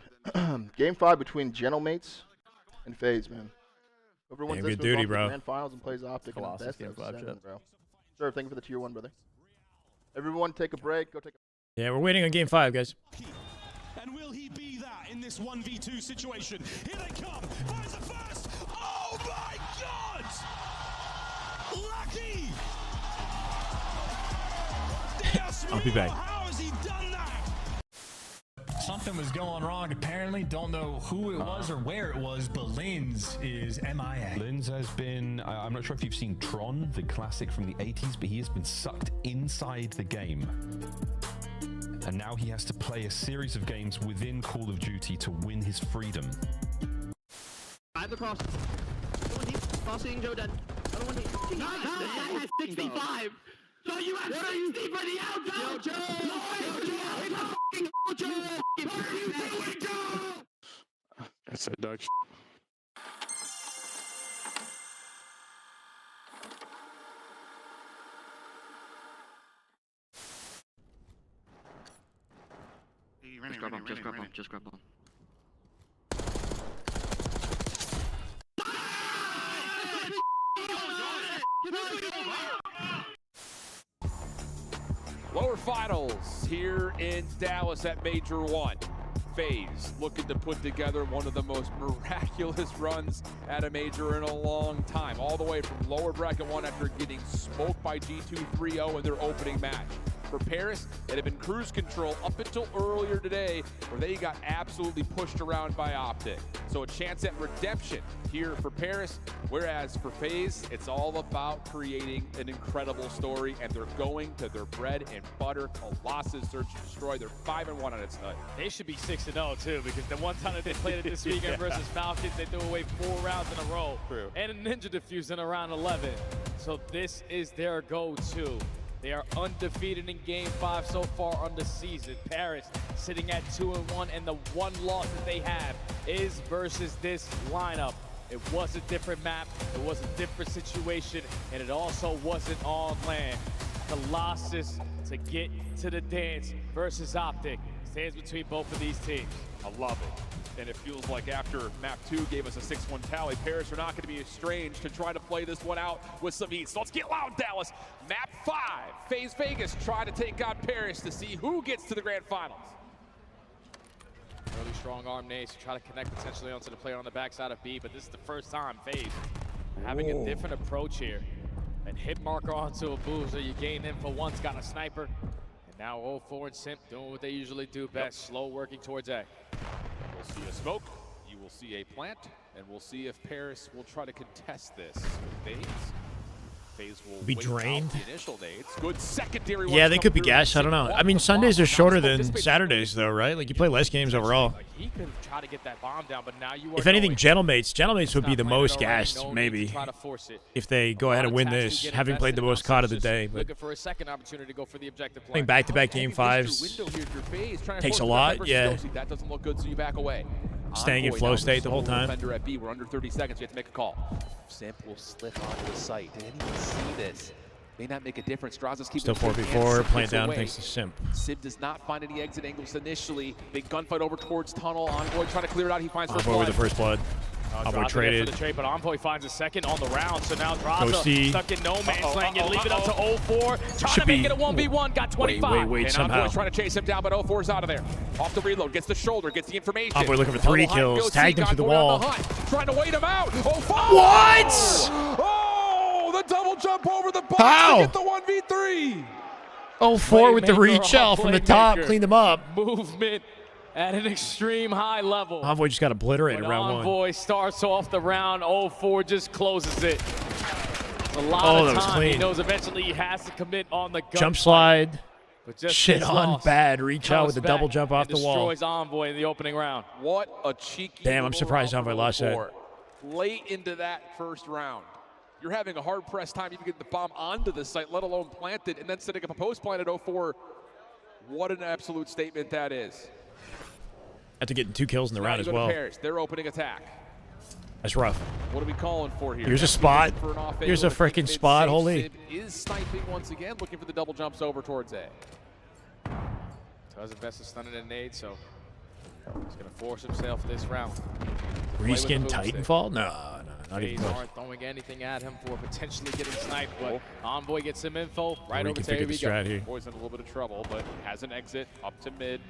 Game 5 between Gentlemates and FaZe, man. Whoever wins this good duty, wins bro. Grand Finals and plays Optic. Colossus Best game of 5, 7, chat. bro. Sure, thank you for the tier 1, brother. Everyone, take a break. Go take a. Yeah, we're waiting on game 5, guys. And will he be that in this 1v2 situation? Here they come. Finds the first. Oh my God! Lucky. I'll be back. How has he done that? Something was going wrong, apparently. Don't know who it was or where it was, but Linz is MIA. Linz has been, I'm not sure if you've seen Tron, the classic from the 80s, but he has been sucked inside the game. And now he has to play a series of games within Call of Duty to win his freedom. I have the cross. Crossing Joe dead. Nice! 65! So you have 60 for the outro. Joe. What are you doing, Joe? That's a dog. Just grab bomb. Lower finals here in Dallas at Major 1. FaZe looking to put together one of the most miraculous runs at a major in a long time. All the way from lower bracket 1 after getting smoked by G2 3-0 in their opening match. For Paris, it had been cruise control up until earlier today, where they got absolutely pushed around by Optic. So a chance at redemption here for Paris, whereas for FaZe, it's all about creating an incredible story, and they're going to their bread and butter. Colossus search and destroy. They're 5-1 on its HUD. They should be 6-0 too, because the one time that they played it this weekend versus Falcons, they threw away 4 rounds in a row. True. And a Ninja Diffuse in around 11. So this is their go-to. They are undefeated in Game 5 so far on the season. Paris sitting at 2-1, and the one loss that they have is versus this lineup. It was a different map, it was a different situation, and it also wasn't on land. Colossus to get to the dance versus Optic. Stands between both of these teams. I love it. And it feels like after map 2 gave us a 6-1 tally, Paris are not going to be estranged to try to play this one out with some heat. So let's get loud, Dallas. Map 5, FaZe Vegas try to take on Paris to see who gets to the grand finals. Really strong arm nades to try to connect potentially onto the player on the backside of B, but this is the first time FaZe having a different approach here. And hit marker onto a boozer, you gain info once, got a sniper. And now 0-4 and Simp doing what they usually do best, slow working towards A. We'll see a smoke, you will see a plant, and we'll see if Paris will try to contest this with nades. FaZe will be drained. The initial nades. Good secondary. Yeah, they could be gassed. I don't know. I mean, Sundays are shorter than Saturdays, though, right? Like, you play less games overall. Like, he could try to get that bomb down, but now you are if anything, Gentlemates would be the most gassed, maybe, if they go ahead and win this, having played the most COD of the day. But looking for a second opportunity to go for the objective play. playing back-to-back Game 5s takes a lot, yeah. That doesn't look good, so you back away. Staying in flow state the whole time. Defender at B, we're under 30 seconds. You have to make a call. Simp will slip onto the site. Did anyone see this? May not make a difference. Strazos keeps still 4v4, playing down thanks to Simp. Simp does not find any exit angles initially. Big gunfight over towards tunnel. Envoy trying to clear it out. He finds Envoy with the first blood. Envoy traded. For the trade, but Envoy finds a second on the round. So now Draza stuck in no man's land. You leave it up to 0-4. Trying to make it a 1v1. Got 25. Wait, and somehow. Envoy's trying to chase him down, but 0-4's out of there. Off the reload, gets the shoulder, gets the information. Envoy looking for 3 kills. Tagged him through the wall. Trying to wait him out. 0-4. What? Oh, the double jump over the box How? to get the 1v3. 0-4 with the reach out from the top. Cleaned him up. Movement at an extreme high level. Envoy just got obliterated round 1. Envoy starts off the round. 0-4 just closes it. It's a lot of that was time. clean. He knows eventually he has to commit on the Jump slide. But just shit on bad. Reach out with the double jump off the wall. Destroys Envoy in the opening round. What a cheeky. Damn, I'm surprised Envoy lost that. Late into that first round. You're having a hard-pressed time even getting the bomb onto the site, let alone planted, and then setting up a post plant at 0-4. What an absolute statement that is. After getting 2 kills in the round as well. Paris, their opening attack. That's rough. What are we calling for here? Here's a spot. Here's a freaking spot. Holy. Is sniping once again, looking for the double jumps over towards A. Does invest a stun and a nade, so he's going to force himself this round. Reskin Titanfall? No, not even close. Aren't throwing anything at him for potentially getting sniped, but Envoy gets some info right over to figure the strat here. Envoy's in a little bit of trouble, but has an exit up to mid.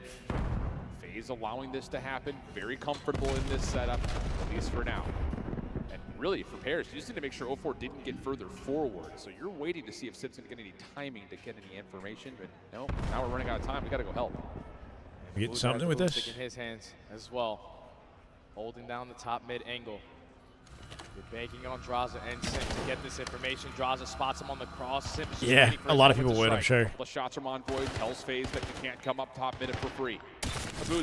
FaZe allowing this to happen. Very comfortable in this setup, at least for now. And really, for Paris, you just need to make sure 0-4 didn't get further forward. So you're waiting to see if Sid's going to get any timing to get any information. But no, now we're running out of time. We got to go help. We get something with this? In his hands as well. Holding down the top mid angle. You're banking on Draza and Simp to get this information. Draza spots him on the cross. Simp's just yeah, waiting for a lot of people would, I'm sure. The shots from Envoy tells FaZe that you can't come up top mid for free.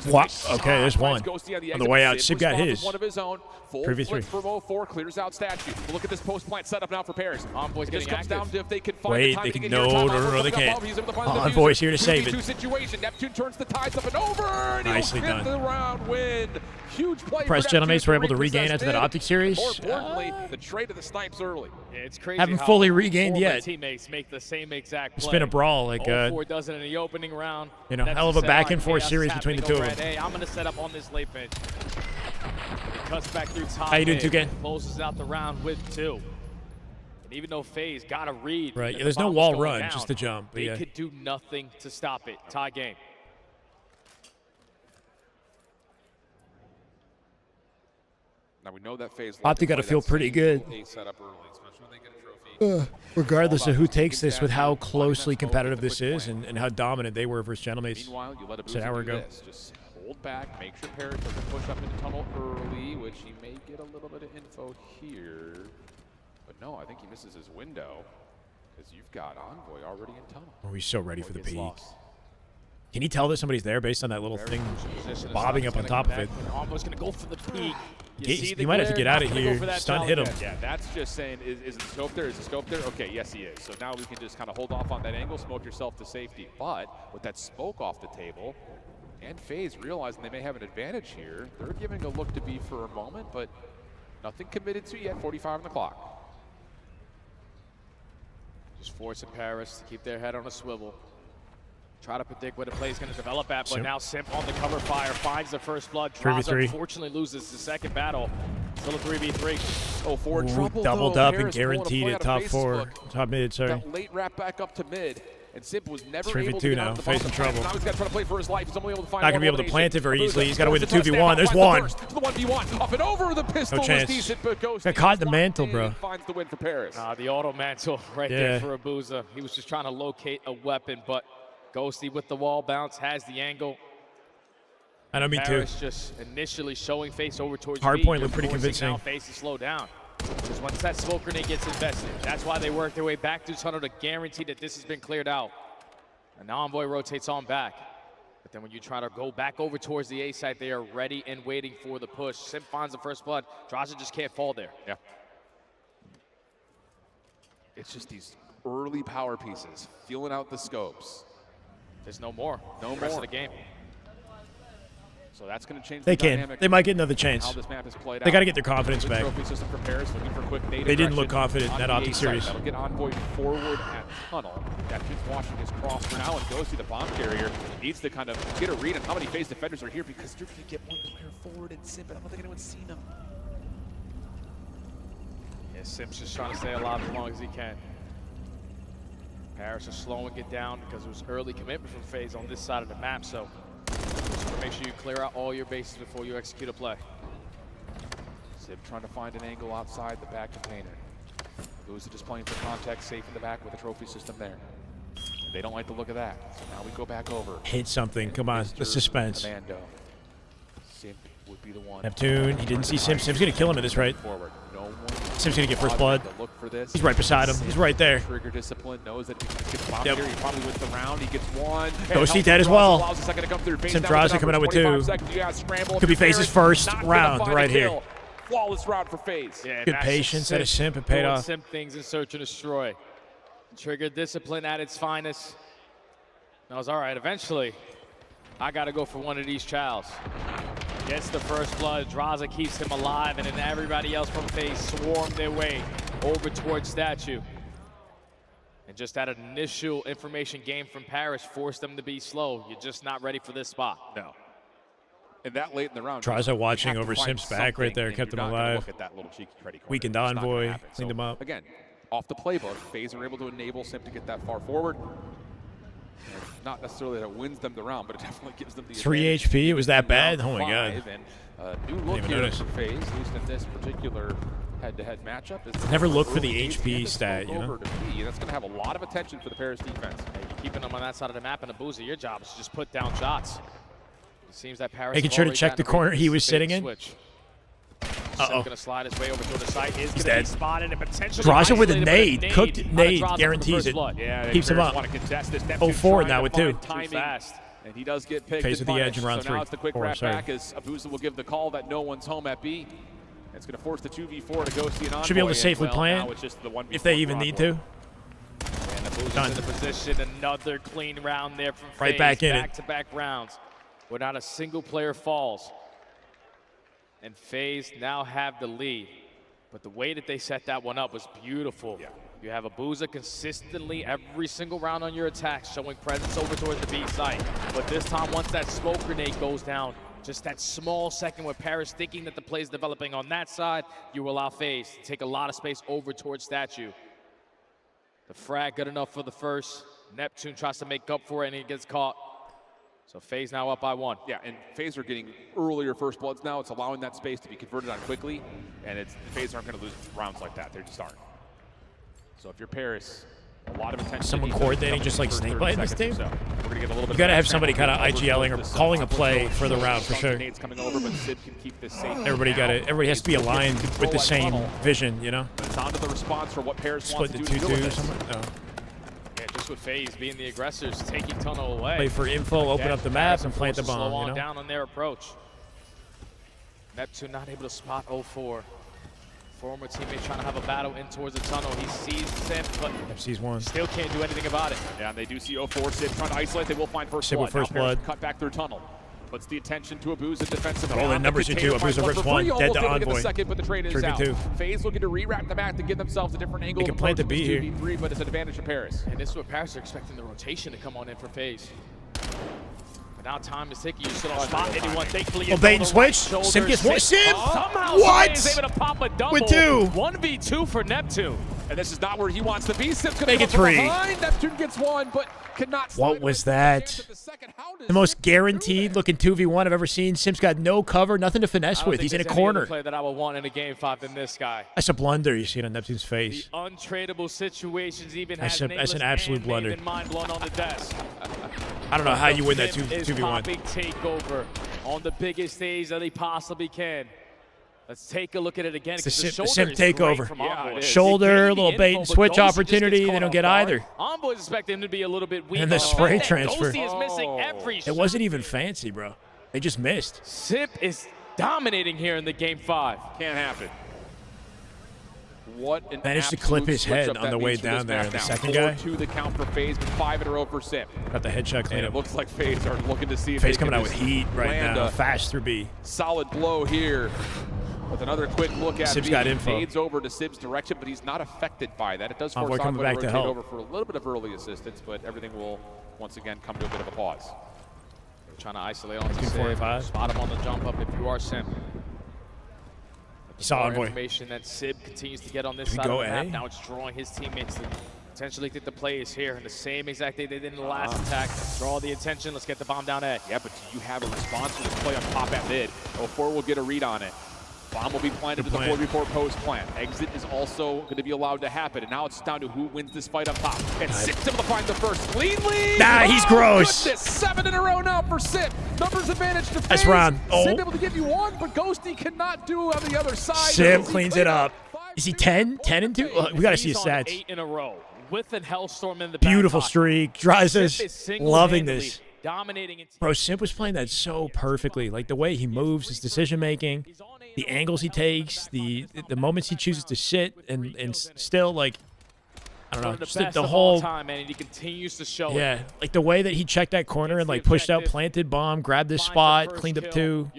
Wow. Okay, there's one. On the way out, Sib got his. One of his own. Full Preview flip 3. from 04, clears out statue. Look at this post plant setup now for Paris. Envoy's getting comes down to if they can find Wait, the time they to can get no, they can't. Envoy's here to save it. Situation. Neptune turns the tides up and over. And Nicely done. The round win. Huge play. Press Gentlemates were able to regain after that Optic series. More importantly, the trade of the snipes early. Yeah, it's crazy. Haven't how fully regained all yet. the teammates make the same exact play. It's been a brawl, like 4 does it in the opening round. You know, hell of a back and forth series between the two of them. Hey, I'm gonna set up on this late bench. He cuts back through top. How you doing, 2K? Closes out the round with 2. And even though FaZe got a read, Right, that yeah, there's the no bomb wall was going run, down, just the jump. But they yeah. could do nothing to stop it. Tie game. Now we know that FaZe. Optic got to feel pretty good. Regardless of who takes this, with how closely competitive this is and how dominant they were versus Gentlemates. Meanwhile, you let a an hour ago. Just hold back, make sure Paris doesn't push up into tunnel early, which he may get a little bit of info here. But no, I think he misses his window because you've got Envoy already in tunnel. Oh, he's so ready for the peak. Can you tell that somebody's there based on that little thing bobbing up on top of it? Envoy's gonna go for the peak. He might have to get out of here. Stun hit him. Yeah, that's just saying, is the scope there? Is the scope there? Okay, yes, he is. So now we can just kind of hold off on that angle, smoke yourself to safety. But with that smoke off the table, and FaZe realizing they may have an advantage here, they're giving a look to be for a moment, but nothing committed to yet. 45 on the clock. Just forcing Paris to keep their head on a swivel. Try to predict where the play is going to develop at, but now Simp on the cover fire finds the first blood. Draza unfortunately loses the second battle. Still a 3v3. Oh, for trouble, doubled though. up Paris and guaranteed at top 4, top mid, sorry. That late wrap back up to mid, and Simp was never 3v2 able to get now, out of the facing bottom. trouble. Now he's got to try to play for his life. He's only able to find Not going to be able to plant it very easily. He's got to win the 2v1. There's one. To the 1v1. Up and over. The pistol No chance. was decent, but Ghost Got caught in the mantle, bro. finds the win for Paris. The auto mantle right there for Abuza. He was just trying to locate a weapon, but Ghosty with the wall bounce has the angle. I know, me too. Paris just initially showing face over towards Hardpoint looked pretty convincing. Now face to slow down. Because once that smoke grenade gets invested, that's why they work their way back to tunnel to guarantee that this has been cleared out. And now Envoy rotates on back. But then when you try to go back over towards the A site, they are ready and waiting for the push. Simp finds the first blood. Draza just can't fall there. Yeah. It's just these early power pieces, feeling out the scopes. There's no more. No rest more. of the game. So that's going to change They the can. dynamic. They might get another chance. How this map is played They got to out. get their confidence Good back. trophy system for Paris, looking for quick native They didn't look direction confident in on that the Optic A site. series. That'll get Envoy forward at tunnel. Neptune's watching his cross for now and goes to the bomb carrier. Needs to kind of get a read on how many FaZe defenders are here because you're going to get one player forward and Simp, but I don't think anyone's seen him. Yeah, Simp's just trying to stay alive as long as he can. Paris is slowing it down because it was early commitment from FaZe on this side of the map, so just make sure you clear out all your bases before you execute a play. Simp trying to find an angle outside the back container. Those are just playing for context, safe in the back with a trophy system there. They don't like the look of that, so now we go back over. Hit something. Come on. The suspense. Commando. Simp would be the one. Neptune. He didn't see Simp. Simp's going to kill him at this rate. Forward. No one Simp's going to get first blood. look for this. He's right beside him. He's right there. Trigger discipline, knows that if he gets bomb here, he probably wins the round. He gets one. Ghosty dead as well. Allows a second to come through. Simp Draza coming out with 2. Could be FaZe's first round right here. Flawless round for FaZe. Yeah, Good patience at a Simp. It paid doing off. Simp things in search and destroy. Trigger discipline at its finest. I was all right. Eventually, I got to go for one of these childs. Gets the first blood. Draza keeps him alive, and then everybody else from FaZe swarm their way over towards Statue. And just that initial information game from Paris forced them to be slow. You're just not ready for this spot. No. And that late in the round, Draza watching over Simp's back right there, kept him alive. Look at that little cheeky Freddy corner. Weakened It's not gonna Envoy, happen. cleaned him up. Again, off the playbook, FaZe are able to enable Simp to get that far forward. And not necessarily that it wins them the round, but it definitely gives them the 3 advantage. HP? It was that bad? Oh my god. And new look even here notice. for FaZe, at least in this particular head-to-head matchup. Is Never look for the early HP and stat, you know? over to B. That's going to have a lot of attention for the Paris defense. Hey, you're keeping them on that side of the map, and Abuza, your job is to just put down shots. It seems that Paris Making sure to check the corner he was sitting in. Uh-oh. Going to slide his way over to the site. Is going to be spotted and potentially Draza with a isolated, nade. but Cooked nade. Guarantees it. Yeah, Keeps him up. Want to contest this. 0-4 now with 2. Too fast. And he does get picked. FaZe at the edge in round so now 3. it's the quick wrap back as Abuza will give the call that no one's home at B. It's going to force the 2v4 to Ghosty and Envoy. Should be able to safely plan if they even need to. And Abuza's in the position. Another clean round there from Right FaZe. back in it. Back-to-back rounds where not a single player falls. And FaZe now have the lead. But the way that they set that one up was beautiful. Yeah. You have Abuza consistently every single round on your attacks, showing presence over towards the B site. But this time, once that smoke grenade goes down, just that small second where Paris thinking that the play is developing on that side, you allow FaZe to take a lot of space over towards Statue. The frag good enough for the first. Neptune tries to make up for it and he gets caught. So FaZe now up by 1. Yeah, and FaZe are getting earlier first bloods now. It's allowing that space to be converted on quickly, and FaZe aren't going to lose rounds like that. They just aren't. So if you're Paris, a lot of attention. Someone coordinating just like Snakebite in this team? So we're going to get a little bit You got to have somebody kind of IGLing or calling a play for the round for sure. Coming over, but Sid can keep this safe. Everybody has to be aligned with the same vision, you know? But it's on to the response for what Paris Split wants the to do. 2-2 or something? No. Yeah, just with FaZe being the aggressors, taking tunnel away. Play for info, open up the map, and plant the bomb, slow on you know? down on their approach. Neptune not able to spot 0-4. Former teammate trying to have a battle in towards the tunnel. He sees Sim, but sees one. Still can't do anything about it. Yeah, and they do see 0-4. Sid trying to isolate. They will find first Sid blood. with first Now Paris blood. cut back through tunnel. Puts the attention to Abuza defensively. All the numbers you do. Abuza versus 1, dead to Envoy. Second, but the trade is out. 3v2. FaZe looking to re-wrap the back to give themselves a different angle. They can plant the B here. 2v3, but it's an advantage to Paris. And this is what Paris are expecting the rotation to come on in for FaZe. But now time is ticking. You still don't spot anyone. Thankfully, Oh, bait and switch. Sim gets one. Sim! Somehow What? is able to pop a double. With 2. 1v2 for Neptune. And this is not where he wants to be. Sim's going Make to it come from 3. behind. Neptune gets 1, but cannot. What was that? The most guaranteed looking 2v1 I've ever seen. Sim's got no cover, nothing to finesse with. He's in a corner. Play that I would want in a game 5 than this guy. That's a blunder you see it on Neptune's face. The untradeable situations even That's has an absolute blunder. mind blown on the desk. I don't know how you win that Sim is 2v1. popping takeover on the biggest stage that he possibly can. Let's take a look at it again. It's the shoulder Sim is great takeover. from Envoy. Shoulder, a little bait and switch Ghosty just opportunity. gets They caught don't off get guard. either. Envoy's expecting him to be a little bit weak. And the spray Ghosty transfer. is missing every shot. It wasn't even fancy, bro. They just missed. Sip is dominating here in the game 5. Can't happen. What an Managed to clip his head on the way down there. The second guy. 4-2 the count for FaZe, but 5 in a row for Sim. Got the headshot clean And up. it looks like FaZe are looking to see if FaZe they can coming out with just heat right land now. a Fast through B. solid blow here. With another quick look at Sib's B. got info. Fades over to Sib's direction, but he's not affected by that. It does force Envoy coming Envoy to back to rotate help. over for a little bit of early assistance, but everything will once again come to a bit of a pause. They're trying to isolate onto 2, 4, Sim. 5. Spot him on the jump up if you are Sim. You saw More Envoy. information that Sib continues to get on this Did we side of go the map. A? Now it's drawing his teammates to potentially think the play is here in the same exact day they did in the last attack. Draw the attention. Let's get the bomb down A. Yeah, but do you have a response to this play on top at mid? 04 will get a read on it. Bomb will be planted to the 4v4 post plant. Exit is also going to be allowed to happen. And now it's down to who wins this fight up top. And Sip's able to find the first clean lead. Nah, he's gross. Goodness, 7 in a row now for Sip. Numbers advantage to FaZe. That's round. Oh. Sip able to give you 1, but Ghosty cannot do on the other side. Sim cleans it up. Is he 10? 10 and 2? We got to see his He's on stats. 8 in a row with a Hellstorm in the Beautiful back pocket. streak. Dryzes Sip is loving single-handedly this. Dominating in Bro, Simp was playing that so perfectly. Like the way he moves, his decision making, the angles he takes, the moments he chooses to sit, and still like I don't know, one of the just best the of whole all time, man, and he continues to show yeah, it. like the way that he checked that corner and like pushed out, planted bomb, grabbed this spot, cleaned up 2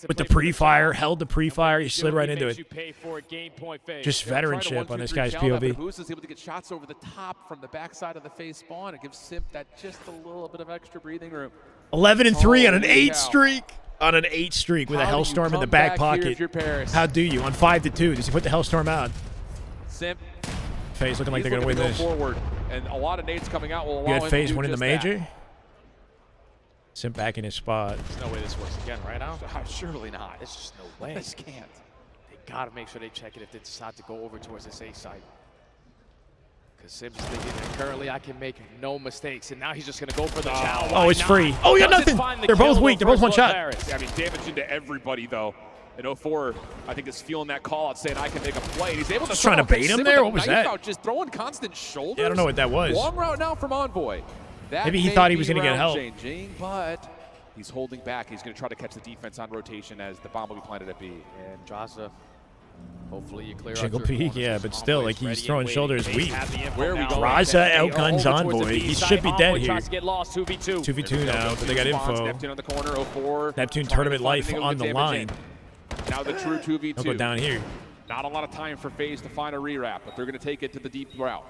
with the pre-fire, held the pre-fire, he slid right into it. Just veteranship on this guy's POV. Boost is able to get shots over the top from the backside of the FaZe spawn. It gives Sip that just a little bit of extra breathing room. 11 and 3 on an Holy 8 cow. streak. On an 8 streak with a How do you Hellstorm in the come back back here pocket. if you're Paris? How do you? On 5-2, does he put the Hellstorm out? Simp. FaZe looking like they're going to win go this. forward, and a lot of nades coming out will allow You him had to FaZe do winning the just that. major? Simp back in his spot. There's no way this works again, right now? Surely not. There's just no way. This can't. They gotta make sure they check it if they decide to go over towards this A side. Because Sim's thinking that currently I can make no mistakes, and now he's just gonna go for the challenge. Oh, it's free. Oh, you got nothing. They're both weak. They're both one shot. Yeah, I mean, damage into everybody, though. And 04, I think, is feeling that call out, saying I can make a play. And he's able to Just trying to bait him there? What was that? Out, just throwing constant shoulders. Yeah, I don't know what that was. Long route now from Envoy. That Maybe he may thought he be was going to get round help. changing, but he's holding back. He's going to try to catch the defense on rotation as the bomb will be planted at B. And Draza, hopefully you clear Jiggle out your peek, corners. yeah, but still, like he's throwing shoulders weak. Where we go? Draza outguns Envoy. He should be dead here. Tries to get lost, 2v2. 2v2 now, but they got info. Neptune on the corner, 0-4. Neptune tournament life on the line. Now the true 2v2. They'll go down here. Not a lot of time for FaZe to find a rewrap, but they're going to take it to the deep route.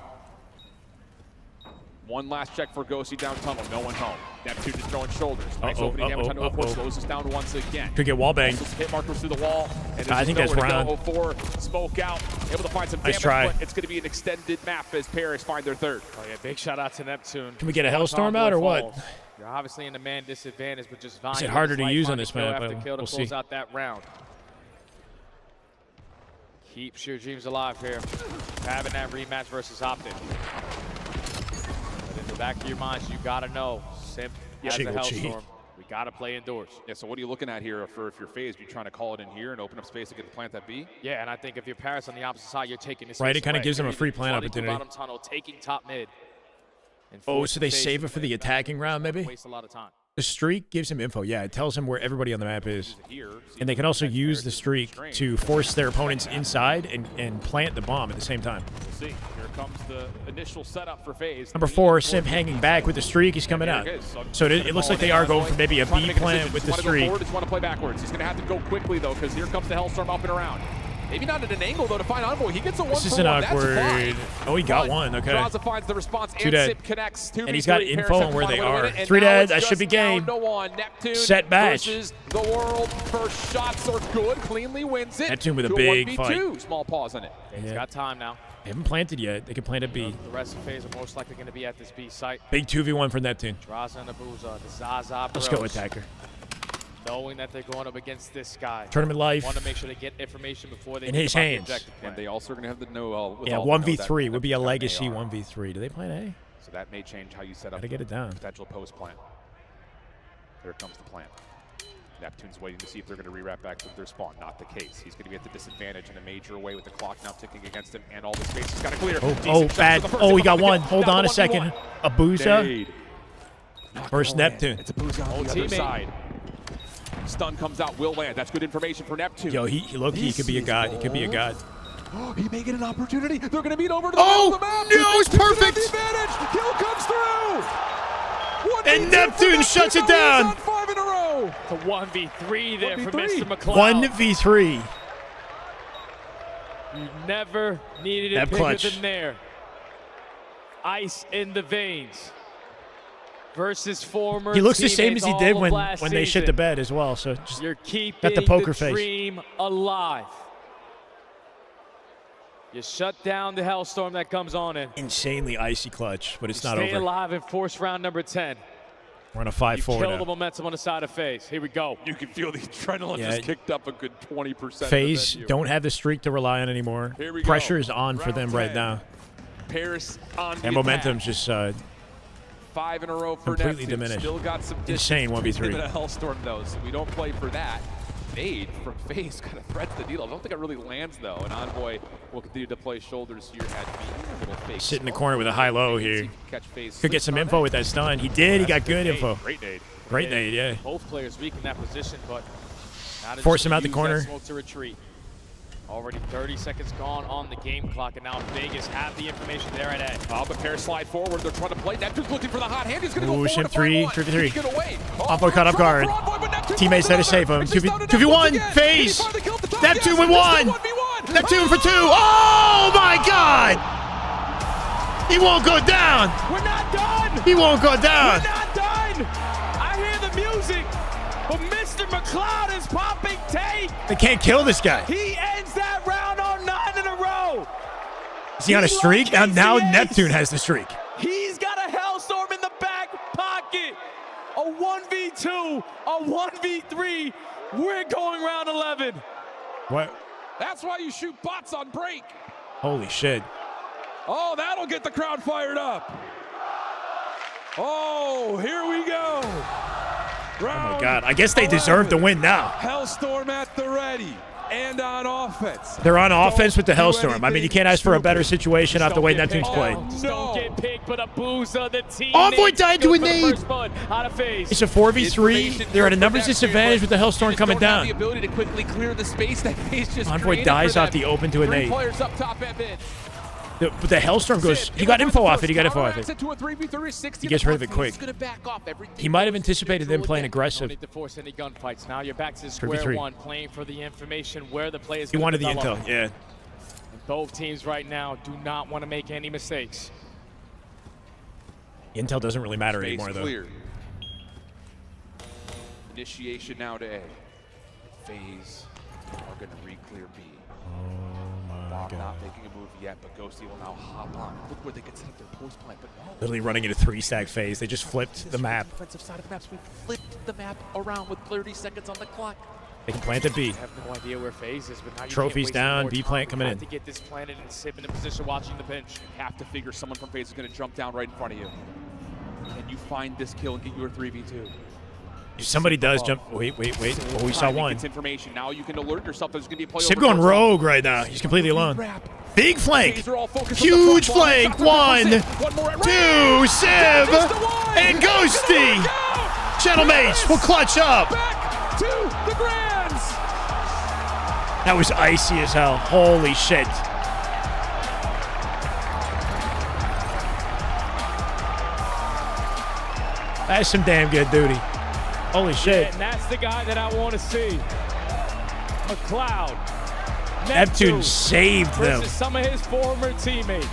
One last check for Ghosty down tunnel. No one home. Neptune just throwing shoulders. Nice opening damage on 0-4. Slows us down once again. Could get wall banged. Hit markers through the wall. And I think that's round. 0-4. Smoke out. Able to find some Nice damage, try. but it's going to be an extended map as Paris find their third. Oh yeah, big shout out to Neptune. Can we get a Hellstorm out or what? You're obviously in a man disadvantage, but just Is it harder to use on this map? We'll see. close out that round. Keeps your dreams alive here. Having that rematch versus Optic. But in the back of your minds, you gotta know, Simp has a Hellstorm. We gotta play indoors. Yeah, so what are you looking at here for if you're FaZe? You're trying to call it in here and open up space to get the plant at B? Yeah, and I think if you're Paris on the opposite side, you're taking this. Right, it kind of gives them a free plant opportunity. Bottom tunnel, taking top mid. Oh, so they save it for the attacking round, maybe? Waste a lot of time. The streak gives him info. Yeah, it tells him where everybody on the map is. And they can also use the streak to force their opponents inside and plant the bomb at the same time. We'll see. Here comes the initial setup for FaZe. Number 4, Simp hanging back with the streak. He's coming out. So it looks like they are going for maybe a B plant with the streak. Just want to play backwards. He's going to have to go quickly, though, because here comes the Hellstorm up and around. Maybe not at an angle, though, to find Envoy. He gets a 1-for-1. This is an awkward. Oh, he got one. Okay. Draza finds the response. 2 dead. Simp connects. And he's got info on where they are. 3 dead. That should be game. Neptune Set batch. Versus the world. First shots are good. Cleanly wins it. Neptune with a big fight. Small pause on it. He's got time now. They haven't planted yet. They can plant at B. The rest of FaZe are most likely going to be at this B site. Big 2v1 for Neptune. Draza and Abuza, the Zaza Let's go, attacker. Knowing that they're going up against this guy. Tournament life. Want to make sure they get information before they in his hands. And they also are going to have the no. Yeah, 1v3 would be a legacy 1v3. Do they plan A? So that may change how you set up. Gotta get it down. Potential post plant. Here comes the plant. Neptune's waiting to see if they're going to rewrap back to their spawn. Not the case. He's going to be at the disadvantage in a major way with the clock now ticking against him and all the space he's got to clear. Oh, bad. Oh, he got one. Hold on a second. Abuza. First Neptune. It's Abuza on the other side. Stun comes out, will land. That's good information for Neptune. Yo, he could be a god. He could be a god. He may get an opportunity. They're going to meet over to the middle of the map. No, it's perfect. Kill comes through. And Neptune shuts it down. 5 in a row. It's a 1v3 there for Mr. McLeod. 1v3. You never needed it bigger than there. Ice in the veins. Versus former. He looks the same as he did when they shit the bed bed as well. So just you're keeping got the poker face. Dream alive. You shut down the Hellstorm that comes on in. Insanely icy clutch, but it's not Stay over. alive and force round number 10. We're on a 5-4 Kill now. the momentum on the side of FaZe. Here we go. You can feel the adrenaline just kicked up a good 20%. FaZe don't have the streak to rely on anymore. Pressure is on for them right now. Paris on and momentum's just 5 in a row for completely Neptune. diminished. Still got some insane 1v3. The Hellstorm though, so we don't play for that. Nade from FaZe kind of threats the deal. I don't think it really lands though. And Envoy will continue to play shoulders here at B. Little fake Sit in the corner with a high-low here. Catch FaZe. Could get some info with that stun. He did. He got good info. Great nade. Great nade, yeah. Both players weak in that position, but force him out the corner. Smoke to retreat. Already 30 seconds gone on the game clock, and now Vegas have the information there at A. Oh, but Paris slide forward. They're trying to play. Neptune's looking for the hot hand. He's going to go Ship 4-3. 3v3. Envoy caught off guard. Teammates there to save him. 2v1. FaZe. Neptune with 1. Neptune for 2. Oh my God! He won't go down. We're not done. He won't go down. We're not done. I hear the music, but Mr. McLeod is popping tape. They can't kill this guy. He ends that round on 9 in a row. Is he on a streak? Now Neptune has the streak. He's got a Hellstorm in the back pocket. A 1v2, a 1v3. We're going round 11. What? That's why you shoot bots on break. Holy shit. Oh, that'll get the crowd fired up. Oh, here we go. Oh my God. I guess they deserve to win now. Hellstorm at the ready. And on offense. They're on offense with the Hellstorm. I mean, you can't ask for a better situation off the way Neptune's played. Don't get picked, but Abuza, the team. Envoy died to a nade. It's It's a 4v3. They're at a numbers disadvantage with the Hellstorm coming down. The ability to quickly clear the space that FaZe just Envoy dies off the open to a nade. Players up top at mid. But the Hellstorm goes. He got info off it. He got info off it. He gets rid of it quick. He might have anticipated them playing aggressive. No need to force any gunfights. Now you're back to square one, playing for the information where the players. He wanted the intel. Yeah. And both teams right now do not want to make any mistakes. Intel doesn't really matter Space anymore, though. clear. Initiation now to A. FaZe are going to re-clear B. Bomb not making a move yet, but Ghosty will now hop on. Look where they could set up their post plant, but no. Literally running into 3-stack phase. They just flipped the map. Defensive side of the maps, we flipped the map around with 30 seconds on the clock. They can plant at B. I have no idea where FaZe is, but now you Trophies down, B plant coming in. to get this planted and Sib in a position watching the pinch. You have to figure someone from FaZe is going to jump down right in front of you. Can you find this kill and get your 3v2? If somebody does jump, wait. Oh, we saw one. It's information. Now you can alert yourself there's going to be a play. Sib going rogue right now. He's completely alone. Big flank. Huge flank. 1, 2, Sib, and Ghosty. Gentlemates will clutch up. Back to the Grands. That was icy as hell. Holy shit. That's some damn good duty. Holy shit. Yeah, and that's the guy that I want to see. McLeod. Neptune saved them. Versus some of his former teammates.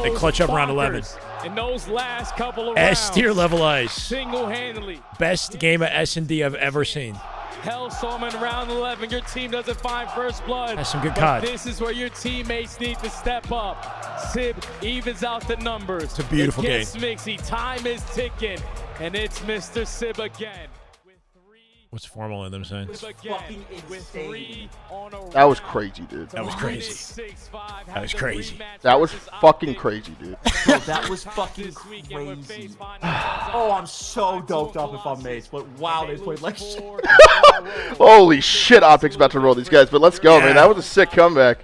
They clutch up round 11. In those last couple of S rounds. tier level ice. Single-handedly. Best game of S&D I've ever seen. Hellstorm in round 11. Your team doesn't find first blood. That's some good but COD. This is where your teammates need to step up. Sib evens out the numbers. It's a beautiful it game. gets Mixy. Time is ticking. And it's Mr. Sib again. What's formal in them saying? That was crazy, dude. That was crazy. That was crazy. That was fucking crazy, dude. Bro, that was fucking crazy. Oh, I'm so doped up if I'm Mace, but wow, they played like shit. Holy shit, Optic's about to roll these guys, but let's go, man. That was a sick comeback.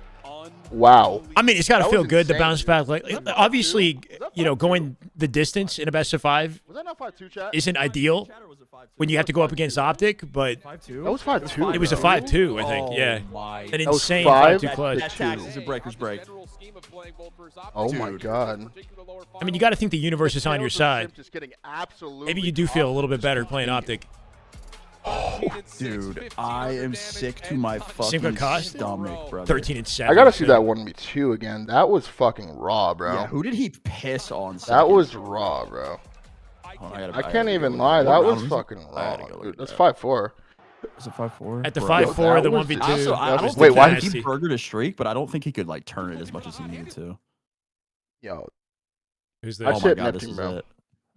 Wow. I mean, it's got to That feel was good to insane, bounce back. Like, obviously, you know, going the distance in a best of 5 Was that not 5-2, chat? isn't ideal when you have to go up against Optic, but That was 5-2. it was a 5-2, I think. Yeah, an That was insane 5 5-2 clutch. That tax is a breaker's break. Oh my god. I mean, you got to think the universe is on your side. Just getting absolutely Maybe you do feel a little bit better playing Optic. Dude, I am sick to my fucking stomach, brother. 13 and 7. I gotta see that 1v2 again. That was fucking raw, bro. Yeah, who did he piss on? That was raw, bro. I can't even lie. That was fucking raw. Dude, that's 5-4. Is it 5-4? At the 5-4, the 1v2. I don't Wait, think why? he burgered a streak, but I don't think he could like turn it as much as he needed to. Yo. Who's I that? Oh my said god, this Neptune, is bro. it.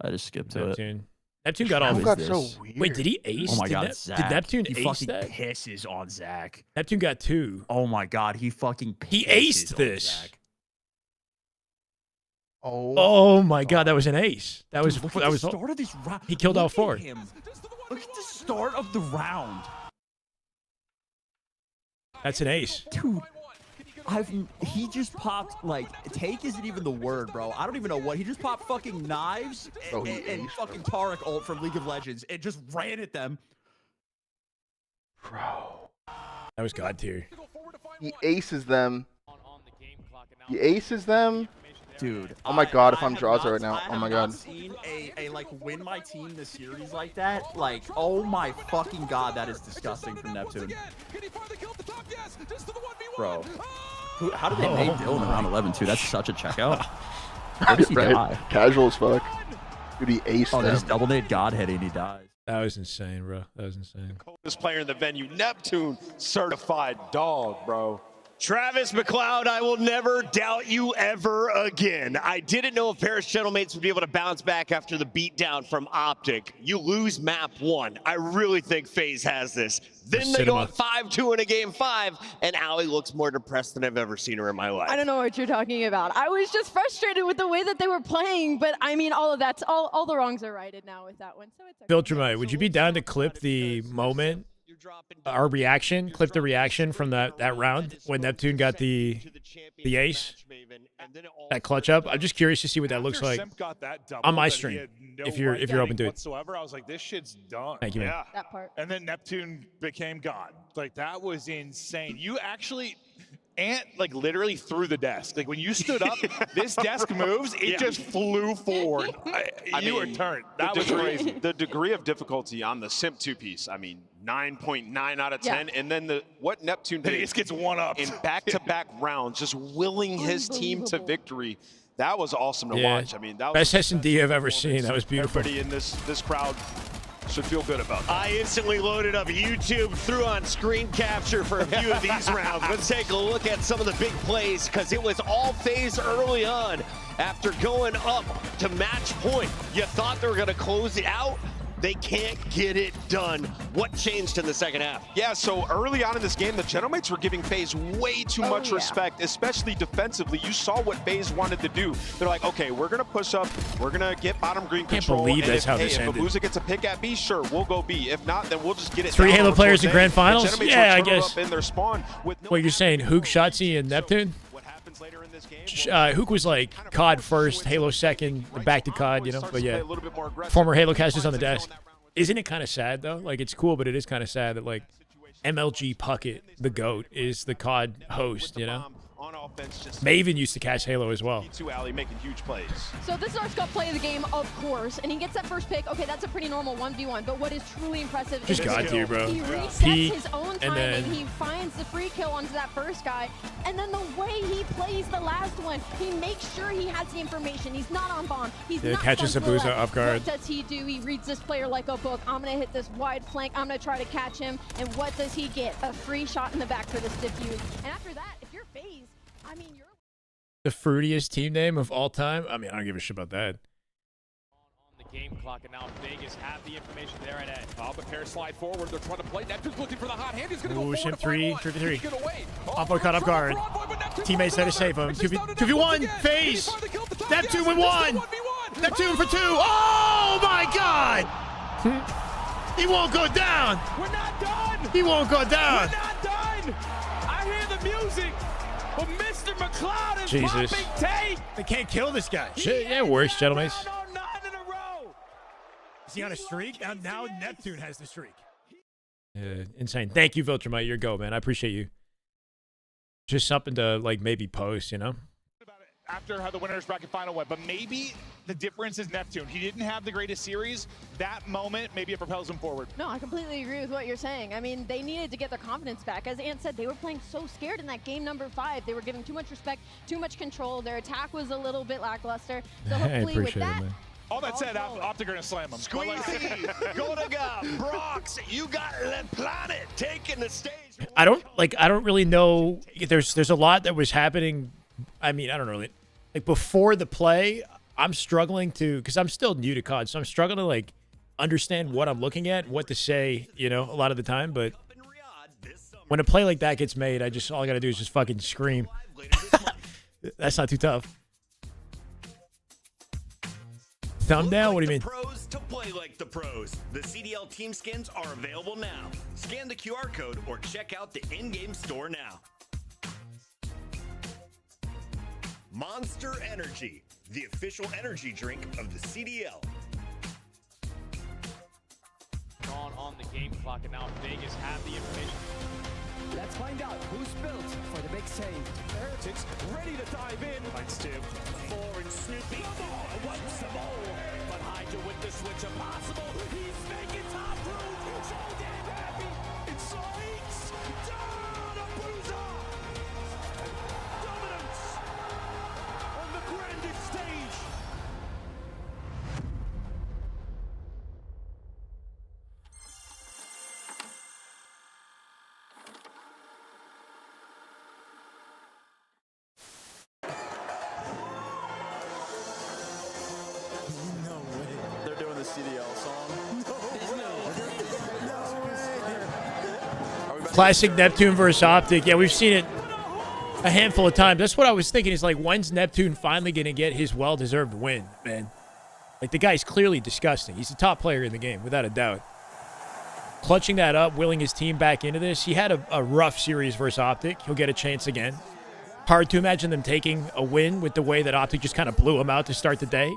I just skipped to it. Neptune. Neptune got all How of got it. so weird? Wait, did he ace? Oh my Did god, Did Zach. Neptune he ace fucking that? pisses on Zach. Neptune got 2. Oh my god, he fucking pisses He aced on this. Zach. Oh my god, that was an ace. That was Dude, look at that the was start of this round. He killed all 4. Look at the start of the round. That's an ace. Dude, he just popped, like, take isn't even the word, bro. I don't even know what. He just popped fucking knives and fucking Taric ult from League of Legends and just ran at them. Bro. That was god tier. He aces them. He aces them. Dude. Oh my god, if I'm Draza right now. Oh my god. I've seen a like win my team the series like that. Like, oh my fucking god, that is disgusting from Neptune. Bro. How did they make Dylan in round 11 too? That's such a checkout. Where does he die? Casual as fuck. Dude, he aced Oh, them. there's double nade godhead and he dies. That was insane, bro. That was insane. Coldest player in the venue, Neptune, certified dog, bro. Travis McLeod, I will never doubt you ever again. I didn't know if Paris Gentlemates would be able to bounce back after the beatdown from Optic. You lose map 1. I really think FaZe has this. Then they go up 5-2 in a game 5, and Allie looks more depressed than I've ever seen her in my life. I don't know what you're talking about. I was just frustrated with the way that they were playing, but I mean, all of that's all the wrongs are righted now with that one. So it's okay. Filtermite, would you be down to clip the moment our reaction, clip the reaction from that round when Neptune got the ace, that clutch up. I'm just curious to see what that looks like on my stream. If you're open to it. Whatsoever, I was like, this shit's done. Thank you, man. Yeah. That part. And then Neptune became God. Like, that was insane. You actually, Ant, like, literally threw the desk. Like, when you stood up, this desk moves, it just flew forward. You were turned. That was crazy. The degree of difficulty on the Simp 2 piece, I mean, 9.9 out of 10. And then what Neptune did. He just gets one up. In back-to-back rounds, just willing his team to victory. That was awesome to watch. I mean, that was best S&D I've ever seen. That was beautiful. Everybody in this crowd should feel good about that. I instantly loaded up YouTube, threw on screen capture for a few of these rounds. Let's take a look at some of the big plays, because it was all FaZe early on. After going up to match point, you thought they were going to close it out. They can't get it done. What changed in the second half? Yeah, so early on in this game, the Gentlemates were giving FaZe way too much respect, especially defensively. You saw what FaZe wanted to do. They're like, okay, we're going to push up. We're going to get bottom green control. Can't believe that's how this ended. If Abuza gets a pick at B, sure, we'll go B. If not, then we'll just get it 3 down Halo players in grand finals? Yeah, I guess. Up in their spawn with What you're saying, Hook, Shotzi, and Neptune? Hook was like COD first, Halo second, back to COD, you know? But yeah, former Halo casters on the desk. Isn't it kind of sad, though? Like, it's cool, but it is kind of sad that, like, MLG Puckett, the GOAT, is the COD host, you know? Maven used to catch Halo as well. Making huge plays. So this is our scuff play of the game, of course, and he gets that first pick. Okay, that's a pretty normal 1v1, but what is truly impressive just is God tier, bro. He resets P, his own time, and he finds the free kill onto that first guy, and then the way he plays the last one, he makes sure he has the information. He's not on bomb. He's not catches Abuza off guard. What does he do? He reads this player like a book. I'm going to hit this wide flank. I'm going to try to catch him, and what does he get? A free shot in the back for this diffuse. And after that, if you're FaZe, I mean, you're the fruitiest team name of all time? I mean, I don't give a shit about that. On the game clock, and now Vegas have the information there at end. Oh, but pair slide forward. They're trying to play. Neptune's looking for the hot hand. He's going to go Ship 3, 3v3. Oh, Envoy caught off guard. Teammates there to save him. 2v1, FaZe. Neptune with 1. Neptune for 2. Oh my God! He won't go down. We're not done. He won't go down. We're not done. I hear the music. But Mr. McLeod is Jesus. popping tape. They can't kill this guy. Shit, yeah, it works, gentlemen. 9 in a row. Is he on a streak? Now Neptune has the streak. Insane. Thank you, Viltrumite. Your go, man. I appreciate you. Just something to, like, maybe post, you know? After how the winners bracket final went, but maybe the difference is Neptune. He didn't have the greatest series. That moment, maybe it propels him forward. No, I completely agree with what you're saying. I mean, they needed to get their confidence back. As Ant said, they were playing so scared in that game number 5. They were giving too much respect, too much control. Their attack was a little bit lackluster. So hopefully with that, all that said, Optic are going to slam him. Squeezy, Gonaga, Brox, you got the planet taking the stage. I don't really know. There's a lot that was happening. I mean, I don't really. Like, before the play, I'm struggling to, because I'm still new to COD, so I'm struggling to, like, understand what I'm looking at, what to say, you know, a lot of the time. But when a play like that gets made, all I got to do is just fucking scream. That's not too tough. Thumbnail? What do you mean? Pros to play like the pros. The CDL team skins are available now. Scan the QR code or check out the in-game store now. Monster Energy, the official energy drink of the CDL. On the game clock, and now Vegas have the information. Let's find out who's built for the big save. Heretics ready to dive in. Fights 2. 4 and Snoopy. Wipes them all. But Hydra with the switch impossible. He's making top room. So damn happy. It strikes down Abuza. Dominance on the grandest stage. They're doing the CDL song. Classic Neptune versus Optic. Yeah, we've seen it a handful of times. That's what I was thinking. Is like, when's Neptune finally going to get his well-deserved win, man? Like, the guy's clearly disgusting. He's the top player in the game, without a doubt. clutching that up, willing his team back into this. He had a rough series versus Optic. He'll get a chance again. Hard to imagine them taking a win with the way that Optic just kind of blew him out to start the day.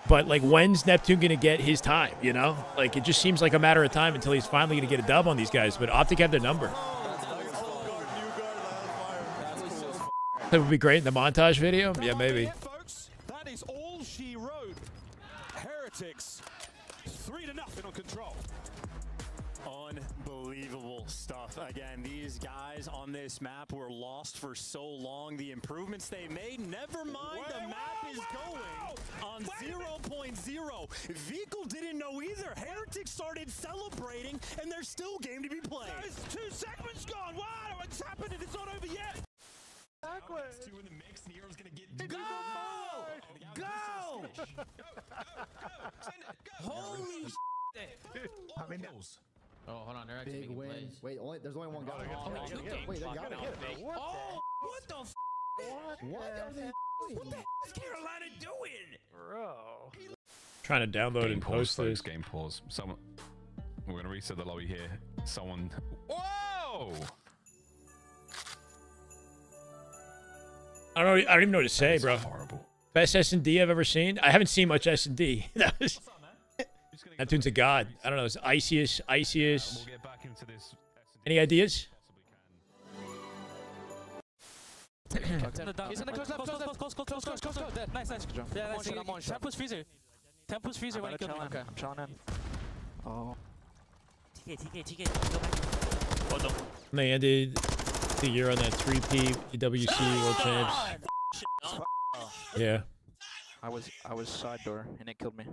But, like, when's Neptune going to get his time, you know? Like, it just seems like a matter of time until he's finally going to get a dub on these guys. But Optic have their number. That would be great in the montage video. Yeah, maybe. That is all she wrote. Heretics, 3-0 on control. Unbelievable stuff. Again, these guys on this map were lost for so long. The improvements they made, never mind, the map is going on 0.0. Vehicle didn't know either. Heretics started celebrating, and there's still game to be played. There's 2 segments gone. Wow, what's happening? It's not over yet. It's 2 in the mix. Nero's gonna get Go! Go! Holy shit. How many knows? Oh, hold on. They're actually Big making win. plays. Wait, there's only one guy. Wait, they gotta get it. What the f? What are they doing? What the f is Carolina doing? Bro. Trying to download Game and pause, post folks. this. Game pause. Someone. We're gonna reset the lobby here. Someone. Whoa! I don't even know what to say, bro. Horrible. Best S&D I've ever seen. I haven't seen much S&D. That was. Neptune's a god. I don't know. It's iciest. We'll get back into this. Any ideas? He's in the close. Nice. Yeah, nice. I'm on shot. Tempus freezer when he killed me. Okay, I'm trying in. Oh. TK. Go back. They ended the year on that 3P EWC World Champs. Yeah. I was side door and it killed me.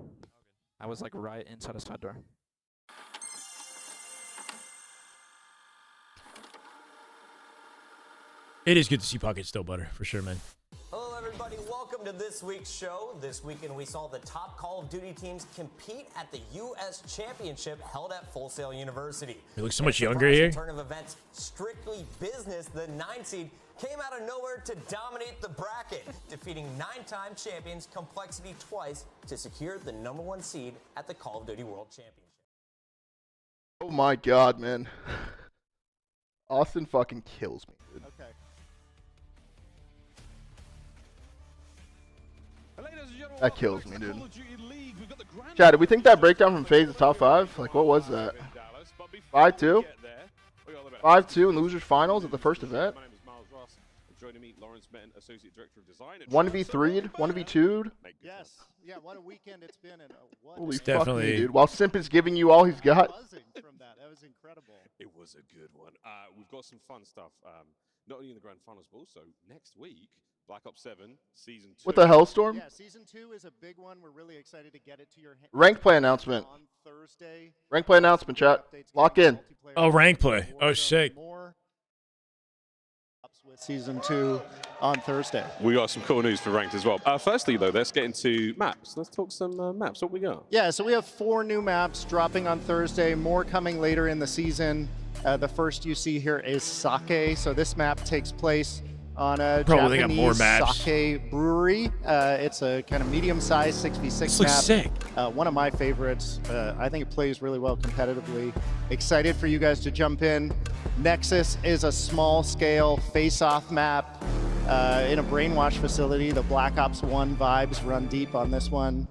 I was like right inside a side door. It is good to see Pocket still butter, for sure, man. Hello, everybody. Welcome to this week's show. This weekend, we saw the top Call of Duty teams compete at the U.S. Championship held at Full Sail University. He looks so much younger here. Turn of events, strictly business. The 9 seed came out of nowhere to dominate the bracket, defeating 9-time champions Complexity twice to secure the #1 seed at the Call of Duty World Championship. Oh my god, man. Austin fucking kills me, dude. Okay. That kills me, dude. Chad, did we think that breakdown from FaZe is top 5? Like, what was that? 5-2? 5-2 in losers finals at the first event? 1v3'd? 1v2'd? Yes. Yeah, what a weekend it's been. And holy fuck me, dude. While Simp is giving you all he's got. From that was incredible. It was a good one. We've got some fun stuff, not only in the grand finals, but also next week, Black Ops 7 Season 2. What the hell, Storm? Yeah, Season 2 is a big one. We're really excited to get it to your hands. Rank play announcement. On Thursday. Rank play announcement, chat. Lock in. Oh, rank play. Oh, sick. With Season 2 on Thursday. We got some cool news for ranked as well. Firstly, though, let's get into maps. Let's talk some maps. What we got? Yeah, so we have 4 new maps dropping on Thursday, more coming later in the season. The first you see here is Sake. So this map takes place on a Bro, they got more Japanese maps. sake brewery. It's a kind of medium-sized 6v6 This map. looks sick. One of my favorites. I think it plays really well competitively. Excited for you guys to jump in. Nexus is a small-scale face-off map in a brainwash facility. The Black Ops 1 vibes run deep on this one.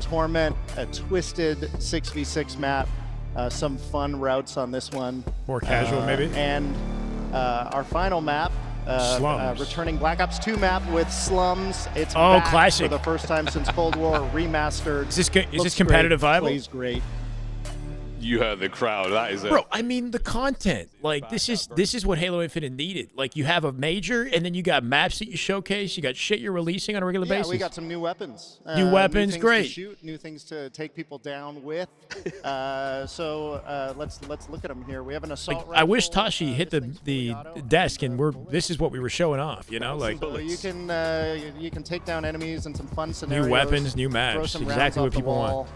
Torment, a twisted 6v6 map. Some fun routes on this one. More casual, maybe? And our final map, returning Black Ops 2 map with Slums. It's back classic. for the first time since Cold War, remastered. Is this Looks competitive great, vibe? Plays great. You heard the crowd. That is it. Bro, I mean the content. Like this is what Halo Infinite needed. Like you have a major, and then you got maps that you showcase. You got shit you're releasing on a regular basis. Yeah, we got some new weapons. New weapons, things great. To shoot, new things to take people down with. So let's look at them here. We have an assault rifle. I wish Tashi hit the desk, and this is what we were showing off. You know, like So you can take down enemies in some fun scenarios. new weapons, new Throw maps. some Exactly rounds what off the people wall. want.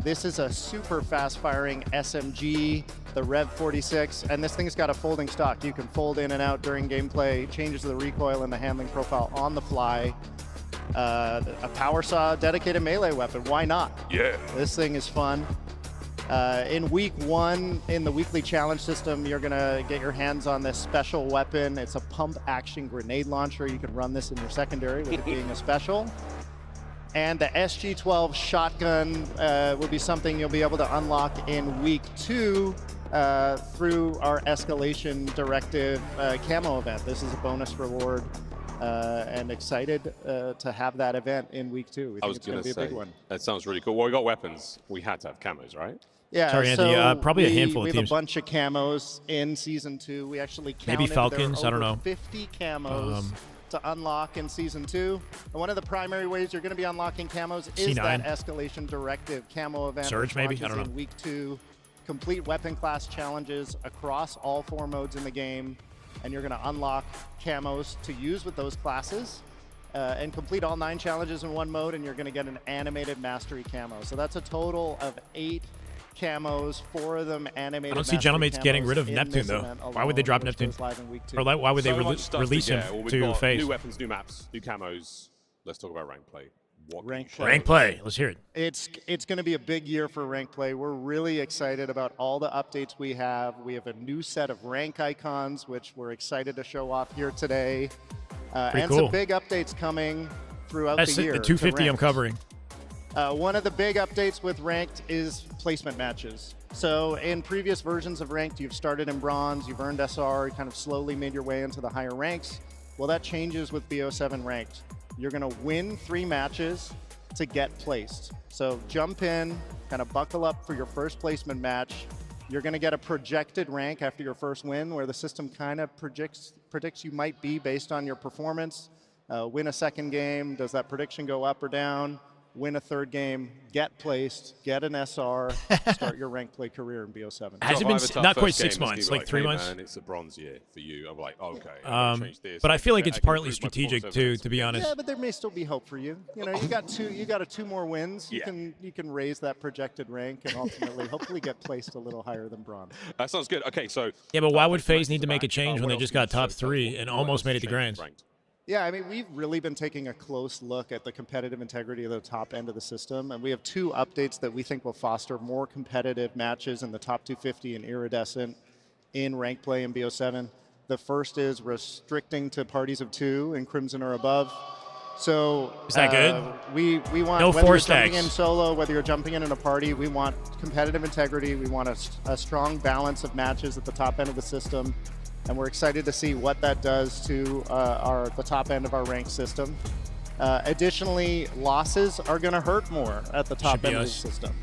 This is a super fast-firing SMG, the Rev 46, and this thing's got a folding stock. You can fold in and out during gameplay, changes the recoil and the handling profile on the fly. A power saw dedicated melee weapon. Why not? Yeah. This thing is fun. In week 1, in the weekly challenge system, you're going to get your hands on this special weapon. It's a pump action grenade launcher. You can run this in your secondary with it being a special. And the SG-12 shotgun will be something you'll be able to unlock in week 2 through our Escalation Directive camo event. This is a bonus reward, and excited to have that event in week 2. We think it's going to be a big one. That sounds really cool. Well, we got weapons. We had to have camos, right? Yeah, sorry, Andy. so Probably a handful we of have teams. a bunch of camos in Season 2. We actually counted Maybe Falcons, there I don't over know. 50 camos to unlock in Season 2. And one of the primary ways you're going to be unlocking camos is that Escalation Directive camo event. Surge, maybe? I don't know. In week 2. Complete weapon class challenges across all 4 modes in the game. And you're going to unlock camos to use with those classes. And complete all 9 challenges in one mode, and you're going to get an animated mastery camo. So that's a total of 8 camos, 4 of them animated. I don't see Gentlemates getting rid of Neptune, though. Why would they drop Neptune? Or why would they release him to FaZe? New weapons, new maps, new camos. Let's talk about rank play. Rank play. Let's hear it. It's going to be a big year for rank play. We're really excited about all the updates we have. We have a new set of rank icons, which we're excited to show off here today. And cool. some big updates coming throughout the year. The 250 I'm covering. One of the big updates with Ranked is placement matches. So in previous versions of Ranked, you've started in Bronze, you've earned SR, you kind of slowly made your way into the higher ranks. Well, that changes with BO7 Ranked. You're going to win 3 matches to get placed. So jump in, kind of buckle up for your first placement match. You're going to get a projected rank after your first win, where the system kind of predicts you might be based on your performance. Win a second game, does that prediction go up or down? Win a third game, get placed, get an SR, start your rank play career in BO7. Has it been not quite 6 months, like 3 months? Man, it's a bronze year for you. I'm like, okay, I'm change this. But I feel like it's partly strategic too, to be honest. Yeah, but there may still be hope for you. You know, you got 2 more wins. You can raise that projected rank and ultimately, hopefully, get placed a little higher than bronze. That sounds good. Okay, so yeah, but why would FaZe need to make a change when they just got top 3 and almost made it to Grands? Yeah, I mean, we've really been taking a close look at the competitive integrity of the top end of the system, and we have 2 updates that we think will foster more competitive matches in the top 250 and Iridescent in rank play in BO7. The first is restricting to parties of 2 in Crimson or above. So is that good? We want, no whether you're stacks. jumping in solo, whether you're jumping in a party, we want competitive integrity. We want a strong balance of matches at the top end of the system. And we're excited to see what that does to the top end of our rank system. Additionally, losses are going to hurt more at the top end of the system.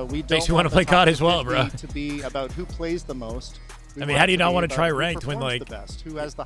We don't Makes you want to play COD as well, bro. To be about who plays the most. I mean, how do you not want to try ranked when, like,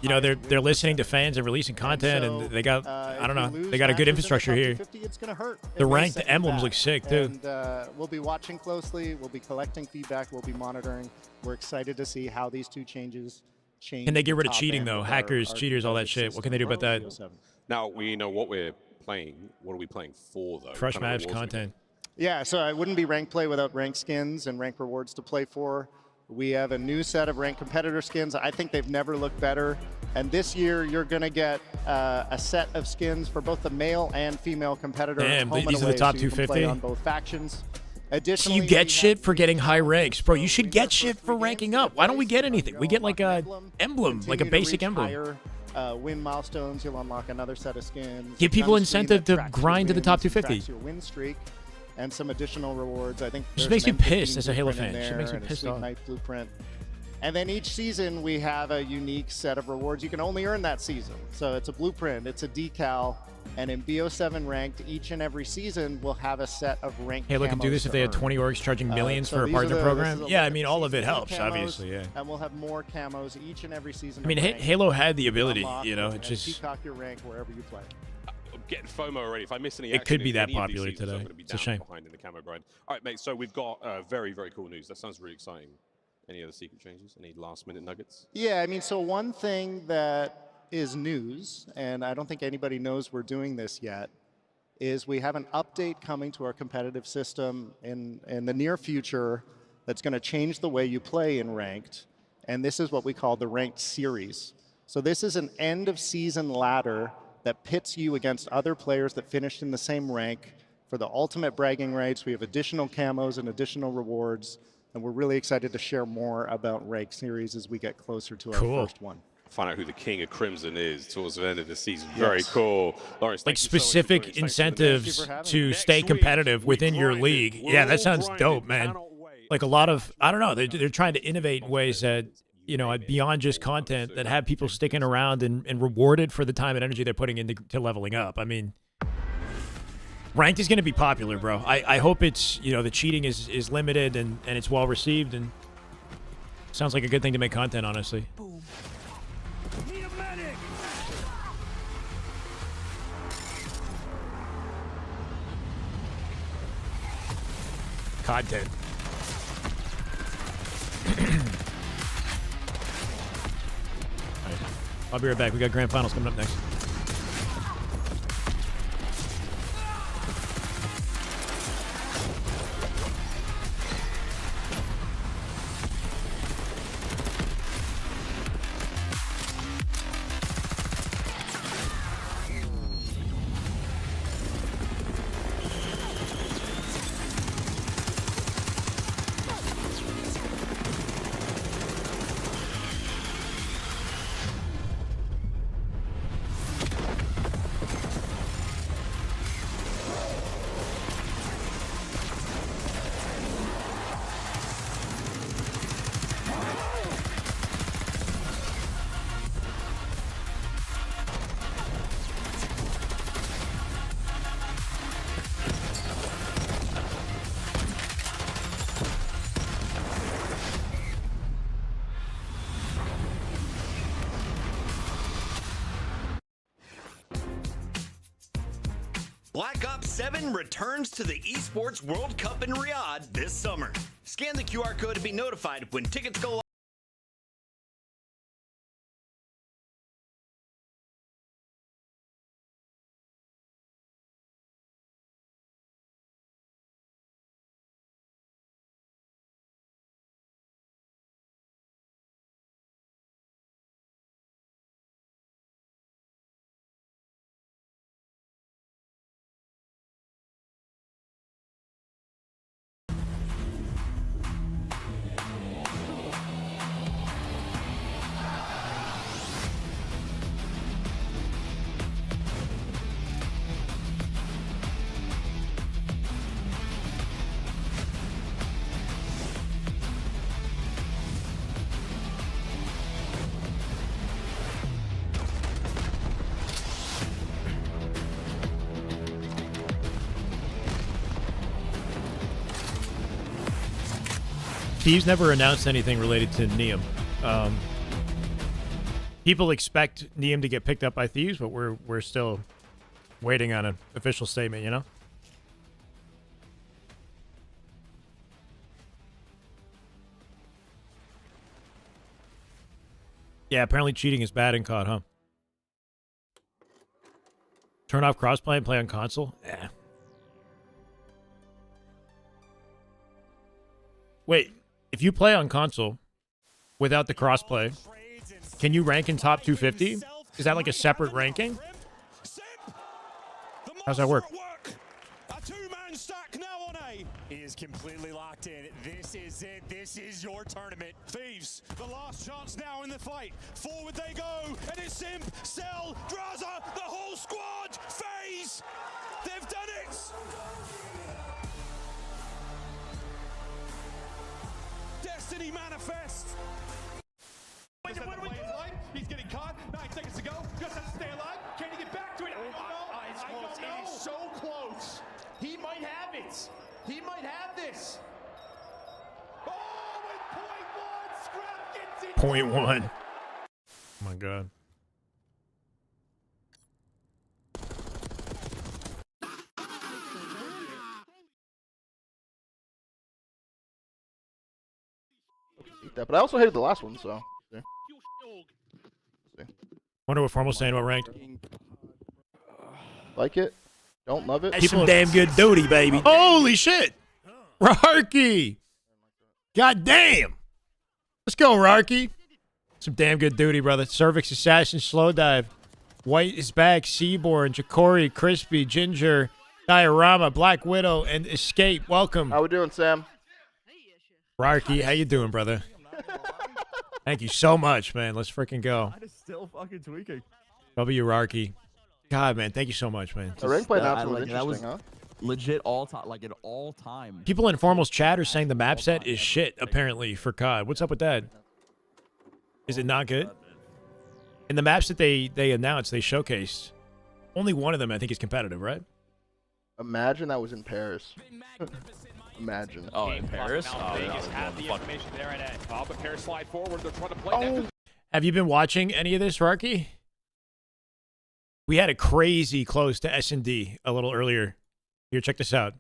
you know, they're listening to fans and releasing content, and they got, I don't know, they got a good infrastructure here. It's going to hurt. The ranked emblems look sick too. And we'll be watching closely. We'll be collecting feedback. We'll be monitoring. We're excited to see how these 2 changes change. Can they get rid of cheating though? Hackers, cheaters, all that shit. What can they do about that? Now we know what we're playing. What are we playing for though? Fresh maps, content. Yeah, so I wouldn't be rank play without rank skins and rank rewards to play for. We have a new set of ranked competitor skins. I think they've never looked better. And this year, you're going to get a set of skins for both the male and female competitor. Damn, these are the top so you can 250? play on both factions. So you get shit for getting high ranks. Bro, you should get shit for ranking up. Why don't we get anything? We get like a emblem, like a basic emblem. Win milestones, you'll unlock another set of skins. Give people incentive to grind to the top 250. Your win streak. And some additional rewards. I think just makes me pissed as a Halo fan. It makes me pissed off. Night blueprint. And then each season we have a unique set of rewards. You can only earn that season. So it's a blueprint, it's a decal, and in BO7 ranked, each and every season will have a set of ranked Halo can do this if they had 20 orgs charging millions for a partner program. Yeah, I mean, all of it helps, obviously, yeah. And we'll have more camos each and every season. I mean, Halo had the ability, you know, it's just... Peacock your rank wherever you play. I'm getting FOMO already. If I miss any it could be that popular today. It's a shame. Behind in the camo grind. All right, mate, so we've got very, very cool news. That sounds really exciting. Any other secret changes? Any last-minute nuggets? Yeah, I mean, so one thing that is news, and I don't think anybody knows we're doing this yet, is we have an update coming to our competitive system in the near future that's going to change the way you play in Ranked, and this is what we call the Ranked Series. So this is an end-of-season ladder that pits you against other players that finished in the same rank for the ultimate bragging rights. We have additional camos and additional rewards, and we're really excited to share more about Rank Series as we get closer to our first one. Find out who the king of Crimson is towards the end of the season. Very cool. Lawrence, like specific incentives to stay competitive within your league. Yeah, that sounds dope, man. Like a lot of, I don't know, they're trying to innovate in ways that, you know, beyond just content that have people sticking around and rewarded for the time and energy they're putting into leveling up. I mean, ranked is going to be popular, bro. I hope it's, you know, the cheating is limited and it's well received, and sounds like a good thing to make content, honestly. Content. Right. I'll be right back. We got grand finals coming up next. Black Ops 7 returns to the Esports World Cup in Riyadh this summer. Scan the QR code to be notified when tickets go live. Thieves never announced anything related to Neum. People expect Neum to get picked up by Thieves, but we're still waiting on an official statement, you know? Yeah, apparently cheating is bad in COD, huh? Turn off crossplay and play on console? Yeah. Wait, if you play on console without the crossplay, can you rank in top 250? Is that like a separate ranking? How's that work? A two-man stack now on A. He is completely locked in. This is it. This is your tournament. Thieves, the last chance now in the fight. Forward they go. And it's Simp, Cell, Draza, the whole squad. FaZe. They've done it. Destiny manifest. He's getting caught. 9 seconds to go. Just has to stay alive. Can he get back to it? I don't know. It is so close. He might have it. He might have this. Oh, with .1, Scrap gets it. .1. Oh my god. That, but I also hated the last one, so. Yeah. Wonder what Formal's saying about ranked. Like it? Don't love it? That's some damn good duty, baby. Holy shit! Rarky! God damn! Let's go, Rarky. Some damn good duty, brother. Cervix Assassin, Slow Dive. White is back. Seaborn, Ja'Cory, Crispy, Ginger, Diorama, Black Widow, and Escape. Welcome. How we doing, Sam? Rarky, how you doing, brother? Thank you so much, man. Let's freaking go. I'm still fucking tweaking. W Rarky. God, man, thank you so much, man. The ring play That was interesting, was huh? legit all time, like an all time. People in Informal's chat are saying the map set is shit, apparently, for COD. What's up with that? Is it not good? In the maps that they announced, they showcased, only one of them, I think, is competitive, right? Imagine that was in Paris. Imagine. Oh, in Paris? Now Vegas had the information there at end. But Paris slide forward. They're trying to play that. Have you been watching any of this, Rarky? We had a crazy close to S&D a little earlier. Here, check this out.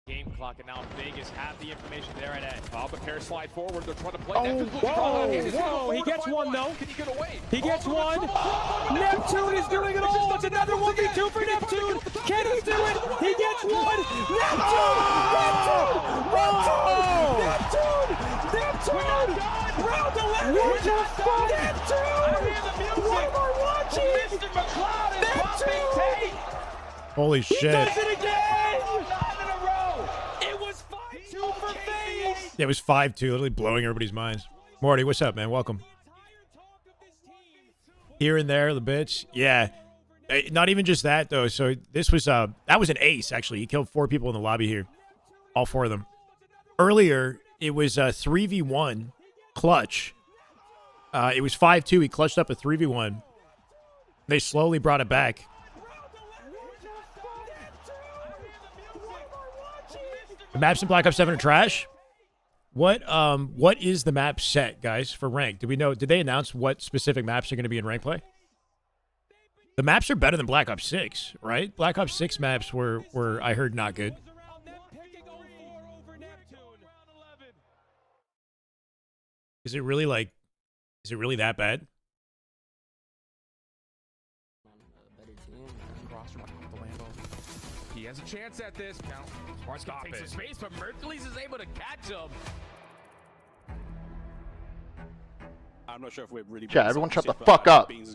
Game clock, and now Vegas have the information there at end. But Paris slide forward. They're trying to play Oh, whoa. He gets one, though. Can he get away? He gets one. Neptune is doing it all. It's another 1v2 for Neptune. Can he do it? He gets one. Neptune! Round 11! What the fuck? Neptune! What am I watching? Mr. McLeod is popping tape! Holy shit. He does it again! 9 in a row! It was 5-2 for FaZe! Yeah, it was 5-2, literally blowing everybody's minds. Morty, what's up, man? Welcome. Here and there, the bitch. Yeah. Not even just that, though. So this was, that was an ace, actually. He killed 4 people in the lobby here. All 4 of them. Earlier, it was a 3v1 clutch. It was 5-2. He clutched up a 3v1. They slowly brought it back. The maps in Black Ops 7 are trash. What is the map set, guys, for rank? Do we know? Did they announce what specific maps are going to be in rank play? The maps are better than Black Ops 6, right? Black Ops 6 maps were I heard not good. Is it really that bad? He has a chance at this. Sparks can take some space, but Mercules is able to catch him. I'm not sure if we're really. Chat, everyone shut the fuck up. Is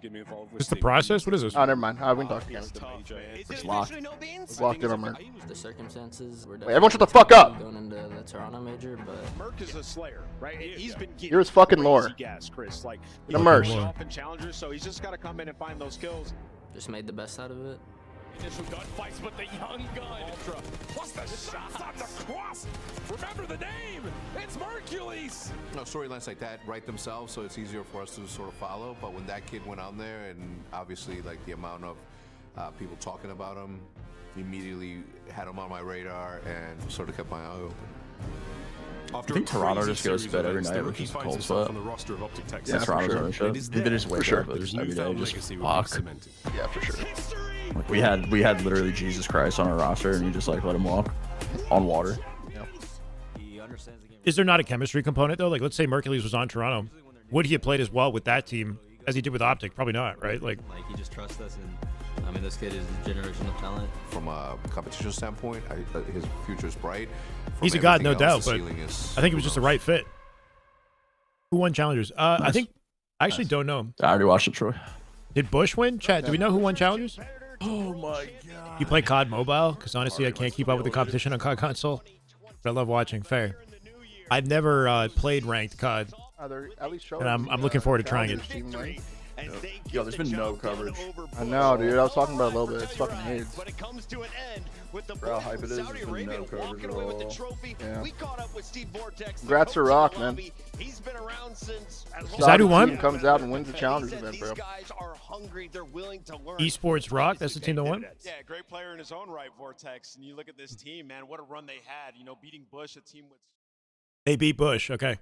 the process? What is this? Oh, never mind. We can talk again. It's locked. It's locked in on Merc. The circumstances were Wait, everyone shut the fuck up. Going into the Toronto major, but Merc is a slayer, right? He's been You're his fucking lore. gas, Chris. Like The Merc. off in challengers, so he's just got to come in and find those kills. just made the best out of it. Initial gunfights with the young gun. Ultra. Plus the shots on the cross. Remember the name. It's Mercules. No, storylines like that write themselves, so it's easier for us to sort of follow. But when that kid went on there, and obviously like the amount of people talking about him, immediately had him on my radar and sort of kept my eye open. I think Toronto just goes to bed every night with just a cold sweat. Yeah, Toronto's on the show. They just wake up every day, just fuck. Yeah, for sure. Like we had literally Jesus Christ on our roster, and you just like let him walk on water. Is there not a chemistry component though? Like, let's say Mercules was on Toronto, would he have played as well with that team as he did with Optic? Probably not, right? Like he just trusts us, and I mean, this kid is a generational talent. From a competition standpoint, his future is bright. He's a god, no doubt, but I think it was just the right fit. Who won Challengers? I think I actually don't know. I already watched it, Troy. Did Bush win? Chat, do we know who won Challengers? Oh my god. You play COD Mobile? Because honestly, I can't keep up with the competition on COD console. But I love watching. Fair. I've never played ranked COD. And I'm looking forward to trying it. Yo, there's been no coverage. I know, dude. I was talking about it a little bit. It's fucking AIDS. But it comes to an end with the Bro, how hype it is. Saudi Arabia walking away with the trophy. Yeah. We caught up with Steve Vortex. Congrats to Rock, man. He's been around since. Is that who won? Comes out and wins the Challengers event, bro. These guys are hungry. They're willing to learn. Esports Rock, that's the team that won? Yeah, great player in his own right, Vortex. And you look at this team, man, what a run they had. You know, beating Bush, a team with. They beat Bush, okay.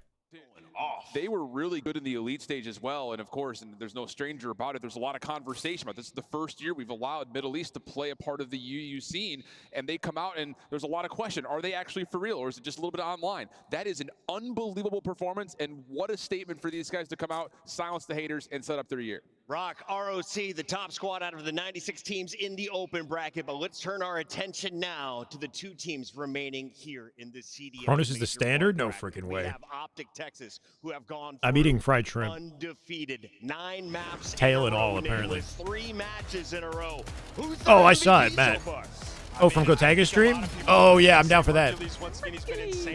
They were really good in the elite stage as well, and of course, and there's no stranger about it, there's a lot of conversation about this. This is the first year we've allowed Middle East to play a part of the UU scene, and they come out and there's a lot of question. Are they actually for real, or is it just a little bit online? That is an unbelievable performance, and what a statement for these guys to come out, silence the haters, and set up their year. Rock, ROC, the top squad out of the 96 teams in the open bracket, but let's turn our attention now to the 2 teams remaining here in the CDL. Cronus is the standard? No freaking We way. have Optic Texas, who have gone I'm eating fried shrimp. undefeated. 9 maps Tail in a and all, row, apparently. with 3 matches in a row. Who's the Oh, I saw it, MVP Matt. so far? Oh, from Gotega's stream? Oh, yeah, I'm down for that.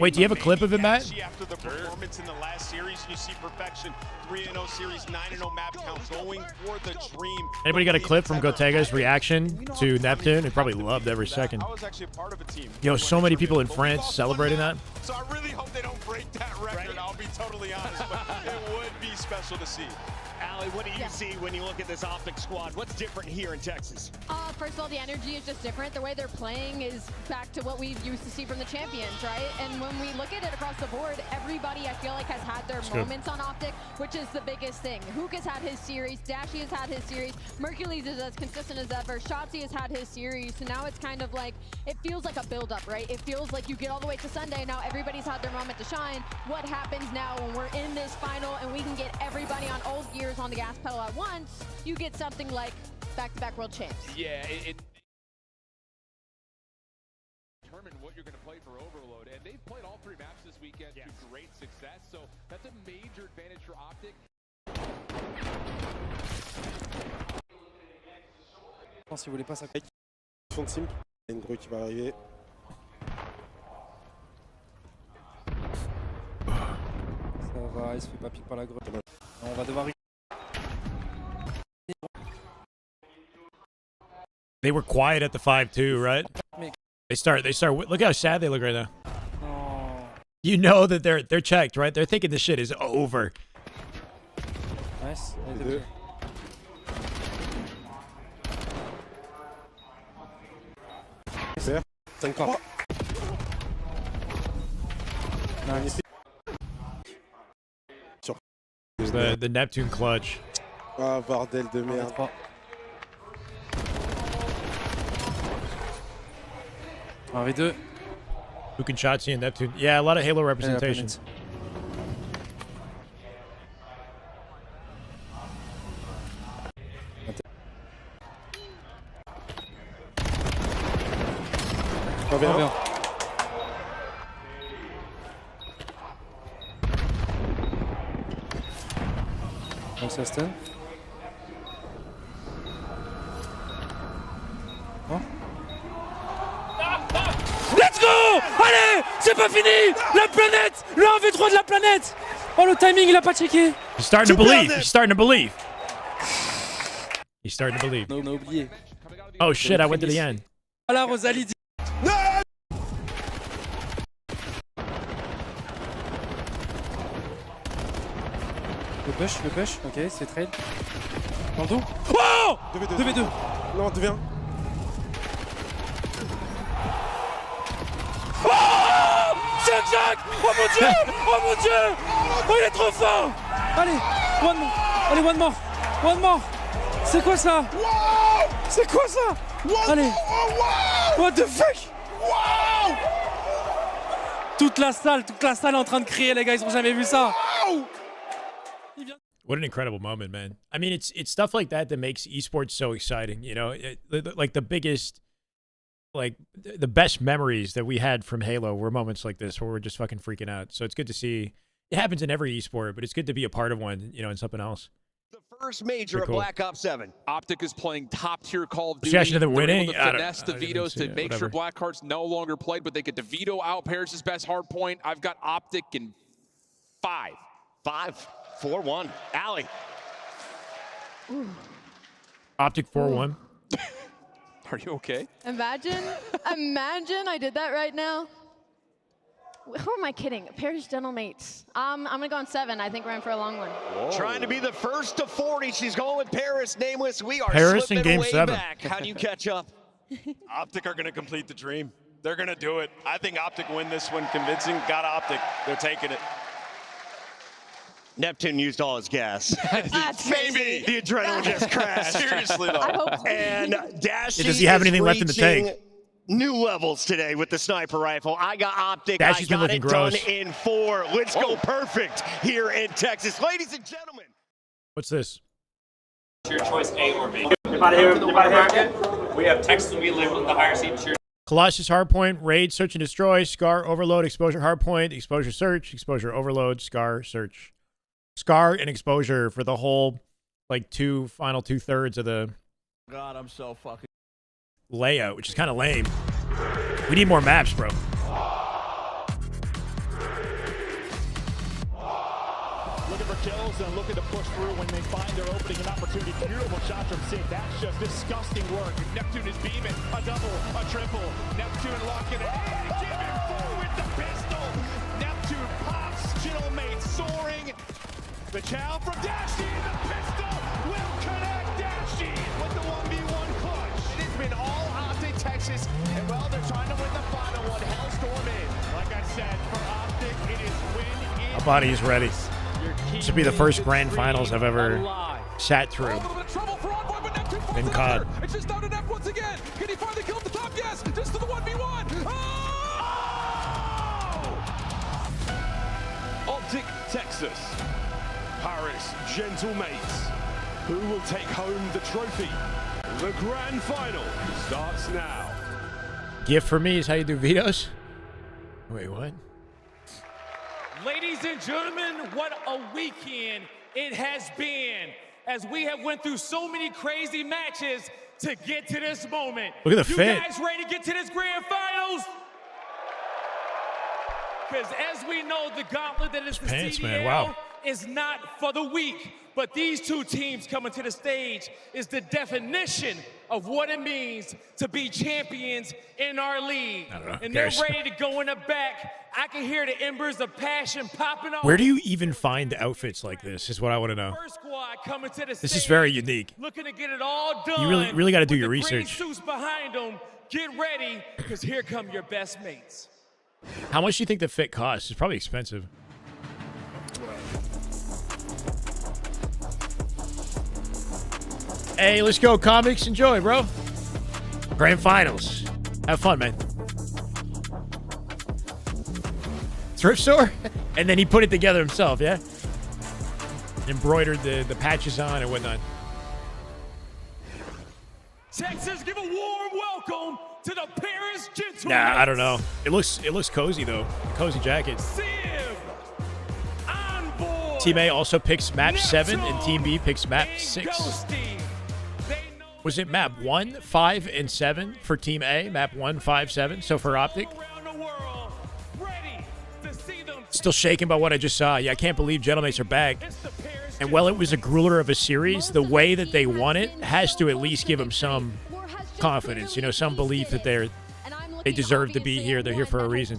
Wait, do you have a clip of it, Matt? After the performance in the last series, you see perfection. 3-0 series, 9-0 map count, going for the dream. Anybody got a clip from Gotega's reaction to Neptune? He probably loved every second. I was actually a part of a team. Yo, so many people in France celebrating that. So I really hope they don't break that record, I'll be totally honest, but it would be special to see. Allie, what do you see when you look at this Optic squad? What's different here in Texas? First of all, the energy is just different. The way they're playing is back to what we used to see from the champions, right? And when we look at it across the board, everybody, I feel like, has had their moments on Optic, which is the biggest thing. Hook has had his series, Dashy has had his series, Mercules is as consistent as ever, Shotzi has had his series, so now it's kind of like, it feels like a build-up, right? It feels like you get all the way to Sunday, now everybody's had their moment to shine. What happens now when we're in this final and we can get everybody on all gears on the gas pedal at once? You get something like back-to-back world champs. Yeah, it determine what you're going to play for Overload, and they've played all 3 maps this weekend to great success, so that's a major advantage for Optic. Si vous voulez pas ça. Fond de sim, il y a une grue qui va arriver. Ça va, il se fait pas pique par la grue. On va devoir. They were quiet at the 5-2, right? They start. Look how sad they look right now. You know that they're checked, right? They're thinking this shit is over. Nice. The Neptune clutch. Ah, bordel de merde. RV2. Hook and Shotzi and Neptune. Yeah, a lot of Halo representation. Reviens. Donc ça stun. Non. Let's go! Allez! C'est pas fini! La planète! Le 1v3 de la planète! Oh, le timing, il a pas checké! He's starting to believe. He's starting to believe. He's starting to believe. Non, on a oublié. Oh shit, I went to the end. Voilà, Rosalie dit. Le push, ok, c'est trade. Dans le dos. Oh! 2v2. Non, 2v1. Oh! Jack! Oh mon dieu! Oh mon dieu! Oh, il est trop fort! Allez, one more! Allez, one more! C'est quoi ça? C'est quoi ça? Allez! What the fuck? Toute la salle est en train de crier, les gars, ils ont jamais vu ça! What an incredible moment, man. I mean, it's stuff like that makes esports so exciting. You know, like the biggest, like the best memories that we had from Halo were moments like this where we're just fucking freaking out. So it's good to see. It happens in every esport, but it's good to be a part of one, you know, in something else. The first major of Black Ops 7. Optic is playing top-tier Call of Duty. Especially to the winning. They're able to finesse the vetoes to make sure Blackheart's no longer played, but they get to veto out Paris' best hardpoint. I've got Optic in 5. 4-1. Allie. Optic 4-1. Are you okay? Imagine I did that right now. Who am I kidding? Paris dental mates. I'm gonna go on 7. I think we're in for a long one. Whoa. Trying to be the first to 40. She's going with Paris. Nameless. We are Paris slipping in game way 7. back. How do you catch up? Optic are going to complete the dream. They're going to do it. I think Optic win this one convincing. Got Optic. They're taking it. Neptune used all his gas. Maybe. The adrenaline just crashed. Seriously, though. And Dashy Does he have anything left in the reaching tank? new levels today with the sniper rifle. I got Optic. Dashy's I been got it looking done gross. in 4. Let's go perfect here in Texas. Ladies and gentlemen. What's this? Your choice A or B. If I hear bracket, we have text and we labeled the higher seed. Colossus hardpoint, raid, search and destroy, scar, overload, exposure, hardpoint, exposure, search, exposure, overload, scar, search. Scar and exposure for the whole, like, final 2/3 of the God, I'm so fucking layout, which is kind of lame. We need more maps, bro. Looking for kills and looking to push through when they find their opening and opportunity. Beautiful shot from Sid. That's just disgusting work. Neptune is beaming. A double, a triple. Neptune locking it. And giving four with the pistol. Neptune pops. Chillmate soaring. The chow from Dashy. The pistol will connect Dashy with the 1v1 clutch. It has been all Optic Texas. And well, they're trying to win the final one. Hellstorm in. Like I said, for Optic, it is win in. My body is ready. This would be the first grand finals I've ever sat through in COD. It's just down to Neff once again. Can he finally kill the top? Yes, just to the 1v1. Oh! Optic Texas. Paris Gentlemates. Who will take home the trophy? The grand final starts now. Gift for me is how you do vetoes? Wait, what? Ladies and gentlemen, what a weekend it has been as we have went through so many crazy matches to get to this moment. Look at the fit. You guys ready to get to this grand finals? Because as we know, the gauntlet that is the pants, CDL man. Wow. is not for the weak. But these two teams coming to the stage is the definition of what it means to be champions in our league. I don't know. And they're ready to go in the back. I can hear the embers of passion popping off. Where do you even find outfits like this is what I want to know. First squad coming to the This is stage, very unique. looking to get it all done. You really got to do with your the green research. suits behind them. Get ready, because here come your best mates. How much do you think the fit costs? It's probably expensive. Hey, let's go, comics. Enjoy, bro. Grand finals. Have fun, man. Thrift store? And then he put it together himself, yeah? Embroidered the patches on and whatnot. Texas, give a warm welcome to the Paris Gentlemates. Nah, I don't know. It looks cozy, though. Cozy jacket. Team A also picks map 7, and Team B picks map 6. Was it map 1, 5, and 7 for Team A? Map 1, 5, 7. So for Optic. Still shaken by what I just saw. Yeah, I can't believe Gentlemates are back. And while it was a grueler of a series, the way that they won it has to at least give them some confidence, you know, some belief that they deserve to be here. They're here for a reason.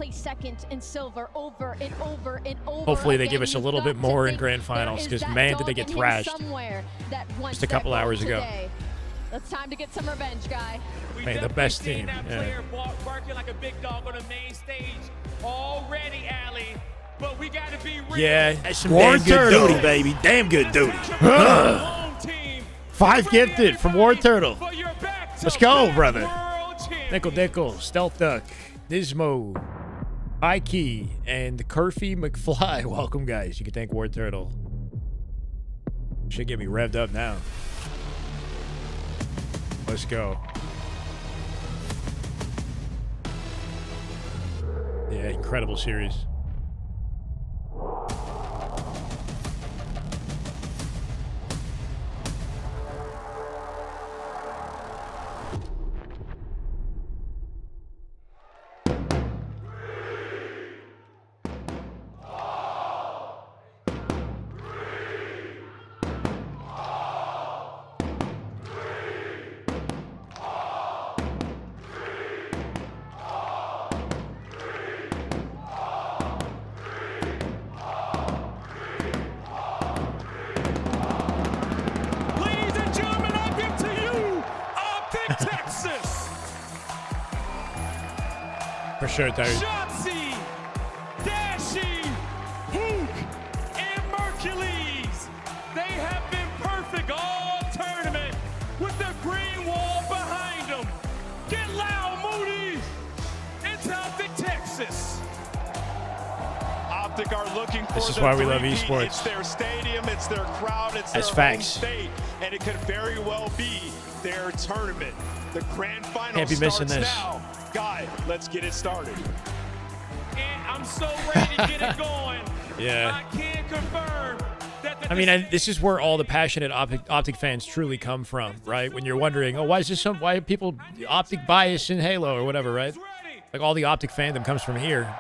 Hopefully they give us a little bit more in grand finals, because man, did they get thrashed just a couple hours ago. It's time to get some revenge, guy. Man, the best team. Yeah. Barking like a big dog on the main stage already, Allie. But we got to be real. Yeah, that's some damn good duty, baby. Damn good duty. 5 gifted from War Turtle. Let's go, brother. Nickel, Stealth Duck, Dismo, High Key, and Curfy McFly. Welcome, guys. You can thank War Turtle. Should get me revved up now. Let's go. Yeah, incredible series. For sure, Terry. Shotzi, Dashy, Hook, and Mercules. They have been perfect all tournament with the green wall behind them. Get loud, Moody. It's Optic Texas. Optic are looking for. This is why we love esports. It's their stadium, it's their crowd, it's That's their home facts. state, and it could very well be their tournament. The grand final Can't be missing starts this. now. Guy, let's get it started. And I'm so ready to get it going. Yeah. I can confirm that the I mean, this is where all the passionate Optic fans truly come from, right? When you're wondering, oh, why are people Optic bias in Halo or whatever, right? Like all the Optic fandom comes from here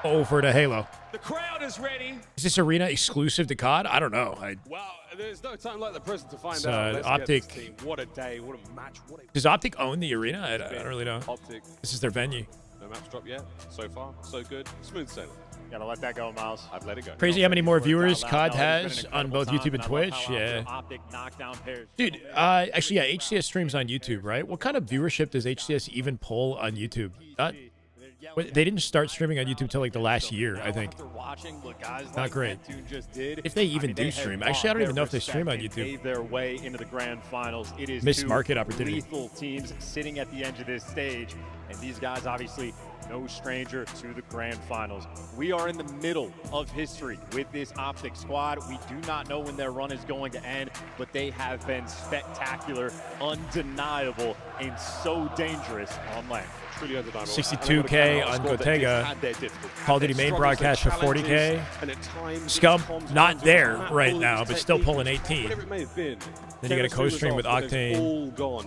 over to Halo. The crowd is ready. Is this arena exclusive to COD? I don't know. Well, there's no time like the present to find It's, out. Let's Optic- get this team. What a day, what a match, what a Does Optic own the arena? I don't really know. Optic. This is their venue. No maps dropped yet. So far, so good. Smooth sailing. Gotta let that go, Miles. I've let it go. Crazy how many more viewers COD No, has it's been an on both incredible YouTube and time, I love Twitch. how Yeah. Optic knockdown pairs. Dude, actually, yeah, HCS streams on YouTube, right? What kind of viewership does HCS even pull on YouTube? They didn't start streaming on YouTube till like the last year, I think. Not great. If they even do stream. Actually, I don't even know if they stream on YouTube. Their way into the grand finals. It is Missed two market opportunity. lethal teams sitting at the edge of this stage, and these guys obviously no stranger to the grand finals. We are in the middle of history with this Optic squad. We do not know when their run is going to end, but they have been spectacular, undeniable, and so dangerous on lane. 62K on Gotega. Call of Duty main broadcast for 40K. Scum, not there right now, but still pulling 18. Then you got a co-stream with Octane.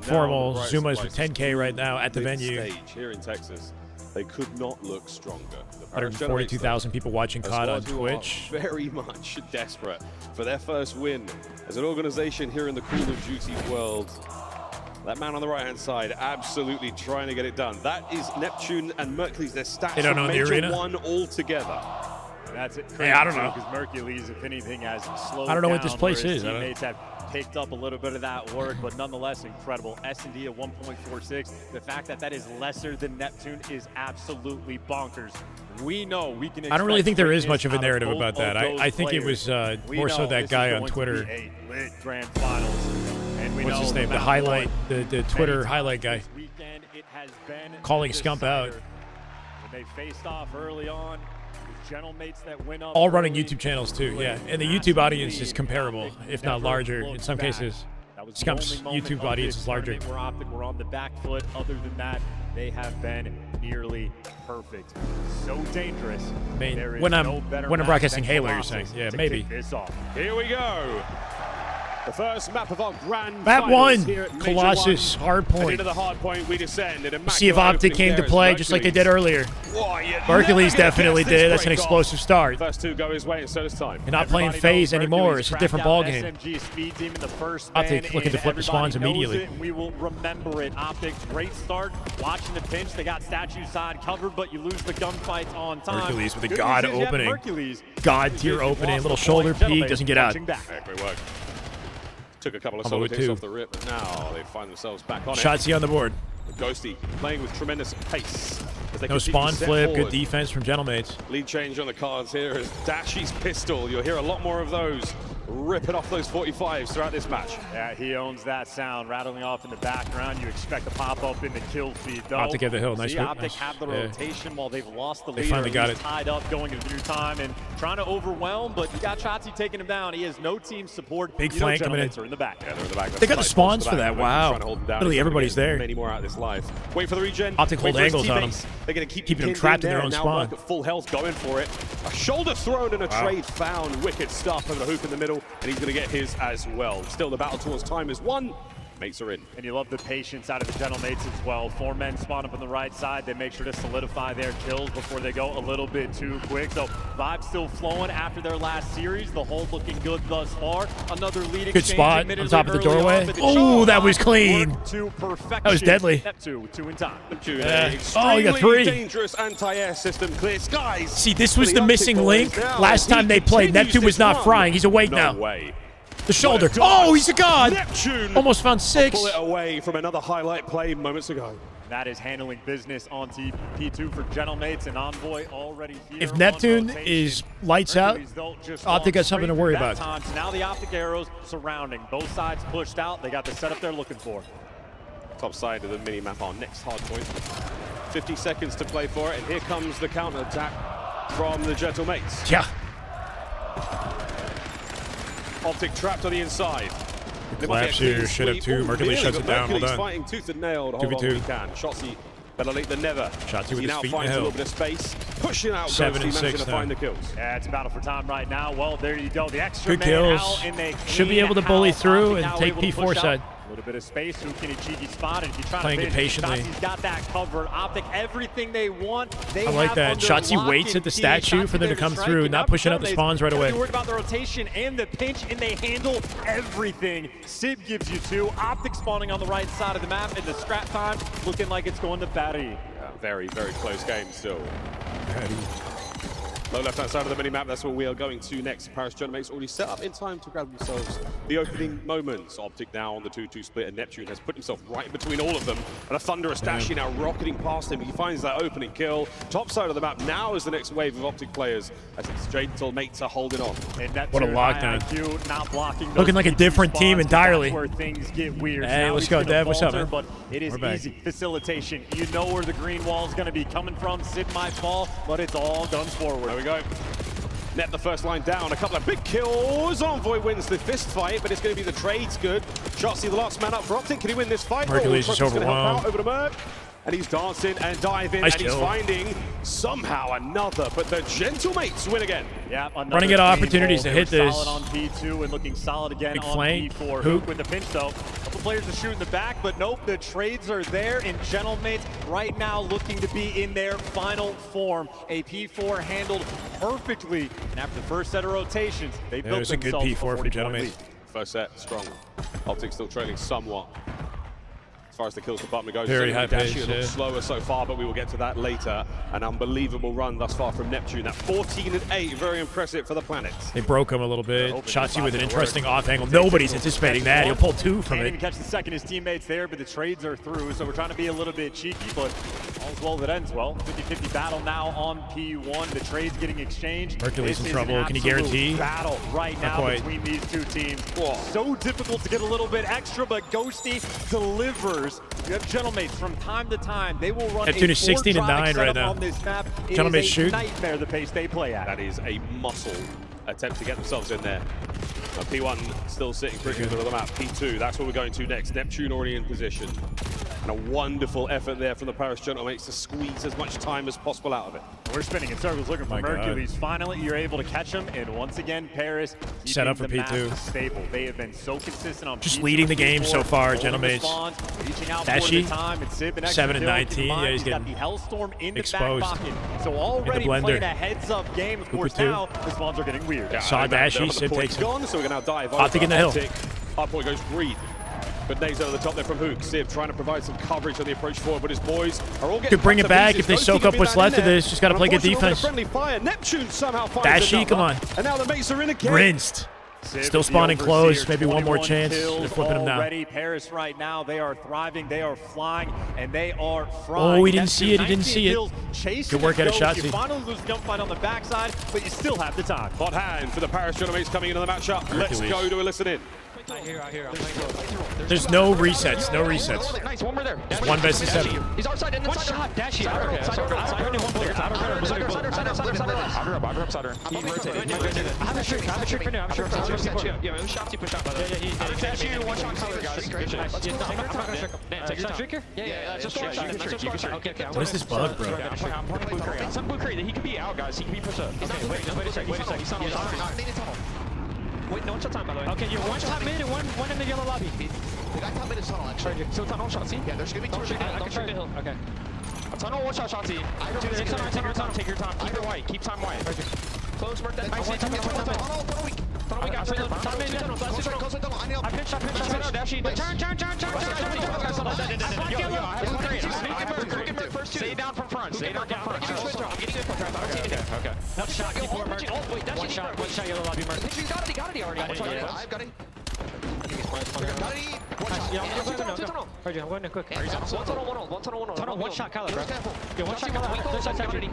Formal, Zuma's with 10K right now at the venue. Here in Texas, they could not look stronger. 142,000 people watching COD on Twitch. Very much desperate for their first win as an organization here in the Call of Duty world. That man on the right-hand side, absolutely trying to get it done. That is Neptune and Mercules. Their stats They don't own the Major arena? 1 altogether. That's it. Hey, I don't know. Because Mercules, if anything, has slowed I don't know what this down, place whereas is. I don't- Teammates have picked up a little bit of that work, but nonetheless incredible. S&D at 1.46. The fact that that is lesser than Neptune is absolutely bonkers. We know we can. I don't really think there is expect much of a greatness narrative out of about both that. of those I think it players. was We more so know that this guy is on going to Twitter. be a lit grand finals. And we What's know his name? The map highlight, one, the Twitter many highlight guy. times this weekend, it has been Calling the Scump out. decider. When they faced off early on, the gentlemates that went up All running early, YouTube channels too, yeah. And the YouTube audience is comparable, if not larger in some cases. That was the Scump's only moment YouTube of audience this is larger. tournament where Optic were on the back foot. Other than that, they have been nearly perfect. So dangerous. I There mean, is when no I'm better when I'm match broadcasting than Halo, you're Colossus saying, yeah, to maybe. kick this off. Here we go. The first map of our grand Map finals one, here at Major Colossus, 1. hardpoint. And into the hard point we descend. In a See if Optic came to play just like they did earlier. Hercules definitely did. That's an explosive start. First two go his way, and so does time. You're not playing FaZe anymore. It's a different ballgame. SMG speed team in the first Optic man, looking to and flip the spawns everybody knows immediately. it, and we will remember it. Optic, great start. Watching the pinch, they got statue side covered, but you lose the gunfights on time. Hercules with a Good God news is you have opening. Hercules. God tier opening. Little shoulder peek, doesn't get out. Great work. Took a couple of Combo solo with hits two. off the rip, but now they find themselves back on it. Shotsy on the board. Ghosty playing with tremendous pace. As they No continue spawn to step flip. forward. Good defense from Gentlemates. Lead change on the cards here is Dashy's pistol. You'll hear a lot more of those ripping off those 45s throughout this match. Yeah, he owns that sound rattling off in the background. You expect to pop up in the kill feed, though. Optic at the hill. Nice See, whip. Optic Nice. have the Yeah. rotation while they've lost the They lead. finally or got at least it. tied up going into new time and trying to overwhelm, but you got Shotzi taking him down. He has no team support. Big You know flank coming in. Gentlemates are in the back. Yeah, they're in the back. They got the spawns for that. Wow. Literally everybody's there. Many more out of this life. Wait for the regen. Optic Wait hold for his angles on teammates. him. They're going to keep Keeping them pinned trapped in their there. own Now spawn. work at full health, going for it. A shoulder thrown and a Wow. trade found. Wicked stuff over the hoop in the middle, and he's going to get his as well. Still, the battle towards time is won. Mates are in. And you love the patience out of the Gentlemates as well. 4 men spawn up on the right side. They make sure to solidify their kills before they go a little bit too quick. So vibes still flowing after their last series. The hold looking good thus far. Another lead Good exchange spot on admittedly top of the early on, doorway. but the Oh, shot that was clean. worked to perfection. That was deadly. Neptune with 2 in time. Neptune, Yeah. an Oh, you got extremely 3. dangerous anti-air system. Clear skies. See, this was for the Optic missing boys. link. Now, Last time he they played, continues Neptune was this not run. frying. He's awake No now. way. The shoulder. What a dodge. Oh, he's a god. Neptune Almost found 6. pull it away from another highlight play moments ago. That is handling business on P2 for Gentlemates and Envoy already here. If on Neptune rotation. is lights out, Hercules, though, just Optic gone got something to straight worry through about. that time. So now the Optic arrows surrounding. Both sides pushed out. They got the setup they're looking for. Top side of the mini map, our next hard point. 50 seconds to play for it, and here comes the counter attack. from the Gentle Mates. Yeah. Optic trapped on the inside. Collapse here, should have two. Mercury shuts it down. Hold Mercury's on. fighting tooth and nail to hold on if he can. Shotzi better late than never. Shotzi with he his now feet in finds the a little hill. bit of space, pushing out. 7 and Ghosty, 6 managing to now. find the kills. Yeah, it's a battle for time right now. Well, there you go. The extra Good man kills. out in a Should be able to bully through and take P4 side. A little bit of space. Who can he cheeky spot? And if you try Playing to it patiently. Shotzi's got that covered. Optic, everything they want. They I like have that. under Shotzi lock waits and at the key. statue for them to Shotzi come there through, strike, not pushing out the spawns right away. You're worried about the rotation and the pinch, and they handle everything. Sib gives you 2. Optic spawning on the right side of the map, and the scrap time looking like it's going to Batty. Very, very close game still. Low left-hand side of the mini-map, that's where we are going to next. Paris Gentlemates already set up in time to grab themselves the opening moments. Optic now on the 2-2 split, and Neptune has put himself right in between all of them. And a thunderous dash now rocketing past him. He finds that opening kill. Top side of the map now is the next wave of Optic players as its Gentlemates are holding on. And What a lockdown. IQ, not blocking Looking like a different team entirely. That's where things get weird. Hey, Now let's he's go, gonna Dev. What's up, falter, man? But it is We're back. easy. Facilitation. You know where the green wall is going to be coming from. Sid might fall, but it's all guns forward. There we go. Net the first line down, a couple of big kills. Envoy wins the fist fight, but it's going to be the trades good. Shotzi, the last man up for Optic. Can he win this fight? Hercules is Crockett's gonna help overwhelmed. out over to Merc. And he's dancing and diving, Nice and he's kill. finding somehow another, but the Gentlemates win again. Yeah, Running out of opportunities to hit this. Solid on P2 and looking solid again Big on flank. P4. Hook. With the pinch though. A couple players are shooting the back, but nope, the trades are there, and Gentlemates right now looking to be in their final form. A P4 handled perfectly, and after the first set of rotations, they built There's a good themselves P4 from 40-point Gentlemates. lead. First set, strong. Optic still trailing somewhat. As far as the kills department goes, Very high pace, a little yeah. slower so far, but we will get to that later. An unbelievable run thus far from Neptune. That 14-8, very impressive for the Planet. They broke him a little bit. Shotzi with an interesting off angle. Nobody's anticipating that. He'll pull 2 from Can't even it. catch the second. His teammates there, but the trades are through, so we're trying to be a little bit cheeky, but all's well that ends well. 50-50 battle now on P1. The trades getting exchanged. Hercules This in is trouble. an Can you guarantee? absolute battle right now quite. between these two teams. So difficult to get a little bit extra, but Ghosty delivers. You have Gentlemates from time to time. They will run Neptune a is 16 and 9 right now. on this map. It Gentlemates is a shoot. nightmare the pace they play at. That is a muscle attempt to get themselves in there. P1 still sitting pretty good on the map. P2, that's what we're going to next. Neptune already in position. And a wonderful effort there from the Paris Gentlemates to squeeze as much time as possible out of it. We're spinning in circles looking for My God. Hercules. Finally, you're able to catch him, and once again, Paris Set up for keeping the P2. map stable. They have been so consistent on Just P2, leading the game P4, so far, holding Gentlemates. the spawns, reaching out Dashi, for the time, and Sib an extra 7 and kill. 19. Keep in mind, Yeah, he's got getting the Hellstorm in the exposed. back pocket. So already blender. playing a heads-up game. Of course, two. now the spawns are getting weird. Saw Dashi, Sib takes him. Gone, so we're going to now dive Optic over. in the hill. Optic. Hardpoint goes Breed. But Nays over the top there from Hook. Civ trying to provide some coverage on the approach forward, but his boys are all getting Could bring cut it to back pieces. if they Ghosty soak can up be what's that in left of there. this. Just got to play good Unfortunately, with a defense. friendly fire. Neptune somehow finds Dashi, another. come on. And now the mates are in again. Rinsed. Sib Still with the spawning close. overseer, Maybe one more 21 chance. kills They're flipping him now. already. Paris right now, they are thriving, they are flying, and they are frying. Oh, he didn't Neptune, see it. He didn't 19 see it. kills, chasing Good work it out of goes. Shotzi. You finally lose the gunfight on the backside, but you still have the time. Hot hand for the Paris Gentlemates coming into the matchup. Let's Hercules. go to a listen in. There's no resets. No resets. Nice, one more there. It's 1 best of 7. He's outside in the side. Shot, Dashi. Side. He rotated. I have a trick for now. Yeah, it was Shopsy push out by the way. Dashi, one shot color, guys. Good shit. I'm not gonna trick him. Take your time. Trick? Yeah, just one shot. Okay. What is this bug, bro? I'm playing Blue Curry. Some Blue Curry. He could be out, guys. He could be pushed up. Okay, wait a sec. He's not on tunnel. Wait, no one shot time, by the way. Okay, you're one shot mid and one in the yellow lobby. The guy top mid is tunnel, actually. So tunnel shot, see? Yeah, there's gonna be two. Don't shoot the hill. Okay. Tunnel, one shot, Shotzi. Take your time. Take your time. Keep it white. Keep time white. Close, mark that. Tunnel weak. Tunnel weak. Time in. I pinch. Dashi. Turn. First two. Stay down from front. Stay down from front. I'm getting it. Okay. One shot. Keep more, Merc. One shot, yellow lobby, Merc. He got it already. I've got it. I'm going to quick. One tunnel, one shot, Kyler, bro. Yeah, one shot, Kyler. There's shot actually.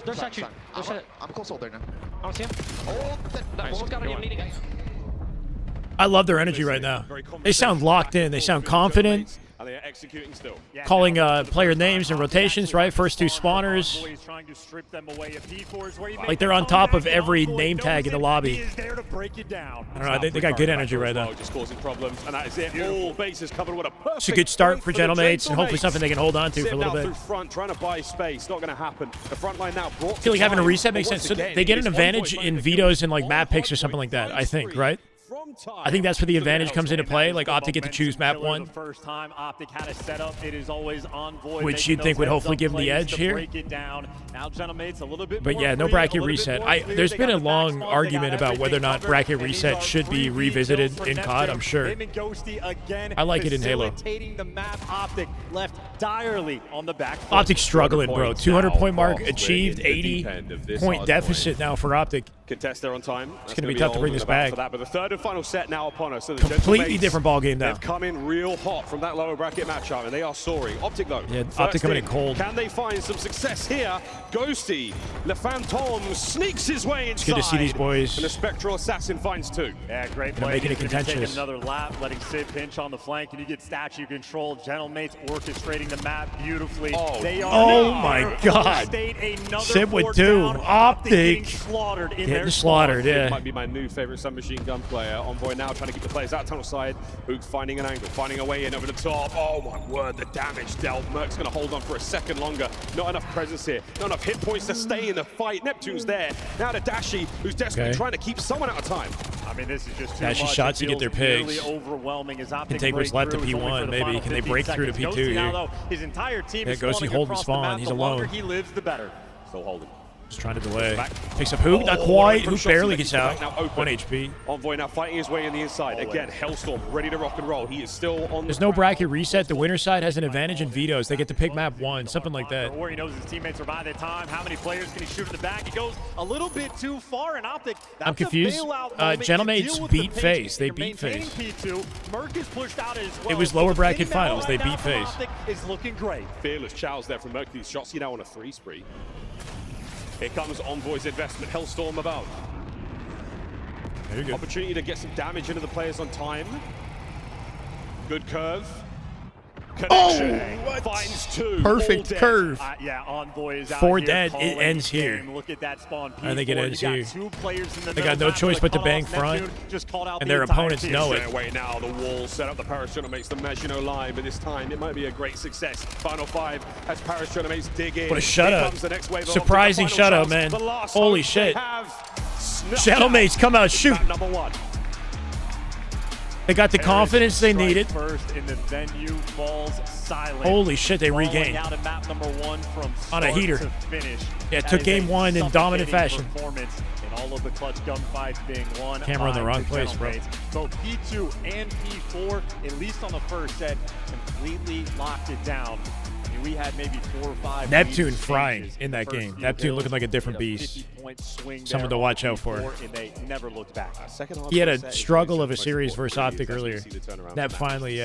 There's shot you. I'm close hold there now. I don't see him. Almost got it. Needing. I love their energy right now. They sound locked in. They sound confident. executing still. Calling player names and rotations, right? First two spawners. Like they're on top of every name tag in the lobby. I don't know. They got good energy right now. Just causing problems, and that is it. All bases covered. What a perfect. It's a good start for Gentlemates, and hopefully something they can hold on to for a little bit. Through front, trying to buy space. Not going to happen. The front line now brought. I feel like having a reset makes sense. So they get an advantage in vetoes and like map picks or something like that, I think, right? I think that's where the advantage comes into play. Like Optic get to choose map 1. First time Optic had a setup, it is always Envoy, which you'd think would hopefully give them the edge here. But yeah, no bracket reset. There's been a long argument about whether or not bracket reset should be revisited in COD, I'm sure. I like it in Halo. Optic's struggling, bro. 200-point mark achieved, 80-point deficit now for Optic. Contest there on time. It's going to be tough to bring this back. But the third and final set now upon us. So the completely different ball game now. They've come in real hot from that lower bracket matchup, and they are soaring. Optic though. Yeah, Optic coming in cold. Can they find some success here? Ghosty, Le Phantom sneaks his way inside. It's good to see these boys. And the Spectral Assassin finds 2. Yeah, great play. Making it contentious. Another lap, letting Sid pinch on the flank, and you get statue control. Gentlemates orchestrating the map beautifully. Oh my God. Sid with 2. Optic getting slaughtered. Yeah. Might be my new favorite submachine gun player. Envoy now trying to keep the players out tunnel side. Hook finding an angle, finding a way in over the top. Oh my word, the damage dealt. Merc's going to hold on for a second longer. Not enough presence here. Not enough hit points to stay in the fight. Neptune's there. Now to Dashi, who's desperately trying to keep someone out of time. I mean, this is just too Dashi much. shots to get their pigs. Really overwhelming as Optic can take what's left to P1, maybe. Can they break through to P2 here? Now, though, his entire team is Ghosty holding spawn. He's alone. The longer he lives, the better. Still holding. Just trying to delay. Picks up Hook, not quite. Hook barely gets out. 1 HP. Envoy now fighting his way in the inside. Again, Hellstorm ready to rock and roll. He is still on. There's no bracket reset. The winner side has an advantage in vetoes. They get to pick map 1, something like that. Or he knows his teammates are by their time. How many players can he shoot in the back? He goes a little bit too far, and Optic. I'm confused. Gentlemates beat FaZe. They beat FaZe. Merc is pushed out as well. It was lower bracket finals. They beat FaZe. Optic is looking great. Fearless chows there from Merc. These shots you now on a 3 spree. Here comes Envoy's investment. Hellstorm above. Opportunity to get some damage into the players on time. Good curve. Connection. Finds 2. Perfect curve. Yeah, Envoy is out 4 here dead. It ends here. Look at that spawn. I think it ends here. They got no no choice but to bang front, and their opponents know it. Away now, the wall set up. The Parachute makes the Maginot line, but this time it might be a great success. Final 5 as Parachute makes dig in. What a shutout. Surprising shutout, man. Holy shit. Gentlemates come out, shoot. Number 1. They got the confidence they needed. First in the venue falls silent. Holy shit, they regained. Out of map number 1 from on a heater. To finish. Yeah, took game 1 in dominant fashion. Performance in all of the clutch gunfights being won. Camera in the wrong place, bro. Both P2 and P4, at least on the first set, completely locked it down. We had maybe 4 or 5. Neptune frying in that game. Neptune looking like a different beast. Someone to watch out for. And they never looked back. He had a struggle of a series versus Optic earlier. Nep finally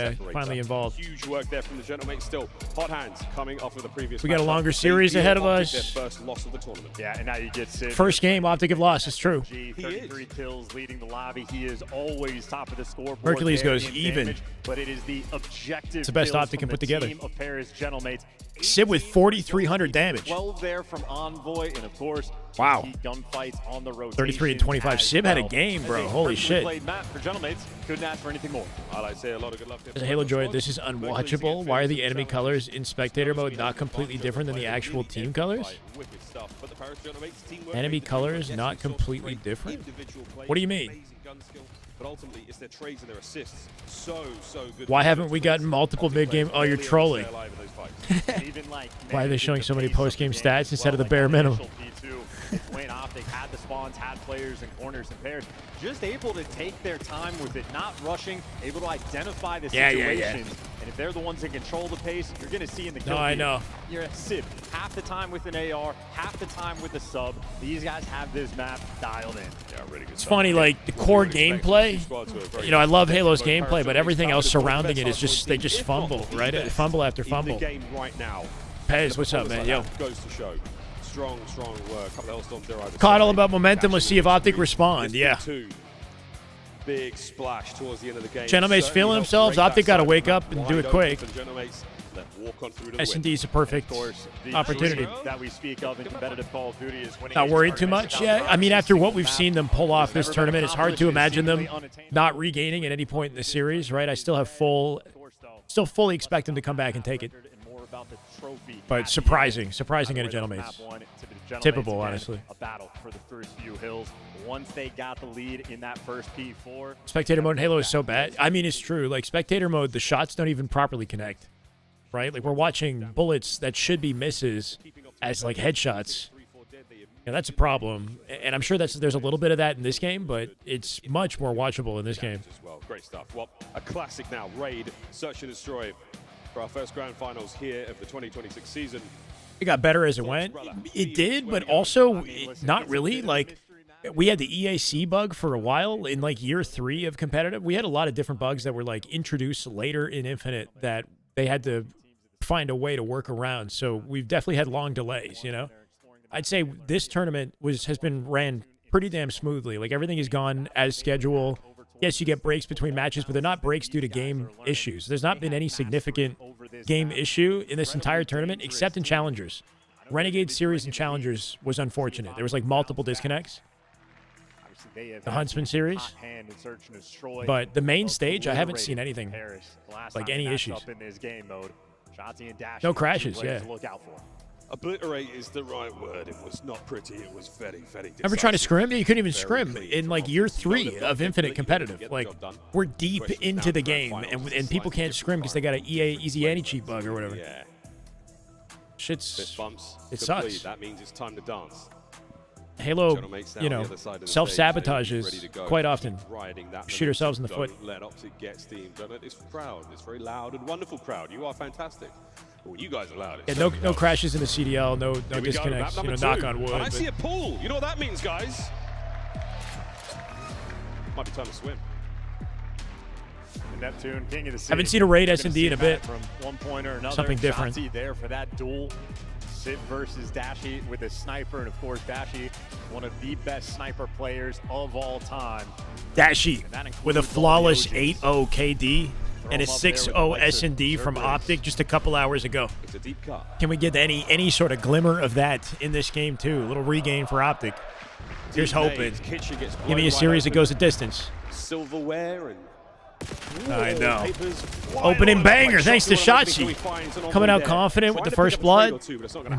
involved. Huge work there from the Gentlemates still. Hot hands coming off of the previous. We got a longer series ahead of us. Their first loss of the tournament. Yeah, and now you get Sid. First game, Optic have lost. It's true. 33 kills leading the lobby. He is always top of the scoreboard. Hercules goes even. Damage, but it is the objective. It's the best Optic can put together. Team of Paris Gentlemates. Sid with 4,300 damage. 12 there from Envoy, and of course, wow. Gunfights on the rotation. 33 and 25. Sib had a game, bro. Holy shit. Played Matt for Gentlemates. Couldn't ask for anything more. I like to say a lot of good luck. As a Halo Droid, this is unwatchable. Why are the enemy colors in spectator mode not completely different than the actual team colors? Enemy colors not completely different? What do you mean? But ultimately, it's their trades and their assists. So good. Why haven't we gotten multiple mid-game? Oh, you're trolling. Why are they showing so many post-game stats instead of the bare minimum? Wayne Optic had the spawns, had players in corners and pairs, just able to take their time with it, not rushing, able to identify the situations. And if they're the ones that control the pace, you're going to see in the kill. No, I know. You're at Sid, half the time with an AR, half the time with a sub. These guys have this map dialed in. Yeah, really good. It's funny, like the core gameplay. You know, I love Halo's gameplay, but everything else surrounding it is just they just fumble, right? Fumble after fumble. Pez, what's up, man? Yo. Goes to show. Strong work. Couple of Hellstorms there. Caught all about momentum. Let's see if Optic respond. Yeah. big splash towards the end of the game. Gentlemate's feeling themselves. Optic got to wake up and do it quick. S&D is a perfect opportunity. That we speak of in competitive Call of Duty is winning. Not worried too much. Yeah, I mean, after what we've seen them pull off this tournament, it's hard to imagine them not regaining at any point in the series, right? I still have still fully expect them to come back and take it. But surprising at a Gentlemate's. Tippable, honestly. A battle for the first few hills. Once they got the lead in that first P4. Spectator mode in Halo is so bad. I mean, it's true. Like, spectator mode, the shots don't even properly connect, right? Like, we're watching bullets that should be misses as, like, headshots. Yeah, that's a problem. And I'm sure there's a little bit of that in this game, but it's much more watchable in this game. Well, great stuff. Well, a classic now. Raid, Search and Destroy for our first grand finals here of the 2026 season. It got better as it went. It did, but also not really. Like, we had the EAC bug for a while in, like, year 3 of competitive. We had a lot of different bugs that were, like, introduced later in Infinite that they had to find a way to work around. So we've definitely had long delays, you know? I'd say this tournament has been ran pretty damn smoothly. Like, everything has gone as scheduled. Yes, you get breaks between matches, but they're not breaks due to game issues. There's not been any significant game issue in this entire tournament, except in Challengers. Renegade Series and Challengers was unfortunate. There was, like, multiple disconnects. The Huntsman Series. But the main stage, I haven't seen anything, like, any issues. No crashes, yeah. Obliterate is the right word. It was not pretty. It was very, very decisive. Remember trying to scrim? You couldn't even scrim in, like, year 3 of Infinite Competitive. Like, we're deep into the game, and people can't scrim because they got an EA Easy Anti-Cheat bug or whatever. Yeah. Shit's... bumps It complete. sucks. That means it's time to dance. Halo, you know, self-sabotages quite often. Shoot ourselves in the foot. Don't let Optic get steam. Don't let this crowd, this very loud and wonderful crowd. You are fantastic. But when you guys are loud, Yeah, no crashes in the CDL, no disconnects. You know, knock on wood. And I see a pool. You know what that means, guys? Might be time to swim. Neptune, king of the city. Haven't seen a raid S&D in a bit. From one point or another. Something different. Shotzi there for that duel. Sid versus Dashy with a sniper, and of course Dashy, one of the best sniper players of all time. Dashy with a flawless 8-0 KD and a 6-0 S&D from Optic just a couple hours ago. It's a deep cut. Can we get any sort of glimmer of that in this game too? A little regain for Optic. Here's hoping. Give me a series that goes a distance. Silverware and I know. Opening banger thanks to Shotzi. Coming out confident with the first blood.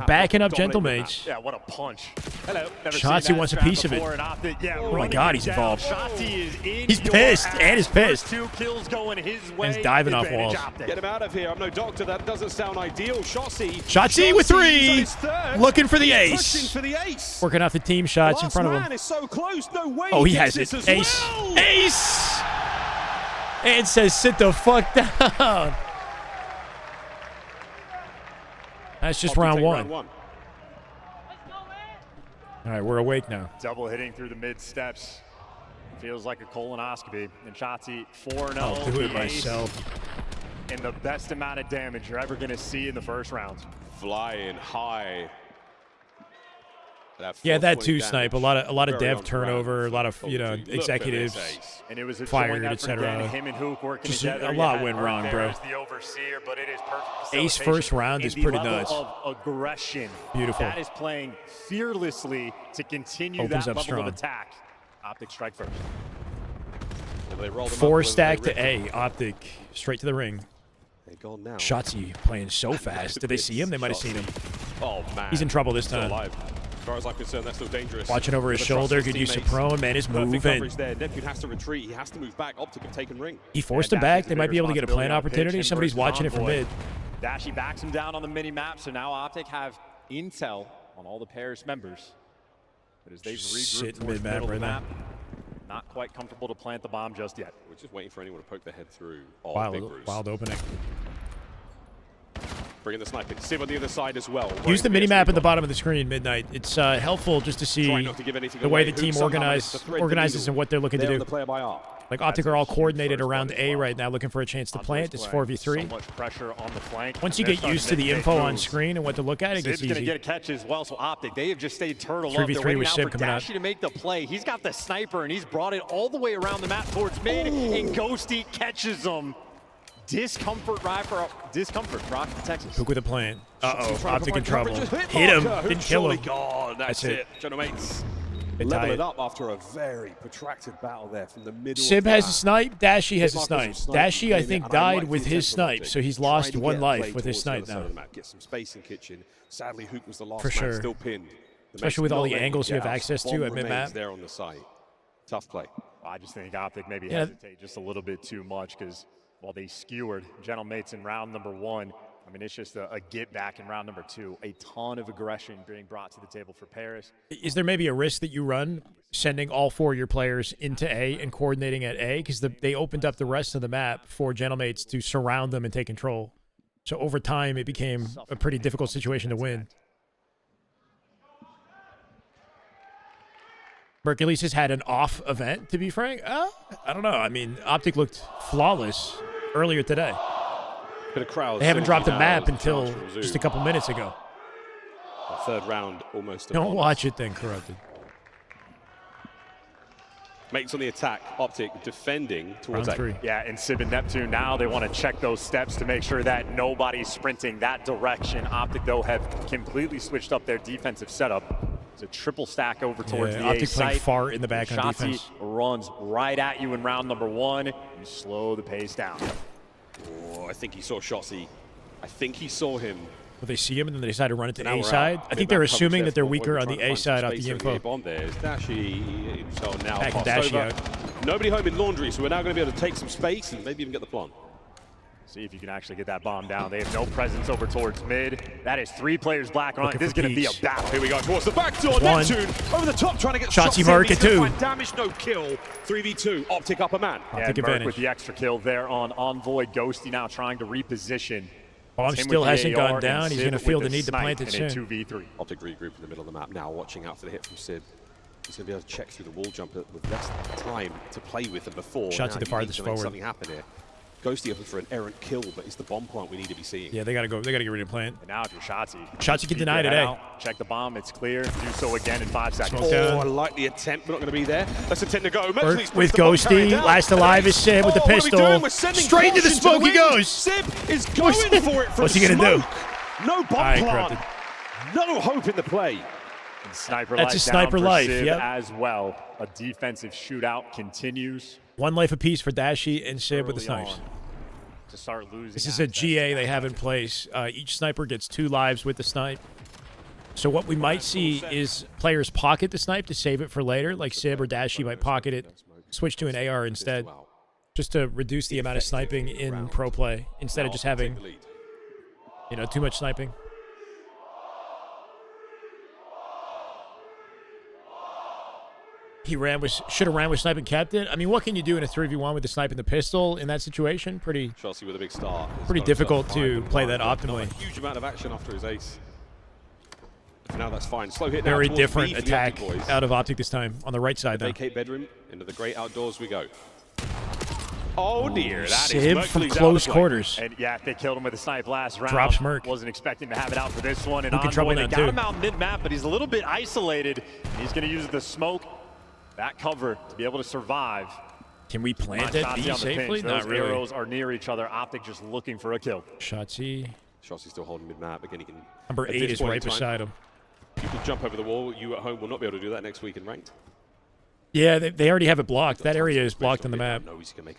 Backing up Gentlemates. Yeah, what a punch. Hello. Shotzi wants a piece of it. Oh my god, he's involved. He's pissed. And is pissed. 2 kills going his way. He's diving off walls. Get him out of here. I'm no doctor. That doesn't sound ideal. Shotzi with 3. Looking for the ace. For the ace. Working off the team shots in front of him. Is so close. No way. Oh, he has it. Ace. Well. Ace. And says, sit the fuck down. That's just round 1. All right, we're awake now. Double hitting through the mid steps. Feels like a colonoscopy. And Shotzi 4-0. I'll do it myself. And the best amount of damage you're ever going to see in the first round. Flying high. Yeah, that too, Snipe. A lot of dev turnover, a lot of executives and it was fired, etc. Him and Hook working Just together. a lot went wrong, bro. The overseer, but it is perfect Ace first round is pretty nuts. Of aggression. Beautiful. That is playing fearlessly to continue Opens that up level strong. of attack. Optic strike first. 4 stack to A. Optic straight to the ring. Now. Shotzi playing so fast. Did they see him? They might have seen him. Oh man. He's in trouble this time. As far as I'm concerned, that's still dangerous. Watching over his shoulder, good use of prone. Man is moving. There. Neptune has to retreat. He has to move back. Optic have taken ring. He forced him back. They might be able to get a plant opportunity. Somebody's watching it from mid. Dashy backs him down on the mini map, so now Optic have intel on all the Paris members. But as they've regrouped towards the middle of the map, not quite comfortable to plant the bomb just yet. We're just waiting for anyone to poke their head through. Oh, wild opening. Bringing the sniping. Siv on the other side as well. Use the mini-map at the bottom of the screen, Midnight. It's helpful just to see the way the team organizes and what they're looking to do. The player by Arc. Like Optic are all coordinated around A right now, looking for a chance to plant. It's 4v3. So much pressure on the flank. Once you get used to the info on screen and what to look at, it gets Sib's easy. going to get a catch as well, so Optic, they have just stayed turtle up. 3v3 They're waiting with out Sib for coming out. Dashy to make the play. He's got the sniper, and he's brought it all the way around the map towards mid, and Ghosty catches him. Discomfort rock for Texas. Hook with a plant. Uh-oh, Optic in trouble. Just Hit him, Marker. didn't kill Surely him. gone. That's it. General Mates They level tie it it. up after a very protracted battle there from the middle. Sib of has the a map. snipe, Dashy has a Marcus snipe. was sniping, Dashy, I playing think, it, and I died like with the his intent of snipe, Optic. so he's Trying lost to one get life play with his towards the snipe other side now. of the map. Get some space in kitchen. Sadly, Hook was the last For man sure. still pinned. The Especially Mates with all not the letting him angles you get have out. access to Bomb at mid-map. remains there on the site. Tough play. I just think Optic maybe Yeah. hesitate just a little bit too much because while they skewered General Mates in round number 1, I mean, it's just a get back in round number 2. A ton of aggression being brought to the table for Paris. Is there maybe a risk that you run sending all 4 of your players into A and coordinating at A? Because they opened up the rest of the map for Gentlemates to surround them and take control. So over time, it became a pretty difficult situation to win. Mercules has had an off event, to be frank. I don't know. I mean, Optic looked flawless earlier today. Bit of crowd. They haven't dropped a now map as the until chance to resume. just a couple minutes ago. The third round almost. Don't upon watch us. it then, Corrupted. Mates on the attack. Optic defending towards Round 3. A. Yeah, and Sib and Neptune now, they want to check those steps to make sure that nobody's sprinting that direction. Optic, though, have completely switched up their defensive setup. It's a triple stack over towards the Optic A playing site. far in the back on Shotzi defense. runs right at you in round number 1. You slow the pace down. Oh, I think he saw Shotzi. I think he saw him. Well, they see him and then they decide to run it to Now A we're side. out. I think they're Mid-map assuming coverage that they're there for weaker Void, on the trying to A find some side off space the in info. A-bomb. There's Dashy. So now Back passed Dashy over. out. Nobody home in Laundry, so we're now going to be able to take some space and maybe even get the plant. See if you can actually get that bomb down. They have no presence over towards mid. That is 3 players black on it. This is going to be a battle. Here we go towards the back door. One. Neptune over the top trying to get Shotzi shots in. Mark He's at gonna 2. find damage, no kill. 3v2. Optic up a man. Yeah, Optic Merc advantage. with the extra kill there on Envoy. Ghosty now trying to reposition. Bomb It's him still with the hasn't AR gone down. and He's Sib going to feel with the need to snipe plant it in a soon. 2v3. Optic regroup in the middle of the map now, watching out for the hit from Sib. He's going to be able to check through the wall jump with less time to play with than before. Shot to Now the he farthest needs to forward. make something happen here. Ghosty up for an errant kill, but it's the bomb plant we need to be seeing. Yeah, they got to go. They got to get rid of plant. And now if you're Shotzi. Shotzi can deny today. Check the bomb. It's clear. Do so again in 5 seconds. Smoke down. Oh, a likely attempt, but not going to be there. Let's attempt to go. With Ghosty, last alive is Sib with the pistol. Straight to the smoke he goes. Sib is going for it from What's he going to do? No bomb All right, plant. Corrupted. No hope in the play. And sniper That's life a sniper down for life, Sib yep. as well. A defensive shootout continues. 1 life apiece for Dashy and Sib with the early snipes. on to start losing. This is a GA they have in place. Each sniper gets 2 lives with the snipe. So what we might see is players pocket the snipe to save it for later, like Sib or Dashy might pocket it, switch to an AR instead, just to reduce the amount of sniping in pro play instead of just having, you know, too much sniping. He should have ran with snipe and kept it. I mean, what can you do in a 3v1 with the snipe and the pistol in that situation? Pretty Chelsea with a big start. Pretty difficult to play that optimally. A huge amount of action after his ace. Now that's fine. Slow hit now Very towards different B for the attack Optic boys. out of Optic this time on the right side though. Vacate bedroom, into the great outdoors we go. Oh dear, that is Sib from Mercury's close out of quarters. And yeah, they killed him with a snipe last round. Drops Merc. Wasn't expecting to have it out for this one. And Who can trouble Envoy, they now, got too. him out mid-map, but he's a little bit isolated. And he's going to use the smoke, that cover, to be able to survive. Can we plant Come it on, B Shotzi on the safely? pinch. Not Those really. arrows are near each other. Optic just looking for a kill. Shotzi. Shotzi's still holding mid-map. Again, he can... Number at 8 this is point right in time, beside him. You can jump over the wall. You at home will not be able to do that next week in ranked. Yeah, they already have it blocked. That area is blocked on the map.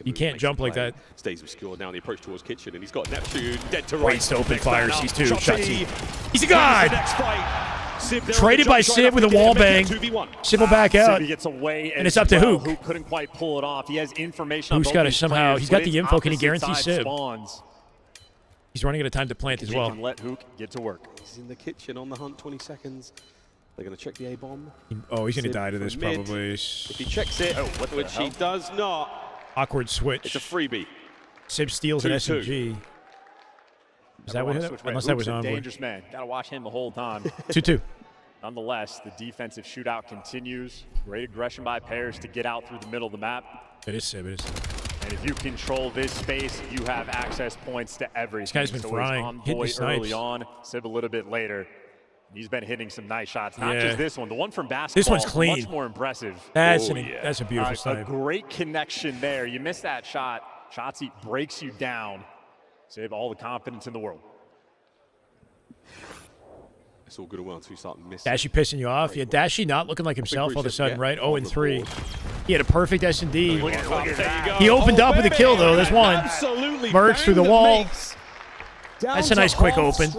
You can't Makes jump the like play. that. Stays obscured now. The approach towards kitchen, and he's got Neptune dead to right. Waits to open Next man fires. up. He's 2. Shotzi. Shotzi. He's a Wins god! the next fight. Sib there on Traded the by jump, Sib trying with a to wall make bang. it 2v1. Sib will back out. Sib gets away And it's up to well. Hook. Hook couldn't quite pull it off. He has information Hook's on both gotta these somehow- players, he's got but the it's info. Can he opposite guarantee side Sib? Spawns. He's running out of time to plant as well. And let Hook get to work. He's in the kitchen on the hunt. 20 seconds. They're going to check the A-bomb. Oh, he's going to Sib die to this from mid. probably. If he checks it, which he does not, Awkward switch. it's a freebie. Sib steals an 2-2. SMG. Is that what hit him? Unless that was Hook's a Envoy. dangerous man. Got to watch him the whole time. 2-2. Nonetheless, the defensive shootout continues. Great aggression by Paris to get out through the middle of the map. It is Sib. It is. And if you control this space, you have access points to everything. This guy's been frying, hitting the snipes. Early on, Sib a little bit later. He's been hitting some nice shots. Not just this one. The one from basketball. This one's clean. Much more impressive. That's that's a beautiful snipe. A great connection there. You miss that shot. Shotzzy breaks you down. Sib all the confidence in the world. It's all good and well until you start missing. Dashy pissing you off? Yeah, Dashy not looking like himself all of a sudden, right? 0-3. He had a perfect S&D. Look at that. He opened up with a kill, though. There's one. Absolutely. Mercs through the wall. That's a nice quick open.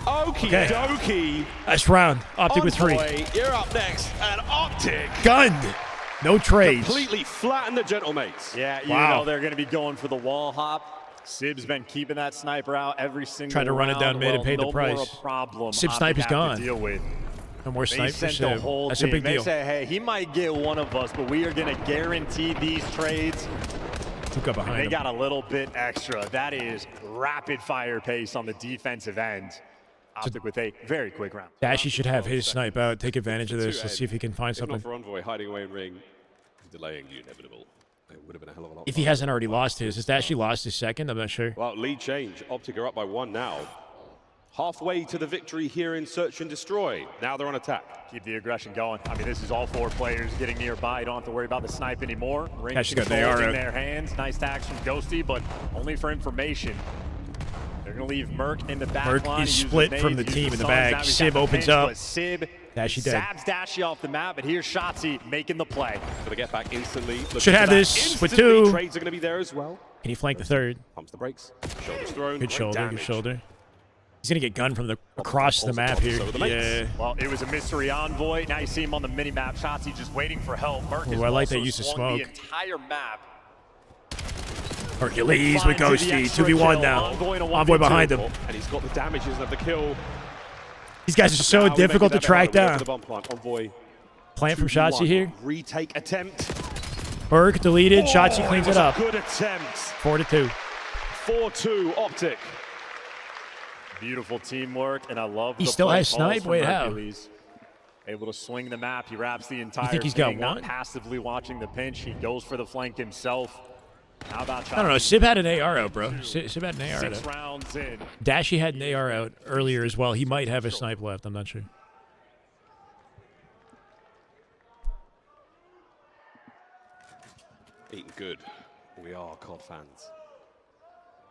Okie dokie. Nice round. Optic with 3. You're up next. And Optic. Gunned. No trades. Completely flattened the gentlemates. Yeah, you know they're going to be going for the wall hop. Sib's been keeping that sniper out every single Trying to run it down mid and pay the price. More a problem Sib snipe is gone. Deal with. No more snipe for Sib. That's a big deal. They say, hey, he might get one of us, but we are going to guarantee these trades. Took up behind They him. got a little bit extra. That is rapid fire pace on the defensive end. Optic with a very quick round. Dashy should have his snipe out. Take advantage of this. Let's see if he can find something. If not for Envoy hiding away in ring, delaying the inevitable. It would have been a hell of a lot. If he hasn't already lost his. Has Dashy lost his second? I'm not sure. Well, lead change. Optic are up by 1 now. Halfway to the victory here in Search and Destroy. Now they're on attack. Keep the aggression going. I mean, this is all 4 players getting nearby. You don't have to worry about the snipe anymore. Ring Dashy's got control the AR in out. their hands. Nice tags from Ghosty, but only for information. They're going to leave Merc in the back line. Merc is split from the team in the back. Sib opens up. Sib Dashy dead. sabs Dashy off the map, but here's Shotzzy making the play. Gonna get back instantly. Should have this with 2. Trades are gonna be there as well. Can he flank the third? Pumps the brakes. Shoulders thrown. Good shoulder. Good shoulder. He's gonna get gunned from the across the map here. Yeah. Well, it was a mystery envoy. Now you see him on the mini map. Shotzzy just waiting for help. Merc Ooh, I like that use of smoke. The entire map. Hercules with Ghosty. 2v1 now. Envoy behind him. And he's got the damages of the kill. These guys are so difficult to track down. Envoy. Plant from Shotzzy here. Retake attempt. Berg deleted. Shotzzy cleans it up. Good attempt. 4-2. 4-2 Optic. Beautiful teamwork, and I love He the still play has calls snipe? from Wait, how? Hercules. Able to swing the map. He wraps the entire think he's got thing, not one? passively watching the pinch. He goes for the flank himself. How about I don't know. Sib had an AR out, bro. Sib had an AR 6 out. rounds in. Dashy had an AR out earlier as well. He might have a snipe left. I'm not sure. Eating good. We are COD fans.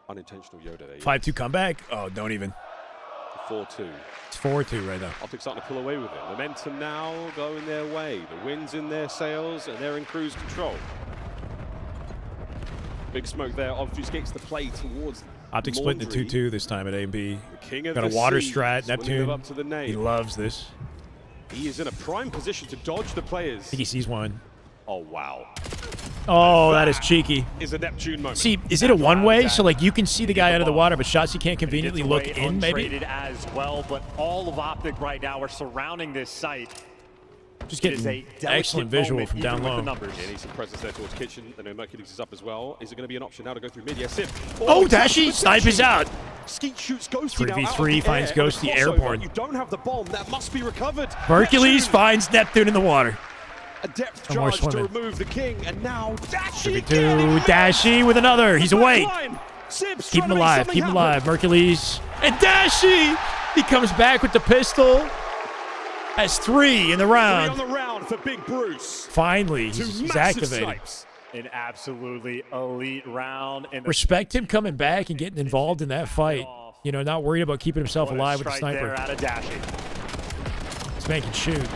Unintentional Yoda there. 5-2 comeback? Oh, don't even. 4-2. It's 4-2 right now. Optic starting to pull away with it. Momentum now going their way. The wind's in their sails and they're in cruise control. Big smoke there obfuscates the play towards Optic split into 2-2 this time at A and B. King of Got a the water sea, strat. swinging Neptune. up to the nade. He loves this. He is in a prime position to dodge the players. I think he sees one. Oh, wow. Oh, that is cheeky. Is a Neptune moment. See, is it a one-way? So, like, you can see the guy out of the water, but Shotzzy can't conveniently look in, maybe? Untraded as well, but all of Optic right now are surrounding this site. Just getting excellent visual from down low. Yeah, needs some presence there towards kitchen. I know Mercules is up as well. Is it going to be an option now to go through mid? Yes, Sib. Oh, Dashy! Snipe is out. Skeet shoots Ghosty now 3v3 finds Ghosty airborne. You don't have the bomb. That must be recovered. Hercules finds Neptune in the water. A depth No more charge to swimming. remove the king, and now Dashy. 3v2. Dashy with another. He's away. Sib's Keep him trying to make alive. something Keep him happen. alive. Hercules. And Dashy! He comes back with the pistol. Has 3 in the 3 round. on the round for Big Bruce. Finally, Two he's massive activated. snipes. An absolutely elite round. And Respect him coming back and getting involved in that fight. You know, not worried about keeping himself alive with the strike sniper. there out of Dashy. This man can shoot.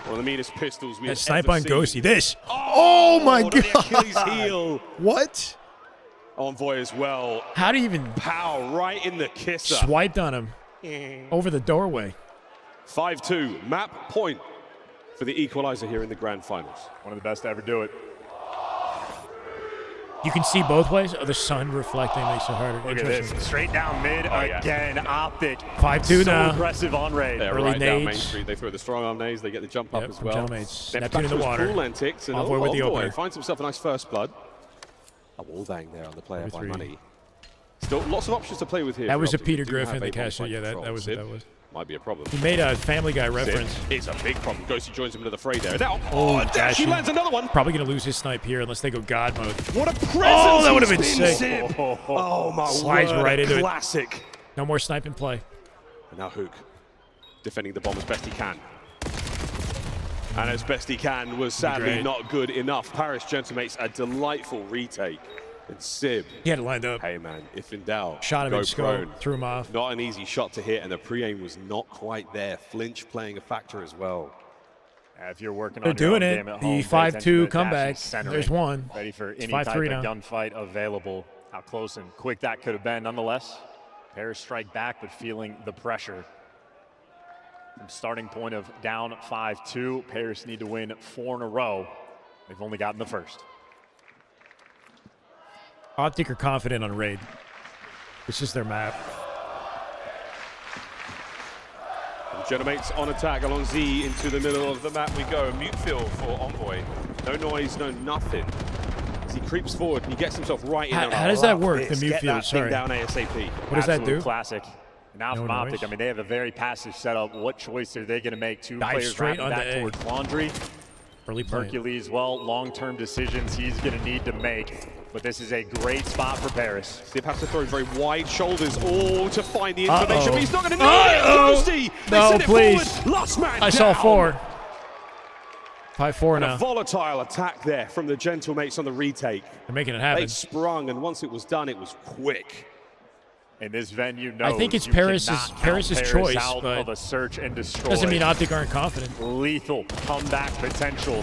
One of the meanest pistols we've That snipe ever on seen. Ghosty. This. Oh my to the god. Achilles heel. What? Envoy as well. How do you even Pow right in the kisser. swiped on him over the doorway? 5-2. Map point for the equalizer here in the grand finals. One of the best to ever do it. You can see both ways. Oh, the sun reflecting makes it harder. Look at this. Straight down mid again. Optic. 5-2 so now. aggressive on raid. They're Early right down Main nades. Street. They throw the strong arm nades. They get the jump up as from well. Gentleman's. Then Neptune back in the to his water. cool antics. And Envoy with the Envoy opener. finds himself a nice first blood. A wall bang there on the player by 3v3. money. Still lots of options to play with here. That for was a Optic. Peter They do Griffin, have the a castle. one-point Yeah, control. that was Sib it. That was. Might be a problem. He made a Family Guy reference. It's a big problem. Ghosty joins him into the fray there. Now, Dash, he lands another one. Probably going to lose his snipe here unless they go God mode. What a presence! Oh, that would have been sick. Sib. Oh my Slides word, right into classic. it. No more snipe in play. And now Hook defending the bomb as best he can. And as best he can was sadly not good enough. Paris Gentlemates, a delightful retake. And Sib. He had it lined up. Hey man, if in doubt, shot him go in prone. scope, threw him off. Not an easy shot to hit, and the pre-aim was not quite there. Flinch playing a factor as well. If you're working They're on your own doing game it. at The home, 5-2 comeback. There's one. Ready for It's any type 5-3 of now. gunfight available. How close and quick that could have been, nonetheless. Paris strike back, but feeling the pressure. From starting point of down 5-2, Paris need to win 4 in a row. They've only gotten the first. Optic are confident on raid. This is their map. Gentlemates on attack along Z into the middle of the map we go. Mute field for Envoy. No noise, no nothing. As he creeps forward, he gets himself right in. How does that work, the mute Get field? that thing Sorry. down ASAP. What does that do? Classic. Now No from Optic, noise. I mean, they have a very passive setup. What choice are they going to make? Two Dive players straight wrapping onto back A. towards Laundry. Early play. Hercules, well, long-term decisions he's going to need to make. But this is a great spot for Paris. Sib has to throw very wide shoulders all to find the information, but he's not going to need Uh-oh. it. Ghosty, they No, send it please. forward. Last man I saw down. 4. 5-4 And now. a volatile attack there from the Gentlemates on the retake. They're making it happen. They sprung, and once it was done, it was quick. And this venue knows I think it's you Paris's cannot count Paris's Paris choice, out but of a search and destroy. doesn't mean Optic aren't confident. Lethal comeback potential.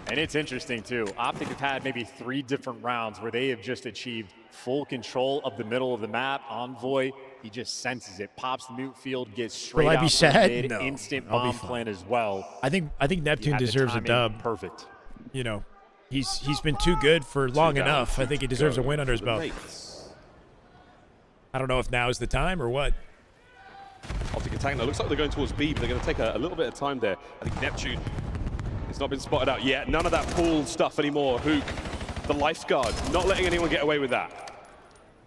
And it's interesting too. Optic have had maybe 3 different rounds where they have just achieved full control of the middle of the map. Envoy, he just senses it, pops the mute field, gets straight Will I out be to sad? mid, No. instant I'll be bomb fine. plan as well. I think Neptune had the deserves a timing dub. Perfect. You know, he's been too good for long enough. I think he deserves a win under his belt. I don't know if now is the time or what. Optic attack now. Looks like they're going towards B, but they're going to take a little bit of time there. I think Neptune has not been spotted out yet. None of that pool stuff anymore. Hook, the lifeguard, not letting anyone get away with that.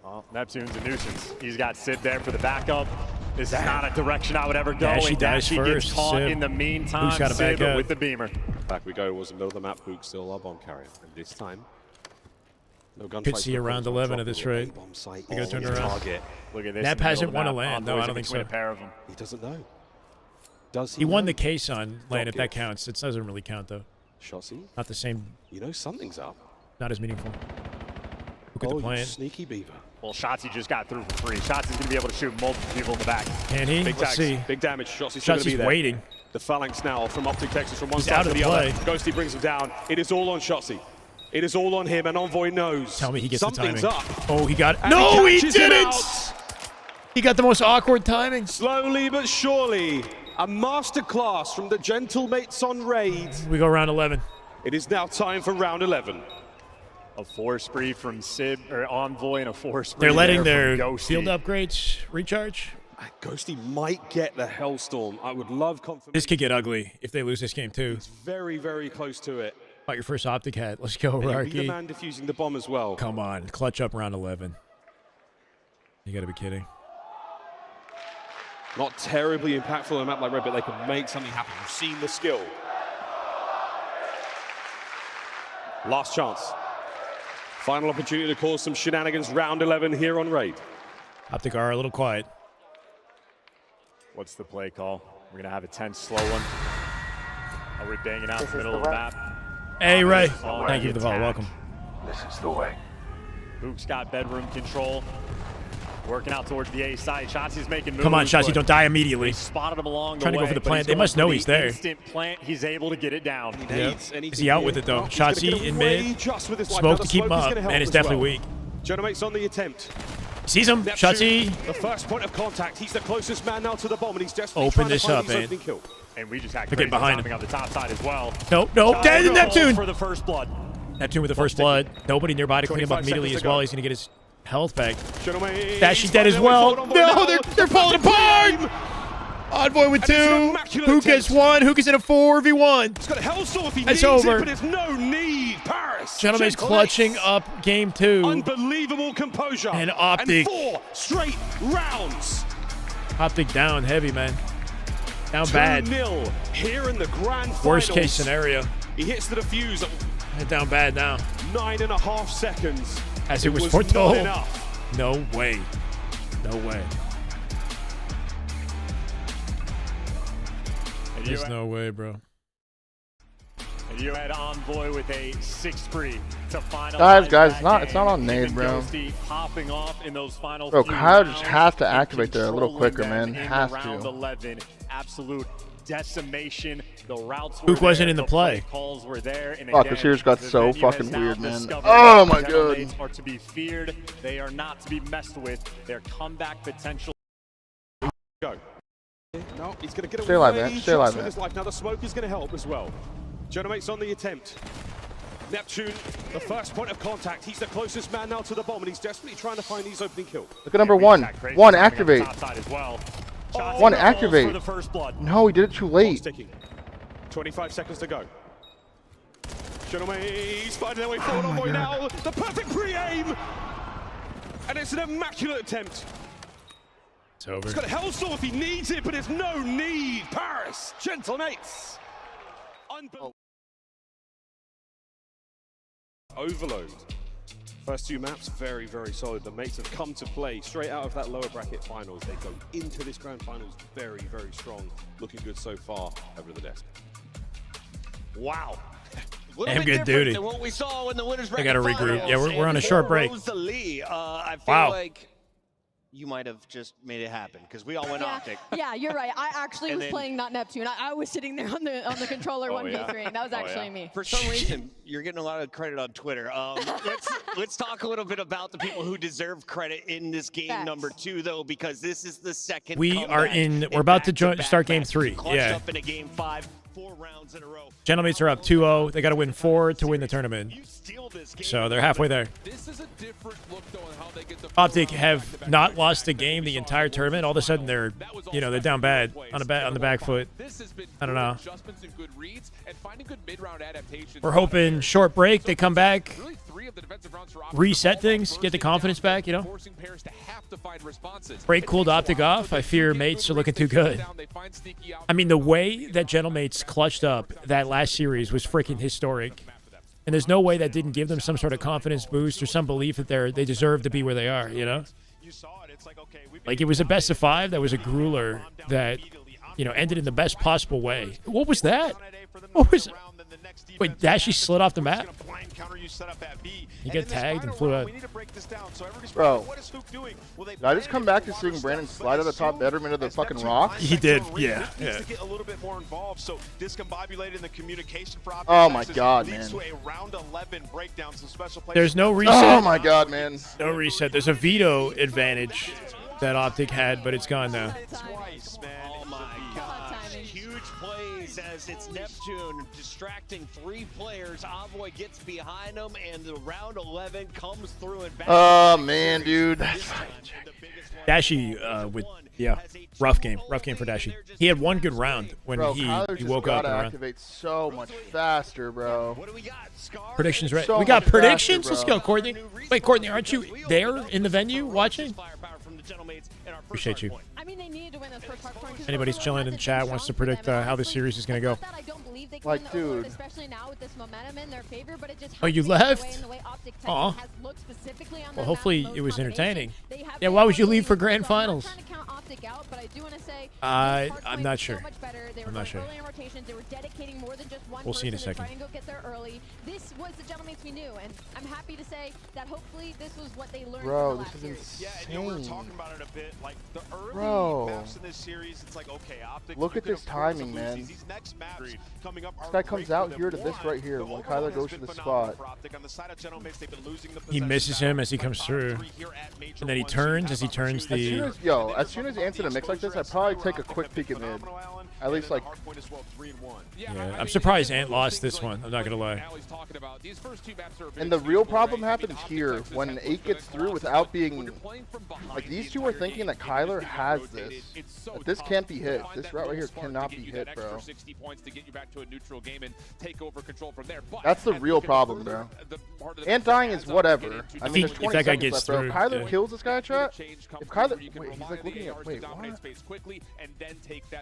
Well, Neptune's a nuisance. He's got Sid there for the backup. This is not a direction I would ever go. Dashy and dies Dashy gets first. caught Sib. in the meantime. Who's got to back Sib up? with the beamer. Back we go towards the middle of the map. Hook still our bomb carrier. And this time, no gunfights. Could see around 11 at this rate. They're going to turn around. Target. Look at this. Nap hasn't won a land. No, I don't think so. A pair of them. He doesn't know. Does he? He won know? the case on land, if Dog that counts. It doesn't really count, though. Shotzi? Not the same. You know something's up. Not as meaningful. Look at the You plan. sneaky beaver. Well, Shotzi just got through for free. Shotzi's going to be able to shoot multiple people in the back. Can he? Big Let's tags, see. big damage. Shotzi's still going to be Shotzi's there. waiting. The phalanx now from Optic Texas from one He's side out to of the the other. play. Ghosty brings him down. It is all on Shotzi. It is all on him, and Envoy knows. Tell me he gets something's the timing. up. Oh, he got it. And No, he catches him didn't! out. He got the most awkward timing. Slowly but surely, a masterclass from the Gentlemates on raid. We go round 11. It is now time for round 11. A 4 spree from Sid or Envoy and a 4 spree. They're letting there their from Ghosty. field upgrades recharge. Ghosty might get the Hellstorm. I would love confirmation. This could get ugly if they lose this game, too. It's very, very close to it. About your first Optic hat. Let's go, And he'll be the Rarky. man defusing the bomb as well. Come on. Clutch up round 11. You got to be kidding. Not terribly impactful on a map like Red, but they can make something happen. We've seen the skill. Last chance. Final opportunity to cause some shenanigans. Round 11 here on Raid. Optic are a little quiet. What's the play call? We're going to have a tense, slow one. Are we banging out the middle of the map? Hey, Ray. Oh, Thank you for the follow. attack. Welcome. This is the way. Hook's got bedroom control. Working out towards the A side. Shotzi's making moves. Come on, Shotzi. but Don't die immediately. They spotted him along Trying the to way. go for the but plant. he's They going must for know the he's there. Instant plant. He's able to get it down. Yeah. Is he out with it, though? Shotzi in mid. Smoke to keep him up. Man, it's definitely weak. Gentlemates on the attempt. Sees him. Neptune, Shotzi. the first point of contact. He's the closest man now to the bomb, and he's desperately Open trying this to find up, his man. opening kill. And we just had They're crazy getting behind timing him. on the top side as well. Nope. Nope. Shot Dead goal Neptune. for the first blood. Neptune with the first blood. Nobody nearby to clean him up 25 immediately seconds as to well. go. He's going to get his health back. Gentlemates, Dashy dead as well. No, they're falling apart. Envoy with 2. Who gets 1? Who gets in a 4v1? He's got a Hellstorm if he It's needs over. it, but there's no need. Paris. Gentleman's Gentlemates. clutching up game 2. Unbelievable composure. And Optic. And 4 straight rounds. Optic down heavy, man. Down bad. 2-0 here in the grand finals. Worst case scenario. He hits the defuse. They're down bad now. 9.5 seconds. As it was not foretold. enough. No way. No way. There's no way, bro. And you had Envoy with a 6-3 to finalize. Guys, it's not on nade, bro. Hopping off in those final Bro, few Kyle just rounds, has to activate there a little quicker, controlling man. them in Has round to. 11, absolute decimation. The routes Luke were wasn't there, in the the play. Calls were there, and Fuck, again, this series got the so venue fucking has now weird, man. discovered Oh that my god. Gentlemen are to be feared. They are not to be messed with. Their comeback potential. Go. No, he's going to get Stay alive, away man. Stay alive, with man. his life. Now the smoke is going to help as well. Genomate's on the attempt. Neptune, the first point of contact. He's the closest man now to the bomb, and he's desperately trying to find his opening kill. Look at number one. One activate. Well. One activate. No, he did it too late. Sticking. 25 seconds to go. Genomate's finding their way forward on boy now. The perfect pre-aim! And it's an immaculate attempt. It's over. He's got a Hellstorm if he needs it, but there's no need. Paris, gentlemates. Overload. First two maps, very, very solid. The mates have come to play straight out of that lower bracket finals. They go into this grand finals very, very strong. Looking good so far over the desk. Wow. Damn good duty. What we saw in the winners I got to regroup. finals. Yeah, we're on a short break. I feel like you might have just made it happen because we all went Optic. Yeah, you're right. I actually was playing not Neptune. I was sitting there on the controller 1v3, and that was actually me. For some reason, you're getting a lot of credit on Twitter. Let's talk a little bit about the people who deserve credit in this game number 2, though, because this is the second. We're about to start game 3. Yeah. Up in a game 5, 4 rounds in a row. Gentlemates are up 2-0. They got to win 4 to win the tournament. So they're halfway there. Optic have not lost a game the entire tournament. All of a sudden they're down bad on the back foot. I don't know. We're hoping short break. They come back, reset things, get the confidence back. Break cooled Optic off. I fear mates are looking too good. I mean, the way that Gentlemates clutched up that last series was freaking historic. And there's no way that didn't give them some sort of confidence boost or some belief that they deserve to be where they are, Like, it was a best of 5 that was a grueler that, ended in the best possible way. What was that? What was it? Wait, Dashy slid off the map? He got tagged and flew out. Bro, did I just come back to seeing Brandon slide out of the top bedroom into the fucking rock? He did, yeah. Needs to get a little bit more involved, so discombobulated in the communication for Optic. Oh my god, man. Leads to a round 11 breakdown, some special players. There's no reset. Oh my god, man. No reset. There's a veto advantage that Optic had, but it's gone now. Twice, man. Oh my god. Huge plays as it's Neptune distracting 3 players. Envoy gets behind them, and the round 11 comes through and back. Oh man, dude. Dashy rough game for Dashy. He had one good round when he woke up. Activate so much faster, bro. What do we got? Scar? Predictions right. So We got much predictions. faster, Let's bro. go, Courtney. Wait, Courtney, aren't you there in the venue watching? Appreciate you. I mean, they needed to win this first hardpoint. Anybody's chilling in the chat wants to predict how this series is going to go. Like, dude. Especially now with this momentum in their favor, but it just Oh, you left? Aw. Well, hopefully it was entertaining. Yeah, why would you leave for grand finals? I'm not sure. I'm not sure. We'll see in a second. This was the gentlemen we knew, and I'm happy to say that hopefully this was what they learned. Bro, from the this last is series. insane. Yeah, and we were talking about it a bit. Like the early Bro. maps in this series, it's like okay, Optic. Look at this timing, man. These next maps coming up This guy comes out here to this right here when Kyler goes to the spot. He misses him as he comes through, and then he turns as he turns the. As soon as Anson a mix like this, I'd probably take a quick peek at mid. At least like. Yeah, I'm surprised Ant lost this one. I'm not gonna lie. And the real problem happens here when 8 gets through without being like these two are thinking that Kyler has this. But this can't be hit. This route right here cannot be hit, bro. That's the real problem, bro. Ant dying is whatever. I mean, there's 20 seconds left, bro. If Kyler kills this guy, chat. If Kyler, wait, he's like looking at. Wait, what?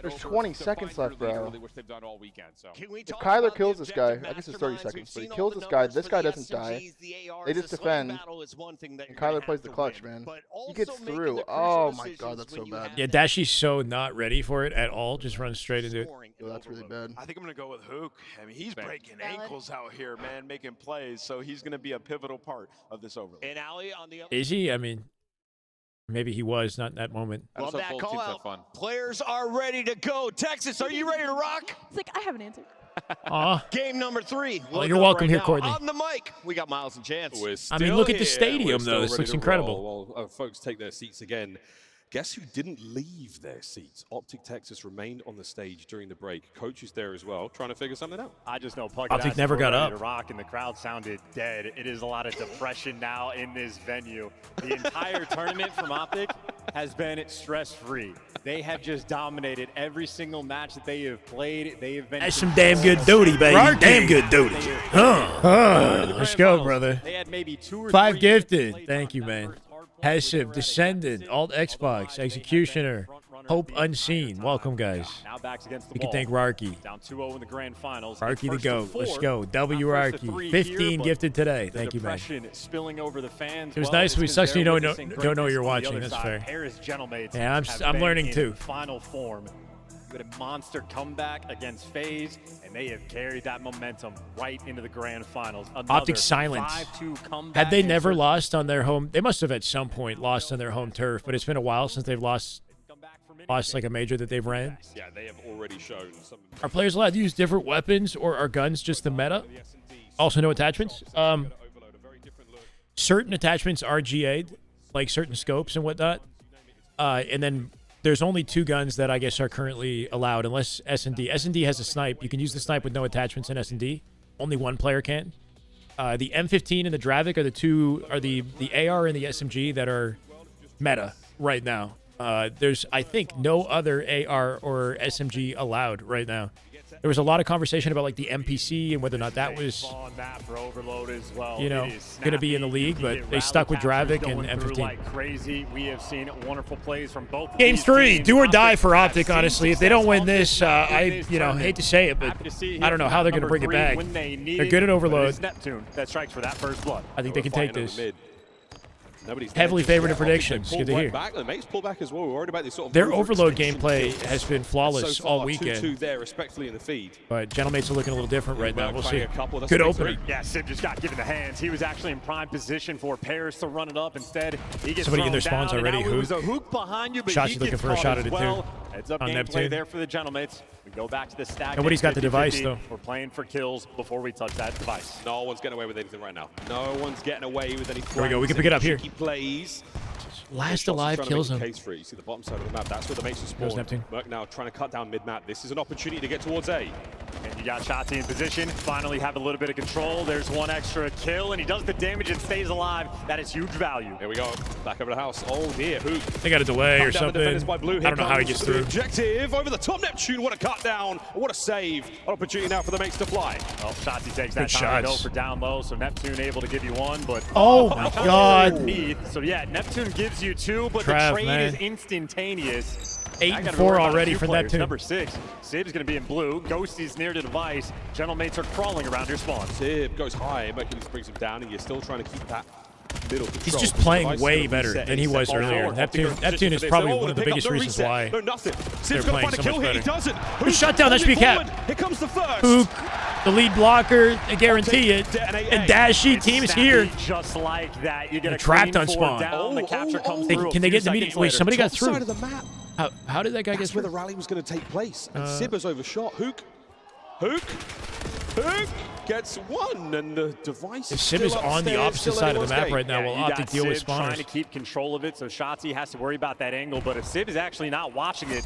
There's 20 seconds left, bro. If Kyler kills this guy, I guess it's 30 seconds, but he kills this guy doesn't die. They just defend, and Kyler plays the clutch, man. He gets through. Oh my god, that's so bad. Yeah, Dashy's so not ready for it at all. Just runs straight into it. Oh, that's really bad. I think I'm going to go with Hook. I mean, he's breaking ankles out here, man, making plays, so he's going to be a pivotal part of this overlay. And Ali on the Is he? I mean, maybe he was, not in that moment. Love that call out. Players are ready to go. Texas, are you ready to rock? It's like, I have an answer. Game number 3. Oh, you're welcome here, Courtney. On the mic, we got Miles and Chance. I mean, look at the stadium, though. This looks incredible. While folks take their seats again, guess who didn't leave their seats? Optic Texas remained on the stage during the break. Coach is there as well, trying to figure something out. I just know Optic never got up. Rock and the crowd sounded dead. It is a lot of depression now in this venue. The entire tournament from Optic has been stress-free. They have just dominated every single match that they have played. They have been. That's some damn good duty, baby. Damn good duty. Let's go, brother. They had maybe 2 or 3 5 gifted. Thank you, man. Heship, Descendant, Alt Xbox, Executioner, Hope Unseen. Welcome, guys. Now backs against the We can wall. thank Rarky. Down 2-0 in the grand finals. Rarky the First to GOAT. 4. Let's go. W Not first to Rarky. 3 15 here, but gifted today. the Thank you, man. depression spilling over the fans. It was Well, nice. It it's sucks when you because don't they're know witnessing you're greatness on the watching. other That's side. fair. Paris Gentlemates Yeah, have I'm been learning in too. Final form. With a monster comeback against FaZe, and they have carried that momentum right into the grand finals. Optic silence. 5-2 comeback. Had they never lost on their home, they must have at some point lost on their home turf, but it's been a while since they've lost like a major that they've ran. Yeah, they have already shown some. Are players allowed to use different weapons, or are guns just the meta? Also no attachments. Certain attachments are GA'd, like certain scopes and whatnot. And then there's only 2 guns that I guess are currently allowed, unless S&D. S&D has a snipe. You can use the snipe with no attachments in S&D. Only one player can. The M15 and the Dravik are the AR and the SMG that are meta right now. There's, I think, no other AR or SMG allowed right now. There was a lot of conversation about like the MPC and whether or not that was, you know, going to be in the league, but they stuck with Dravik and M15. Like crazy. We have seen wonderful plays from both. Game 3, do or die for Optic, honestly. If they don't win this, I hate to say it, but I don't know how they're going to bring it back. They're good at Overload. Neptune that strikes for that first blood. I think they can take this. Nobody's Heavily favored in predictions. Good to hear. The mates pull back as well. We're worried about this sort of Their Overload gameplay has been flawless so far, all weekend. 2-2 there, respectfully in the feed. But Gentlemates are looking a little different right now. We'll see. That's Good a big opener. Yeah, Sib just got given the hands. He was actually in prime position for Paris to run it up. Instead, he gets Somebody in their thrown spawns down, already. and now it was a hook behind you, but Shotzi he looking gets for a caught shot as at it well. too. Heads up On gameplay Neptune. there for the Gentlemates. We go back to the stack. Nobody's got the device, though. We're playing for kills before we touch that device. No one's getting away with anything right now. No one's getting away with any. Here we go. We can pick it up here. Plays. Last alive kills him. Case for it. You see the bottom side of the map. That's where the mates are Goes spawned. Neptune. Merc now trying to cut down mid-map. This is an opportunity to get towards A. And you got Shotzi in position. Finally have a little bit of control. There's one extra kill, and he does the damage and stays alive. That is huge value. Here we go. Back over the house. Oh dear. Who? They got a delay or something. I don't know how he gets through. Objective over the top. Neptune. What a cut down. What a save. An opportunity now for the mates to fly. Well, Shotzi takes Good that time to go shots. for down low, so Neptune able to give you 1, but Oh my God. So yeah, Neptune gives you 2, but Trav, the trade man. is instantaneous. 8 I and gotta 4 worry about already a few for players. Neptune. Number 6, Sib is going to be in blue. Ghosty's near the device. Gentlemates are crawling around your spawn. Sib goes high. Mercury brings him down, and you're still trying to keep that middle control. He's just playing way better than he was earlier. Neptune is probably one of the biggest reasons why they're playing so much better. Good shutdown. That should be a cap. Here comes the first. Ook, the lead blocker, I guarantee it. And Dashy team is here. Just like that, you get They're a trapped clean on 4 spawn. down. The capture comes through. Can they get the media? Wait, somebody got through. Side of the map. How did that guy get That's through? where the rally was going to take place. And Sib has overshot. Hook gets 1, and the device is Sib is on the opposite side of the map right now Yeah, while you Optic got deal with Sib trying spawners. to keep control of it, so Shotzi has to worry about that angle. But if Sib is actually not watching it,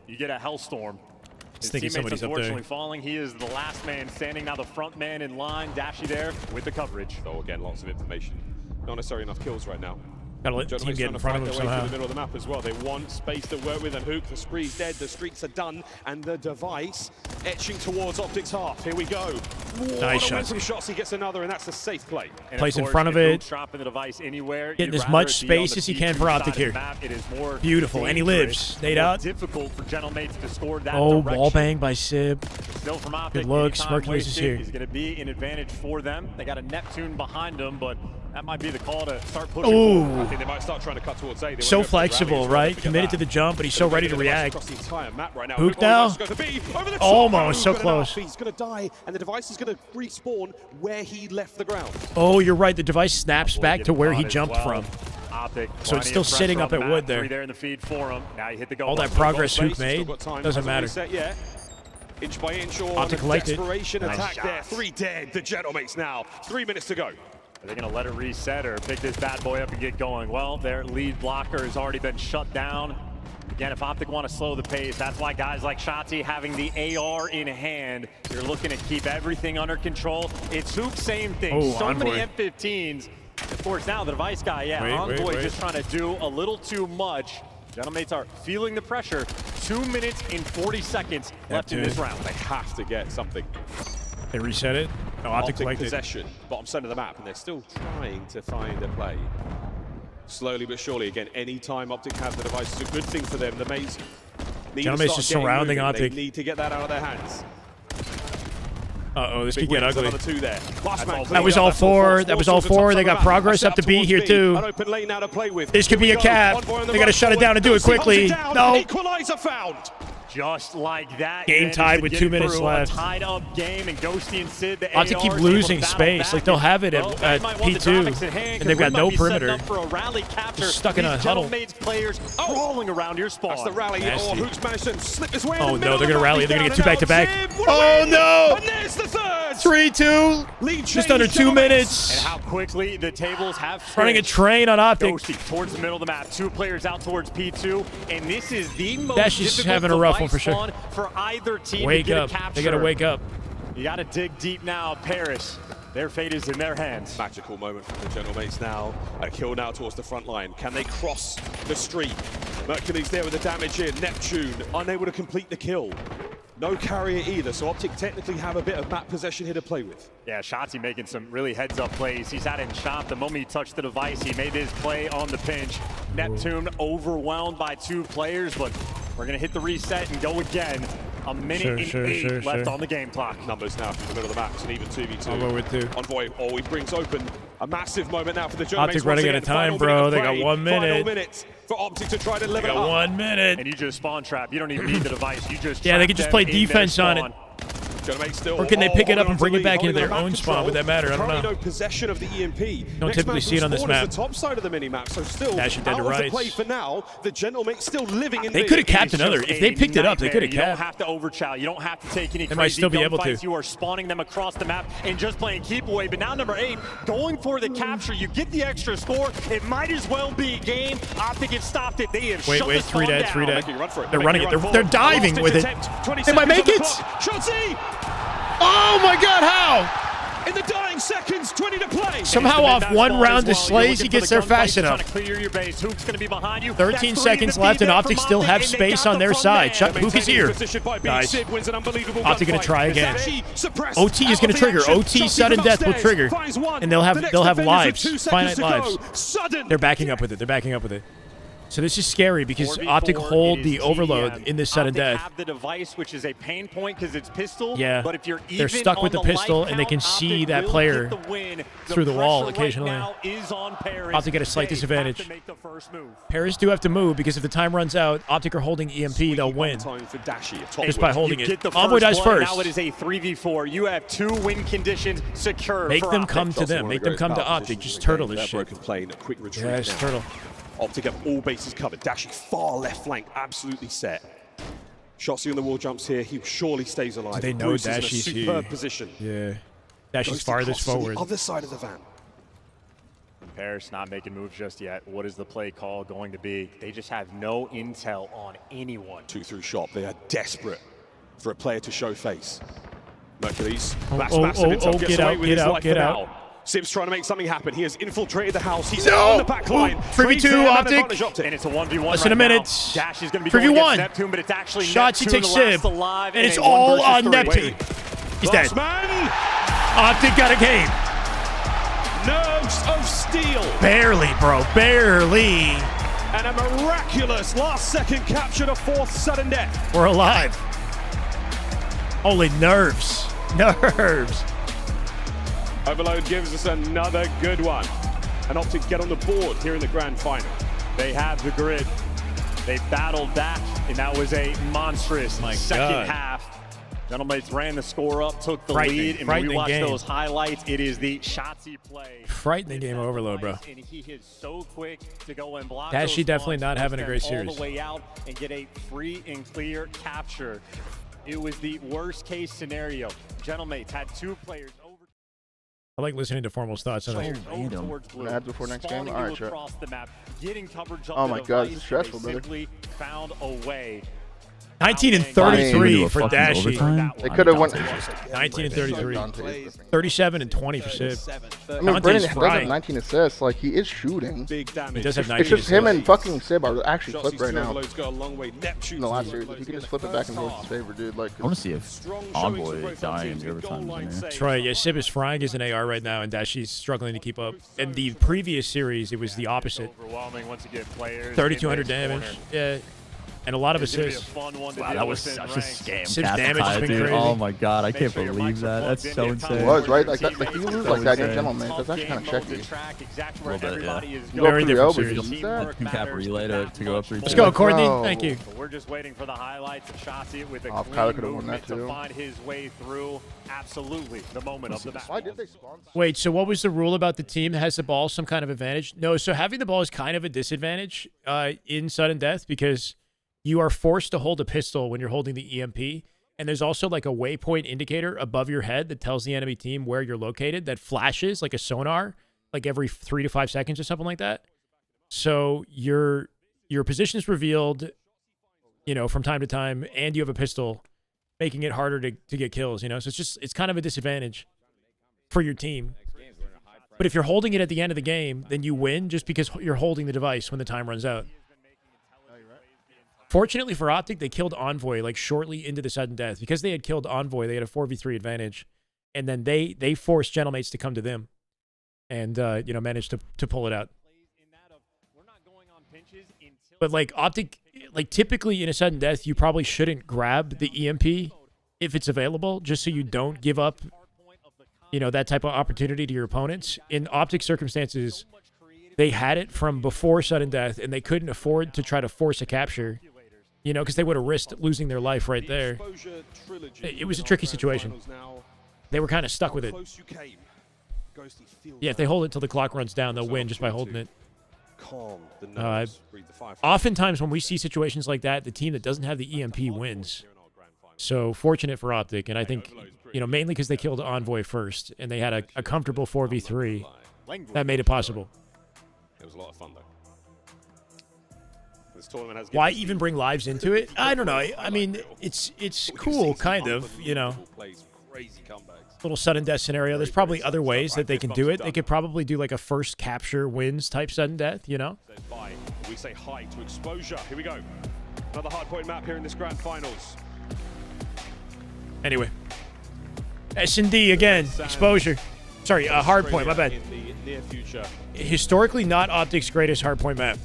you get a Hellstorm. His Thinking teammates somebody's up there. unfortunately falling. He is the last man standing, now the front man in line. Dashy there with the coverage. So again, lots of information Not necessarily enough kills right now. Gotta let the team get in front of him somehow. The middle of the map as well. They want space to work with, and Hook, the spree's dead, the streaks are done, and the device etching towards Optic's half. Here we go. Nice shot. Some shots, he gets another, and that's a safe play. Plays in front of it. Dropping the device anywhere, Getting as much space as he can for Optic here. It is more beautiful, and he lives. Nade out. Difficult for Gentlemates to score that Oh, direction. wall bang by Sib. Still from Optic. Good looks. Anytime Mercules is wasted here. is going to be an advantage for them. They got a Neptune behind them, but that might be the call to start pushing forward. I think they might start trying to cut towards A. So flexible, right? Committed to the jump, but he's so ready to react. Hook now. Almost, so close. He's going to die, and the device is going to respawn where he left the ground. Oh, you're right. The device snaps back to where he jumped from. Optic, so it's still sitting up at wood there. There in the feed for him. Now you hit the goal. All that progress Hook made doesn't matter. Inch by inch, Optic collected. Desperation attack there. 3 dead. The Gentlemates now. 3 minutes to go. Are they going to let it reset or pick this bad boy up and get going? Well, their lead blocker has already been shut down. Again, if Optic want to slow the pace, that's why guys like Shotzi having the AR in hand, you're looking to keep everything under control. It's Hook, same thing. Oh, so Envoy. many M15s. Of course, now the device guy, Envoy just trying to do a little too much. Gentlemates are feeling the pressure. 2 minutes and 40 seconds left in this round. They have to get something. They reset it. No, Optic collected. Possession, bottom center of the map, and they're still trying to find a play. Slowly but surely, again, any time Optic have the device is a good thing for them. The mates need to start just surrounding moving. Optic. They need to get that out of their hands. Uh-oh, this could get ugly. That was all four. That was all four. They got progress up to B here, too. This could be a cap. They got to shut it down and do it quickly. No. Equalizer found. Just like that. Game tied with 2 minutes left. Tied up game, and Ghosty and Sid, the Optic keep losing space. Like, they'll have it at P2, and they've got no perimeter. Just stuck in a huddle. Players crawling around your spawn. That's the rally. Oh, Hook's managed to slip his way. Oh, no, they're going to rally. They're going to get 2 back-to-back. Oh, no. And there's the third. 3-2. Just under 2 minutes. And how quickly the tables have switched. Running a train on Optic. Ghosty towards the middle of the map. 2 players out towards P2, and this is the most Dash is difficult having a rough one for sure. For either team wake to get up. a capture. They got to wake up. You got to dig deep now, Paris. Their fate is in their hands. Magical moment for the Gentlemates now. A kill now towards the front line. Can they cross the street? Mercules there with the damage in. Neptune unable to complete the kill. No carrier either, so Optic technically have a bit of map possession here to play with. Yeah, Shotzi making some really heads-up plays. He's had it in shot. The moment he touched the device, he made his play on the pinch. Neptune overwhelmed by 2 players, but we're going to hit the reset and go again. A minute and 8 left on the game clock. Numbers now from the middle of the map. It's an even 2v2. I'll go with 2. Envoy, he brings open a massive moment now for the Gentlemates. Optic running out of time, bro. They got 1 minute. Final minute for Optic to try to live it up. 1 minute. And you just spawn trap. You don't even need the device. You just they can just play defense on it. Or can they pick it up and bring it back into their own spawn? Would that matter? I don't know. No possession of the EMP. Don't typically see it on this map. The top side of the mini-map, so still Dash it dead to out of the right. play for now. The Gentlemates still living in. They could have capped another. If they picked it up, they could have capped. You don't capped. have to overchow. You don't have to take any They crazy might still be able to. gunfights. You are spawning them across the map and just playing keep away. But now number 8, going for the capture. You get the extra score. It might as well be game. Optic have stopped it. They have shut the spawn down. 3 dead. They're running it. They're diving with it. They might make it. Shotzi! Oh my God! How? In the dying seconds, 20 to play. Somehow off 1 round to Slays, he gets there fast enough. Clear your base. Hook's going to be behind you. 13 seconds left, and Optic still have space on their side. Hook is here. Nice. Optic going to try again. OT is going to trigger. OT sudden death will trigger, and they'll have lives, finite lives. They're backing up with it. They're backing up with it. So this is scary because Optic hold the overload in this sudden death. Have the device, which is a pain point because it's pistol. Yeah, but if you're they're stuck with the pistol and they can see that player through the wall occasionally. Optic get a slight disadvantage. Paris do have to move because if the time runs out, Optic are holding EMP, they'll win. Just by holding it. Envoy dies first. Now it is a 3v4. You have 2 win conditions secure. Make them come to them. Make them come to Optic. Just turtle this shit. Quick retreat. Yes, turtle. Optic have all bases covered. Dashi far left flank, absolutely set. Shotzi on the wall jumps here. He surely stays alive. They know Bruce Dashi's is in a superb here. position. Yeah. Dashi's farthest forward. The other side of the van. Paris not making moves just yet. What is the play call going to be? They just have no intel on anyone. 2 through shot. They are desperate for a player to show face. Mercules. Get out, get out, get out. Sib's trying to make something happen. He has infiltrated the house. He's on the back line. 3v2 Optic. And it's a 1v1 Less than a minute. Dash is going to be going against Neptune, but it's actually Shots, he Neptune takes the last Sib. alive And it's a all 1 on versus 3. Neptune. He's dead. Man. Optic got a game. Nerves of steel. Barely, bro. Barely. And a miraculous last-second capture to fourth sudden death. We're alive. Holy nerves. Nerves. Overload gives us another good one. And Optic get on the board here in the grand final. They have the grid. They battled that, and that was a monstrous second half. Gentlemates ran the score up, took the lead, and when we watch those highlights, it is the Shotzzy play. Frightening game of Overload, bro. And he is so quick to go and block Dashy definitely not having a great all series. the way out and get a free and clear capture. It was the worst case scenario. Gentlemates had 2 players over. I like listening to Formal's thoughts on it. Ads before next game? All right, sure. Oh my God, this is stressful, brother. Found a way. 19 and 33 for Dashy. They could have won. 19 and 33. 37 and 20 for Sib. I mean, Brennan does have 19 assists. Like, he is shooting. He does have 19 It's just him assists. and fucking Sib are actually flipped right now. Go a long way. In the last series, if you can just flip it back and forth in his favor, dude. Like, I want to see if Envoy dying in the overtime is in there. That's right. Yeah, Sib is frying as an AR right now, and Dashy's struggling to keep up. In the previous series, it was the opposite. 3,200 damage. Yeah. And a lot of assists. Wow, that was such a scam. Sib's damage has been crazy. Oh my god, I can't believe that. That's so insane. it was, right? Like, that, like you lose like that against Gentleman. That's actually kind of checky. A little bit, yeah. You go Very up 3-0, different but series. you lose that? Team cap relay to go up 3-2. Let's go, Courtney. Thank you. We're just waiting for the highlights of Shotzzy with a Kyler clean could've won movement that to too. find his way through. Absolutely, the moment of the match. Why did they spawn? Wait, so what was the rule about the team that has the ball some kind of advantage? No, so having the ball is kind of a disadvantage in sudden death because you are forced to hold a pistol when you're holding the EMP, and there's also like a waypoint indicator above your head that tells the enemy team where you're located that flashes like a sonar like every 3 to 5 seconds or something like that. So your position is revealed, you know, from time to time, and you have a pistol, making it harder to get kills, you know? So it's kind of a disadvantage for your team. But if you're holding it at the end of the game, then you win just because you're holding the device when the time runs out. Fortunately for Optic, they killed Envoy like shortly into the sudden death. Because they had killed Envoy, they had a 4v3 advantage. And then they forced Gentlemates to come to them and, you know, managed to pull it out. But like Optic, like typically in a sudden death, you probably shouldn't grab the EMP if it's available, just so you don't give up, you know, that type of opportunity to your opponents. In Optic circumstances, they had it from before sudden death, and they couldn't afford to try to force a capture, you know, because they would have risked losing their life right there. It was a tricky situation. They were kind of stuck with it. Yeah, if they hold it till the clock runs down, they'll win just by holding it. Oftentimes when we see situations like that, the team that doesn't have the EMP wins. So fortunate for Optic, and I think, you know, mainly because they killed Envoy first, and they had a comfortable 4v3 that made it possible. It was a lot of fun, though. This tournament has Why even bring lives into it? I don't know. I mean, it's cool, kind of, you know. Little sudden death scenario. There's probably other ways that they can do it. They could probably do like a first capture wins type sudden death, you know? We say hi to Exposure. Here we go. Another hardpoint map here in this grand finals. Anyway. SND again. Exposure. Sorry, hardpoint, my bad. In the near future. Historically, not Optic's greatest hardpoint map.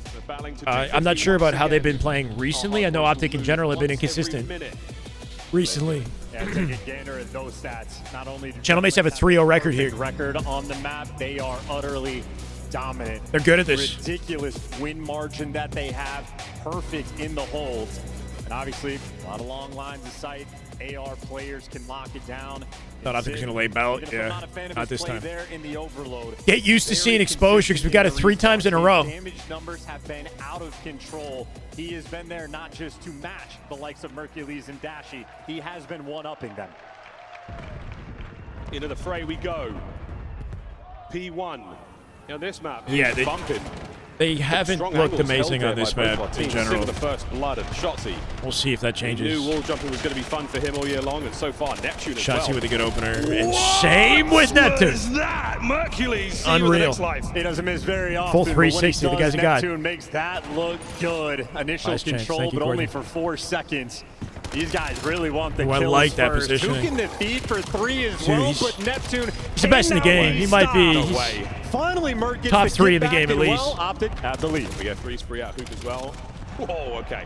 I'm not sure about how they've been playing recently. I know Optic in general have been inconsistent recently. Yeah, take a gander at those stats. Not only do Gentlemates have a 3-0 record here. Record on the map, they are utterly dominant. They're good at this. Ridiculous win margin that they have. Perfect in the holds. And obviously, a lot of long lines of sight. AR players can lock it down. Thought Optic was going to lay belt. Yeah, not this time. There in the overload. Get used to seeing Exposure because we got it 3 times in a row. Damage numbers have been out of control. He has been there not just to match the likes of Mercules and Dashy. He has been one-upping them. Into the fray we go. P1. Now this map yeah, is bumping. They haven't looked amazing on this map in general. The first blood of Shotzzy. We'll see if that changes. Knew wall jumping was going to be fun for him all year long, and so far Neptune as well. Shotzzy with a good opener, and same with Neptune. That Mercules. Unreal. He doesn't miss very often. Full 360, the guy's a god. Neptune makes that look good. Initial Nice chance. control, Thank you, but only Courtney. for 4 seconds. These guys really want the I kills like that first. positioning. Who can defeat for 3 as Dude, well, he's- but Neptune He's the best in the game. He might be. he's- Finally, Merc gets top the 3 in the kickback, game at and least. well, Optic have the lead. We get 3 spree out Hoop as well. Whoa, okay.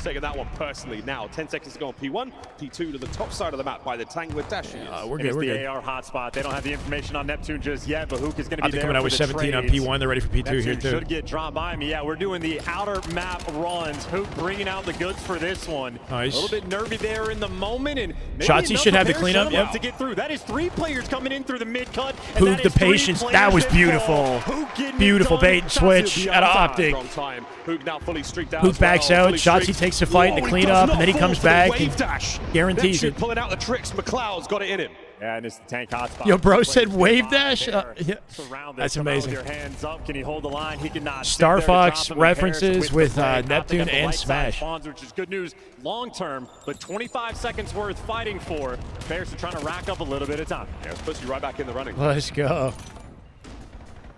Taking that one personally now. 10 seconds to go on P1. P2 to the top side of the map by the tank with Dashi. We're And good. it's We're the good. AR hotspot. They don't have the information on Neptune just yet, but Hook is going to be there Optic coming out for with the 17 on trades. P1. They're ready for P2 Neptune here too. should get dropped by me. Yeah, we're doing the outer map runs. Hook bringing out the goods for this one. Nice. A little bit nervy there in the moment, and maybe Shotzi enough should have the repair cleanup, setup yep. to get through. That is 3 players coming in through the mid cut. and Hoop that the is 3 patience. players That was that fall. beautiful. Hook getting Beautiful it bait done. and Shotzi switch will be out of on time. Optic. Wrong time. Hook now fully streaked out. Hook as well. backs out. Fully Shotzi streaked. takes the fight and the Whoa, he cleanup, does and not then he fall comes for the back wave and dash. guarantees Neptune it. pulling out the tricks. McLeod's got it in him. Yeah, and it's the tank hotspot. Yo, bro said wave dash. Yeah. Surround That's this. Come out amazing. With your hands up. Can he hold the line? He cannot. Star Sit there to Fox drop him. references Paris with the play. Neptune Optic at the and right side Smash. spawns, which is good news long term, but 25 seconds worth fighting for. Paris are trying to rack up a little bit of time. Yeah, it puts you right back in the running. Let's go.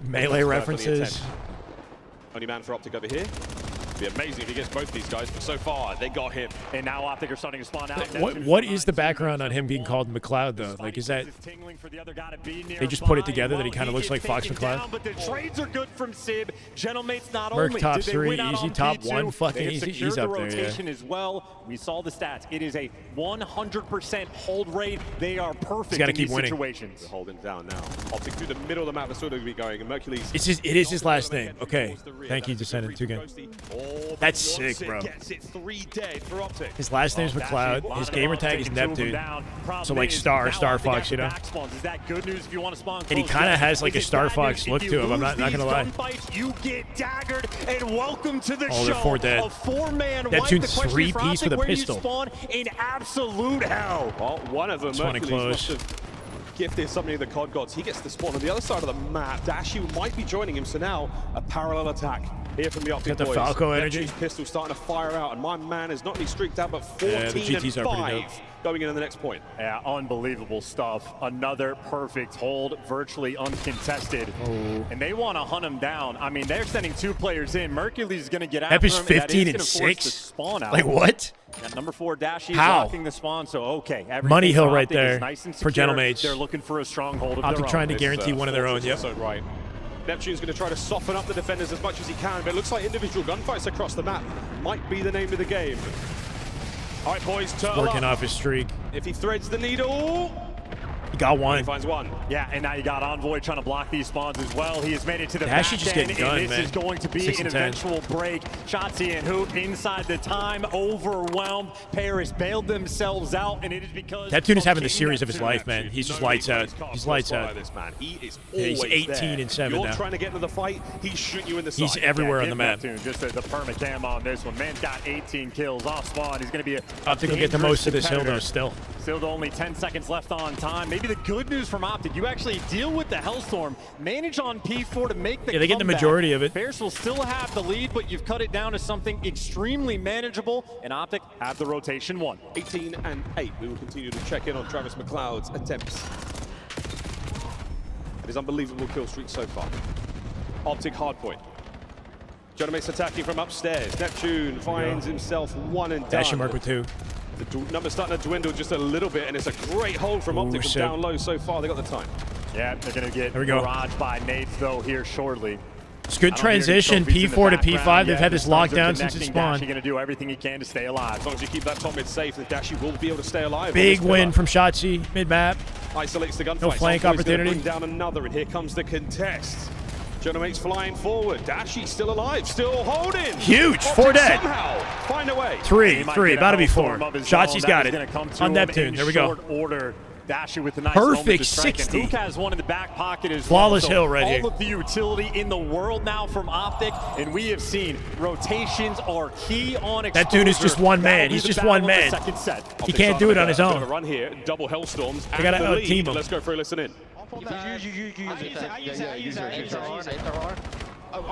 Melee references. Only man for Optic over here. It'd be amazing if he gets both these guys, but so far they got him. And now Optic are starting to spawn out. What is the background on him being called McLeod though? Like, is that they just put it together that he kind of looks like Fox McLeod? But the trades are good from Sib. Gentlemates not Merc only top did they 3, win out easy on top P2, 1, fucking they have easy. secured He's the up there, yeah. rotation as well. We saw the stats. It is a 100% hold rate. They are perfect. He's got to in keep these winning. situations. They're holding down now. Optic through the middle of the map. That's sort of be going. And Mercules. It is his last name. Okay. Thank you, Descendant Toucan. That's sick, bro. Gets it 3 dead for Optic. His last name's McLeod. His gamer tag is Neptune. So like Star Fox, you know. Is that good news if you want to spawn And he close? kind of has like a Is it Star bad Fox news look if to you him. I'm lose not gonna these lie. gunfights? You get daggered, and welcome to the Oh, show. they're 4 dead. A 4-man wipe. Neptune's The question is for 3-piece with a Optic, where do you pistol. spawn in absolute hell. Well, one of them, Just wanna Mercules, must close. have gifted something of the COD gods. He gets the spawn on the other side of the map. Dashi might be joining him, so now a parallel attack here from the Optic Got the boys. Falco energy. Neptune's pistol starting to fire out, and my man is not only streaked out, but 14 Yeah, the GTs and are pretty 5 going into the next point. Yeah, unbelievable stuff. Another perfect hold, virtually uncontested. Oh. And they want to hunt him down. I mean, they're sending 2 players in. Mercury's going to get after Ep is him. And that 15 is and gonna force 6? the spawn out. Like what? Yeah, number 4, Dashi, How? blocking the spawn, so okay. Money hill right Optic is there nice and for secure. Gentlemates. They're looking for a stronghold of Optic their trying own. to guarantee one of their own, yep. So right. Neptune's going to try to soften up the defenders as much as he can, but it looks like individual gunfights across the map might be the name of the game. All right, boys, turtle Working up. off his streak. If he threads the needle, He got he one. finds one. Yeah, and now you got Envoy trying to block these spawns as well. He has made it to the Dashi back just end, getting gunned, and this man. is going to be 6 an and 10. eventual break. Shotzi and Hoop inside the time, overwhelmed. Paris bailed themselves out, and it is because Neptune is of having the King series of his Neptune. life, man. He's just lights out. He's lights out. This man, he is Yeah, he's always 18 there. and 7 You're now. trying to get into the fight, he's shooting you in the side. He's everywhere on give the map. Neptune just the perma cam on this one. Man's got 18 kills off spawn. He's going to be a Optic will get the dangerous most of this hill though competitor. still. Still only 10 seconds left on time. Maybe the good news from Optic, you actually deal with the Hellstorm, manage on P4 to make the Yeah, they get the comeback. majority of it. Bears will still have the lead, but you've cut it down to something extremely manageable, and Optic have the rotation 1. 18 and 8. We will continue to check in on Travis McLeod's attempts. His unbelievable kill streak so far. Optic hardpoint. Gentlemates attacking from upstairs. Neptune finds himself 1 and Dash and done. Mark with 2. The number's starting to dwindle just a little bit, and it's a great hold from Optic from shit. down low so far. They got the time. Yeah, they're going to get There we go. barraged by nades, though, here shortly. It's good I don't hear any transition, trophies in the P4 to background P5. They've yet. had The this stuns are lockdown since it connecting. spawned. Dashi going to do everything he can to stay alive. As long as you keep that top mid safe, then Dashi will be able to stay alive. Big on this win pillar. from Shotzi, mid-map. Isolates the gunfight. No flank Envoy's gonna opportunity. Bring down another, and here comes the contest. Gentlemates flying forward. Dashi still alive, still holding. Huge, Optic 4 dead. Somehow find a way. 3, He might 3, get a about to be 4. hellstorm of his own. Shotzi's That got is it. gonna come to On him Neptune, in there we go. short order. Dashi with the nice Perfect moment to strike, and 60. Hook has one in the back pocket as Flawless well. So hill right all here. of the utility in the world now from Optic, and we have seen rotations are key on exposure. That dude is just one man. That'll be He's the just battle one of the man. second set. He Optic can't do it on his starting own. to run here, double Hellstorms. They gotta and the team lead. him. Let's go for a listen in. On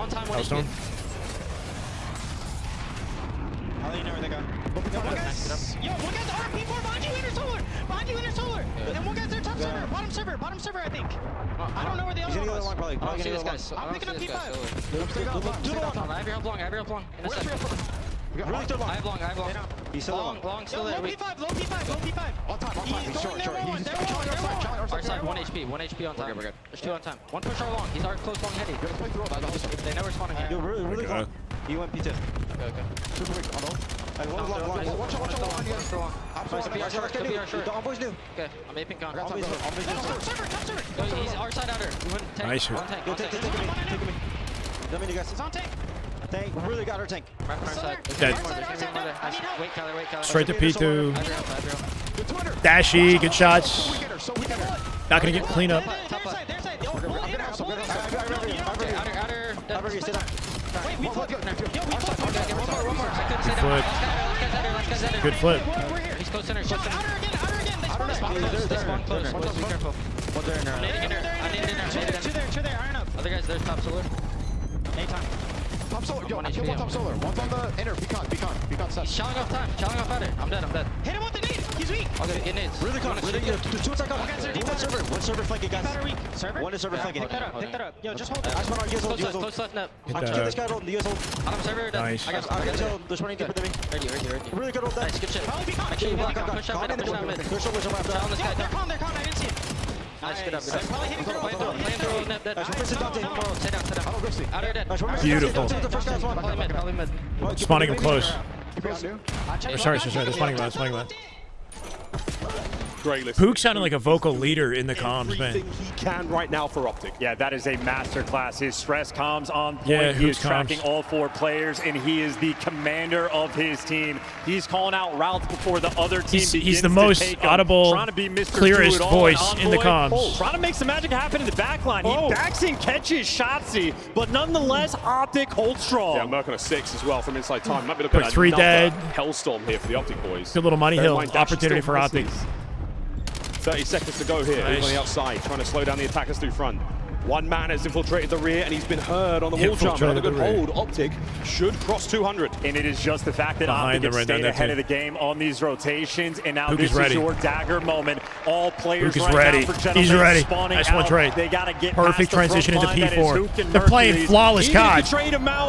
time when Hellstorm. I'll let you know where they go. Yo, one guy's RP4 behind you, inner solar! Behind you, inner solar! And then one guy's there top Bottom server, I think. I don't know where the other one was. I don't see this guy. I'm picking up P5. Do the long. I have your help long. Really good long. I have long. He's still long. Still there. Low P5. On time. He's short. Our side, 1 HP on time. We're good. There's 2 on time. 1 push our long. He's our close long heady. They never spawn again. Dude, really long. He went P2. Okay. Super weak. On hold. Watch out. Could be our short. The envoy's new. Okay, I'm aping con. Top server. He's our side outer. Nice. Take me. Let me guys. He's on tank. Tank. Really got our tank. Right from our side. Dead. Wait, Kyler. Straight to P2. Dashy, good shots. Not gonna get clean up. Good flip. He's close center. Outer again. They spawn close. Be careful. I'm nading in there. Two there. Iron up. Other guys, there's top solar. Anytime. Top solar. Yo, I killed one top solar. One's on the inner. Beacon set. He's shelling off time. Shelling off outer. I'm dead. Hit him with the nade. He's weak. Okay, get nades. Really con. Two attack on. One server flanking, guys. One is server flanking. Pick that up. Yo, just hold it. I spawn on Yuzol. Close left net. I'm killing this guy. The Yuzol. Bottom server. Nice. I got There's running deeper than me. Ready. Really good old that. Nice, good shit. Actually, you block. Push out mid. They're Shell on this guy. They're con. I didn't see it. Nice, good up. Play through. Net dead. Sit down. Outer dead. Beautiful. Probably mid. Spawning him close. Sorry. They're spawning around. Great list. Pook sounded like a vocal leader in the comms, man. Everything he can right now for Optic. Yeah, that is a master class. His stress comms on point. Yeah, he is comms. tracking all 4 players, and he is the commander of his team. He's calling out routes before the other team begins He's the to most take him. audible, Trying to be Mr. clearest Do-it-all voice and in the Envoy. comms. Trying to make some magic happen in the backline. He backs and catches Shotzzy, but nonetheless, Optic holds strong. Yeah, Merc on a 6 as well from inside time. Might be looking Put at 3 dead. Hellstorm here for the Optic boys. Good little money Bear in hill mind, Dash is opportunity still for Optic. 30 seconds to go here. Nice. He's on the outside, trying to slow down the attackers through front. One man has infiltrated the rear, and he's been heard on the wall jump. Another good hold. Optic should cross 200. And it is just the fact that Optic has stayed ahead of the game on these rotations, and now this is your dagger moment. All players Pook is ready. He's ready. Nice one trade. They gotta get perfect transition into P4. They're playing flawless COD.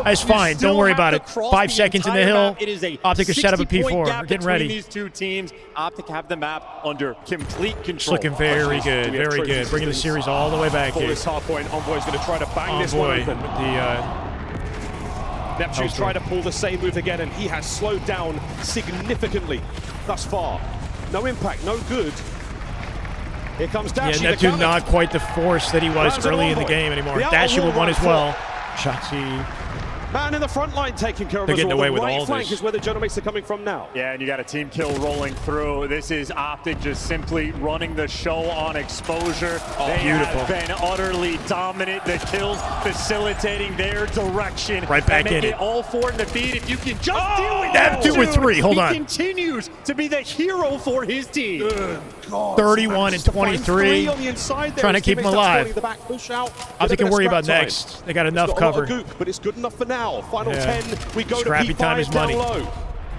That's fine. Don't worry about it. 5 seconds in the hill. Optic has set up a P4. We're getting ready. These two teams, Optic have the map under complete control. It's looking very good. Very good. Bringing the series all the way back here. Point. Envoy's going to try to bang this one open. Neptune's tried to pull the same move again, and he has slowed down significantly thus far. No impact, no good. Here comes Dashy. Yeah, Neptune not quite the force that he was early in the game anymore. Dashy with one as well. Shotzzy. Man in the front line taking care of They're us getting all. away The with right all flank this. is where the Genomates are coming from now. Yeah, and you got a team kill rolling through. This is Optic just simply running the show on exposure. They have been utterly dominant. The kills facilitating their direction. Right back in it. All 4 in the feed. If you can just deal with that 2 with 3. Hold on. He continues to be the hero for his team. 31 and 23. On the inside there. Trying to keep him alive. The back push out. Optic can worry about next. They got enough cover. But it's good enough for now. Final 10. We go Scrappy to P5 time is money. down low.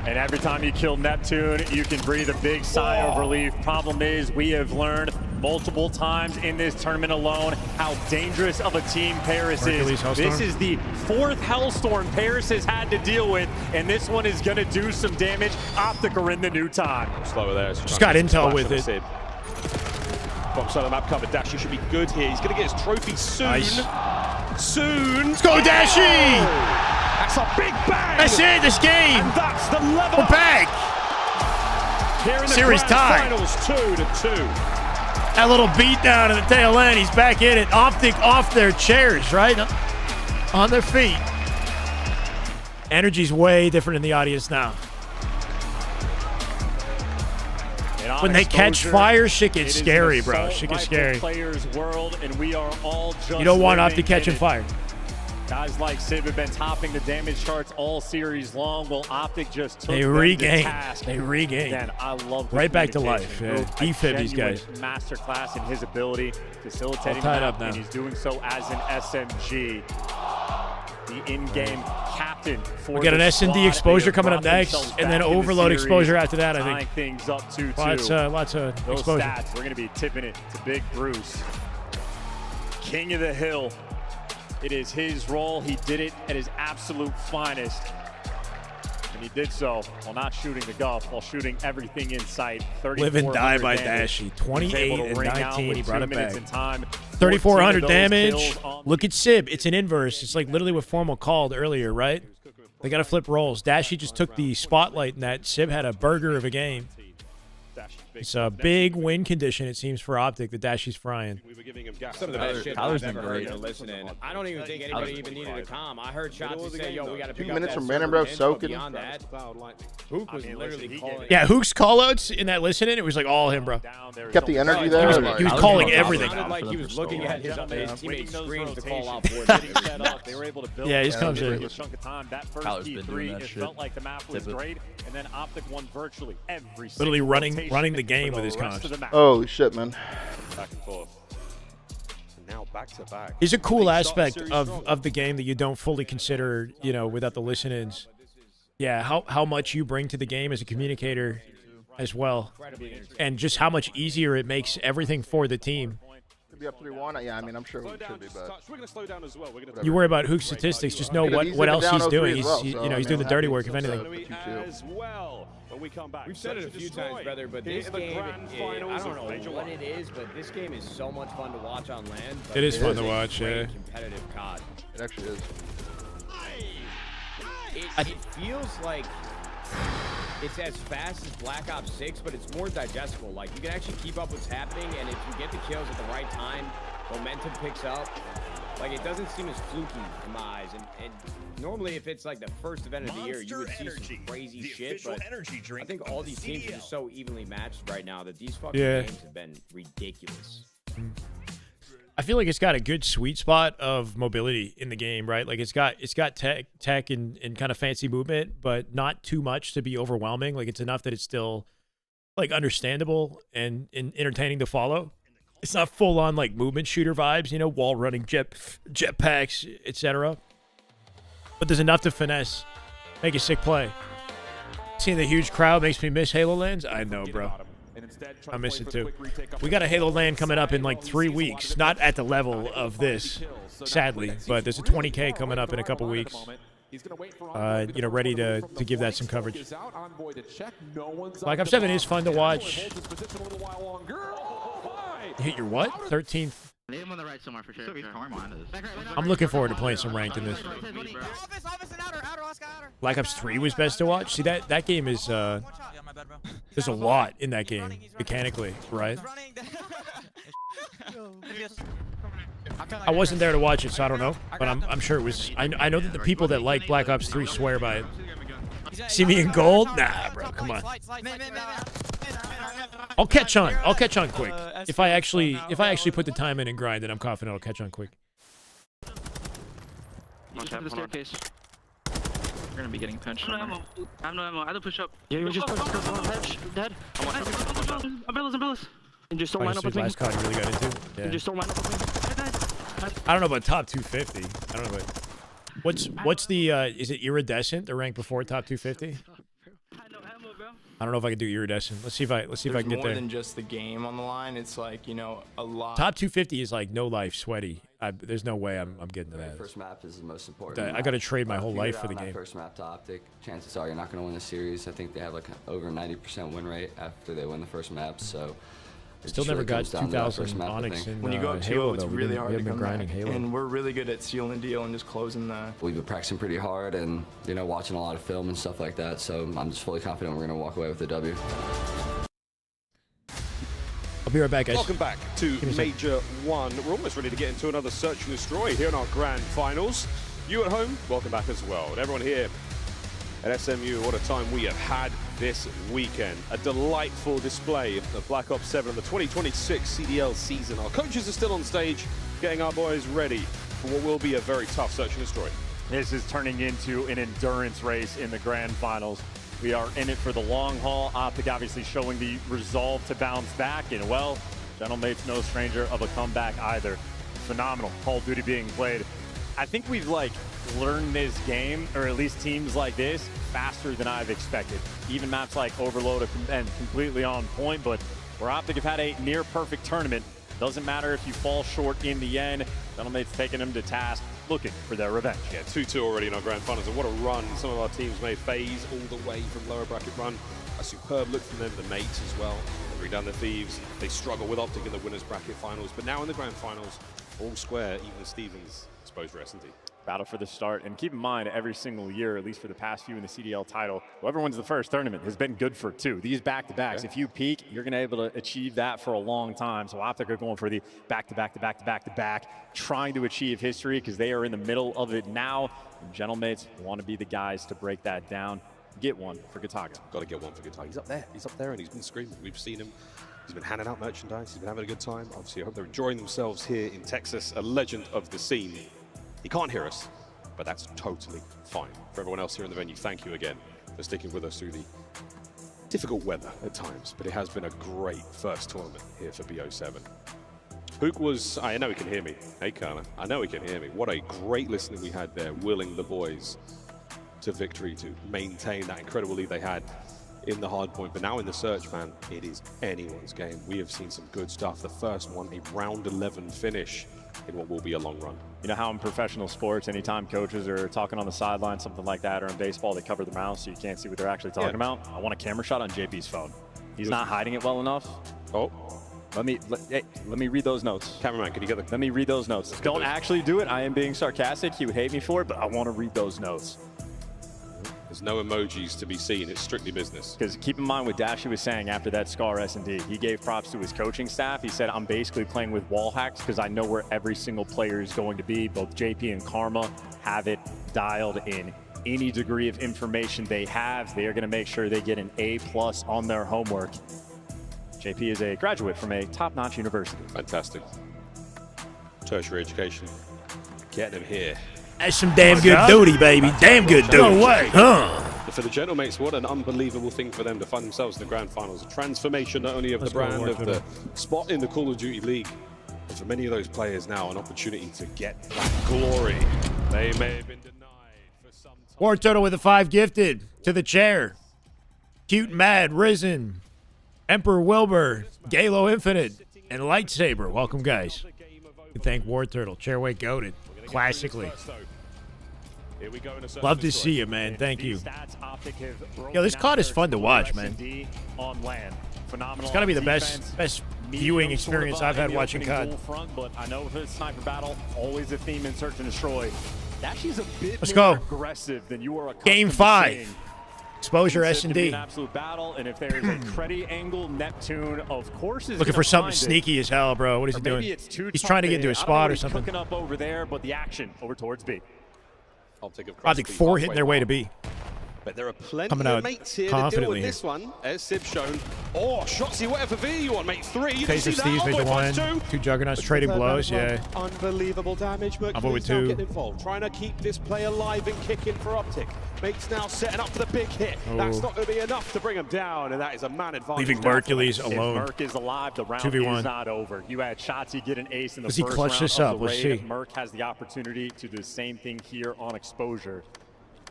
And every time you kill Neptune, you can breathe a big sigh of relief. Problem is, we have learned multiple times in this tournament alone how dangerous of a team Paris is. This is the 4th Hellstorm Paris has had to deal with, and this one is going to do some damage. Optic are in the new time. Slower there. Just got intel with it. Bottom side of the map covered. Dashy should be good here. He's going to get his trophy soon. Nice. Soon. Let's go, Dashy! That's a big bang! That's it, this game! And that's the level. We're back! Here in the Series grand tie. finals, 2-2. That little beat down at the tail end. He's back in it. Optic off their chairs, right? On their feet. Energy's way different in the audience now. When they catch fire, shit gets scary, bro. Shit gets scary. Players world, and we are all just You don't want Optic catching fire. Guys like Sid have been topping the damage charts all series long. Well, Optic just took They them regain. to task. They regain. Again, I love the right back to life. communication. Yeah. Defib these guys. Masterclass in his ability, facilitating All tied the up map, now. and he's doing so as an SMG. the in-game captain for We got an the S&D squad. exposure They have coming up brought next, themselves and then back in the overload series, exposure after that, I tying think. things up 2-2. Lots of Those exposure. stats, we're going to be tipping it to Big Bruce. King of the Hill. It is his role. He did it at his absolute finest. And he did so while not shooting the guff, while shooting everything in sight. Live and die by damage. Dashy. 28 and 19. He brought it back. 3,400 3,400 damage. Look at Sib. It's an inverse. It's like literally what Formal called earlier, right? They got to flip roles. Dashy just took the spotlight in that. Sib had a burger of a game. It's a big win condition, it seems, for Optic that Dashy's frying. Some of the best shit I've ever heard listening. I don't even think anybody even needed to calm. I heard shots say, yo, we got to pick 2 up minutes that from random, server bro, info. soaking. Beyond that, Hook was literally calling. Yeah, Hook's callouts in that listening, it was like all him, bro. Kept the energy there. He was calling everything. It sounded like he was looking at his teammates' screens to call out for They were able to build Yeah, he's comes a in. chunk of time. That first Tyler's been T3, doing that it shit. felt like the map was great, and then Optic won virtually every single Literally rotation running the for game the with his rest comms. of the map. Holy shit, man. Back and forth. And now back to back. It's a cool They start aspect series of, strong. of the game that you don't fully consider, you know, without the listen-ins. Yeah, how much you bring to the game as a communicator as well. And just how much easier it makes everything for the team. Could be up 3-1. Yeah, I mean, I'm sure we should be, but We're going to slow down as well. We're gonna You worry about Hook's statistics, just know what else he's doing. He's he's doing the dirty work, if anything. as well. When we come back, We've said it a few times, brother, but this game, I don't know what it is, but this game is so much fun to watch on land. It is fun a to watch, great yeah. competitive COD. it actually is. It feels like it's as fast as Black Ops 6, but it's more digestible. Like, you can actually keep up what's happening, and if you get the kills at the right time, momentum picks up. Like, it doesn't seem as fluky in my eyes. And normally, if it's like the first event of the year, you would see some crazy shit, but I think all these teams are just so evenly matched right now that these fucking games have been ridiculous. I feel like it's got a good sweet spot of mobility in the game, right? Like it's got tech and kind of fancy movement, but not too much to be overwhelming. Like it's enough that it's still like understandable and entertaining to follow. It's not full on like movement shooter vibes, you know, wall running, jetpacks, etc. But there's enough to finesse, make a sick play. Seeing the huge crowd makes me miss Halo Lands. I know, bro. I miss it too. We got a Halo Land coming up in like 3 weeks. Not at the level of this, sadly, but there's a 20K coming up in a couple weeks. You know, ready to give that some coverage. Black Ops 7 is fun to watch. You hit your what? 13th. Name on the right somewhere for sure. I'm looking forward to playing some ranked in this. Black Ops 3 was best to watch. See, that game is there's a lot in that game mechanically, right? I wasn't there to watch it, so I don't know, but I'm sure it was. I know that the people that like Black Ops 3 swear by it. See me in gold? Nah, bro, come on. I'll catch on. I'll catch on quick. If I actually put the time in and grind, then I'm confident I'll catch on quick. Watch out, the staircase. We're gonna be getting pinched. I have no ammo. I have to push up. Yeah, you just push. Dead. Umbrellas. And just don't line up with me. Last card you really got into. Yeah. And just don't line up with me. I don't know about top 250. I don't know about what's the is it iridescent? The rank before top 250? I don't know if I can do iridescent. Let's see if I can get there. There's more than just the game on the line. It's like, you know, a lot. Top 250 is like no life, sweaty. There's no way I'm getting to that. First map is the most important. I got to trade my whole If you life get for the on that game. First map to Optic, chances are you're not going to win the series. I think they have like over 90% win rate after they win the first map. So. It Still just never really got comes down to that 2,000 first map, I Onyx think. in When you go up 2-0, Halo, it's though. really hard we to haven't come been grinding back. Halo. And we're really good at sealing the deal and just closing the... We've been practicing pretty hard and, you know, watching a lot of film and stuff like that. So I'm just fully confident we're going to walk away with the W. I'll be right back, guys. Welcome back to Give me a Major 1. We're almost ready to get into another Search and Destroy here in our grand finals. You at home, welcome back as well. And everyone here at SMU, what a time we have had this weekend. A delightful display of Black Ops 7 on the 2026 CDL season. Our coaches are still on stage, getting our boys ready for what will be a very tough Search and Destroy. This is turning into an endurance race in the grand finals. We are in it for the long haul. Optic obviously showing the resolve to bounce back, and well, Gentlemate's no stranger of a comeback either. Phenomenal Call of Duty being played. I think we've learn this game, or at least teams like this, faster than I've expected. Even maps like Overload and completely on point, but where Optic have had a near perfect tournament, doesn't matter if you fall short in the end. Gentlemate's taking them to task, looking for their revenge. Yeah, 2-2 already in our grand finals, and what a run some of our teams made. FaZe all the way from lower bracket run. A superb look from them, the mates as well. They bring down the Thieves. They struggle with Optic in the winners bracket finals, but now in the grand finals, all square, even Stevens exposure S&D. Battle for the start, and keep in mind every single year, at least for the past few in the CDL title, whoever wins the first tournament has been good for 2. These back-to-backs, if you peak, you're going to be able to achieve that for a long time. So Optic are going for the back-to-back, trying to achieve history because they are in the middle of it now. And Gentlemates want to be the guys to break that down. Get one for Gataga. Got to get one for Gataga. He's up there. He's up there, and he's been screaming. We've seen him. He's been handing out merchandise. He's been having a good time. Obviously, I hope they're enjoying themselves here in Texas. A legend of the scene. He can't hear us, but that's totally fine. For everyone else here in the venue, thank you again for sticking with us through the difficult weather at times, but it has been a great first tournament here for BO7. Hook was, I know he can hear me. Hey, Kana, I know he can hear me. What a great listening we had there, willing the boys to victory, to maintain that incredible lead they had in the hard point. But now in the search, man, it is anyone's game. We have seen some good stuff. The first one, a round 11 finish in what will be a long run. You know how in professional sports, anytime coaches are talking on the sideline, something like that, or in baseball, they cover their mouth so you can't see what they're actually talking about? I want a camera shot on JP's phone. He's not hiding it well enough. Oh. Let me read those notes. Cameraman, can you get the... Let me read those notes. Don't actually do it. I am being sarcastic. He would hate me for it, but I want to read those notes. There's no emojis to be seen. It's strictly business. Because keep in mind what Dashy was saying after that Scar S&D. He gave props to his coaching staff. He said, I'm basically playing with wall hacks because I know where every single player is going to be. Both JP and Karma have it dialed in. Any degree of information they have, they are going to make sure they get an A+ on their homework. JP is a graduate from a top-notch university. Fantastic. Tertiary education. Getting him here. That's some damn good duty, baby. Damn good duty. No way. Huh. For the Gentlemates, what an unbelievable thing for them to find themselves in the grand finals. A transformation not only of the brand, of the spot in the Call of Duty League, but for many of those players now, an opportunity to get that glory they may have been denied for some time. War Turtle with a 5 gifted to the chair. Cute Mad, Risen, Emperor Wilbur, Galo Infinite, and Lightsaber. Welcome, guys. We thank War Turtle. Chairway goated. Classically. Love to see you, man. Thank you. Yo, this COD is fun to watch, man. It's got to be the best viewing experience I've had watching COD. But I know for the sniper battle, always a theme in Search and Destroy. Dashy's a bit Let's more go. aggressive than you are. Game 5. Exposure S&D. An absolute battle, and if there is a Credi angle, Neptune, of course, is looking for something sneaky as hell, bro. What is he doing? He's trying to get into a spot or something. Cooking up over there, but the action over towards B. I think 4 hitting their way to B. But there are plenty Coming of out mates here confidently to deal with this one, as Sib's shown. Oh, Shotsy, whatever V you want, mate. 3. You Taser see that? Steve's made Envoy to 1. 2. 2 Juggernauts trading blows, yeah. Unbelievable damage. Envoy with Mercury's now 2. getting involved, trying to keep this play alive and kicking for Optic. Mates now setting up for the big hit. That's not going to be enough to bring him down, and that is a man advantage. Leaving Mercules alone. If Merc is alive, the round 2v1. is not over. You had Shotsy get an ace in the Does he first clutch round this of up? the Let's raid. see. Merc has the opportunity to do the same thing here on Exposure.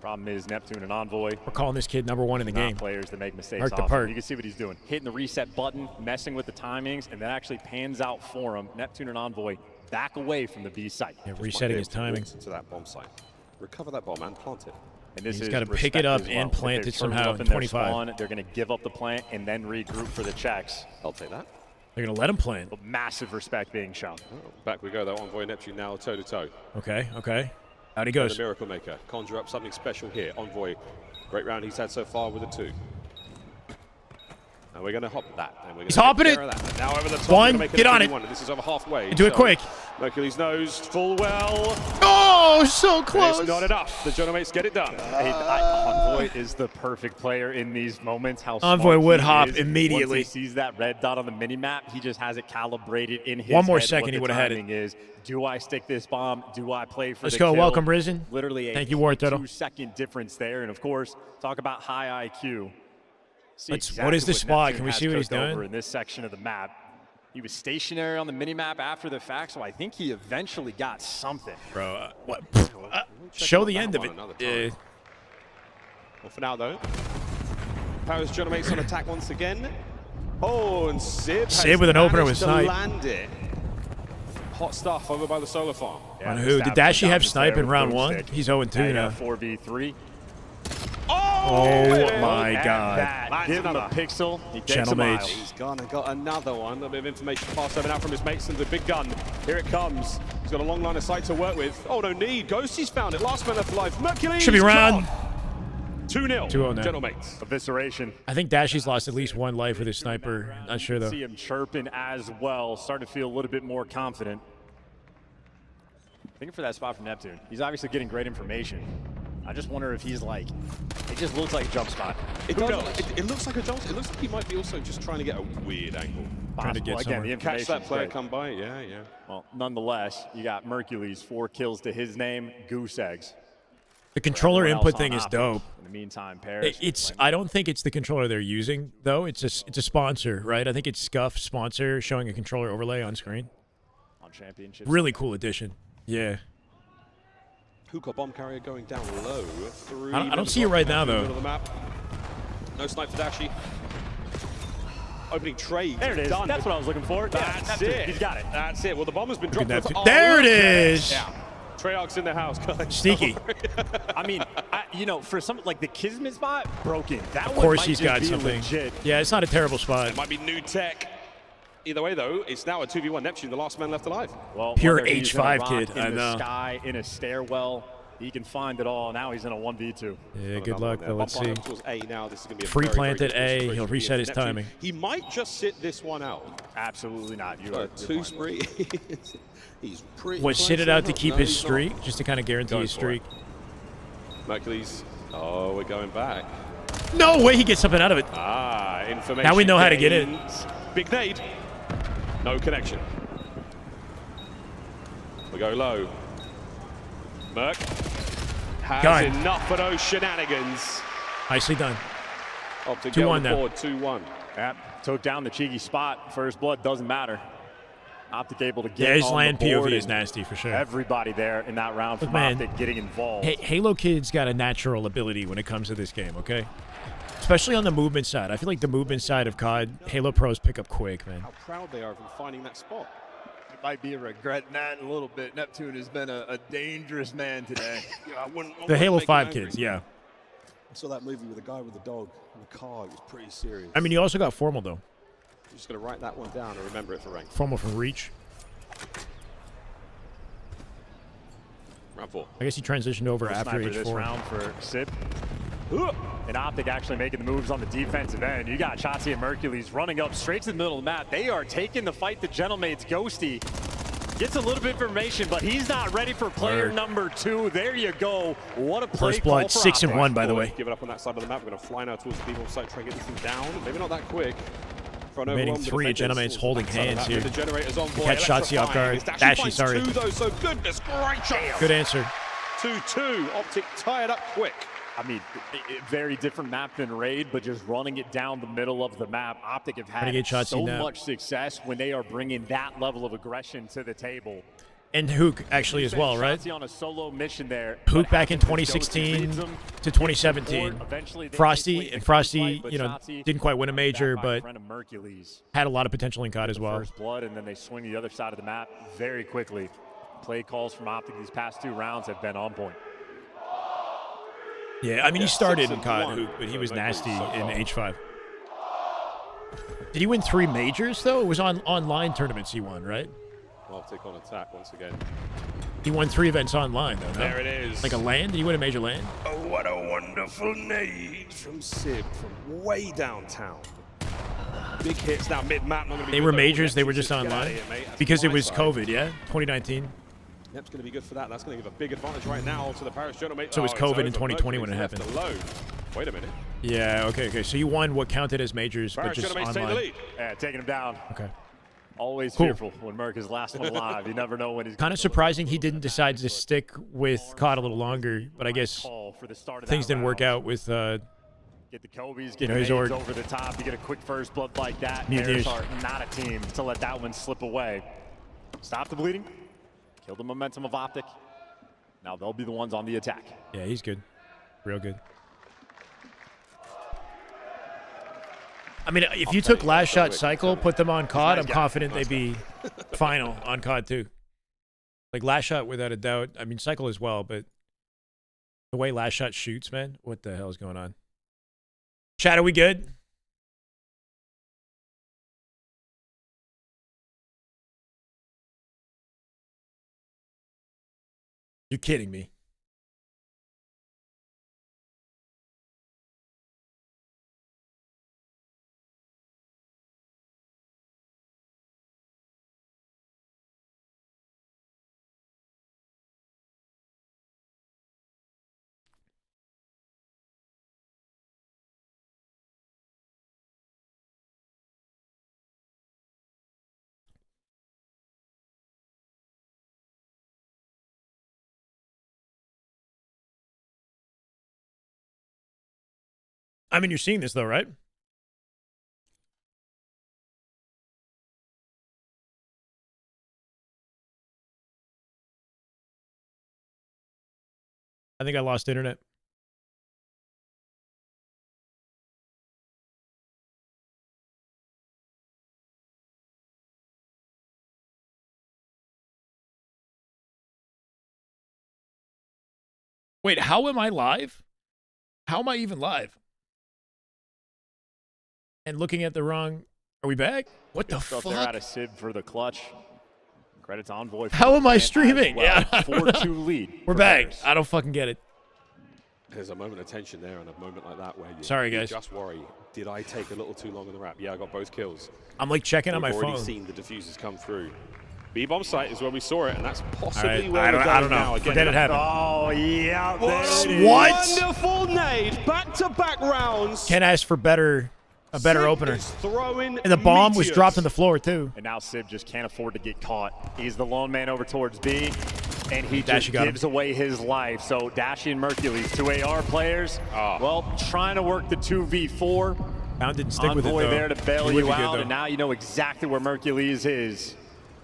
Problem is Neptune and Envoy. We're calling this kid number 1 in the game. Players that make mistakes Perk to often. perk. You can see what he's doing. Hitting the reset button, messing with the timings, and that actually pans out for him. Neptune and Envoy back away from the B site. Yeah, resetting his timing. To that bomb site. Recover that bomb and plant it. And this He's is got to pick it up and plant it somehow in 25. They're going to give up the plant and then regroup for the checks. I'll take that. They're going to let him plant. But massive respect being shown. Oh, back we go. That Envoy Neptune now toe-to-toe. Okay, okay. Out he goes. The Miracle Maker. Conjure up something special here. Envoy. Great round he's had so far with a 2. And we're going to hop that. And we're He's hopping it. Now over the top. 1, get on it. This is over halfway. Do it quick. Mercury's nose full well. Oh, so close. It's not enough. The Gentlemates get it done. Envoy is the perfect player in these moments. How Envoy smart would he hop is. immediately. Once he sees that red dot on the mini-map, he just has it calibrated in his 1 more head second, what he the would have had it. timing is. Do I stick this bomb? Do I play for Let's the go. kill? Welcome, Risen. Literally a Thank you, War Turtle. 2-second difference there. And, of course, talk about high IQ. What is the spot? Can we see what he's doing? Over in this section of the map. He was stationary on the mini-map after the fact, so I think he eventually got something. Bro, what? show the end of it. Yeah. Well, for now, though, Paris Genomates on attack once again. Oh, and Sib with an opener with snipe. Land it. Hot stuff over by the solar farm. On who? Did Dashi have snipe in round 1? He's 0-2 now. 4v3. Oh my God. Give him a pixel. He takes Channel a mile. mates. He's got another one. A little bit of information passed over now from his mates and the big gun. Here it comes. He's got a long line of sight to work with. Oh, no need. Ghosty's found it. Last man left alive. Mercury. Should be round. 2-0. 2-0 now. Gentlemates. Evisceration. I think Dashi's lost at least 1 life with his sniper. Not sure though. See him chirping as well. Starting to feel a little bit more confident. Thinking for that spot from Neptune. He's obviously getting great information. I just wonder if he's like, it just looks like a jump spot. It looks like a jump. It looks like he might be also just trying to get a weird angle. Trying to get again, the catch that player great. come by. Yeah. Well, nonetheless, you got Mercules, 4 kills to his name, goose eggs. The controller input thing is dope. In the meantime, Paris. I don't think it's the controller they're using though. It's a sponsor, right? I think it's Scuff sponsor showing a controller overlay on screen. On championships. Really cool addition. Yeah. Hookah bomb carrier going down low. I don't see it right now though. The map. No snipe for Dashi. Opening trade. There it is. Done. That's what I was looking for. That's it. it. He's got it. That's it. Well, the bomb has been dropped. There it is. Yeah. Treyarch's in the house, guys. Sneaky. I mean, you know, for some like the Kismet spot, broken. That of one course might he's just got be something. Legit. Yeah, it's not a terrible spot. It might be new tech. Either way, though, it's now a 2v1 Neptune, the last man left alive. Well, pure H5 kid. I in know. the sky, in a stairwell, he can find it all. Now he's in a 1v2. Yeah, good luck though. Let's see. A now. This is going to be a Free very, plant very at A. difficult He'll situation reset for his Neptune. timing. He might just sit this one out. Absolutely not. You got are a 2 spree. He's pretty. Was sit it out to keep his streak, just to kind of guarantee his streak. Mercules. Oh, we're going back. No way he gets something out of it. Ah, information. Now we know how to get in. Big nade. No connection. We go low. Merc has enough of those shenanigans. Nicely done. Optic 2-1 now. 2-1. Yep. Took down the cheeky spot. First blood doesn't matter. Optic able to get Yeah, his on land the board POV is nasty for sure. Everybody there in that round from man, Optic getting involved. Hey, Halo Kid's got a natural ability when it comes to this game, okay? Especially on the movement side. I feel like the movement side of COD, Halo pros pick up quick, man. How proud they are of him finding that spot. It might be regretting that a little bit. Neptune has been a dangerous man today. Yeah, the Halo 5 kids, yeah. I saw that movie with a guy with a dog in the car. It was pretty serious. I mean, you also got Formal, though. I'm just going to write that one down and remember it for rank. Formal from Reach. Round 4. I guess he transitioned over after H4. This round for Sip. And Optic actually making the moves on the defensive end. You got Shotzi and Mercules running up straight to the middle of the map. They are taking the fight to Gentlemates. Ghosty gets a little bit of information, but he's not ready for player number 2. There you go. What a play. First blood, 6 and 1, by the way. Give it up on that side of the map. We're going to fly now towards the people site, try and get this thing down. Maybe not that quick. Remaining 3 Gentlemates holding hands here. The generators on board. Catch Shotzi off guard. Dashy, sorry. 2 though, so goodness gracious. Good answer. 2-2. Optic tied up quick. I mean, very different map than Raid, but just running it down the middle of the map. Optic have had so much success when they are bringing that level of aggression to the table. And Hook actually as well, right? On a solo mission there. Hook back in 2016 to 2017. Frosty, you know, didn't quite win a major, but had a lot of potential in COD as well. First blood, and then they swing the other side of the map very quickly. Play calls from Optic these past 2 rounds have been on point. Yeah, I mean, he started in COD, Hook, but he was nasty in H5. Did he win 3 majors, though? It was on online tournaments he won, right? Optic on attack once again. He won 3 events online, though, no? There it is. Like a LAN? Did he win a major LAN? Oh, what a wonderful nade from Sib from way downtown. Big hits now mid-map. They were majors, they were just online? Because it was COVID, yeah? 2019? Nep's going to be good for that. That's going to give a big advantage right now to the Paris Gentlemen. So it was COVID in 2020 when it happened. Wait a minute. Yeah, okay. So you won what counted as majors, but just online. Take the lead. Yeah, taking him down. Okay. Always fearful when Merc is last one alive. You never know when he's kind of surprising he didn't decide to stick with COD a little longer, but I guess things didn't work out with get the Kobe's, get his over the top. You get a quick first blood like that. Bears are not a team to let that one slip away. Stop the bleeding. Kill the momentum of Optic. Now they'll be the ones on the attack. Yeah, he's good. Real good. I mean, if you took last shot cycle, put them on COD, I'm confident they'd be final on COD too. Like last shot without a doubt. I mean, cycle as well, but the way last shot shoots, man, what the hell is going on? Chat, are we good? You're kidding me. I mean, you're seeing this though, right? I think I lost internet. Wait, how am I live? How am I even live? And looking at the wrong... Are we back? What the fuck? They're out of Sib for the clutch. Credits Envoy. How am I streaming? Well. Yeah. 4-2 lead. We're back. I don't fucking get it. There's a moment of tension there and a moment like that where you, Sorry, guys. you just worry, did I take a little too long on the wrap? Yeah, I got both kills. I'm like checking on my phone. We've already seen the diffusers come through. B-bomb site is where we saw it, and that's possibly right. where I don't know. now. Again, Forget it happened. Oh, yeah. What? Wonderful nade. Back-to-back rounds. Can't ask for a better opener. Throwing And the bomb was meteors. dropped on the floor, too. And now Sib just can't afford to get caught. He's the lone man over towards B, and he Dashy just got gives away his life. So Dashy and Mercules, two AR players, well, trying to work the 2v4. Pound didn't stick with it, Envoy though. there to bail He would you be good, out, though. and now you know exactly where Mercules is.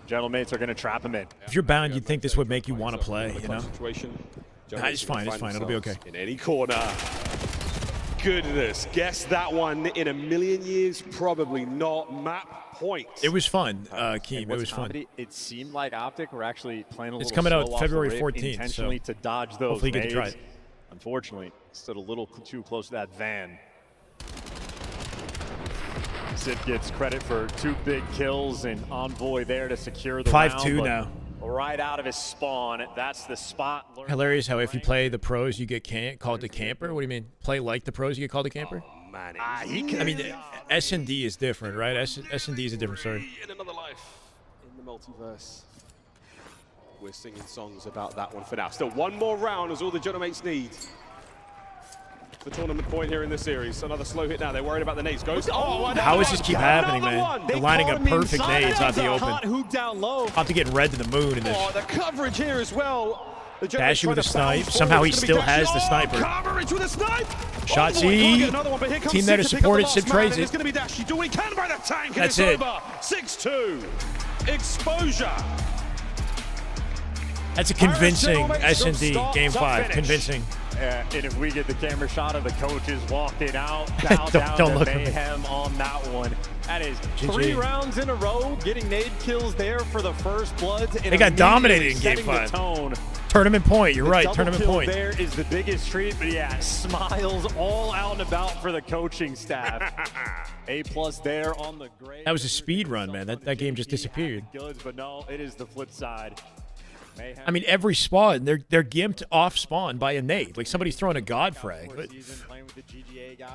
Gentlemen are going to trap him in. If you're bound, you'd think this would make you want to play, you know? Situation. Nah, it's fine. It's fine. It'll be okay. In any corner. Goodness, guess that one in a million years? Probably not. Map point. It was fun, Keem. It was fun. It seemed like Optic were actually playing a little It's coming out slow off February the rip 14th, intentionally so to dodge those hopefully you get to try nades. it. Unfortunately, stood a little too close to that van. Sid gets credit for 2 big kills, and Envoy there to secure the 5-2 round, now. Right out of his spawn, that's the spot. Hilarious how if you play the pros, you get called a camper. What do you mean? Play like the pros, you get called a camper? Oh, man. I mean, SND is different, right? SND is a different story. In another life in the multiverse. We're singing songs about that one for now. Still one more round is all the Genomates need. The tournament point here in this series. Another slow hit now. They're worried about the nades. Goes. Oh, How does this keep happening, man? They're lining up perfect nades out the open. Hoop down low. About to get red to the moon in this. Oh, the coverage here as well. Dashy with a snipe. Somehow he still has the sniper. Coverage with a snipe. Shotsy. Team there to support it. Sib trades it. It's going to be Dashy doing what he can by the tank. That's and it. it's over. 6-2. Exposure. That's a convincing SND Game 5. Convincing. And if we get the camera shot of the coaches walking out, Don't down look to at me. mayhem on that one. That is GG. 3 rounds in a row, getting nade kills there for the first bloods. And They got dominated in Game setting 5. the tone. Tournament point. You're The right. double Tournament kill point. There is the biggest treat, but yeah, smiles all out and about for the coaching staff. A+ there on the grade. That was a speed run, man. That game just disappeared. Goods, but no, it is the flip side. I mean, every spawn, they're gimped off spawn by a nade. Like somebody's throwing a god frag. But,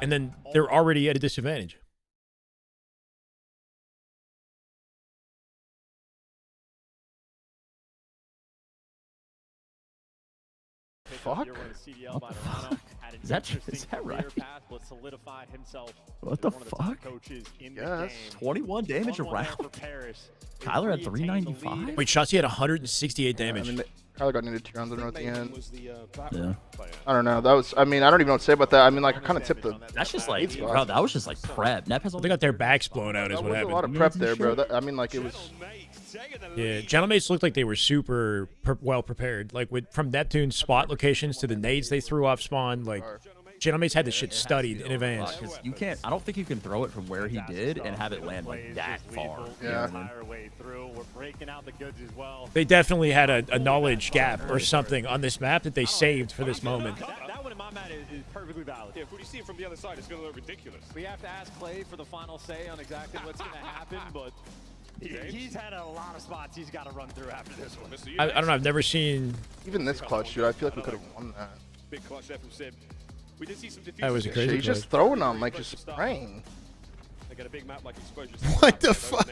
and then they're already at a disadvantage. Fuck? Is that right? What the fuck? Yes. 21 damage around. Kyler had 395. Wait, Shotsy had 168 damage. I mean, Kyler got needed 2 rounds in at the end. Yeah. I don't know. That was. I mean, I don't even know what to say about that. I mean, like, I kind of tipped the. That's just like, bro, that was just like prep. Nep has They got their backs blown out is That what was happened. a lot of prep there, bro. That, I mean, like, it was. Yeah, Gentlemates looked like they were super well prepared. Like from Neptune's spot locations to the nades they threw off spawn, like Gentlemates had this shit studied in advance. Because you can't, I don't think you can throw it from where he did and have it land like that far. Yeah. They definitely had a knowledge gap or something on this map that they saved for this moment. That one in my mind is perfectly valid. Yeah, if we see it from the other side, it's going to look ridiculous. We have to ask Clay for the final say on exactly what's going to happen, but he's had a lot of spots he's got to run through after this one. I don't know. I've never seen. Even this clutch, dude. I feel like we could have won that. Big clutch there from Sib. We did see some defeats. That was a crazy He's just throwing them, like just spraying. They got a big map like Exposure. What the fuck?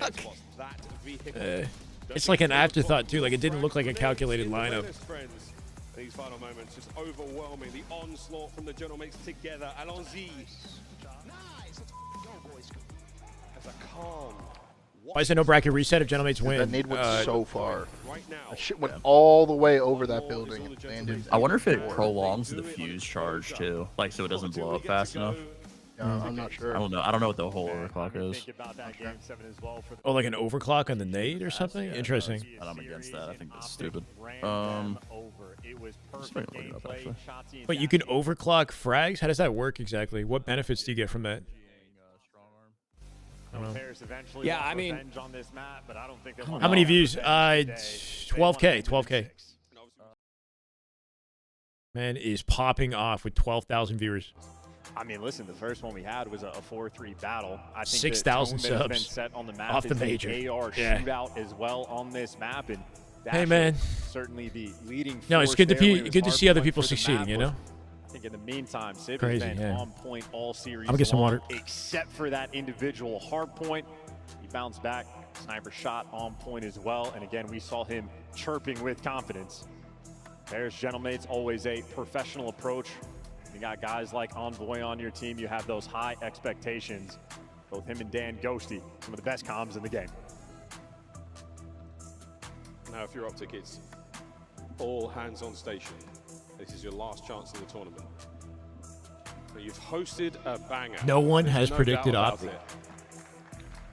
It's like an afterthought too. Like it didn't look like a calculated lineup. These final moments just overwhelming. The onslaught from the Gentlemates together. Allons-y. That's a calm. Why is there no bracket reset if Gentlemates win? That nade went so far. That shit went all the way over that building and landed. I wonder if it prolongs the fuse charge too, like so it doesn't blow up fast enough. I'm not sure. I don't know. I don't know what the whole overclock is. Oh, like an overclock on the nade or something? Interesting. I'm against that. I think that's stupid. Wait, you can overclock frags? How does that work exactly? What benefits do you get from that? I don't know. Yeah, I mean, How many views? 12K. 12K. Man is popping off with 12,000 viewers. I mean, listen, the first one we had was a 4-3 battle. I think 6,000 the tone that has been subs set on the map off the is major. an AR Yeah. shootout as well on this map. And Hey, man. certainly the leading No, it's force good to there when it was see hardpoint other people for the succeeding, map you was, know? I think in the meantime, Civ Crazy, has been yeah. on point all series I'm gonna get some long, water. except for that individual hard point. He bounced back, sniper shot on point as well. And again, we saw him chirping with confidence. There's Gentlemates, always a professional approach. You got guys like Envoy on your team. You have those high expectations. Both him and Dan Ghosty, some of the best comms in the game. Now, if you're Optic, it's all hands on station. This is your last chance in the tournament. But you've hosted a banger. No one has There's no predicted doubt about Optic. it.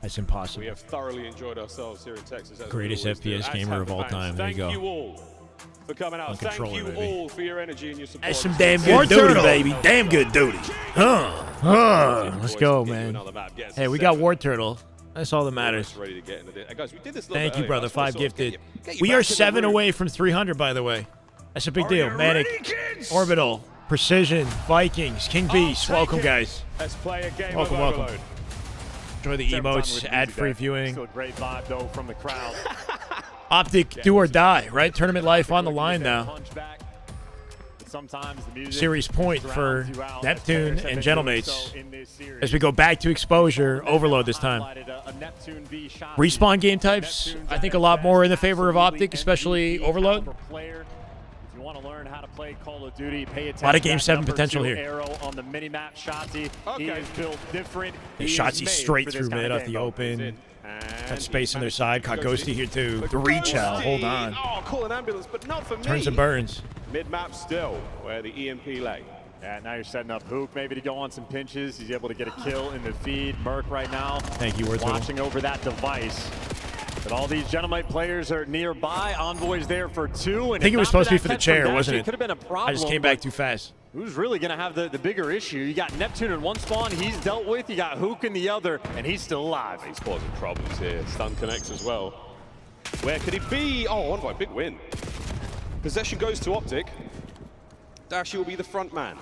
That's impossible. We have thoroughly enjoyed ourselves here in Texas. as we Greatest always do. FPS As gamer have of the all fans. time. There you go. Thank you all for coming out. Thank Uncontroller, you baby. all for your energy and your support. That's some damn good duty, baby. Damn good duty. Let's go, man. Hey, we got War Turtle. That's all that matters. Ready to get into this. Guys, we did this a little Thank bit you, earlier. brother. I just wanna 5 sort of gifted. get you We back are in the 7 room. away from 300, by the way. That's a big deal. Manic, Orbital, Precision, Vikings, King Beast. Welcome, guys. Let's play a game Welcome, of welcome. Overload. Enjoy the emotes, ad-free viewing. Still a great vibe, though, from the crowd. Optic, do or die, right? Tournament life on the line now. Sometimes the music Series point for drowns you out, Neptune as players have and been Gentlemates doing so in this series. as we go back to Exposure, Overload this time. A Neptune v shot. Respawn game types, I think a lot more in the favor of Optic, especially Overload. Player. If you want to learn how to play Call of Duty, pay attention. A lot of to Game that 7 number potential 2 here. Arrow on the mini-map, Shotzi. He is built different. He is Shotzi made straight for this through kind mid of off the game. open. Got space on their side. Caught Ghosty here too. The reach out. Hold on. Oh, call an ambulance, but not for me. Turns and burns. Mid-map still, where the EMP lay. Yeah, now you're setting up Hook maybe to go on some pinches. He's able to get a kill in the feed. Merc right now. Thank you, War Turtle. watching over that device. But all these Gentlemate players are nearby. Envoy's there for 2. And I think it was supposed to be for the chair, Dash, wasn't it? Could have been a problem. I just came back too fast. Who's really going to have the bigger issue? You got Neptune in one spawn he's dealt with. You got Hook in the other, and he's still alive. He's causing problems here. Stun connects as well. Where could he be? Oh, Envoy, big win. Possession goes to Optic. Dashi will be the front man.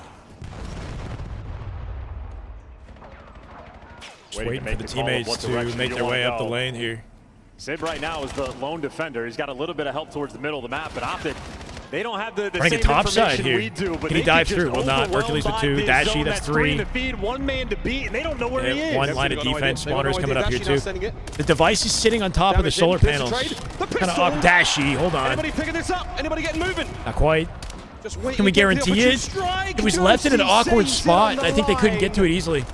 Just waiting for the teammates to make their way up the lane here. Sib right now is the lone defender. He's got a little bit of help towards the middle of the map, but Optic, they don't have the Running same a top side information here. we do. But Can he they dive get through? just Will not. Hercules with 2. overwhelmed by Dashy, this that's zone. 3. In the feed, one man to beat, and they don't know where he is. One line of defense. Spawners coming up here too. Sending it. The device is sitting on top of the Damage solar in. There's a panels. trade. The Kind of pistol. up Dashy. Hold on. Anybody picking this up? Anybody getting moving? Not quite. Just wait. Can we guarantee it? It was left in an awkward spot. I think they couldn't get to it easily.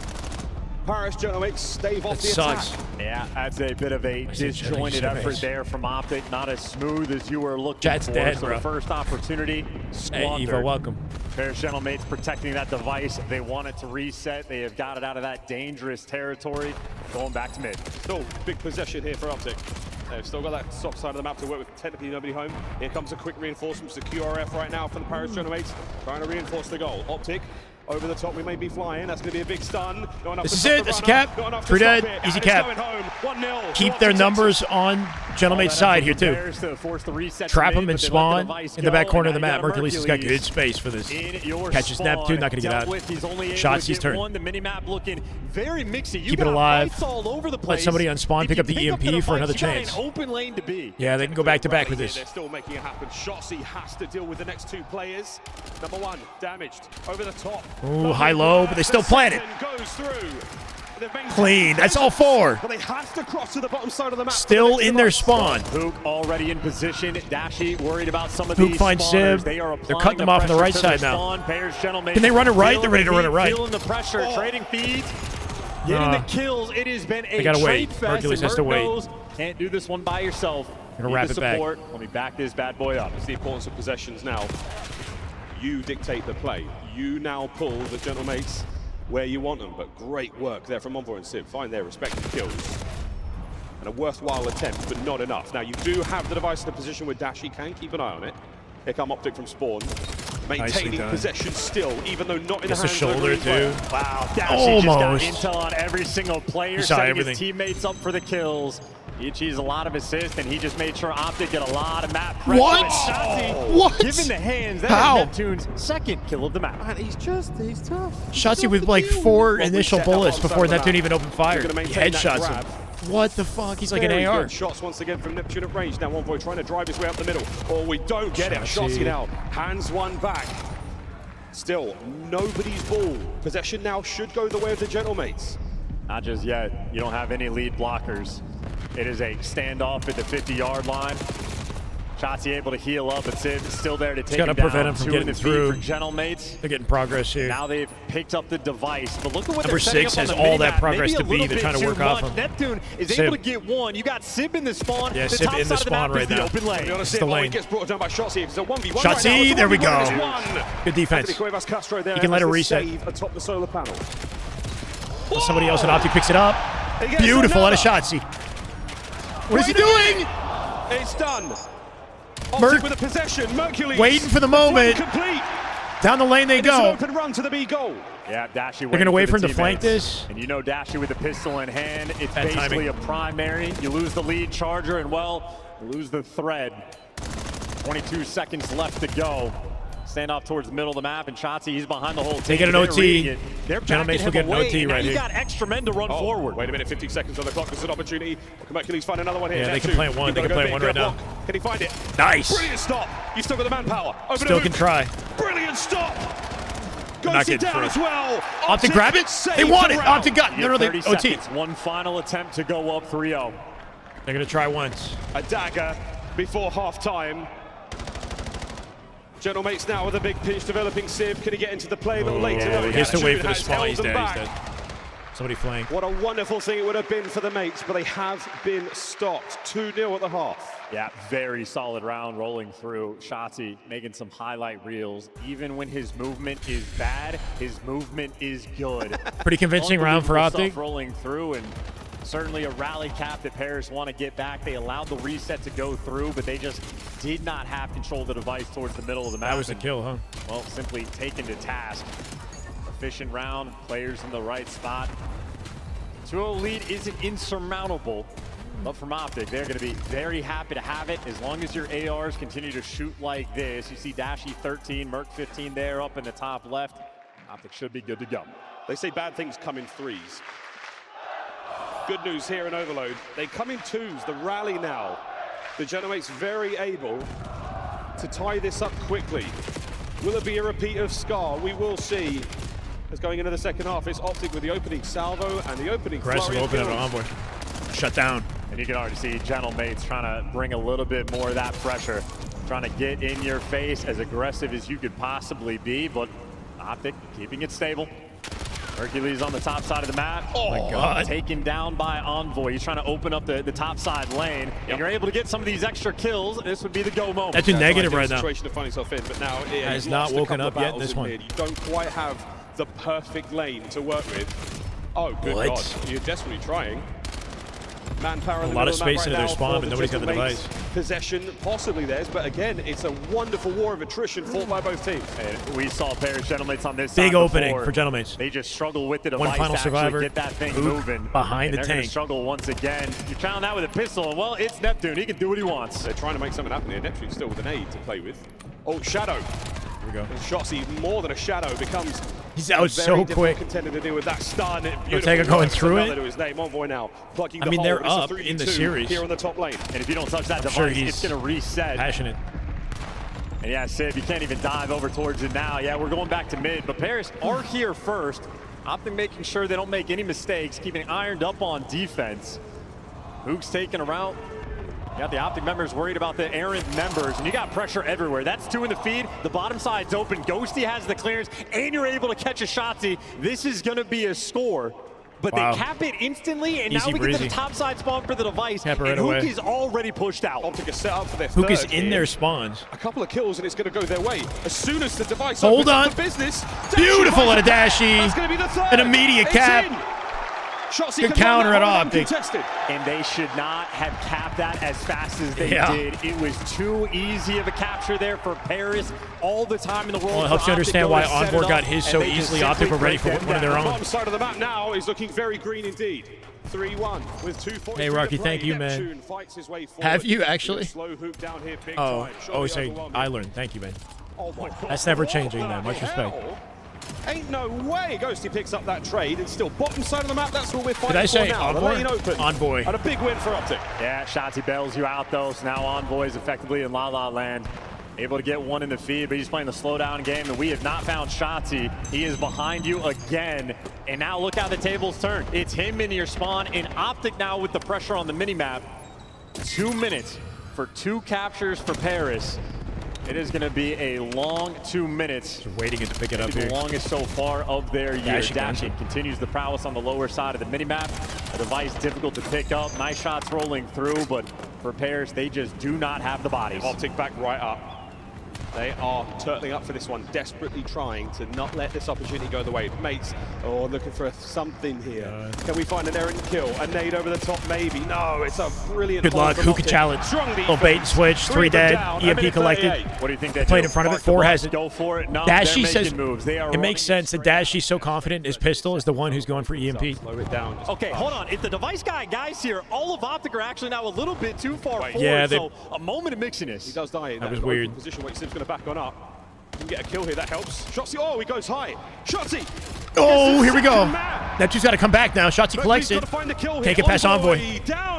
Paris Gentlemates stave off That the sucks. attack. Yeah, that's a bit of a disjointed effort there from Optic. Not as smooth as you were looking Chat's for. dead, so bro. the first opportunity squandered. Hey, Evo, welcome. Paris Gentlemates protecting that device. They want it to reset. They have got it out of that dangerous territory. Going back to mid. Still big possession here for Optic. They've still got that soft side of the map to work with. Technically nobody home. Here comes a quick reinforcement to QRF right now for the Paris Genomates, trying to reinforce the goal. Optic over the top, we may be flying. That's going to be a big stun. This is it. That's a cap. True dead. Easy cap. Keep their numbers on Gentleman's side here, too. Trap them and spawn in the back corner of the map. Mercules has got good space for this. Catches Neptune, not going to get out. Shots, he's turned. The mini-map looking very mixy. Keep it alive. All over the place. Let somebody unspawn, pick up the EMP for another chance. Open lane to be. Yeah, they can go back to back with this. They're still making it happen. Shotzzy has to deal with the next two players. Number one, damaged. Over the top. Ooh, high-low, but they still plant it. Clean. That's all four. But they have to cross to the bottom side of the map. Still in their spawn. Hook already in position. Dashy worried about some of Hook these finds Sib. They're cutting them off on the right side now. Can they run it right? They're ready to run it right. Feeling the pressure, trading feeds, getting the kills. It has been a gotta wait. trade fest. Mercules has to wait. Can't do this one by yourself. Gonna wrap it back. Let me back this bad boy up. It's the importance of possessions now. You dictate the play. You now pull the Gentlemates where you want them, but great work there from Envoy and Sib. Find their respective kills. And a worthwhile attempt, but not enough. Now, you do have the device in a position where Dashy can keep an eye on it. Here come Optic from spawn. Maintaining possession still, even though not in the hands of the shoulder, too. Wow, Dashy just got intel on every single player, setting his teammates up for the kills. He achieves a lot of assists, and he just made sure Optic get a lot of map pressure. What? Given the hands, that is Neptune's second kill of the map. Man, he's tough. Shotzzy with like 4 initial bullets before Neptune even opened fire. He headshots him. What the fuck? He's like an AR. Good shots once again from Neptune at range. Now Envoy trying to drive his way up the middle. Oh, we don't get it. Shotzzy now hands one back. Still, nobody's ball. Possession now should go the way of the Gentlemates. Not just yet. You don't have any lead blockers. It is a standoff at the 50-yard line. Shotzzy able to heal up, but Sib still there to take him down. Prevent him from getting through. For Gentlemates. They're getting progress here. Now they've picked up the device, but look at what Number 6 has all that progress to be. They're trying to work off him. Neptune is able to get one. You got Sib in the spawn. Yeah, Sib in the spawn right now. It's the lane. Gets brought down by Shotzzy. It's a 1v1 Shotzzy, there we go. Good defense. He can let it reset. Atop the solar panel. Somebody else at Optic picks it up. Beautiful out of Shotzzy. What is he doing? It's done. Optic with a possession. Mercules waiting for the moment. Complete. Down the lane they go. Open run to the B goal. Yeah, Dashy. They're gonna wait for him to flank this. And you know Dashy with the pistol in hand. It's basically a primary. You lose the lead charger, and well, you lose the thread. 22 seconds left to go. Stand off towards the middle of the map, and Shotzzy, he's behind the whole team. They get an OT. Gentlemen will get an OT right here. You got extra men to run forward. Wait a minute, 15 seconds on the clock. There's an opportunity. Can Mercules find another one here? Yeah, they can plant one. They can plant one right now. Can he find it? Nice. Brilliant stop. You still got the manpower. Still can try. Brilliant stop. Not getting down as well. Optic grab it. They want it. Optic got it. No, they OT. One final attempt to go up 3-0. They're going to try once. A dagger before half-time. Gentlemates now with a big pinch developing Sib. Can he get into the play a little later? No, he has to wait for the spawn. He's dead. Somebody flank. What a wonderful thing it would have been for the mates, but they have been stopped. 2-0 at the half. Yeah, very solid round rolling through. Shotzzy making some highlight reels. Even when his movement is bad, his movement is good. Pretty convincing round for Optic. Rolling through, and certainly a rally cap that Paris want to get back. They allowed the reset to go through, but they just did not have control of the device towards the middle of the map. That was the kill, huh? Well, simply taken to task. Efficient round, players in the right spot. 2-0 lead isn't insurmountable, but from Optic, they're going to be very happy to have it as long as your ARs continue to shoot like this. You see Dashy 13, Merc 15 there up in the top left. Optic should be good to go. They say bad things come in threes. Good news here in Overload. They come in twos, the rally now. The Gentlemates very able to tie this up quickly. Will it be a repeat of Scar? We will see. As going into the second half, it's Optic with the opening salvo and the opening aggressive open on Envoy. Shut down. And you can already see Gentlemates trying to bring a little bit more of that pressure, trying to get in your face, as aggressive as you could possibly be, but Optic keeping it stable. Mercules on the top side of the map. Oh my God. Taken down by Envoy. He's trying to open up the top side lane. And you're able to get some of these extra kills. This would be the go moment. That's a negative right now. Situation to find yourself in, but now has not woken up yet in this one. You don't quite have the perfect lane to work with. Oh, good God. You're desperately trying. Manpower in A the lot of middle of the space map into right their now spawn, for but nobody's got the Gentleman's device. Possession, possibly theirs, but again, it's a wonderful war of attrition fought by both teams. And we saw Paris Gentlemen's on this Big side opening before. for Gentlemen's. They just struggle with the One device final to actually survivor. get that thing Oop, moving. behind and the they're gonna tank. struggle once again. You're trying that with a pistol, and well, it's Neptune. He can do what he wants. They're trying to make something happen here. Neptune still with an aid to play with. Oh, Shadow. Here we go. And Shotzzy, more than a Shadow, becomes He's out so very difficult quick. contender to deal with that stun. Ortega going through it. To his name. Envoy now plugging I the mean, hole. they're It's a up 3v2 in the series. here on the top lane. And if you don't touch that I'm device, sure he's it's going to reset. passionate. And yeah, Sid, you can't even dive over towards it now. Yeah, we're going back to mid, but Paris are here first. Optic making sure they don't make any mistakes, keeping ironed up on defense. Hook's taking a route. You got the Optic members worried about the errant members, and you got pressure everywhere. That's two in the feed. The bottom side's open. Ghosty has the clearance, and you're able to catch a Shotzi. This is going to be a score. But Wow. they cap it instantly, and Easy now we get to breezy. the top side spawn for the device. Cap it and right Hook away. is already pushed out. Optic is set up for their Hook is third in here. their spawns. A couple of kills and it's going to go their way. As soon as the device Hold opens on. up for business. Beautiful at a Dashie. That's going to be the third. An immediate It's cap. in. Shotzzy Good can run counter that at hard Optic. uncontested. And they should not have capped that as fast as they Yeah. did. It was too easy of a capture there for Paris all the time in the world. Well, it for helps you Optic understand to why set it Envoy up, got his and so they just easily. simply Optic were ready for break them one of their down. own. The bottom side of the map now is looking very green indeed. 3-1 with 2:43 Hey, Rocky, to play. thank you, man. Neptune fights his way forward. Have you actually? Slow hook down here, big Oh, time. oh, Shotty say overwhelming. I learned. Thank you, man. Oh my God. That's never What changing, the man. Much hell? respect. Ain't no way Ghosty picks up that trade. It's still bottom side of the map. That's what we're fighting Did I say for now. The Envoy? lane open. Envoy. And a big win for Optic. Yeah, Shotzi bails you out though, so now Envoy is effectively in La La Land. Able to get one in the feed, but he's playing the slowdown game, and we have not found Shotzi. He is behind you again, and now look how the tables turn. It's him in your spawn, and Optic now with the pressure on the minimap. 2 minutes for 2 captures for Paris. It is going to be a long 2 minutes. Just waiting to pick it up Maybe here. the longest so far of their year. Dashie Dashie continues the prowess on the lower side of the minimap. A device difficult to pick up. Nice shots rolling through, but for Paris, they just do not have the bodies. Optic back right up. They are turtling up for this one, desperately trying to not let this opportunity go the way. Mates, oh, looking for something here. Can we find an errant kill? A nade over the top, maybe. No, it's a brilliant Good hold luck. from Hookah Optic. challenge. Strong Little bait and defense. switch. 3 of them dead. down. EMP 1:38. collected. What do you think they Played do? in front of it. Park the 4 bus, has it. Go for it. No, they're Dashie making says moves. They are it makes sense that Dashie's so confident his pistol is the one who's going for EMP. Slow it down. Okay, hold on. If the device guys here, all of Optic are actually now a little bit too far forward, Yeah, so a moment of mixiness. He does die in That was open weird. position where Sim's going to back on up. Can get a kill here, that helps. Shotzzy, oh, he goes high. Shotzzy! Oh, here we go. Neptune's got to come back now. Shotzi collects it. Can't get past Envoy.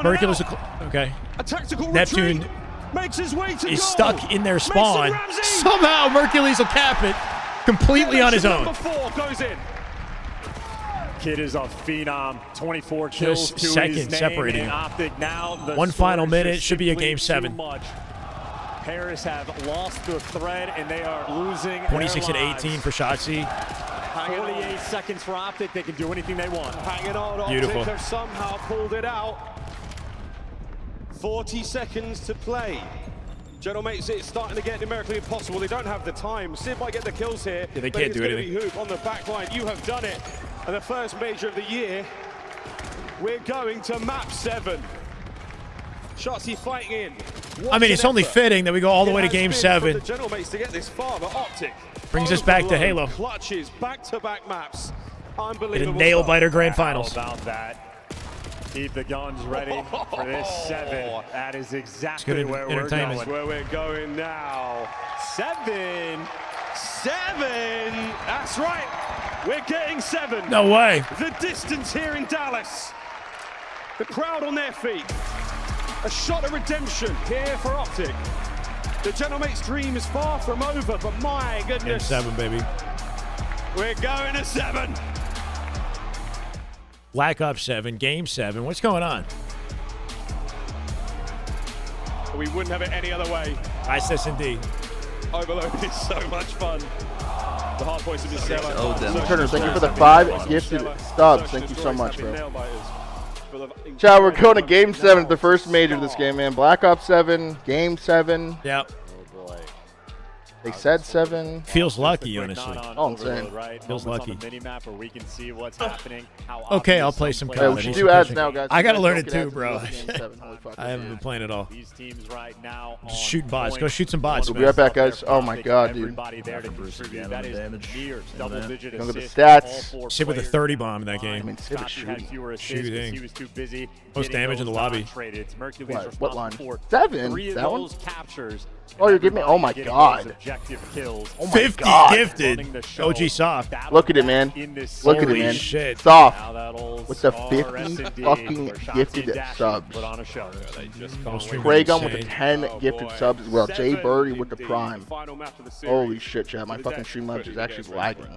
Miraculous. Okay. A tactical Neptune retreat. Makes his way to is goal. stuck in their spawn. Mason Ramsey. Somehow Mercules will cap it completely on his own. Number 4 goes in. Kid is a phenom. 24 kills Just to his seconds name. separating. And Optic now. The One final score is minute. just Should be a simply game 7. too much. Paris have lost the thread, and they are losing 26 their and 18 for Shotzi. 48 seconds for Optic. They can do anything they want. Hanging on. Beautiful. Optic have somehow pulled it out. 40 seconds to play. Gentlemates, it's starting to get numerically impossible. They don't have the time. Sid might get the kills here. Yeah, they but can't it's do gonna anything. Be Hoop on the back line. You have done it. And the first major of the year. We're going to map 7. Shotzi fighting in. I mean, it's only fitting that we go all the way to game 7. The Gentlemates to get this far, but Optic Brings us back to overload, Halo. Clutches back-to-back maps. Unbelievable. In a nail-biter grand How finals. about that? Keep the guns ready for this 7. That is exactly good where we're entertainment. going. That's where we're going now. 7. 7. That's right. We're getting 7. No way. The distance here in Dallas. The crowd on their feet. A shot of redemption here for Optic. The Gentlemates' dream is far from over, but my Game goodness. 7, baby. We're going to 7. Black Ops 7, game 7. What's going on? We wouldn't have it any other way. Nice SND. Overload is so much fun. The hard points have been set up. Oh, Turner, thank you for the 5 gifted subs. Thank you so much, bro. Chad, we're going to game 7, the first major of this game, man. Black Ops 7, game 7. Yep. Oh boy. They said 7. Feels lucky, honestly. Oh, I'm saying. Feels lucky. Mini-map where we can see what's happening. Okay, I'll play some Yeah, COD. we should do ads now, guys. I gotta Guys, learn don't it get too, ads bro. until Game 7. Holy fuck. I haven't been playing at all. These teams right now Just shoot bots. Go shoot some bots, We'll be man. right back, guys. Oh my god, dude. Everybody there to contribute. That is near double-digit Look at the assists. stats. Shit with a 30 bomb in that game. I mean, Sid is Scotty had shooting. fewer assists 'cause Shooting. he was too busy. Most damage in the lobby. It's Mercury's What line? responsible for 7? 3 of That one? those captures. Oh, you're giving me. Oh my Getting god. those objective kills. Oh my 50 god. gifted. OG soft. Look at it, man. Look at it, Holy man. shit. Soft. With the star 50 S&D fucking where Shotzi gifted and Dashi subs. put on a show. Craigon with the 10 gifted subs as well. Jay Birdie with the prime. Holy shit, Chad. My fucking Streamlabs is actually lagging.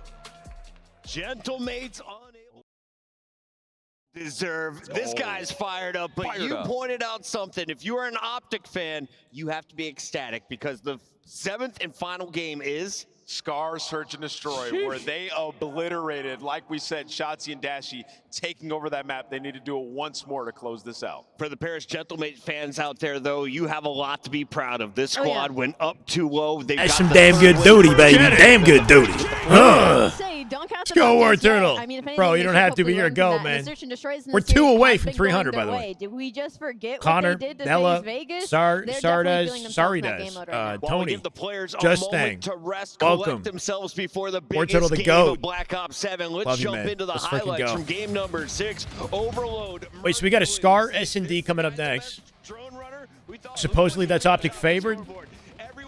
Gentlemates unable to deserve. This guy's fired up, but you pointed out something. If you are an Optic fan, you have to be ecstatic because the 7th and final game is Scar, Search, and Destroy, where they obliterated, like we said, Shotzi and Dashi taking over that map. They need to do it once more to close this out. For the Paris Gentlemate fans out there, though, you have a lot to be proud of. This squad went up too low. That's some damn good duty, baby. Damn good duty. Let's go, War Turtle. Bro, you don't have to, but you're a go, man. We're 2 away from 300, by the way. Did we just forget Connor, what they did to Nella, FaZe Vegas? Sardes, Tony, Just Stang. Welcome. Themselves before the War biggest Turtle to game go. of Black Ops 7. Let's Love you, jump man. into the Let's fucking highlights go. from game number 6. Overload. Wait, so we got a Scar S&D coming up next. Supposedly that's Optic favored.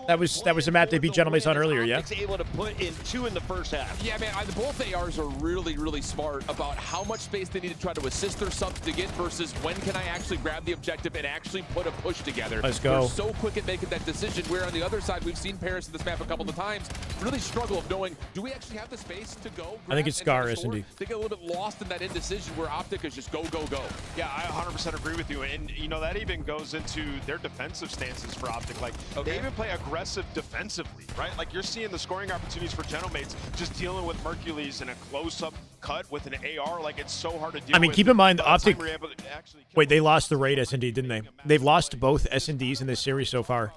That was a map they beat Gentlemates on earlier, yeah? Able to put in 2 in the first half. Yeah, man, both ARs are really, really smart about how much space they need to try to assist their subs to get versus when can I actually grab the objective and actually put a push together. Let's go. They're so quick at making that decision, where on the other side, we've seen Paris in this map a couple of times really struggle of knowing, do we actually have the space to go? I think it's Scar S&D. They get a little bit lost in that indecision where Optic is just go, go, go. Yeah, I 100% agree with you. And, you know, that even goes into their defensive stances for Optic. Like, they even play aggressive defensively, right? Like, you're seeing the scoring opportunities for Gentlemates just dealing with Mercules in a close-up cut with an AR. Like, it's so hard to deal with. I mean, keep in mind, Optic... Wait, they lost the raid S&D, didn't they? They've lost both S&Ds in this series so far.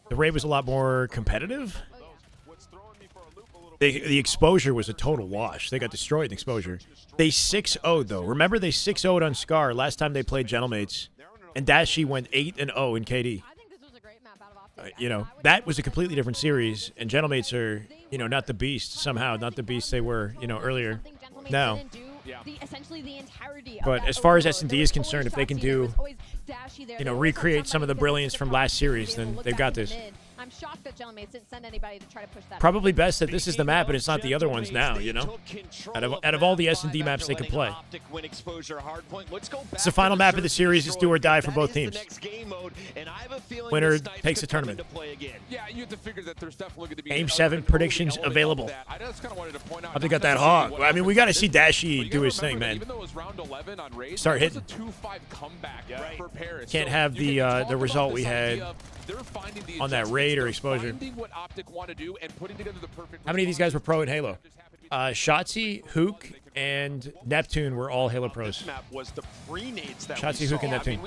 The raid was a lot more competitive. The exposure was a total wash. They got destroyed in exposure. They 6-0'd, though. Remember, they 6-0'd on Scar last time they played Gentlemates. And Dashi went 8-0 in KD. You know, that was a completely different series. And Gentlemates are, you know, not the beast somehow. Not the beast they were, you know, earlier. No. But as far as S&D is concerned, if they can do, you know, recreate some of the brilliance from last series, then they've got this. I'm shocked that Gentlemates didn't send anybody to try to push that. Probably best that this is the map and it's not the other ones now, you know? Out of all the S&D maps they could play. It's the final map of the series. It's do or die for both teams. Winner takes the tournament. Yeah, you have to figure that there's definitely going to be Game 7 predictions available. I just kind of wanted to point out. They got that hog. I mean, we got to see Dashi do his thing, man. Even though it was round 11 on Raid, Start hitting. It was a 2-5 comeback for Paris. Can't have the result we had on that raid or exposure. How many of these guys were pro in Halo? Shotzi, Hook, and Neptune were all Halo pros. Shotzi, Hook, and Neptune.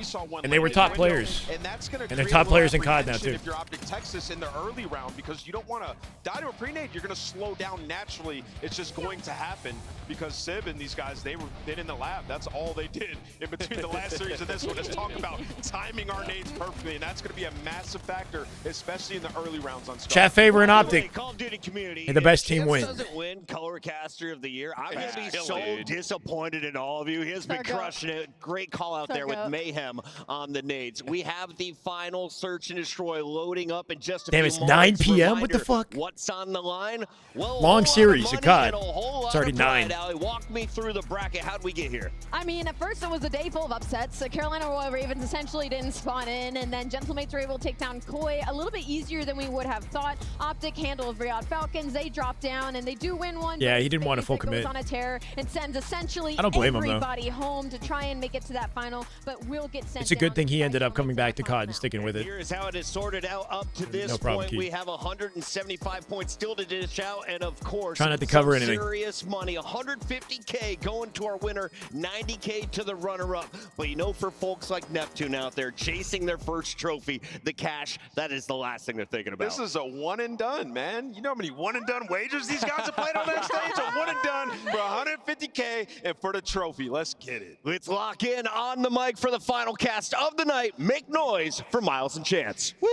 And they were top players. And they're top players in COD now, too. If you're Optic Texas in the early round, because you don't want to die to a pre-nade, you're going to slow down naturally. It's just going to happen because Sib and these guys, they've been in the lab. That's all they did in between the last series and this one. Is talk about timing our nades perfectly, and that's going to be a massive factor, especially in the early rounds on Star. Chat favor and Optic. And the best team wins. Doesn't win Colorcaster of the Year. I'm going to be so disappointed in all of you. He has been crushing it. Great call out there with Mayhem on the nades. We have the final Search and Destroy loading up in just a few it's moments. 9 p.m. What the fuck? What's on the line? Well, long series of COD. It's already 9. Walk me through the bracket. How'd we get here? I mean, at first it was a day full of upsets. The Carolina Royal Ravens essentially didn't spawn in, and then Gentlemates were able to take down Koi a little bit easier than we would have thought. Optic handled Riyadh Falcons. They dropped down, and they do win one. Yeah, he didn't want a full commit. commit. On a tear. and sends essentially I don't blame him, though. everybody home to try and make it to that final, but will get sent It's a good down. thing he ended up coming back to COD and sticking with it. Here's how it is sorted out up to this No problem, point. Keith. We have 175 points still to dish out, and of course, Try not to cover some anything. serious money. 150K going to our winner, 90K to the runner-up. But you know, for folks like Neptune out there chasing their first trophy, the cash, that is the last thing they're thinking about. This is a one and done, man. You know how many one and done wagers these guys have played on that stage? A one and done for 150K and for the trophy. Let's get it. Let's lock in on the mic for the final cast of the night. Make noise for Miles and Chance. Woo,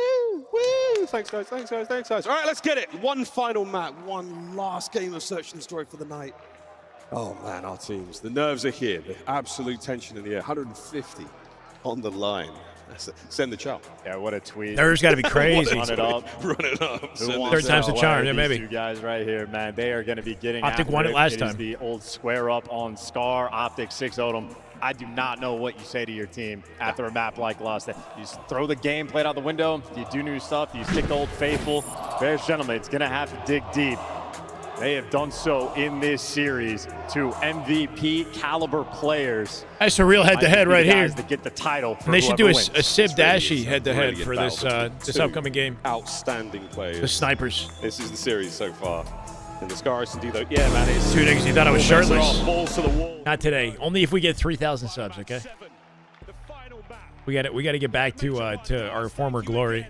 woo. Thanks, guys. Thanks, guys. Thanks, guys. All right, let's get it. One final map, one last game of Search and Destroy for the night. Oh, man, our teams. The nerves are here. The absolute tension in the air. 150 on the line. That's it. Send the chop. Yeah, what a tweet. Nerves got to be crazy. Run it up. Run it up. Third time's the charm. Yeah, maybe. These two guys right here, man, they are going to be getting Optic after won it last time. It is the old square up on Scar. Optic 6-0'd them. I do not know what you say to your team after a map like Lost. You just throw the game, play it out the window. Do you do new stuff? Do you stick to Old Faithful? Bears, gentlemen, it's going to have to dig deep. They have done so in this series to MVP caliber players. That's a real head-to-head right here. To get the title. And they should do a wins. Sib Dashy head-to-head Really for good this battle. this upcoming game. Outstanding players. The snipers. This is the series so far. And the Scar SND though, yeah, man, it's Two niggas, you thought I was shirtless. Balls to the wall. Not today. Only if we get 3,000 subs, okay? We got to get back to our former glory.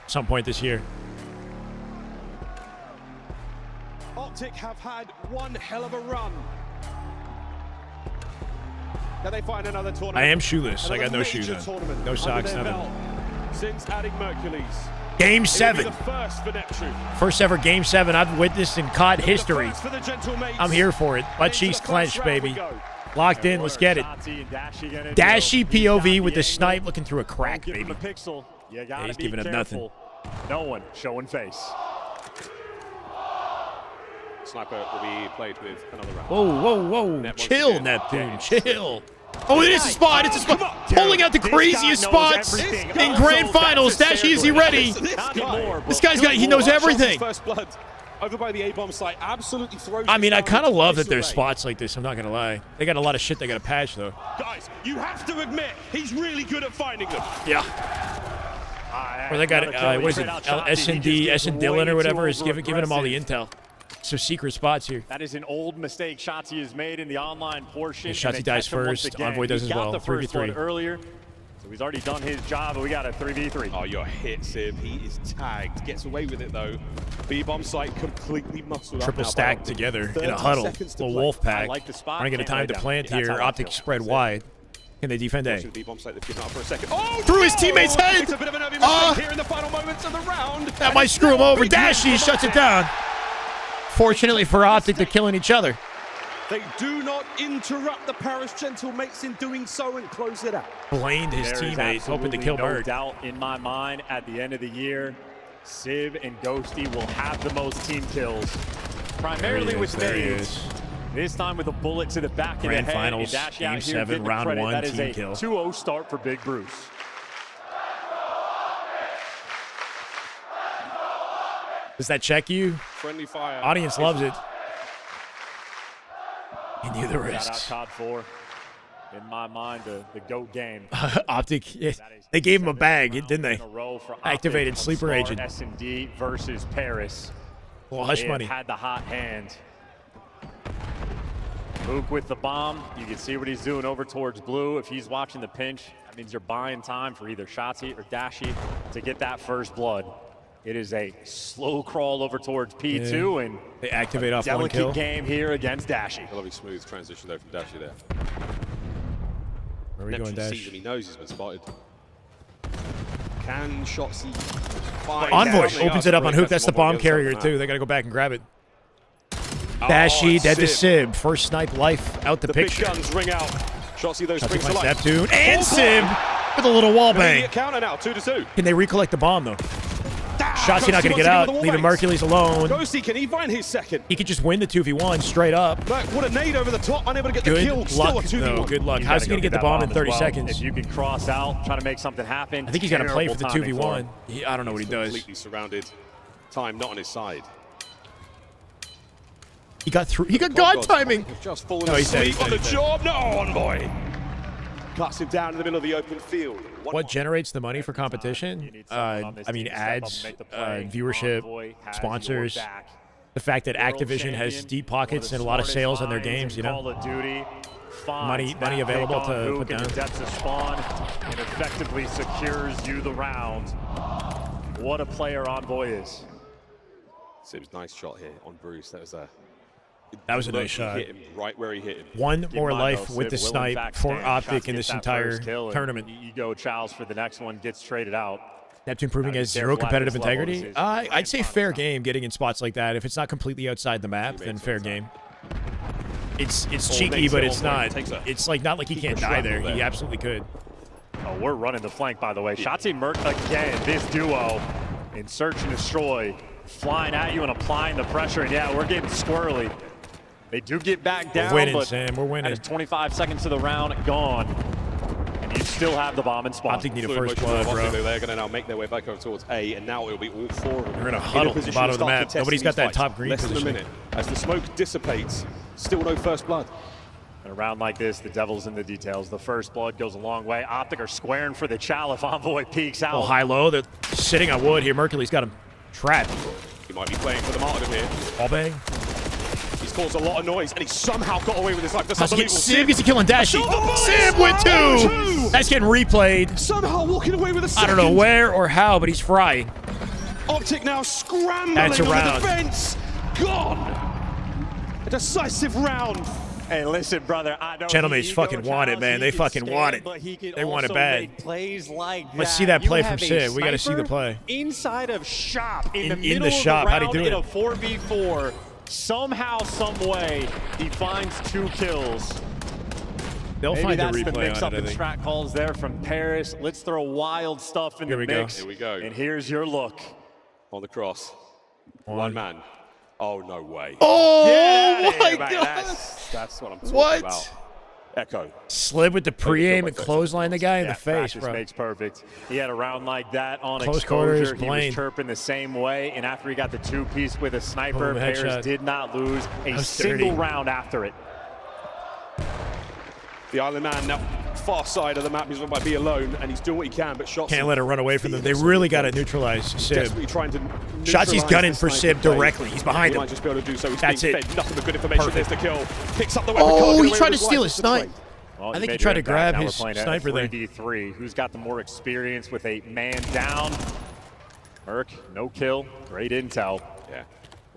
Some point this year. Optic have had one hell of a run. Can they find another tournament? I am shoeless. I got no Another shoes major on. tournament No socks, under their nothing. belt Since adding Mercules. Game It'll be 7. the first for Neptune. First ever Game 7 I've witnessed in COD history. For the gentle mates. I'm here for it. Butt cheeks clenched, baby. Locked in. Let's get it. Dashy POV with the snipe looking through a crack, baby. Yeah, he's giving up nothing. No one showing face. Sniper will be played with another round. Whoa, whoa, whoa. Chill, Neptune. Chill. Oh, it is a spot. It's a spot. Pulling out the craziest spots in grand finals. Dashy, is he ready? This guy's got, he knows everything. First blood over by the A-bomb site. Absolutely throws. I mean, I kind of love that there's spots like this. I'm not going to lie. They got a lot of shit they got to patch, though. Guys, you have to admit, he's really good at finding them. Yeah. Or they got, what is it, SND, SN Dylan or whatever, is giving him all the intel. Some secret spots here. That is an old mistake Shotzi has made in the online portion. Shotzi dies first. Envoy does as well. 3v3. Earlier, so he's already done his job, but we got a 3v3. Oh, you're hit, Sib. He is tagged. Gets away with it, though. B-bomb site completely muscled up. Triple stacked together in a huddle. Little wolf pack. Trying to get a time to plant here. Optic spread wide. Can they defend A? B-bomb site, they've given up for a second. Oh, through his teammate's head! It's a bit of an nervy mistake here in the final moments of the round. That might screw him over. Dashy shuts it down. Fortunately for Optic, they're killing each other. They do not interrupt the Paris Gentlemates in doing so and close it out. Blamed his teammate, hoping to kill no Bird. Doubt in my mind, at the end of the year, Civ and Ghosty will have the most team kills. Primarily with nades. This time with a bullet to the back of the head. Grand finals, Game 7, round 1, team kill. That is a 2-0 start for Big Bruce. Does that check you? Friendly fire. Audience loves it. He knew the risks. Shout out COD 4. In my mind, the GOAT game. Optic, yeah, they gave him a bag, didn't they? Activated sleeper agent. SND versus Paris. Well, hush They money. had the hot hand. Luke with the bomb. You can see what he's doing over towards blue. If he's watching the pinch, that means you're buying time for either Shotzi or Dashy to get that first blood. It is a slow crawl over towards P2, and they activate off one kill. Delicate game here against Dashy. A lovely smooth transition there from Dashy there. Where are we going, Dash? Sees him, he knows he's been spotted. Can Shotzi find Envoy out? opens it up on Hoop. That's the bomb carrier, too. They got to go back and grab it. Dashy, dead to Sib. First snipe life out the picture. Big guns ring out. Shotzi, those springs to finds life. Neptune and Sib with a little wall bang. Immediate counter now, 2-2. Can they recollect the bomb, though? Shotzi not going to get out, leaving Mercules alone. Ghosty, can he find his second? He could just win the 2v1 straight up. Look, what a nade over the top, unable to get the Good kill. Still a luck, 2v1. though. Good luck. He's How's he gotta going to get the that bomb in as 30 well. seconds? If you can cross out, try to make something happen. I think he's got to play for the Terrible timing 2v1. I don't know what he does. Completely surrounded. Time not on his side. He got through. He got God timing. Just fallen No, he's dead, asleep on the he's dead. job. No, Envoy. Cuts him down in the middle of the open field. What generates the money for competition? I mean, ads, viewership, sponsors. The fact that Activision has deep pockets and a lot of sales on their games, you know. Call of Duty. Money available to put down. In the depths of spawn and effectively secures you the round. What a player Envoy is. Sib's nice shot here on Bruce. That was a nice shot. Hit him right where he hit him. One more life with the snipe for Optic in this entire tournament. You go Charles for the next one, gets traded out. Neptune proving has zero competitive integrity. I'd say fair game getting in spots like that. If it's not completely outside the map, then fair game. It's cheeky, but it's not. It's like not like he can't die there. He absolutely could. Oh, we're running the flank, by the way. Shotzzy Merc again. This duo in search and destroy, flying at you and applying the pressure. And yeah, we're getting squirrely. They do get back down. We're winning, but Sam. We're winning. That is 25 seconds to the round gone. And you still have the bomb in spawn. Optic need a first blood, bro. They're going to now make their way back over towards A, and now it'll be all four of them. They're going to huddle at the bottom of the map. Nobody's got that top green Less than a position. minute. As the smoke dissipates, still no first blood. In a round like this, the devil's in the details. The first blood goes a long way. Optic are squaring for the chow if Envoy peeks out. Oh, high-low. They're sitting on wood here. Mercury's got him trapped. He might be playing for the martyrdom here. Ball bang. He's caused a lot of noise, and he somehow got away with his life. That's Sib unbelievable. gets a kill on Dashy. Sib with two. That's getting replayed. Somehow walking away with a second. I don't know where or how, but he's frying. Optic now scrambling That's a on round. the defense. Gone. A decisive round. Hey, listen, brother. I know Gentlemen's fucking want it, man. They fucking want it. They want it bad. Plays like Let's see that play from Sid. We got to see the play. Inside of shop in the In middle the shop. of the How'd he round do in it? a 4v4. Somehow, some way, he finds 2 kills. They'll Maybe find a that's the replay mix-up on it, I and think. strat calls there from Paris. Let's throw wild stuff in Here the we go. mix. Here we go. And here's your look. On the cross. One man. Oh, no way. Oh, Get out of here, my mate. God. That's what I'm talking What? about. Echo. Slid with the pre-aim and clothesline the guy in the face, practice bro. makes perfect. He had a round like that on Close quarters, exposure. He was Blaine. chirping the same way, and after he got the 2-piece with a sniper, Boom, Paris headshot. did not lose a That was single dirty. round after it. The Island Man now far side of the map. He's not by be alone, and he's doing what he can, but shots. Can't let it run away from them. They really got to neutralize Sib. Desperately trying to Shotzi's neutralize gunning the for sniper Sib play. directly. He's behind He him. might just be able to do so. He's That's being it. fed nothing but good information. Perfect. There's the kill. Picks up the weapon. Oh, can't he get away tried with to his steal life. his snipe. Well, I think he made tried your to grab impact. Now his we're playing at sniper there. 3v3. Who's got the more experience with a man down? Merc, no kill. Great intel. Yeah.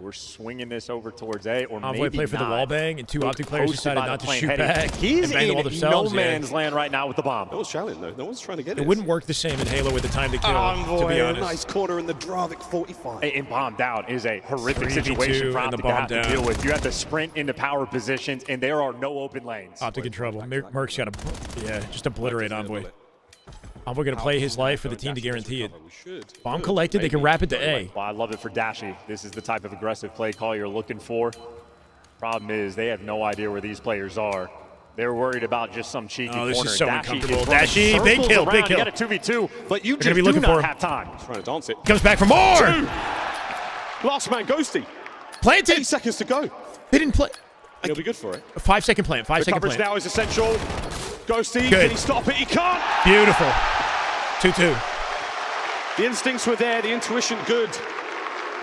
We're swinging this over towards A, or Envoy maybe played for the not. wall bang, and 2 Look, Optic players posted decided by not the to plane shoot heading. back He's and bang the wall in themselves. no man's land right now with the bomb. No one's challenging though. No one's trying to get It wouldn't work the same in Halo with the time to kill, to be honest. Nice corner in the Dravik 45. And bomb down is a horrific 3v2 situation for and the Optic to bomb have to down. deal with. You have to sprint into power positions, and there are no open lanes. Optic in trouble. Merc's got to, just obliterate Envoy. Envoy going to play his life for the team to guarantee it. Bomb collected, they can wrap it to A. Well, I love it for Dashy. This is the type of aggressive play call you're looking for. Problem is, they have no idea where these players are. They're worried about just some cheeky corner. Oh, this is so Dashy uncomfortable. is running Dashy, big circles kill, around. big kill. You got a 2v2, but you They're just gonna be do looking not for him. have time. He's trying to dance it. Comes back for more! Last man, Ghosty. Planted! 8 seconds to go. They didn't play. He'll be good for it. A 5-second plant, The 5-second coverage plant. now is essential. Ghosty, Good. can he stop it? He can't. Beautiful. 2-2. The instincts were there, the intuition good.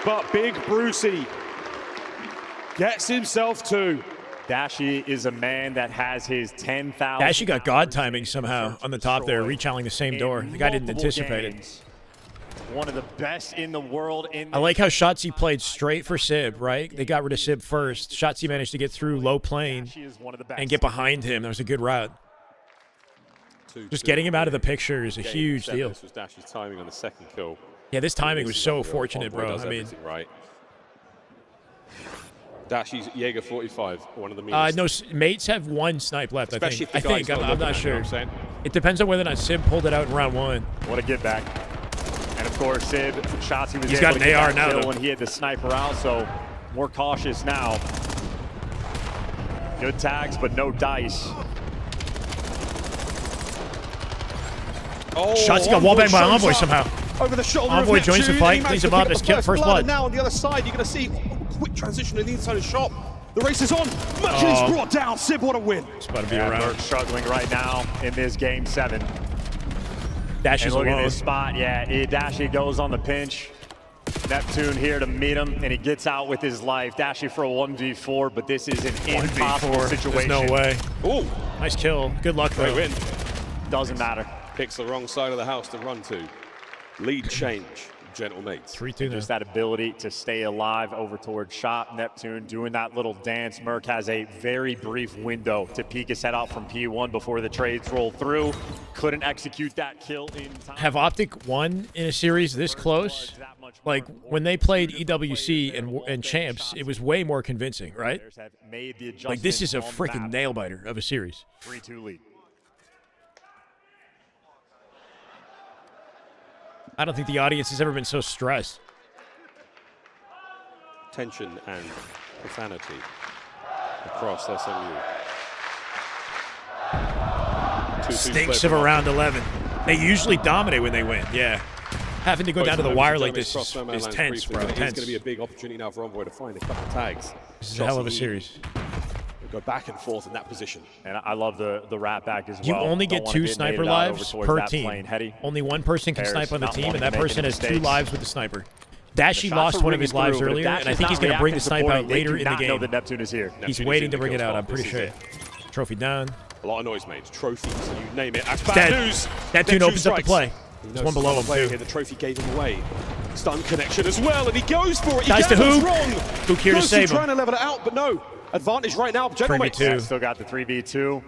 But Big Brucey gets himself 2. Dashy is a man that has his 10,000. Dashy got God timing somehow on the top there, rechalling the same door. The guy didn't anticipate it. One of the best in the world. I like how Shotzi played straight for Sib, right? They got rid of Sib first. Shotzi managed to get through low plane and get behind him. That was a good route. Just getting him out of the picture is a huge deal. This was Dashy's timing on the second kill. Yeah, this timing was so fortunate, bro. I mean, right. Dashy's Jaeger 45, one of the meanest. no, mates have 1 snipe left, Especially I if the think. guy's I'm looking not at it, you know sure. what I'm saying? It depends on whether or not Sib pulled it out in round 1. What a get back. And of course, Sib, Shotzi was He's able got to an get AR that now, kill though. when he had the sniper out, so more cautious now. Good tags, but no dice. Oh, Shotzi got wallbanged by shows Envoy up somehow. Over the shoulder Envoy of joins the Neptune, fight, and he cleans managed him to up, pick it's the first blood. And now on the other side, you're going to see quick transition to the inside of shop. The race is on. Mercury's brought down. Sib, what a win. It's about to be around. Merc struggling right now in this game 7. Dash is look alone. at this spot. Yeah, Dashy goes on the pinch. Neptune here to meet him, and he gets out with his life. Dashy for a 1v4, but this is an impossible situation. There's no way. Ooh. Nice kill. Good luck, though. Great win. Doesn't matter. Picks the wrong side of the house to run to. Lead change, gentle mates. 3-2 Just that ability to stay alive over towards shop. Neptune doing that little dance. Merc has a very brief window to peek his head out from P1 before the trades roll through. Couldn't execute that kill in time. Have Optic won in a series this close? Like, when they played EWC and Champs, it was way more convincing, right? Like, this is a freaking nail-biter of a series. 3-2 lead. I don't think the audience has ever been so stressed. Tension and profanity across SMU. 2-2 Stinks split of from around 11. They usually dominate when they win, yeah. Having to go down to the wire like this is tense, bro. It's Tense. going to be a big opportunity now for Envoy to find a couple of tags. This is a hell of a series. We'll go back and forth in that position. And I love the wrap back as well. You only get 2 sniper lives per team. Only one person can snipe on the team, and that person has 2 lives with the sniper. Dashy lost one of his lives earlier, and I think he's going to bring the snipe out later in the game. Know that Neptune is here. He's waiting to bring it out, I'm pretty sure. Trophy down. A lot of noise made. Trophies, you name it. That's bad bad news. Neptune opens up the play. There's one below him, too. Here. The trophy gave him away. Stun connection as well, and he goes for it. He Dies to goes Hook. wrong. Hook here to save him. Trying to level it out, but no. Advantage right now. General mates. Yeah, still got the 3v2.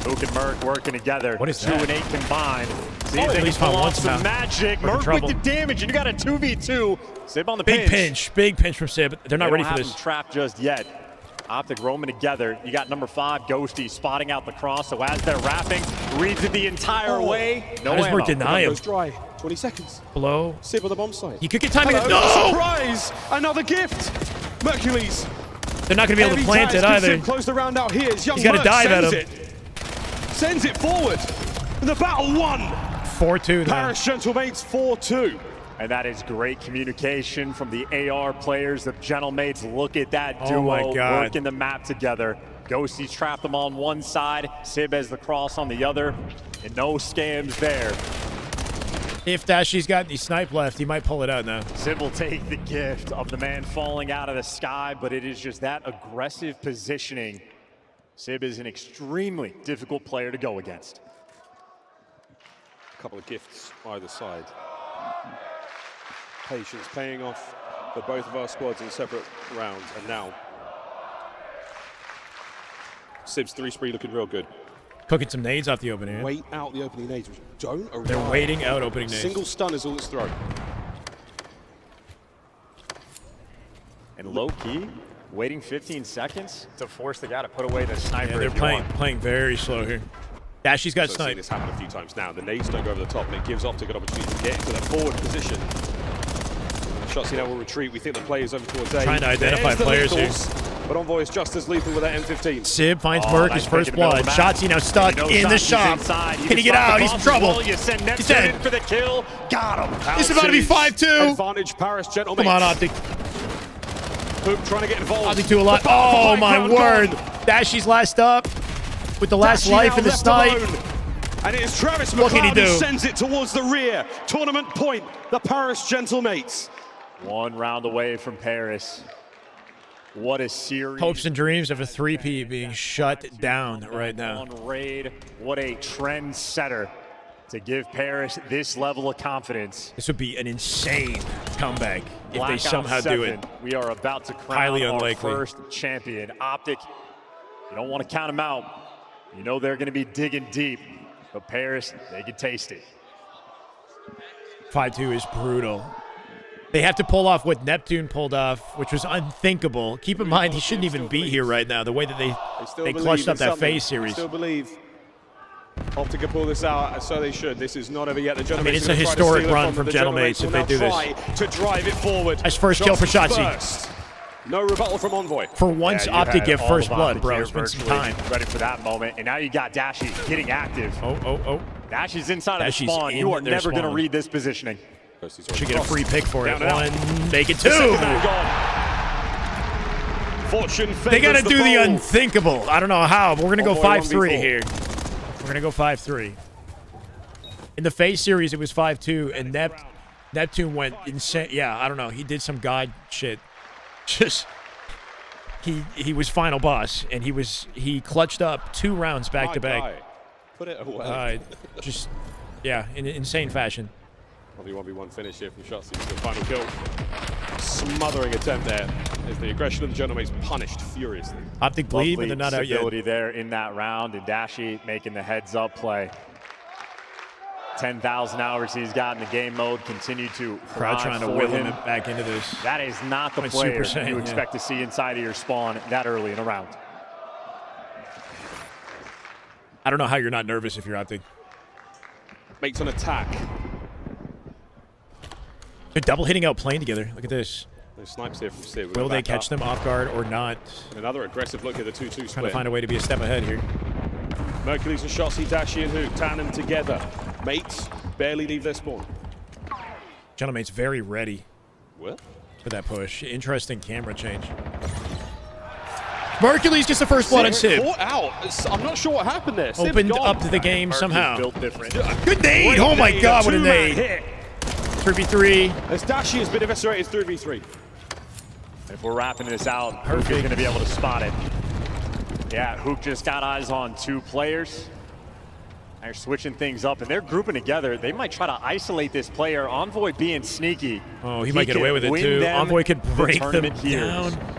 Hook and Merc working together. What is 2 that? and 8 combined. See if at they least can pull found one off some somehow. magic. We're in Merc trouble. with the damage, and you got a 2v2. Sib on the Big pinch. Big pinch from Sib. They're not ready for They don't this. have him trapped just yet. Optic roaming together. You got number 5, Ghosty, spotting out the cross. So as they're wrapping, reads it the entire way. No How does Merc ammo. deny him? Goes dry. 20 seconds. Below. Sib on the bomb site. He could get timing. Hello, No! surprise! Another gift. Mercules. They're not going to be able to plant it either. Close the round out here. He's got to dive at him. Sends it forward. And the battle won. 4-2 now. Paris Gentlemates 4-2. And that is great communication from the AR players. The Gentlemates, look at that duo Oh my God. working the map together. Ghosty's trapped them on one side. Sib has the cross on the other. And no scams there. If Dashy's got any snipe left, he might pull it out now. Sib will take the gift of the man falling out of the sky, but it is just that aggressive positioning. Sib is an extremely difficult player to go against. A couple of gifts either side. Patience paying off for both of our squads in separate rounds, and now Sib's 3 spree looking real good. Cooking some nades off the opening. Wait out the opening nades, which don't arrive. They're waiting out opening nades. Single stun is all it's thrown. And low key, waiting 15 seconds to force the guy to put away the sniper. Yeah, they're if you want. playing very slow here. Dashy's got So snipe. seen this happen a few times now. The nades don't go over the top, and it gives Optic an opportunity to get into their forward position. Shots now will retreat. We think the players over towards A. Trying to identify players here. But Envoy is just as lethal with that M15. Sib finds Merc his first blood. Shotzi now stuck in the shop. Can he get out? He's in trouble. You send He's Neptune dead. in for the kill. Got him. This is about to be 5-2. Advantage Paris Gentlemates. Come on, Optic. Hoop trying to get involved. Optic 2 a lot. Oh, my word. Dashy's last up with the last Dashy life now in the left snipe. alone. And it is Travis What can he McLeod who do? sends it towards the rear. Tournament point, the Paris Gentlemates. 1 round away from Paris. What a series. Hopes and dreams of a 3P being shut down right now. On raid. What a trendsetter to give Paris this level of confidence. This would be an insane comeback if Black they Ops somehow 7, do it. We are about to crown Highly our unlikely. first champion. Optic, you don't want to count them out. You know they're going to be digging deep. But Paris, they can taste it. 5-2 is brutal. They have to pull off what Neptune pulled off, which was unthinkable. Keep in mind, he shouldn't even be here right now, the way that they clutched up that FaZe series. I still believe Optic can pull this out, and so they should. This is not over yet. The Gentlemates, I mean, it's a are gonna try to historic steal it run from from them. The Gentlemates if they do will now this. try to drive it forward. That's first kill for Shotzi. First. No rebuttal from Envoy. For once, Yeah, you Optic had get all first of blood, Optic bro. here It's been some virtually time. ready for that moment. And now you got Dashy getting active. Oh. Dashy's inside Dashy's of the spawn. in You are their never going to spawn. read this positioning. Should get a free pick for it. Down and out. One, make it The second 2. man gone. Fortune They got to favors do the bold. unthinkable. I don't know how, but we're going to go Envoy 5-3 1v4. here. We're going to go 5-3. In the FaZe series, it was 5-2, and Neptune went insane. Yeah, I don't know. He did some god shit. Just he was final boss, and he clutched up 2 rounds back to back. Put it away. Just yeah, in insane fashion. 1v1 finish here from Shotzi for the final kill. Smothering attempt there as the aggression of the gentleman is punished furiously. Optic bleed, but they're not out yet. Stability there in that round, and Dashy making the heads-up play. 10,000 hours he's got in the game mode, continue to Crowd trying to will him back into this. That is not the Like player Super Saiyan, you yeah. expect to see inside of your spawn that early in a round. I don't know how you're not nervous if you're Optic. Makes an attack. They're double hitting out playing together. Look at this. No snipes here from Sid. Will they catch them off guard or not? And another aggressive look at the 2-2 split. Trying to find a way to be a step ahead here. Mercules and Shotzi, Dashi and Hook, tandem together. Mates barely leave their spawn. Gentleman's very ready What? for that push. Interesting camera change. Mercules gets the first blood on Sib. Caught out. I'm not sure what happened there. Sib's Opened gone. up to the game somehow. Built different. Good nade! Great Oh my nade, god, what a two-man nade! hit. 3v3. As Dashi has been eviscerated 3v3. If we're wrapping this out, Hook is going to be able to spot it. Yeah, Hook just got eyes on 2 players. They're switching things up, and they're grouping together. They might try to isolate this player. Envoy being sneaky. Oh, he might get away with it too. Envoy could break them here. down.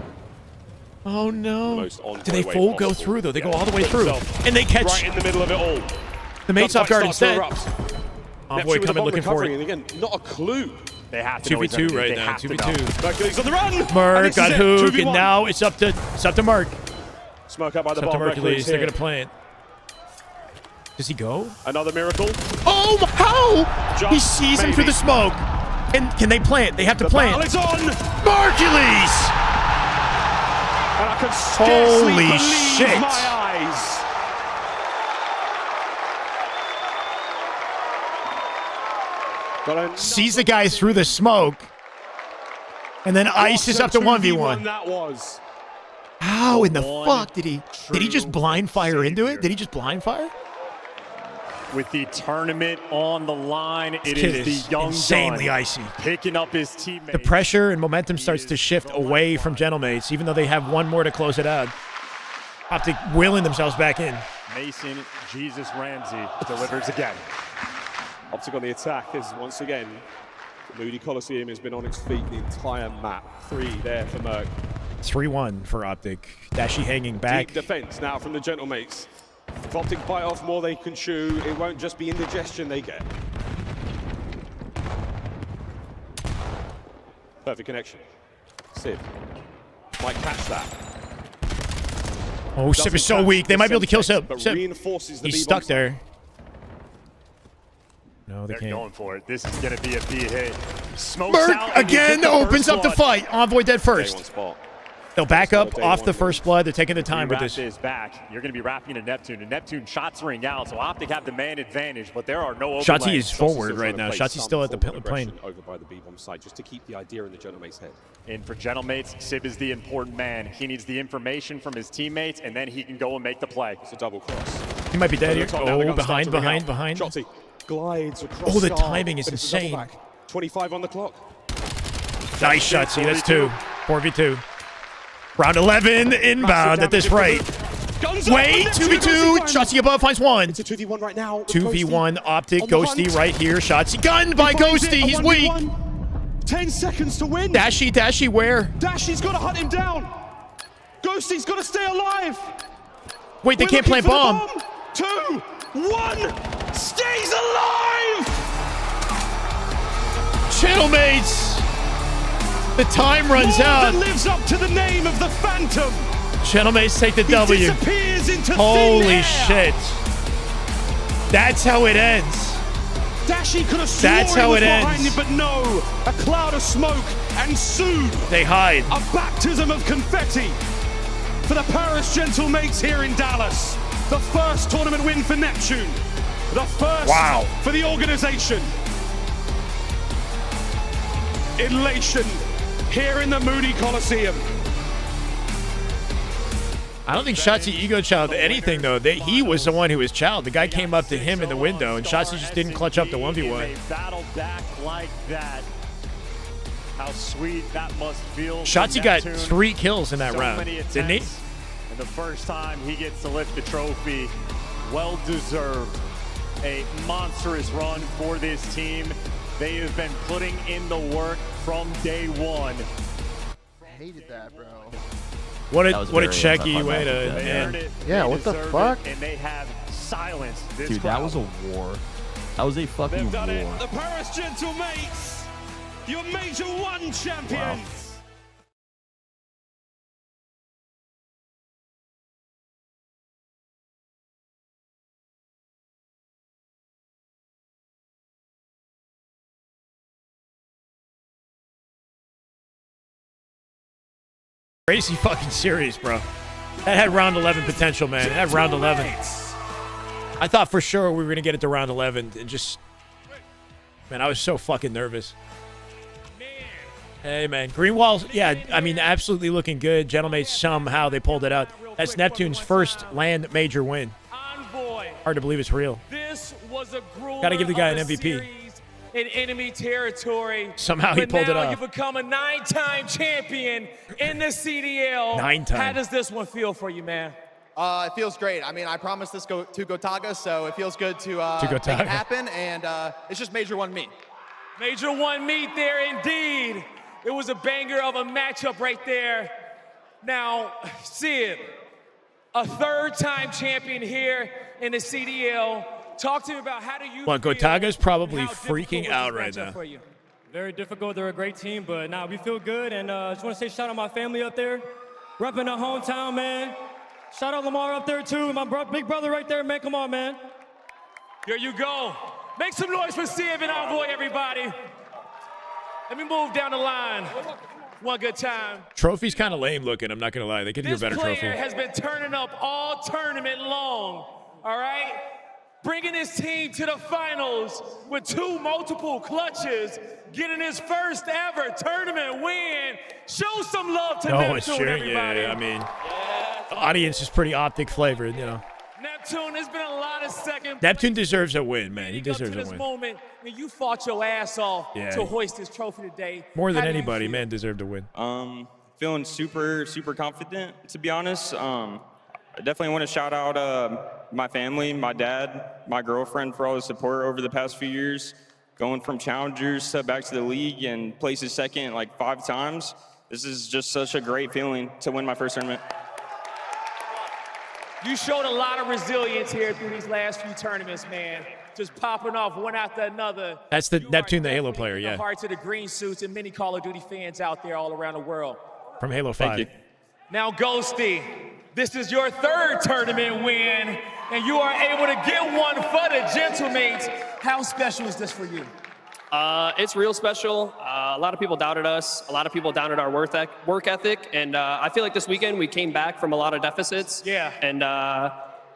Oh no. Do they full go through though? They go all the way through. And they catch right in the middle of it all. the mates off guard instead. Envoy coming looking for it. And again, not a clue. They have to know he's 2v2 gonna right be. They now. have to 2v2. Mercules on the run. Merc got Hook, 2v1. and now it's up to Mark. Smoke up by the It's up to bomb. Mercules. They're gonna plant. Does he go? Another miracle. Oh, how? Just He sees him through maybe. the smoke. And can they plant? They have to The plant. battle is on. Mercules! And I can scarcely Holy believe shit. my eyes. Sees the guy through the smoke. And then ices up to 1v1. That was. How in the fuck did he just blind fire into it? Did he just blind fire? With the tournament on the line, it kid is is the young insanely gun icy. picking up his teammates. The pressure and momentum starts to shift away from Gentlemates, even though they have one more to close it out. Optic willing themselves back in. Mason Jesus Ramsey delivers again. Optic on the attack as once again, the Moody Coliseum has been on its feet the entire map. 3 there for Merc. 3-1 for Optic. Dashi hanging back. Deep defense now from the Gentlemates. If Optic bite off more they can chew, it won't just be indigestion they get. Perfect connection. Sid might catch that. Oh, Sip is so weak. They might be able to kill Sip. But Sip. reinforces the He's B-bomb stuck there. No, they They're can't. going for it. This is going to be a B hit. Smokes Merc out and you again get the opens first up the blood. fight. Envoy dead Day one first. spot. They'll back up Day off one the win. first blood. They're taking the time with Wrap this. this back. You're going to be wrapping into Neptune, and Neptune shots ring out, so Optic have the man advantage, but there are no open Shotzi lanes. is forward Still right trying now. to play Shotzi's some still at the form of plane. aggression over by the B-bomb side just to keep the idea in the Gentlemate's head. And for Gentlemates, Sib is the important man. He needs the information from his teammates, and then he can go and make the play. It's a double cross. He might be dead here. Top now, they're Oh, gonna start behind. to ring out. Shotzi glides across. Oh, the Scar, timing is but it's a double insane. back. 25 on the clock. Nice Shotzi. That's 2. 4v2. Round 11 inbound at this rate. Wait, 2v2. Shotzi above finds 1. It's a 2v1 right now. 2v1 Optic. On the Ghosty hunt. right here. Shotzi gunned by Ghosty. He's weak. 10 seconds to win. Dashi where? Dashi's got to hunt him down. Ghosty's got to stay alive. Wait, they can't plant bomb. 2, 1. Stays alive. Gentlemates. The time runs More out. than lives up to the name of the Phantom. Gentlemates take the He W. disappears into Holy thin air. shit. That's how it ends. Dashi could have sworn That's how he was it behind ends. him, but no. A cloud of smoke, and soon They hide. a baptism of confetti for the Paris Gentlemates here in Dallas. The first tournament win for Neptune. The first for the organization. Elation here in the Moody Coliseum. I don't think Shotzi ego child anything, though. He was the one who was child. The guy came up to him in the window, and Shotzi just didn't clutch up the 1v1. Battle back like that. How sweet that must feel. Shotzi got 3 kills in that round, didn't he? And the first time he gets to lift the trophy, well deserved. A monstrous run for this team. They have been putting in the work from day one. I hated that, bro. What a checky way to end. Yeah, what the fuck? And they have silenced this Dude, that was a war. That was a fucking war. The Paris Gentlemates, your Major 1 champions. Wow. Crazy fucking series, bro. That had round 11 potential, man. It had round 11. I thought for sure we were going to get it to round 11 and just... Man, I was so fucking nervous. Hey, man. Greenwall's, yeah, I mean, absolutely looking good. Gentlemates, somehow they pulled it out. That's Neptune's first land major win. Hard to believe it's real. Got to give the guy an MVP. In enemy territory. Somehow he pulled it off. You become a 9-time champion in the CDL. 9-time. How does this one feel for you, man? It feels great. I mean, I promised this to Gotaga, so it feels good to make it happen, and it's just Major 1 meet. Major 1 meet there indeed. It was a banger of a matchup right there. Now, Sid, a 3rd-time champion here in the CDL. Talk to me about how do you Well, Gotaga's probably freaking out right now. Very difficult. They're a great team, but we feel good. And just want to say shout out my family up there, repping the hometown, man. Shout out Lamar up there too, my big brother right there, man. Come on, man. Here you go. Make some noise for Siv and Envoy, everybody. Let me move down the line. One good time. Trophy's kind of lame looking, I'm not going to lie. They could do a better trophy. This player has been turning up all tournament long, all right? Bringing his team to the finals with 2 multiple clutches, getting his first ever tournament win. Show some love to Neptune, everybody. Yeah, I mean, the audience is pretty Optic flavored, you know. Neptune, there's been a lot of second. Neptune deserves a win, man. He deserves a this win. moment when you fought your ass off to hoist this trophy today. More than anybody, man deserved a win. Feeling super confident, to be honest. I definitely want to shout out my family, my dad, my girlfriend for all the support over the past few years. Going from challengers to back to the league and places second like 5 times. This is just such a great feeling to win my first tournament. You showed a lot of resilience here through these last few tournaments, man. Just popping off one after another. That's the Neptune, the Halo player, yeah. The hearts of the green suits and many Call of Duty fans out there all around the world. From Halo 5. Thank you. Now, Ghosty, this is your 3rd tournament win, and you are able to get one for the Gentlemates. How special is this for you? It's real special. A lot of people doubted us. A lot of people doubted our work ethic. And I feel like this weekend we came back from a lot of deficits. Yeah. And I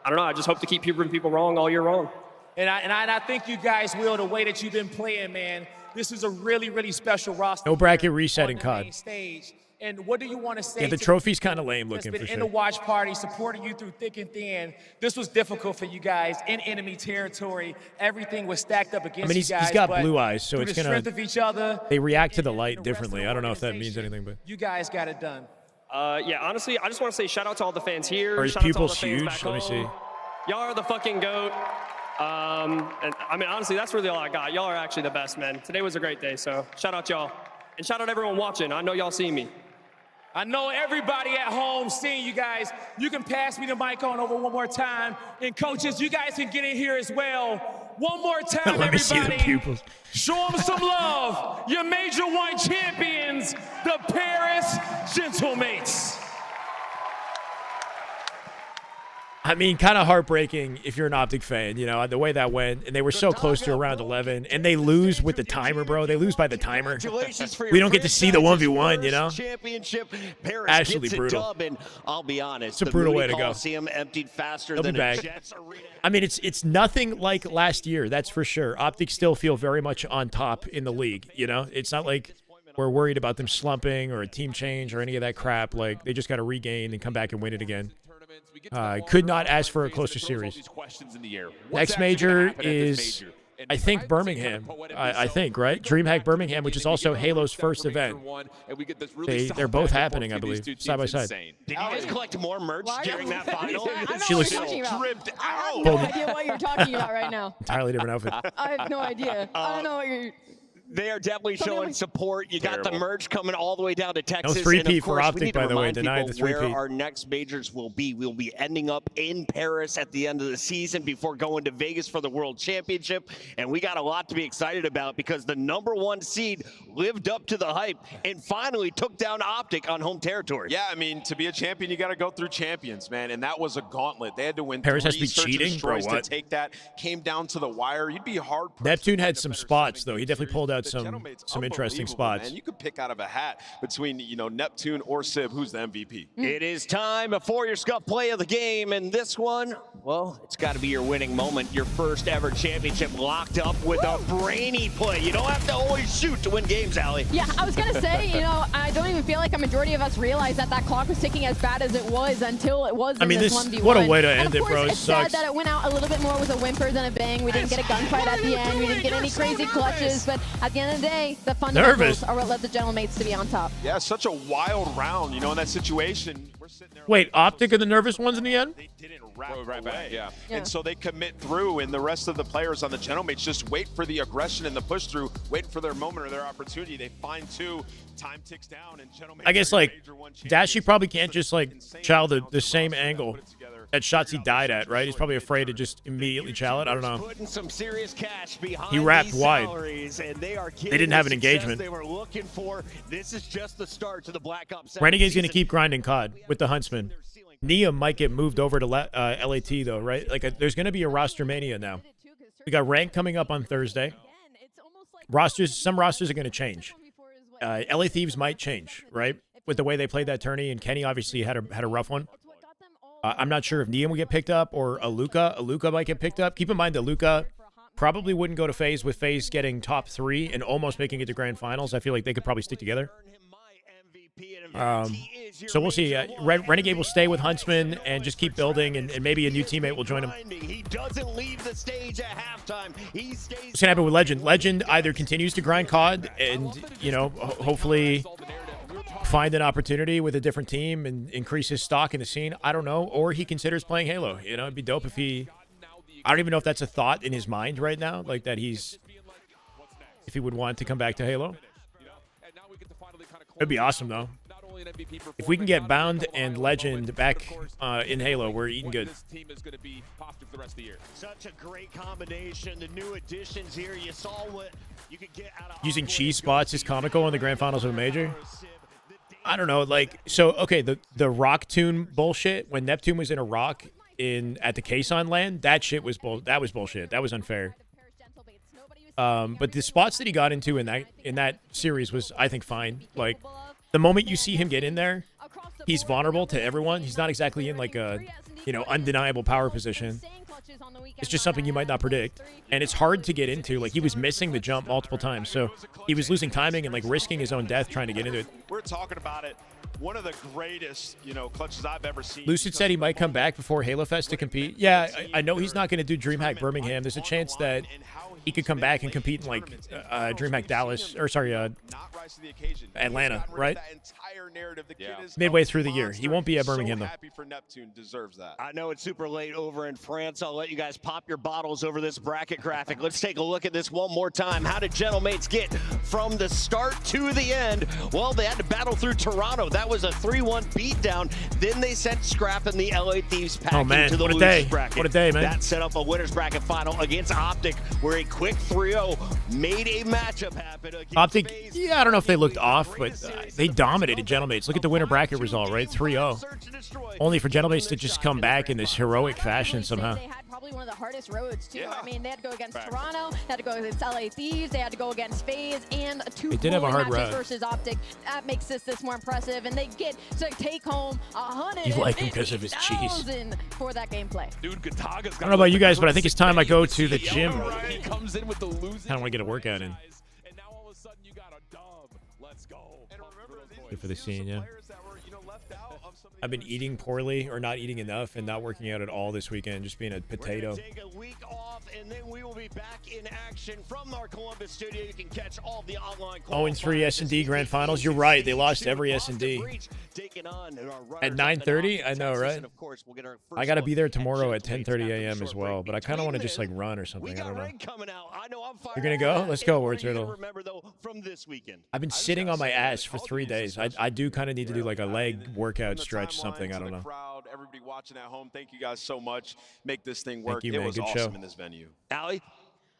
don't know. I just hope to keep proving people wrong all year long. And I think you guys will, the way that you've been playing, man. This is a really, really special roster. No bracket reset in COD. Stage. And what do you want to say? Yeah, the trophy's kind of lame looking for in sure. the watch party, supporting you through thick and thin. This was difficult for you guys in enemy territory. Everything was stacked up against you guys. He's got blue eyes, so it's gonna. Strength of each other. They react to the light differently. I don't know if that means anything, but you guys got it done. Yeah, honestly, I just want to say shout out to all the fans here. Are his pupils huge? Let me see. Y'all are the fucking GOAT. And I mean, honestly, that's really all I got. Y'all are actually the best, man. Today was a great day, so shout out y'all. And shout out everyone watching. I know y'all see me. I know everybody at home seeing you guys. You can pass me the mic on over one more time. And coaches, you guys can get in here as well. One more time, Let me everybody. see the pupils. Show them some love. Your Major 1 champions, the Paris Gentlemates. I mean, kind of heartbreaking if you're an Optic fan, you know, the way that went. And they were so close to around 11. And they lose with the timer, bro. They lose by the timer. We don't get to see the 1v1, you know? Championship. Paris Absolutely gets brutal. a dub, and I'll be honest. It's a brutal way to go. Coliseum emptied faster They'll than be back. a Jets arena. I mean, it's nothing like last year, that's for sure. Optic still feel very much on top in the league, you know? It's not like we're worried about them slumping or a team change or any of that crap. Like, they just got to regain and come back and win it again. Could not ask for a closer series. Next major is, I think, Birmingham. I think, right? DreamHack Birmingham, which is also Halo's first event. They're both happening, I believe, side by side. Did you guys collect more merch during that final? She looks dripped out. I have no idea what you're talking about right now. entirely different outfit. I have no idea. I don't know what you're... They are definitely showing support. You got the merch coming all the way down to Texas. No 3P and of for course, Optic, we need to by the way. remind Denied people the 3P. where our next majors will be. We'll be ending up in Paris at the end of the season before going to Vegas for the World Championship. And we got a lot to be excited about because the #1 seed lived up to the hype and finally took down Optic on home territory. Yeah, I mean, to be a champion, you got to go through champions, man. And that was a gauntlet. They had to win Paris 3 has to be search and cheating? Bro, destroys what? to take that. Came down to the wire. You'd be hard. Neptune had some spots, though. He definitely pulled out some interesting spots. And you could pick out of a hat between, you know, Neptune or Sib, who's the MVP. It is time for your Scuff play of the game, and this one, well, it's got to be your winning moment. Your first ever championship locked up with a brainy play. You don't have to always shoot to win games, Allie. Yeah, I was going to say, you know, I don't even feel like a majority of us realized that that clock was ticking as bad as it was until it was in this 1v1. What a way to end and it, of course, bro. It it's sucks. sad that it went out a little bit more with a whimper than a bang. We didn't get a gunfight at the end. We didn't get any crazy clutches, but at the end of the day, the fundamentals are what led the Gentlemates to be on top. Yeah, such a wild round, you know, in that situation. We're sitting there. Wait, Optic are the nervous ones in the end? They didn't wrap away. Yeah. And so they commit through, and the rest of the players on the Gentlemates just wait for the aggression and the push through, waiting for their moment or their opportunity. They find 2, time ticks down, and Gentlemates. I guess, like, Dashy probably can't just, like, chow the same angle that shots he died at, right? He's probably afraid to just immediately chow it. I don't know. Putting some serious cash behind He wrapped these wide. salaries, and they didn't have an engagement. They were looking for. This is just the start to the Black Ops 7 Renegade's going to season. keep grinding COD with the Huntsman. Nia might get moved over to LAT, though, right? Like, there's going to be a roster mania now. We got rank coming up on Thursday. Some rosters are going to change. LA Thieves might change, right? With the way they played that tourney, and Kenny obviously had a rough one. I'm not sure if Nia will get picked up or Aluka. Aluka might get picked up. Keep in mind that Aluka probably wouldn't go to FaZe with FaZe getting top 3 and almost making it to grand finals. I feel like they could probably stick together. So we'll see. Renegade will stay with Huntsman and just keep building, and maybe a new teammate will join him. He doesn't leave the stage at halftime. He stays. What's gonna happen with Legend? Legend either continues to grind COD and, you know, hopefully find an opportunity with a different team and increase his stock in the scene. I don't know. Or he considers playing Halo. You know, it'd be dope if he... I don't even know if that's a thought in his mind right now, like that if he would want to come back to Halo. It'd be awesome, though. If we can get Bound and Legend back in Halo, we're eating good. Such a great combination. The new additions here. You saw what you could get out of Using cheese spots is comical in the grand finals of a major. I don't know, like, so, okay, the rock tune bullshit, when Neptune was in a rock at the Kason land, that shit was bullshit. That was unfair. But the spots that he got into in that series was, I think, fine. Like, the moment you see him get in there, he's vulnerable to everyone. He's not exactly in, like, a, you know, undeniable power position. It's just something you might not predict. And it's hard to get into. Like, he was missing the jump multiple times. So he was losing timing and, like, risking his own death trying to get into it. We're talking about it. One of the greatest, you know, clutches I've ever seen. Lucid said he might come back before Halo Fest to compete. Yeah, I know he's not going to do DreamHack Birmingham. There's a chance that he could come back and compete in, like, DreamHack Dallas, or sorry, Atlanta, right? Midway through the year. He won't be at Birmingham, though. Happy for Neptune, deserves that. I know it's super late over in France. I'll let you guys pop your bottles over this bracket graphic. Let's take a look at this one more time. How did Gentlemates get from the start to the end? Well, they had to battle through Toronto. That was a 3-1 beatdown. Then they sent Scrap and the LA Thieves pack into the losers bracket. What a day, man. That set up a winners bracket final against Optic, where a quick 3-0 made a matchup happen. Optic, yeah, I don't know if they looked off, but they dominated Gentlemates. Look at the winner bracket result, right? 3-0. Only for Gentlemates to just come back in this heroic fashion somehow. Probably one of the hardest roads, too. I mean, they had to go against Toronto, they had to go against LA Thieves, they had to go against FaZe, and They did have a hard matches road. versus Optic. That makes this more impressive, and they get to take home You like him because of his cheese. for that gameplay. Dude, Gataga's I don't know about you guys, but I think it's time I go to the gym. He comes in with the losing. I don't want to get a workout in. And now all of a sudden you got a dub. Let's go. Good for the scene, yeah. I've been eating poorly or not eating enough and not working out at all this weekend, just being a potato. Take a week off, and then we will be back in action from our Columbus studio. You can catch all the online 0-3 S&D Grand Finals. You're right. They lost every S&D. At 9:30? I know, right? I got to be there tomorrow at 10:30 a.m. as well, but I kind of want to just like run or something. I don't know. You're going to go? Let's go, Word Turtle. I've been sitting on my ass for 3 days. I do kind of need to do like a leg workout stretch, something. I don't know. Everybody watching at home, thank you guys so much. Make this thing work. Thank you, man. It was Good awesome show. in this venue. Allie?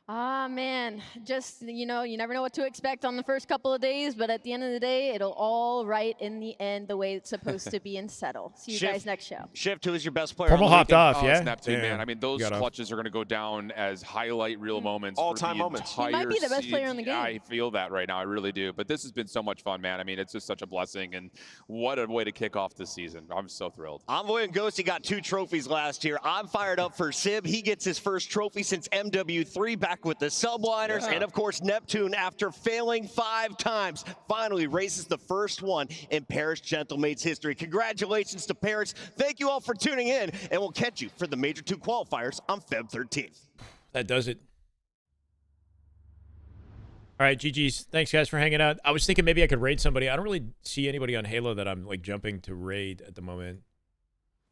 Ah, man, just, you know, you never know what to expect on the first couple of days, but at the end of the day, it'll all right in the end the way it's supposed to be and settle. See you guys next show. Shift, who is your best player? Formal hopped off, Oh, yeah? Snap team, man. I mean, those clutches are going to go down as highlight reel moments. All-time moments. He might be the best player in the game. I feel that right now. I really do. But this has been so much fun, man. I mean, it's just such a blessing, and what a way to kick off this season. I'm so thrilled. Envoy and Ghosty got 2 trophies last year. I'm fired up for Sib. He gets his first trophy since MW3, back with the Subliners. Yeah. And, of course, Neptune, after failing 5 times, finally races the first one in Paris Gentlemates history. Congratulations to Paris. Thank you all for tuning in, and we'll catch you for the Major 2 qualifiers on Feb 13th. That does it. All right, GG's. Thanks, guys, for hanging out. I was thinking maybe I could raid somebody. I don't really see anybody on Halo that I'm, like, jumping to raid at the moment.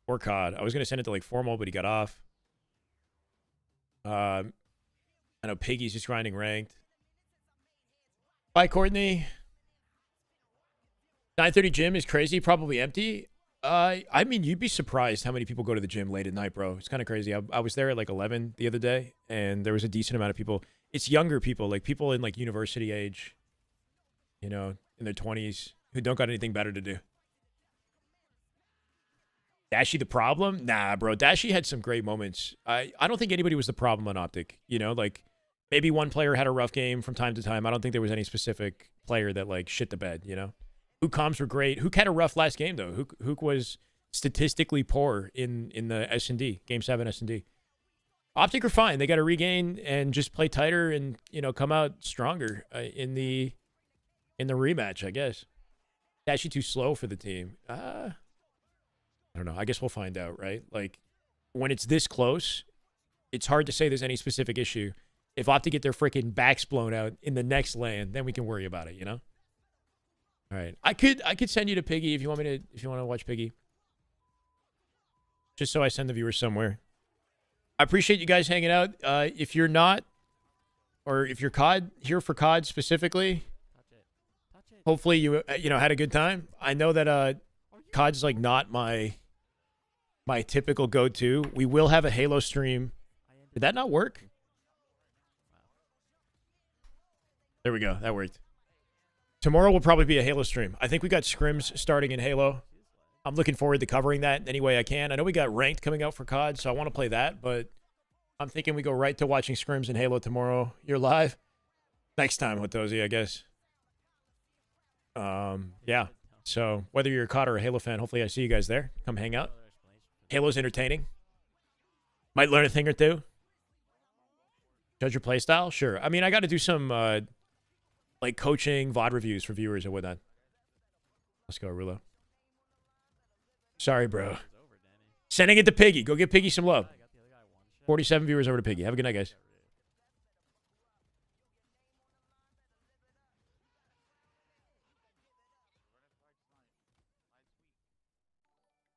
Or COD. I was going to send it to, like, Formal, but he got off. I know Piggy's just grinding ranked. Bye, Courtney. 9:30 gym is crazy. Probably empty. I mean, you'd be surprised how many people go to the gym late at night, bro. It's kind of crazy. I was there at like 11 the other day, and there was a decent amount of people. It's younger people, like people in like university age, you know, in their 20s, who don't got anything better to do. Dashy the problem? Nah, bro. Dashy had some great moments. I don't think anybody was the problem on Optic. You know, like maybe one player had a rough game from time to time. I don't think there was any specific player that like shit the bed, you know? Hook comms were great. Hook had a rough last game, though. Hook was statistically poor in the S&D, Game 7 S&D. Optic are fine. They got to regain and just play tighter and, you know, come out stronger in the rematch, I guess. Dashy too slow for the team. I don't know. I guess we'll find out, right? Like, when it's this close, it's hard to say there's any specific issue. If Optic get their freaking backs blown out in the next LAN, then we can worry about it, you know? All right. I could send you to Piggy if you want to watch Piggy. Just so I send the viewers somewhere. I appreciate you guys hanging out. If you're not, or if you're COD here for COD specifically, hopefully you had a good time. I know that COD's like not my typical go-to. We will have a Halo stream. Did that not work? There we go. That worked. Tomorrow will probably be a Halo stream. I think we got scrims starting in Halo. I'm looking forward to covering that any way I can. I know we got ranked coming out for COD, so I want to play that, but I'm thinking we go right to watching scrims in Halo tomorrow. You're live next time, Hotozi, I guess. Yeah. So whether you're a COD or a Halo fan, hopefully I see you guys there. Come hang out. Halo's entertaining. Might learn a thing or two. Judge your playstyle? Sure. I mean, I got to do some like coaching VOD reviews for viewers and whatnot. Let's go, Rulo. Sorry, bro. Sending it to Piggy. Go give Piggy some love. 47 viewers over to Piggy. Have a good night, guys.